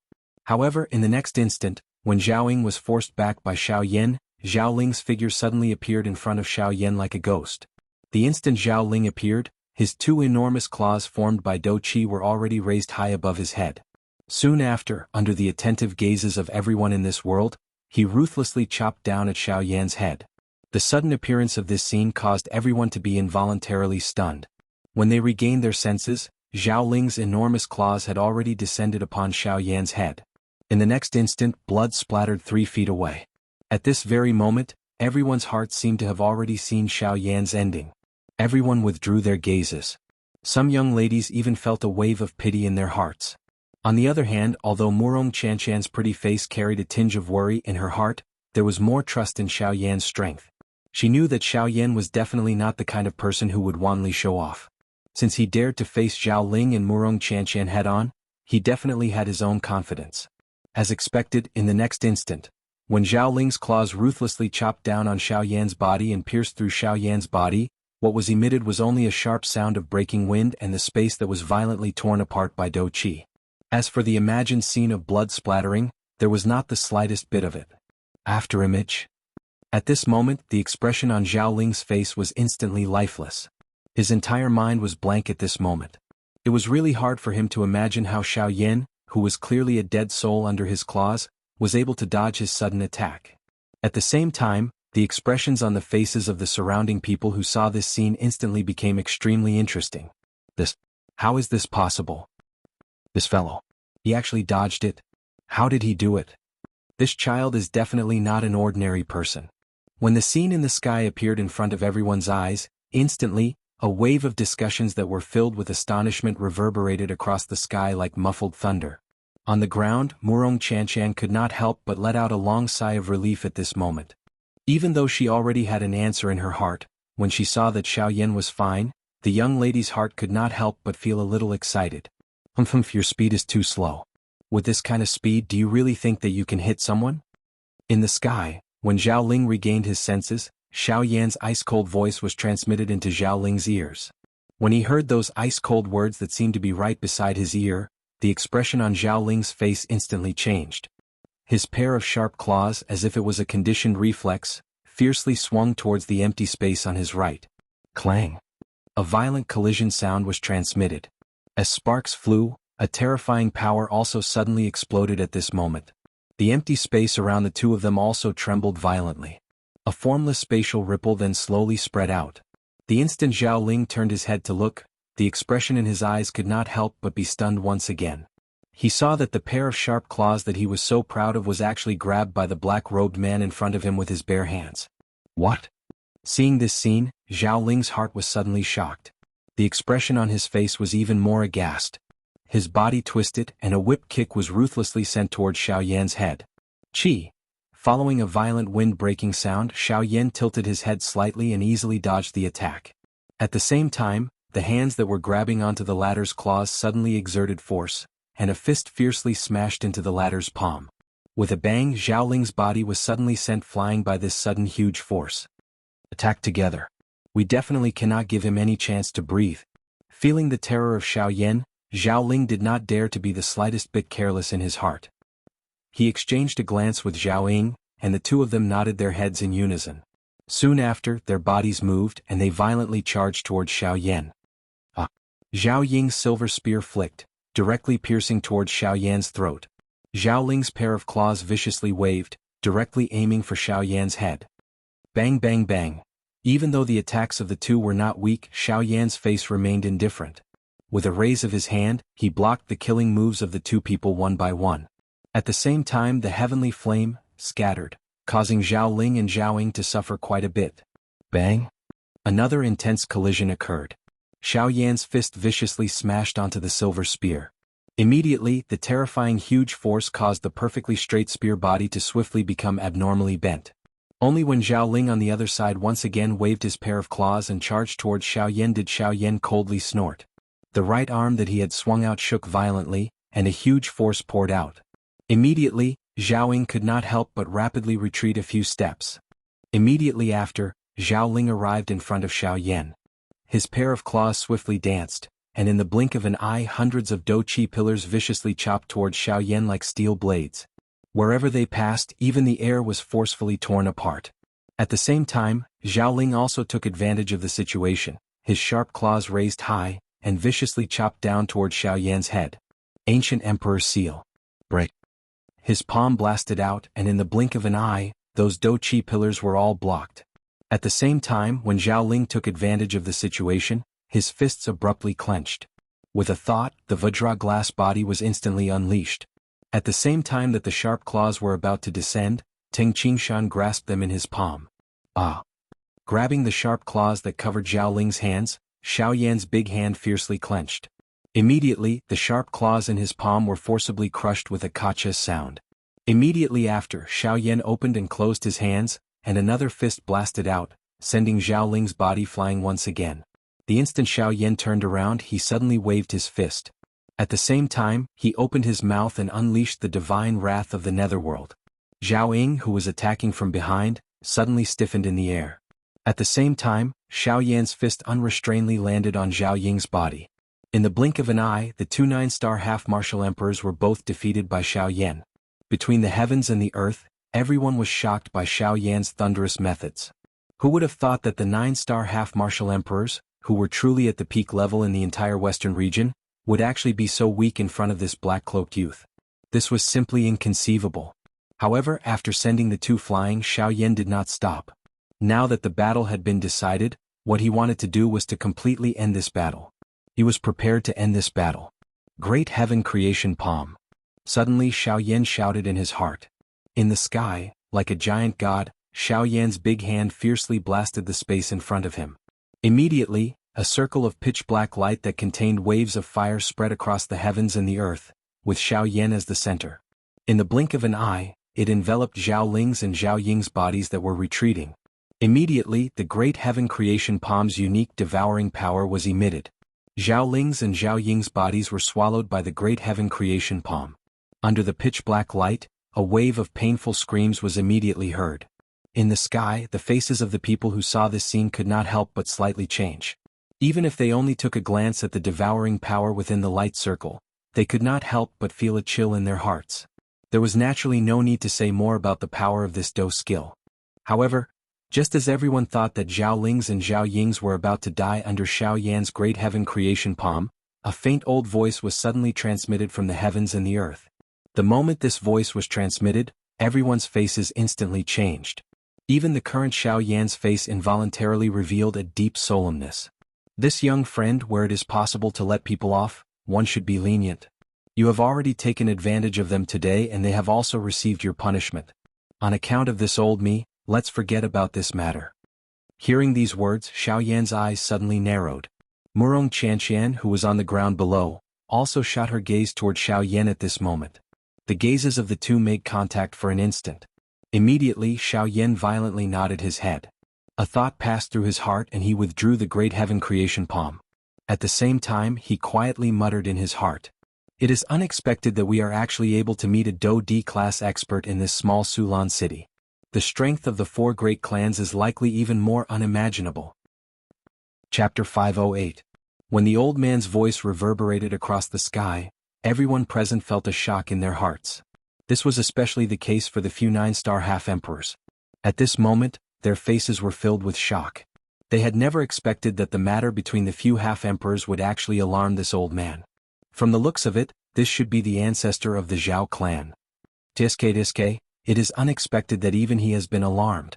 However, in the next instant, when Zhao Ying was forced back by Xiao Yan, Zhao Ling's figure suddenly appeared in front of Xiao Yan like a ghost. The instant Zhao Ling appeared, his two enormous claws formed by Do Qi were already raised high above his head. Soon after, under the attentive gazes of everyone in this world, he ruthlessly chopped down at Xiao Yan's head. The sudden appearance of this scene caused everyone to be involuntarily stunned. When they regained their senses, Zhao Ling's enormous claws had already descended upon Xiao Yan's head. In the next instant, blood splattered 3 feet away. At this very moment, everyone's heart seemed to have already seen Xiao Yan's ending. Everyone withdrew their gazes. Some young ladies even felt a wave of pity in their hearts. On the other hand, although Murong Chanchan's pretty face carried a tinge of worry in her heart, there was more trust in Xiao Yan's strength. She knew that Xiao Yan was definitely not the kind of person who would wantonly show off. Since he dared to face Zhao Ling and Murong Chanchan head-on, he definitely had his own confidence. As expected, in the next instant, when Zhao Ling's claws ruthlessly chopped down on Xiao Yan's body and pierced through Xiao Yan's body, what was emitted was only a sharp sound of breaking wind and the space that was violently torn apart by Do Qi. As for the imagined scene of blood splattering, there was not the slightest bit of it. Afterimage. At this moment, the expression on Zhao Ling's face was instantly lifeless. His entire mind was blank at this moment. It was really hard for him to imagine how Xiao Yan, who was clearly a dead soul under his claws, was able to dodge his sudden attack. At the same time, the expressions on the faces of the surrounding people who saw this scene instantly became extremely interesting. How is this possible? This fellow. He actually dodged it. How did he do it? This child is definitely not an ordinary person. When the scene in the sky appeared in front of everyone's eyes, instantly, a wave of discussions that were filled with astonishment reverberated across the sky like muffled thunder. On the ground, Murong Chanchan could not help but let out a long sigh of relief at this moment. Even though she already had an answer in her heart, when she saw that Xiao Yan was fine, the young lady's heart could not help but feel a little excited. Your speed is too slow. With this kind of speed, do you really think that you can hit someone? In the sky, when Zhao Ling regained his senses, Xiao Yan's ice-cold voice was transmitted into Zhao Ling's ears. When he heard those ice-cold words that seemed to be right beside his ear, the expression on Zhao Ling's face instantly changed. His pair of sharp claws, as if it was a conditioned reflex, fiercely swung towards the empty space on his right. Clang! A violent collision sound was transmitted. As sparks flew, a terrifying power also suddenly exploded at this moment. The empty space around the two of them also trembled violently. A formless spatial ripple then slowly spread out. The instant Zhao Ling turned his head to look, the expression in his eyes could not help but be stunned once again. He saw that the pair of sharp claws that he was so proud of was actually grabbed by the black-robed man in front of him with his bare hands. What? Seeing this scene, Zhao Ling's heart was suddenly shocked. The expression on his face was even more aghast. His body twisted and a whip kick was ruthlessly sent towards Xiao Yan's head. Qi! Following a violent wind-breaking sound, Xiao Yan tilted his head slightly and easily dodged the attack. At the same time, the hands that were grabbing onto the ladder's claws suddenly exerted force, and a fist fiercely smashed into the ladder's palm. With a bang, Zhao Ling's body was suddenly sent flying by this sudden huge force. Attack together. We definitely cannot give him any chance to breathe. Feeling the terror of Xiao Yan, Zhao Ling did not dare to be the slightest bit careless in his heart. He exchanged a glance with Zhao Ying, and the two of them nodded their heads in unison. Soon after, their bodies moved and they violently charged towards Xiao Yan. Zhao Ying's silver spear flicked, directly piercing towards Xiao Yan's throat. Zhao Ling's pair of claws viciously waved, directly aiming for Xiao Yan's head. Bang bang bang. Even though the attacks of the two were not weak, Xiao Yan's face remained indifferent. With a raise of his hand, he blocked the killing moves of the two people one by one. At the same time, the heavenly flame scattered, causing Zhao Ling and Zhao Ying to suffer quite a bit. Bang! Another intense collision occurred. Xiao Yan's fist viciously smashed onto the silver spear. Immediately, the terrifying huge force caused the perfectly straight spear body to swiftly become abnormally bent. Only when Zhao Ling on the other side once again waved his pair of claws and charged towards Xiao Yan did Xiao Yan coldly snort. The right arm that he had swung out shook violently, and a huge force poured out. Immediately, Zhao Ying could not help but rapidly retreat a few steps. Immediately after, Zhao Ling arrived in front of Xiao Yan. His pair of claws swiftly danced, and in the blink of an eye hundreds of Do Chi pillars viciously chopped towards Xiao Yan like steel blades. Wherever they passed, even the air was forcefully torn apart. At the same time, Zhao Ling also took advantage of the situation, his sharp claws raised high, and viciously chopped down towards Xiao Yan's head. Ancient Emperor's Seal. Break. His palm blasted out, and in the blink of an eye, those Do Chi pillars were all blocked. At the same time, when Zhao Ling took advantage of the situation, his fists abruptly clenched. With a thought, the Vajra glass body was instantly unleashed. At the same time that the sharp claws were about to descend, Teng Qingshan grasped them in his palm. Grabbing the sharp claws that covered Zhao Ling's hands, Xiao Yan's big hand fiercely clenched. Immediately, the sharp claws in his palm were forcibly crushed with a kacha sound. Immediately after, Xiao Yan opened and closed his hands, and another fist blasted out, sending Zhao Ling's body flying once again. The instant Xiao Yan turned around, he suddenly waved his fist. At the same time, he opened his mouth and unleashed the divine wrath of the netherworld. Zhao Ying, who was attacking from behind, suddenly stiffened in the air. At the same time, Xiao Yan's fist unrestrainedly landed on Zhao Ying's body. In the blink of an eye, the two 9-star half-martial emperors were both defeated by Xiao Yan. Between the heavens and the earth, everyone was shocked by Xiao Yan's thunderous methods. Who would have thought that the 9-star half-martial emperors, who were truly at the peak level in the entire western region, would actually be so weak in front of this black-cloaked youth? This was simply inconceivable. However, after sending the two flying, Xiao Yan did not stop. Now that the battle had been decided, what he wanted to do was to completely end this battle. He was prepared to end this battle. Great Heaven Creation Palm. Suddenly Xiao Yan shouted in his heart. In the sky, like a giant god, Xiao Yan's big hand fiercely blasted the space in front of him. Immediately, a circle of pitch-black light that contained waves of fire spread across the heavens and the earth, with Xiao Yan as the center. In the blink of an eye, it enveloped Zhao Ling's and Zhao Ying's bodies that were retreating. Immediately, the Great Heaven Creation Palm's unique devouring power was emitted. Zhao Ling's and Zhao Ying's bodies were swallowed by the Great Heaven Creation Palm. Under the pitch-black light, a wave of painful screams was immediately heard. In the sky, the faces of the people who saw this scene could not help but slightly change. Even if they only took a glance at the devouring power within the light circle, they could not help but feel a chill in their hearts. There was naturally no need to say more about the power of this Do skill. However, just as everyone thought that Zhao Ling's and Zhao Ying's were about to die under Xiao Yan's Great Heaven Creation Palm, a faint old voice was suddenly transmitted from the heavens and the earth. The moment this voice was transmitted, everyone's faces instantly changed. Even the current Xiao Yan's face involuntarily revealed a deep solemnness. This young friend, where it is possible to let people off, one should be lenient. You have already taken advantage of them today and they have also received your punishment. On account of this old me, let's forget about this matter. Hearing these words, Xiao Yan's eyes suddenly narrowed. Murong Qianqian, who was on the ground below, also shot her gaze toward Xiao Yan at this moment. The gazes of the two made contact for an instant. Immediately Xiao Yan violently nodded his head. A thought passed through his heart and he withdrew the great heaven creation palm. At the same time he quietly muttered in his heart. It is unexpected that we are actually able to meet a Do D class expert in this small Sulan city. The strength of the four great clans is likely even more unimaginable. Chapter 508. When the old man's voice reverberated across the sky, everyone present felt a shock in their hearts. This was especially the case for the few 9-star half-emperors. At this moment, their faces were filled with shock. They had never expected that the matter between the few half-emperors would actually alarm this old man. From the looks of it, this should be the ancestor of the Zhao clan. Diske, it is unexpected that even he has been alarmed.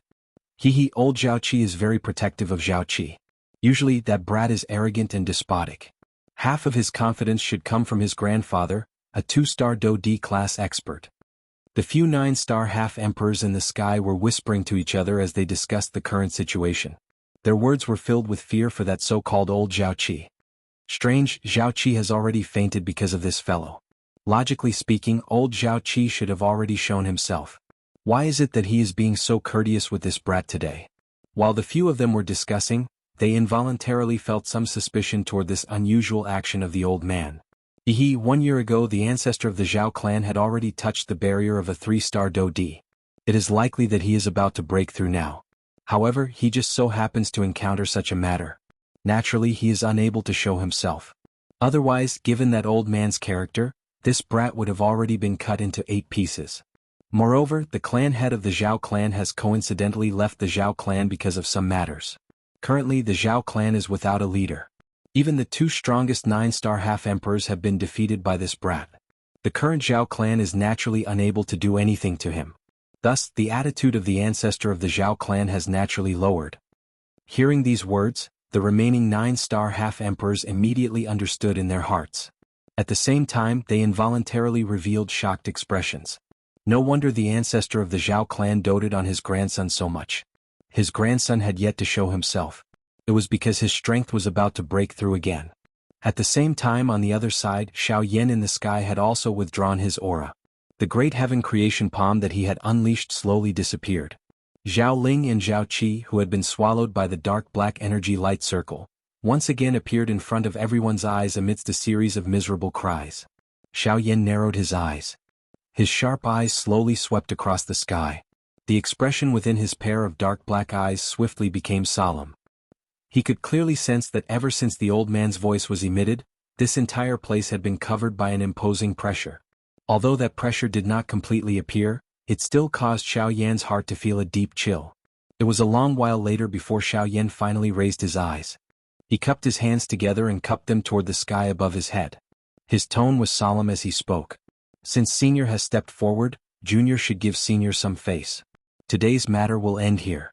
Old Zhao Qi is very protective of Zhao Qi. Usually that brat is arrogant and despotic. Half of his confidence should come from his grandfather, a 2-star Do D class expert. The few 9-star half-emperors in the sky were whispering to each other as they discussed the current situation. Their words were filled with fear for that so-called old Zhao Qi. Strange, Zhao Qi has already fainted because of this fellow. Logically speaking, old Zhao Qi should have already shown himself. Why is it that he is being so courteous with this brat today? While the few of them were discussing, they involuntarily felt some suspicion toward this unusual action of the old man. 1 year ago the ancestor of the Zhao clan had already touched the barrier of a 3-star Do D. It is likely that he is about to break through now. However, he just so happens to encounter such a matter. Naturally he is unable to show himself. Otherwise, given that old man's character, this brat would have already been cut into 8 pieces. Moreover, the clan head of the Zhao clan has coincidentally left the Zhao clan because of some matters. Currently the Zhao clan is without a leader. Even the 2 strongest 9-star half-emperors have been defeated by this brat. The current Zhao clan is naturally unable to do anything to him. Thus, the attitude of the ancestor of the Zhao clan has naturally lowered. Hearing these words, the remaining 9-star half-emperors immediately understood in their hearts. At the same time, they involuntarily revealed shocked expressions. No wonder the ancestor of the Zhao clan doted on his grandson so much. His grandson had yet to show himself. It was because his strength was about to break through again. At the same time on the other side, Xiao Yan in the sky had also withdrawn his aura. The great heaven creation palm that he had unleashed slowly disappeared. Zhao Ling and Zhao Qi, who had been swallowed by the dark black energy light circle, once again appeared in front of everyone's eyes amidst a series of miserable cries. Xiao Yan narrowed his eyes. His sharp eyes slowly swept across the sky. The expression within his pair of dark black eyes swiftly became solemn. He could clearly sense that ever since the old man's voice was emitted, this entire place had been covered by an imposing pressure. Although that pressure did not completely appear, it still caused Xiao Yan's heart to feel a deep chill. It was a long while later before Xiao Yan finally raised his eyes. He cupped his hands together and cupped them toward the sky above his head. His tone was solemn as he spoke. Since Senior has stepped forward, Junior should give Senior some face. Today's matter will end here.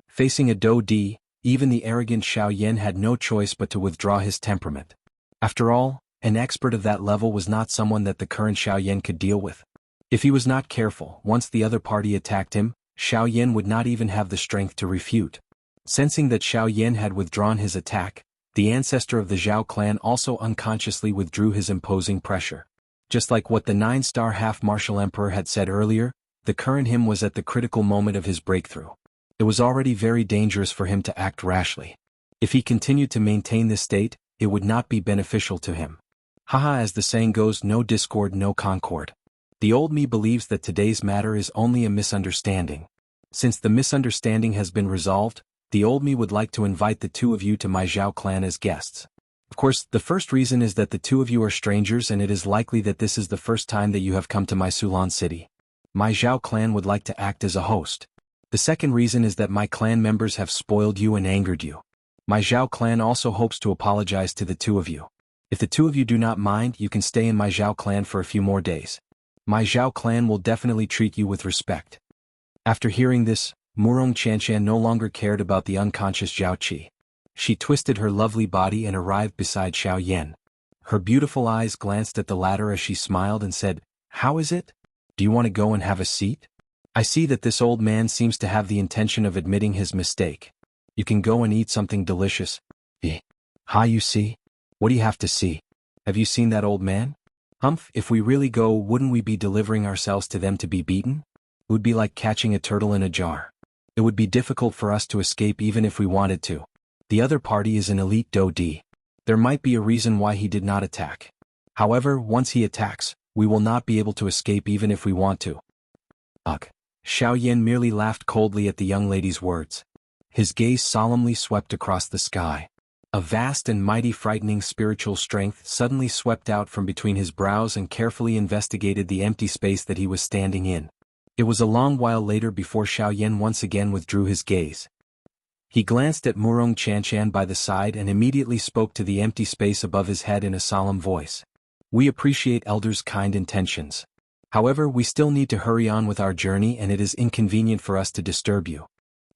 Facing a Do D, even the arrogant Xiao Yan had no choice but to withdraw his temperament. After all, an expert of that level was not someone that the current Xiao Yan could deal with. If he was not careful, once the other party attacked him, Xiao Yan would not even have the strength to refute. Sensing that Xiao Yan had withdrawn his attack, the ancestor of the Zhao clan also unconsciously withdrew his imposing pressure. Just like what the 9-star half-martial emperor had said earlier, the current him was at the critical moment of his breakthrough. It was already very dangerous for him to act rashly. If he continued to maintain this state, it would not be beneficial to him. Haha, as the saying goes, no discord, no concord. The old me believes that today's matter is only a misunderstanding. Since the misunderstanding has been resolved, the old me would like to invite the 2 of you to my Zhao clan as guests. Of course, the first reason is that the 2 of you are strangers and it is likely that this is the first time that you have come to my Sulan city. My Zhao clan would like to act as a host. The second reason is that my clan members have spoiled you and angered you. My Zhao clan also hopes to apologize to the 2 of you. If the 2 of you do not mind, you can stay in my Zhao clan for a few more days. My Zhao clan will definitely treat you with respect. After hearing this, Murong Qianshan no longer cared about the unconscious Zhao Qi. She twisted her lovely body and arrived beside Xiao Yan. Her beautiful eyes glanced at the latter as she smiled and said, "How is it? Do you want to go and have a seat? I see that this old man seems to have the intention of admitting his mistake. You can go and eat something delicious." "Ha, you see? What do you have to see? Have you seen that old man? Humph, if we really go, wouldn't we be delivering ourselves to them to be beaten? It would be like catching a turtle in a jar. It would be difficult for us to escape even if we wanted to. The other party is an elite Do D. There might be a reason why he did not attack. However, once he attacks, we will not be able to escape even if we want to. Ugh. Xiao Yan merely laughed coldly at the young lady's words. His gaze solemnly swept across the sky. A vast and mighty frightening spiritual strength suddenly swept out from between his brows and carefully investigated the empty space that he was standing in. It was a long while later before Xiao Yan once again withdrew his gaze. He glanced at Murong Chanshan by the side and immediately spoke to the empty space above his head in a solemn voice. We appreciate Elder's kind intentions. However, we still need to hurry on with our journey and it is inconvenient for us to disturb you.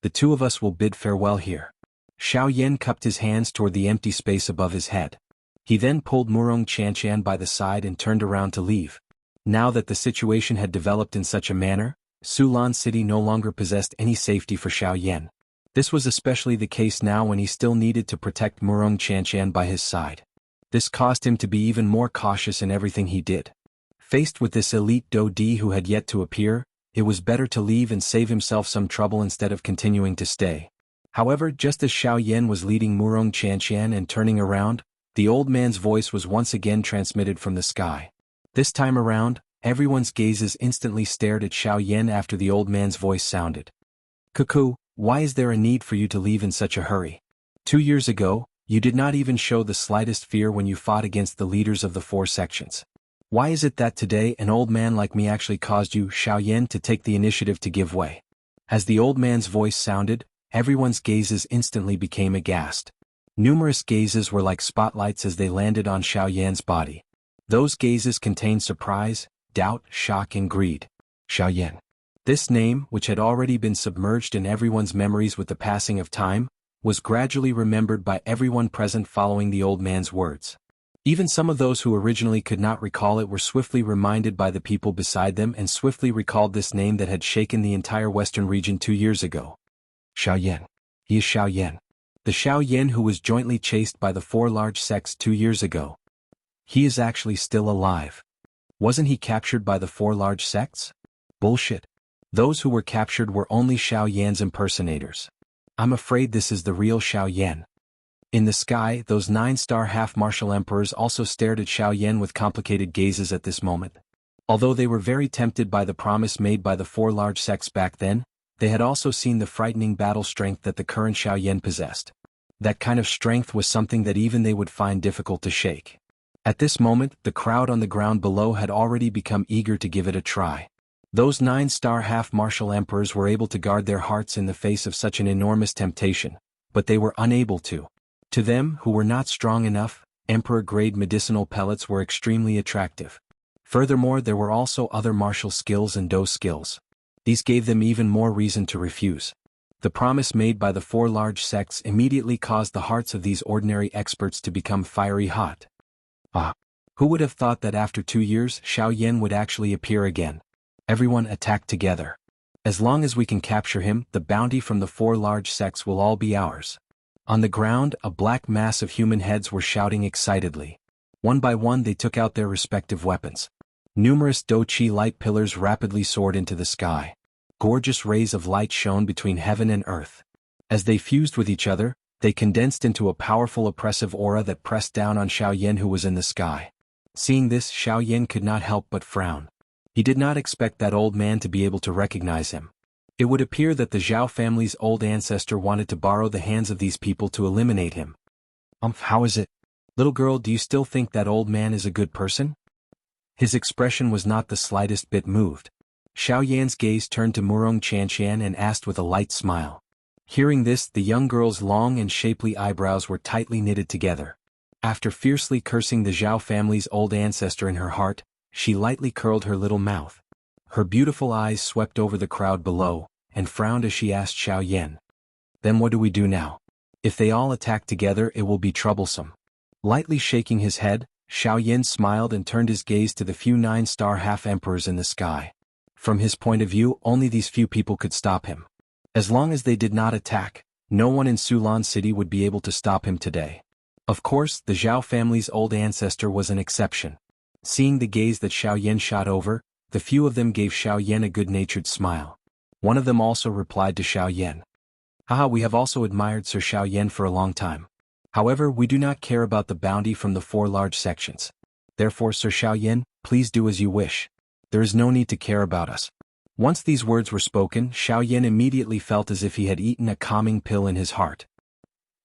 The two of us will bid farewell here. Xiao Yan cupped his hands toward the empty space above his head. He then pulled Murong Chanshan by the side and turned around to leave. Now that the situation had developed in such a manner, Sulan City no longer possessed any safety for Xiao Yan. This was especially the case now when he still needed to protect Murong Chanshan by his side. This caused him to be even more cautious in everything he did. Faced with this elite Do Di who had yet to appear, it was better to leave and save himself some trouble instead of continuing to stay. However, just as Xiao Yan was leading Murong Chanshan and turning around, the old man's voice was once again transmitted from the sky. This time around, everyone's gazes instantly stared at Xiao Yan after the old man's voice sounded. Cuckoo, why is there a need for you to leave in such a hurry? 2 years ago, you did not even show the slightest fear when you fought against the leaders of the 4 sections. Why is it that today an old man like me actually caused you, Xiao Yan, to take the initiative to give way? As the old man's voice sounded, everyone's gazes instantly became aghast. Numerous gazes were like spotlights as they landed on Xiao Yan's body. Those gazes contained surprise, doubt, shock and greed. Xiao Yan. This name, which had already been submerged in everyone's memories with the passing of time, was gradually remembered by everyone present following the old man's words. Even some of those who originally could not recall it were swiftly reminded by the people beside them and swiftly recalled this name that had shaken the entire western region 2 years ago. Xiao Yan. He is Xiao Yan. The Xiao Yan who was jointly chased by the 4 large sects 2 years ago. He is actually still alive. Wasn't he captured by the 4 large sects? Bullshit. Those who were captured were only Xiao Yan's impersonators. I'm afraid this is the real Xiao Yan. In the sky, those 9-star half-martial emperors also stared at Xiao Yan with complicated gazes at this moment. Although they were very tempted by the promise made by the 4 large sects back then, they had also seen the frightening battle strength that the current Xiao Yan possessed. That kind of strength was something that even they would find difficult to shake. At this moment, the crowd on the ground below had already become eager to give it a try. Those 9-star half-martial emperors were able to guard their hearts in the face of such an enormous temptation, but they were unable to. To them, who were not strong enough, emperor-grade medicinal pellets were extremely attractive. Furthermore, there were also other martial skills and Do skills. These gave them even more reason to refuse. The promise made by the 4 large sects immediately caused the hearts of these ordinary experts to become fiery hot. Who would have thought that after 2 years Xiao Yan would actually appear again? Everyone attack together. As long as we can capture him, the bounty from the 4 large sects will all be ours. On the ground, a black mass of human heads were shouting excitedly. One by one they took out their respective weapons. Numerous Do Chi light pillars rapidly soared into the sky. Gorgeous rays of light shone between heaven and earth. As they fused with each other, they condensed into a powerful oppressive aura that pressed down on Xiao Yan who was in the sky. Seeing this, Xiao Yan could not help but frown. He did not expect that old man to be able to recognize him. It would appear that the Zhao family's old ancestor wanted to borrow the hands of these people to eliminate him. How is it? Little girl, do you still think that old man is a good person? His expression was not the slightest bit moved. Xiao Yan's gaze turned to Murong Chanshan and asked with a light smile. Hearing this, the young girl's long and shapely eyebrows were tightly knitted together. After fiercely cursing the Zhao family's old ancestor in her heart, she lightly curled her little mouth. Her beautiful eyes swept over the crowd below, and frowned as she asked Xiao Yan. Then what do we do now? If they all attack together it will be troublesome. Lightly shaking his head, Xiao Yan smiled and turned his gaze to the few 9-star half-emperors in the sky. From his point of view, only these few people could stop him. As long as they did not attack, no one in Sulan City would be able to stop him today. Of course, the Zhao family's old ancestor was an exception. Seeing the gaze that Xiao Yan shot over, the few of them gave Xiao Yan a good-natured smile. One of them also replied to Xiao Yan. Haha, we have also admired Sir Xiao Yan for a long time. However, we do not care about the bounty from the 4 large sections. Therefore, Sir Xiao Yan, please do as you wish. There is no need to care about us. Once these words were spoken, Xiao Yan immediately felt as if he had eaten a calming pill in his heart.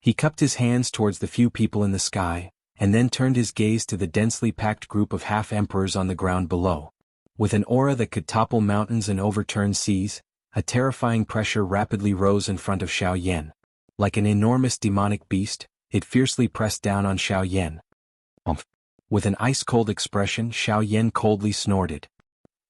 He cupped his hands towards the few people in the sky, and then turned his gaze to the densely packed group of half-emperors on the ground below. With an aura that could topple mountains and overturn seas, a terrifying pressure rapidly rose in front of Xiao Yan. Like an enormous demonic beast, it fiercely pressed down on Xiao Yan. With an ice-cold expression, Xiao Yan coldly snorted.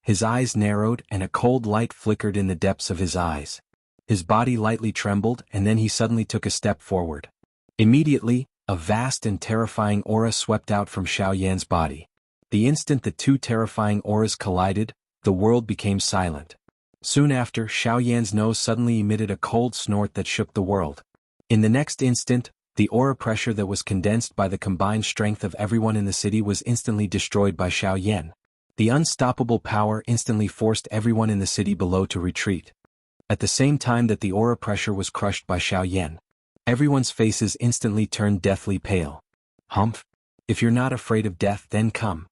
His eyes narrowed and a cold light flickered in the depths of his eyes. His body lightly trembled and then he suddenly took a step forward. Immediately, a vast and terrifying aura swept out from Xiao Yan's body. The instant the 2 terrifying auras collided, the world became silent. Soon after, Xiao Yan's nose suddenly emitted a cold snort that shook the world. In the next instant, the aura pressure that was condensed by the combined strength of everyone in the city was instantly destroyed by Xiao Yan. The unstoppable power instantly forced everyone in the city below to retreat. At the same time that the aura pressure was crushed by Xiao Yan, everyone's faces instantly turned deathly pale. Humph! If you're not afraid of death, then come.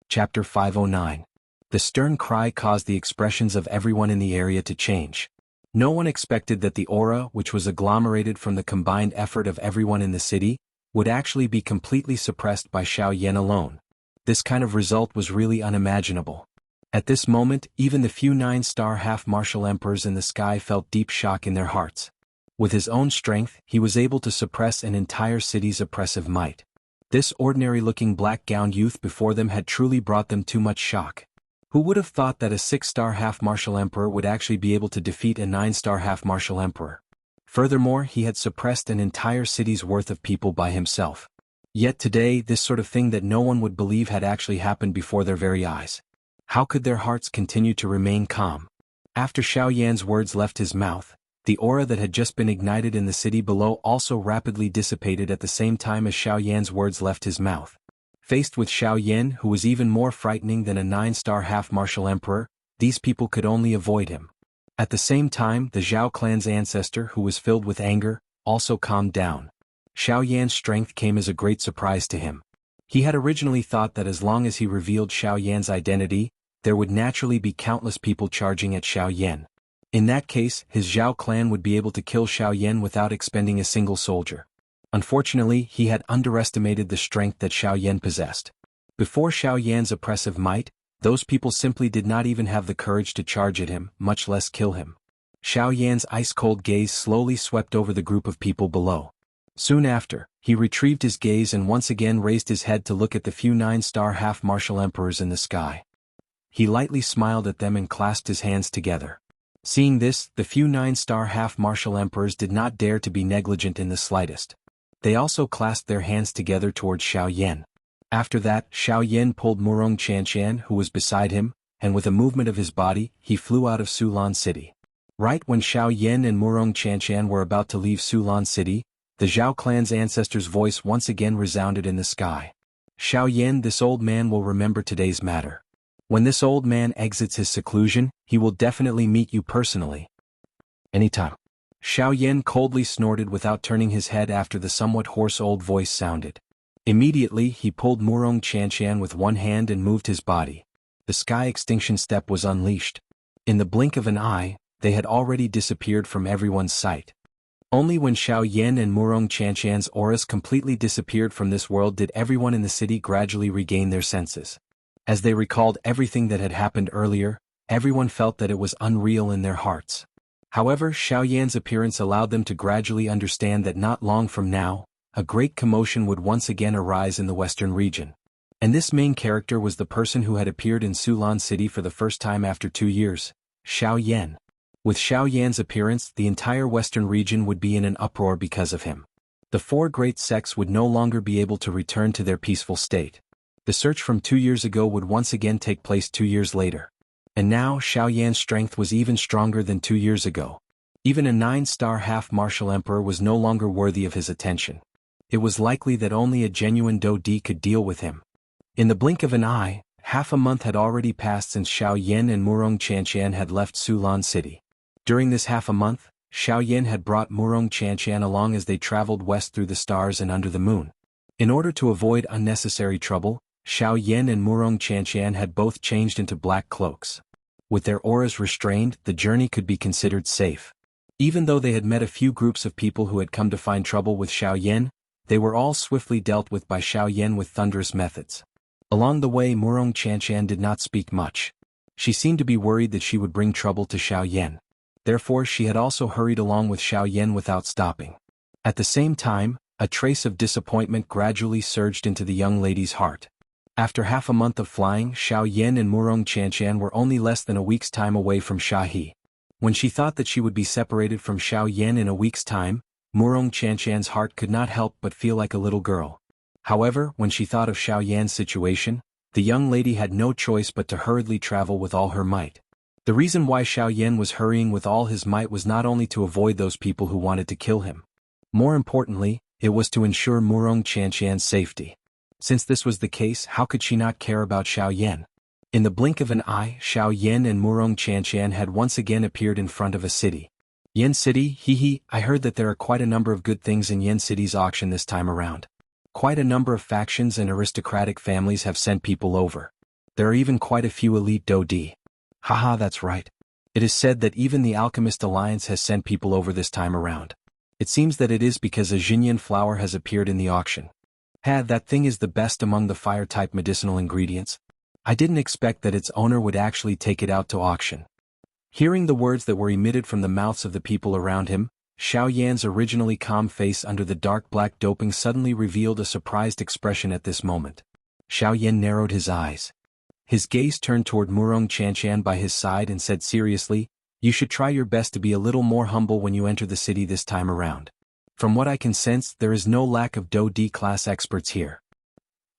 Chapter 509. The stern cry caused the expressions of everyone in the area to change. No one expected that the aura, which was agglomerated from the combined effort of everyone in the city, would actually be completely suppressed by Xiao Yan alone. This kind of result was really unimaginable. At this moment, even the few 9-star half-martial emperors in the sky felt deep shock in their hearts. With his own strength, he was able to suppress an entire city's oppressive might. This ordinary-looking black-gowned youth before them had truly brought them too much shock. Who would have thought that a 6-star half-martial emperor would actually be able to defeat a 9-star half-martial emperor? Furthermore, he had suppressed an entire city's worth of people by himself. Yet today, this sort of thing that no one would believe had actually happened before their very eyes. How could their hearts continue to remain calm? After Xiao Yan's words left his mouth, the aura that had just been ignited in the city below also rapidly dissipated at the same time as Xiao Yan's words left his mouth. Faced with Xiao Yan, who was even more frightening than a 9-star half-martial emperor, these people could only avoid him. At the same time, the Zhao clan's ancestor, who was filled with anger, also calmed down. Xiao Yan's strength came as a great surprise to him. He had originally thought that as long as he revealed Xiao Yan's identity, there would naturally be countless people charging at Xiao Yan. In that case, his Zhao clan would be able to kill Xiao Yan without expending a single soldier. Unfortunately, he had underestimated the strength that Xiao Yan possessed. Before Xiao Yan's oppressive might, those people simply did not even have the courage to charge at him, much less kill him. Xiao Yan's ice-cold gaze slowly swept over the group of people below. Soon after, he retrieved his gaze and once again raised his head to look at the few 9-star half-martial emperors in the sky. He lightly smiled at them and clasped his hands together. Seeing this, the few 9-star half-martial emperors did not dare to be negligent in the slightest. They also clasped their hands together towards Xiao Yan. After that, Xiao Yan pulled Murong Qianqian, who was beside him, and with a movement of his body, he flew out of Sulan City. Right when Xiao Yan and Murong Qianqian were about to leave Sulan City, the Zhao clan's ancestor's voice once again resounded in the sky. Xiao Yan, this old man will remember today's matter. When this old man exits his seclusion, he will definitely meet you personally. Anytime. Xiao Yan coldly snorted without turning his head after the somewhat hoarse old voice sounded. Immediately, he pulled Murong Qianqian with one hand and moved his body. The sky extinction step was unleashed. In the blink of an eye, they had already disappeared from everyone's sight. Only when Xiao Yan and Murong Qianqian's auras completely disappeared from this world did everyone in the city gradually regain their senses. As they recalled everything that had happened earlier, everyone felt that it was unreal in their hearts. However, Xiao Yan's appearance allowed them to gradually understand that not long from now, a great commotion would once again arise in the western region. And this main character was the person who had appeared in Sulan City for the first time after 2 years, Xiao Yan. With Xiao Yan's appearance, the entire western region would be in an uproar because of him. The 4 great sects would no longer be able to return to their peaceful state. The search from 2 years ago would once again take place 2 years later. And now Xiao Yan's strength was even stronger than 2 years ago. Even a 9-star half-martial emperor was no longer worthy of his attention. It was likely that only a genuine Dou Di could deal with him. In the blink of an eye, Half a month had already passed since Xiao Yan and Murong Qianqian had left Sulan City. During this half a month, Xiao Yan had brought Murong Qianqian along as they traveled west through the stars and under the moon. In order to avoid unnecessary trouble, Xiao Yan and Murong Qianqian had both changed into black cloaks. With their auras restrained, the journey could be considered safe. Even though they had met a few groups of people who had come to find trouble with Xiao Yan, they were all swiftly dealt with by Xiao Yan with thunderous methods. Along the way, Murong Qianqian did not speak much. She seemed to be worried that she would bring trouble to Xiao Yan. Therefore she had also hurried along with Xiao Yan without stopping. At the same time, a trace of disappointment gradually surged into the young lady's heart. After half a month of flying, Xiao Yan and Murong Qianqian were only less than a week's time away from Shahi. When she thought that she would be separated from Xiao Yan in a week's time, Murong Qianqian's heart could not help but feel like a little girl. However, when she thought of Xiao Yan's situation, the young lady had no choice but to hurriedly travel with all her might. The reason why Xiao Yan was hurrying with all his might was not only to avoid those people who wanted to kill him. More importantly, it was to ensure Murong Qianqian's safety. Since this was the case, how could she not care about Xiao Yan? In the blink of an eye, Xiao Yan and Murong Qianqian had once again appeared in front of a city. Yan City, I heard that there are quite a number of good things in Yan City's auction this time around. Quite a number of factions and aristocratic families have sent people over. There are even quite a few elite Dodi. Haha, that's right. It is said that even the Alchemist Alliance has sent people over this time around. It seems that it is because a Jinyan flower has appeared in the auction. That thing is the best among the fire-type medicinal ingredients. I didn't expect that its owner would actually take it out to auction. Hearing the words that were emitted from the mouths of the people around him, Xiao Yan's originally calm face under the dark black doping suddenly revealed a surprised expression at this moment. Xiao Yan narrowed his eyes. His gaze turned toward Murong Qianqian by his side and said seriously, "You should try your best to be a little more humble when you enter the city this time around. From what I can sense, there is no lack of Do D-class experts here."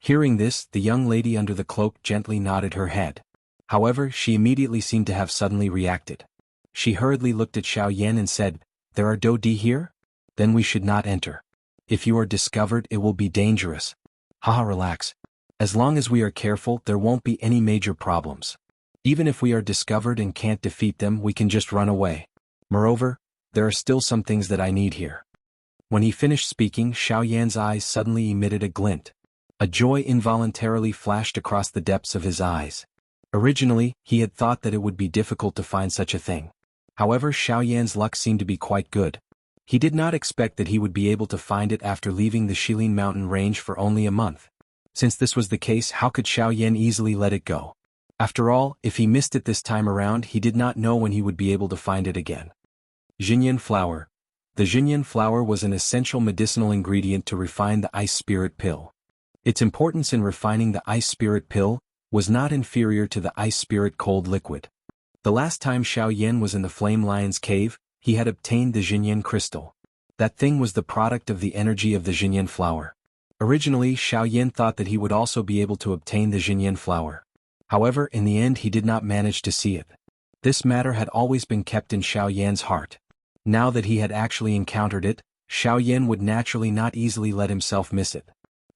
Hearing this, the young lady under the cloak gently nodded her head. However, she immediately seemed to have suddenly reacted. She hurriedly looked at Xiao Yan and said, "There are Do D here? Then we should not enter. If you are discovered, it will be dangerous." Haha, relax. As long as we are careful, there won't be any major problems. Even if we are discovered and can't defeat them, we can just run away. Moreover, there are still some things that I need here. When he finished speaking, Xiao Yan's eyes suddenly emitted a glint. A joy involuntarily flashed across the depths of his eyes. Originally, he had thought that it would be difficult to find such a thing. However, Xiao Yan's luck seemed to be quite good. He did not expect that he would be able to find it after leaving the Shilin mountain range for only a month. Since this was the case, how could Xiao Yan easily let it go? After all, if he missed it this time around, he did not know when he would be able to find it again. Jinyan flower. The Jinyan flower was an essential medicinal ingredient to refine the ice spirit pill. Its importance in refining the ice spirit pill was not inferior to the ice spirit cold liquid. The last time Xiao Yan was in the Flame Lion's cave, he had obtained the Jinyan crystal. That thing was the product of the energy of the Jinyan flower. Originally, Xiao Yan thought that he would also be able to obtain the Jinyan flower. However, in the end he did not manage to see it. This matter had always been kept in Xiao Yan's heart. Now that he had actually encountered it, Xiao Yan would naturally not easily let himself miss it.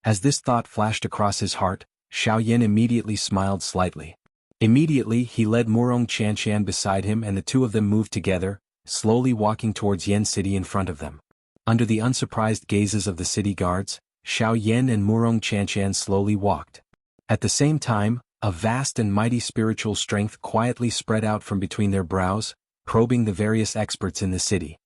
As this thought flashed across his heart, Xiao Yan immediately smiled slightly. Immediately he led Murong Qianqian beside him and the two of them moved together, slowly walking towards Yan City in front of them. Under the unsurprised gazes of the city guards, Xiao Yan and Murong Qianqian slowly walked. At the same time, a vast and mighty spiritual strength quietly spread out from between their brows, probing the various experts in the city.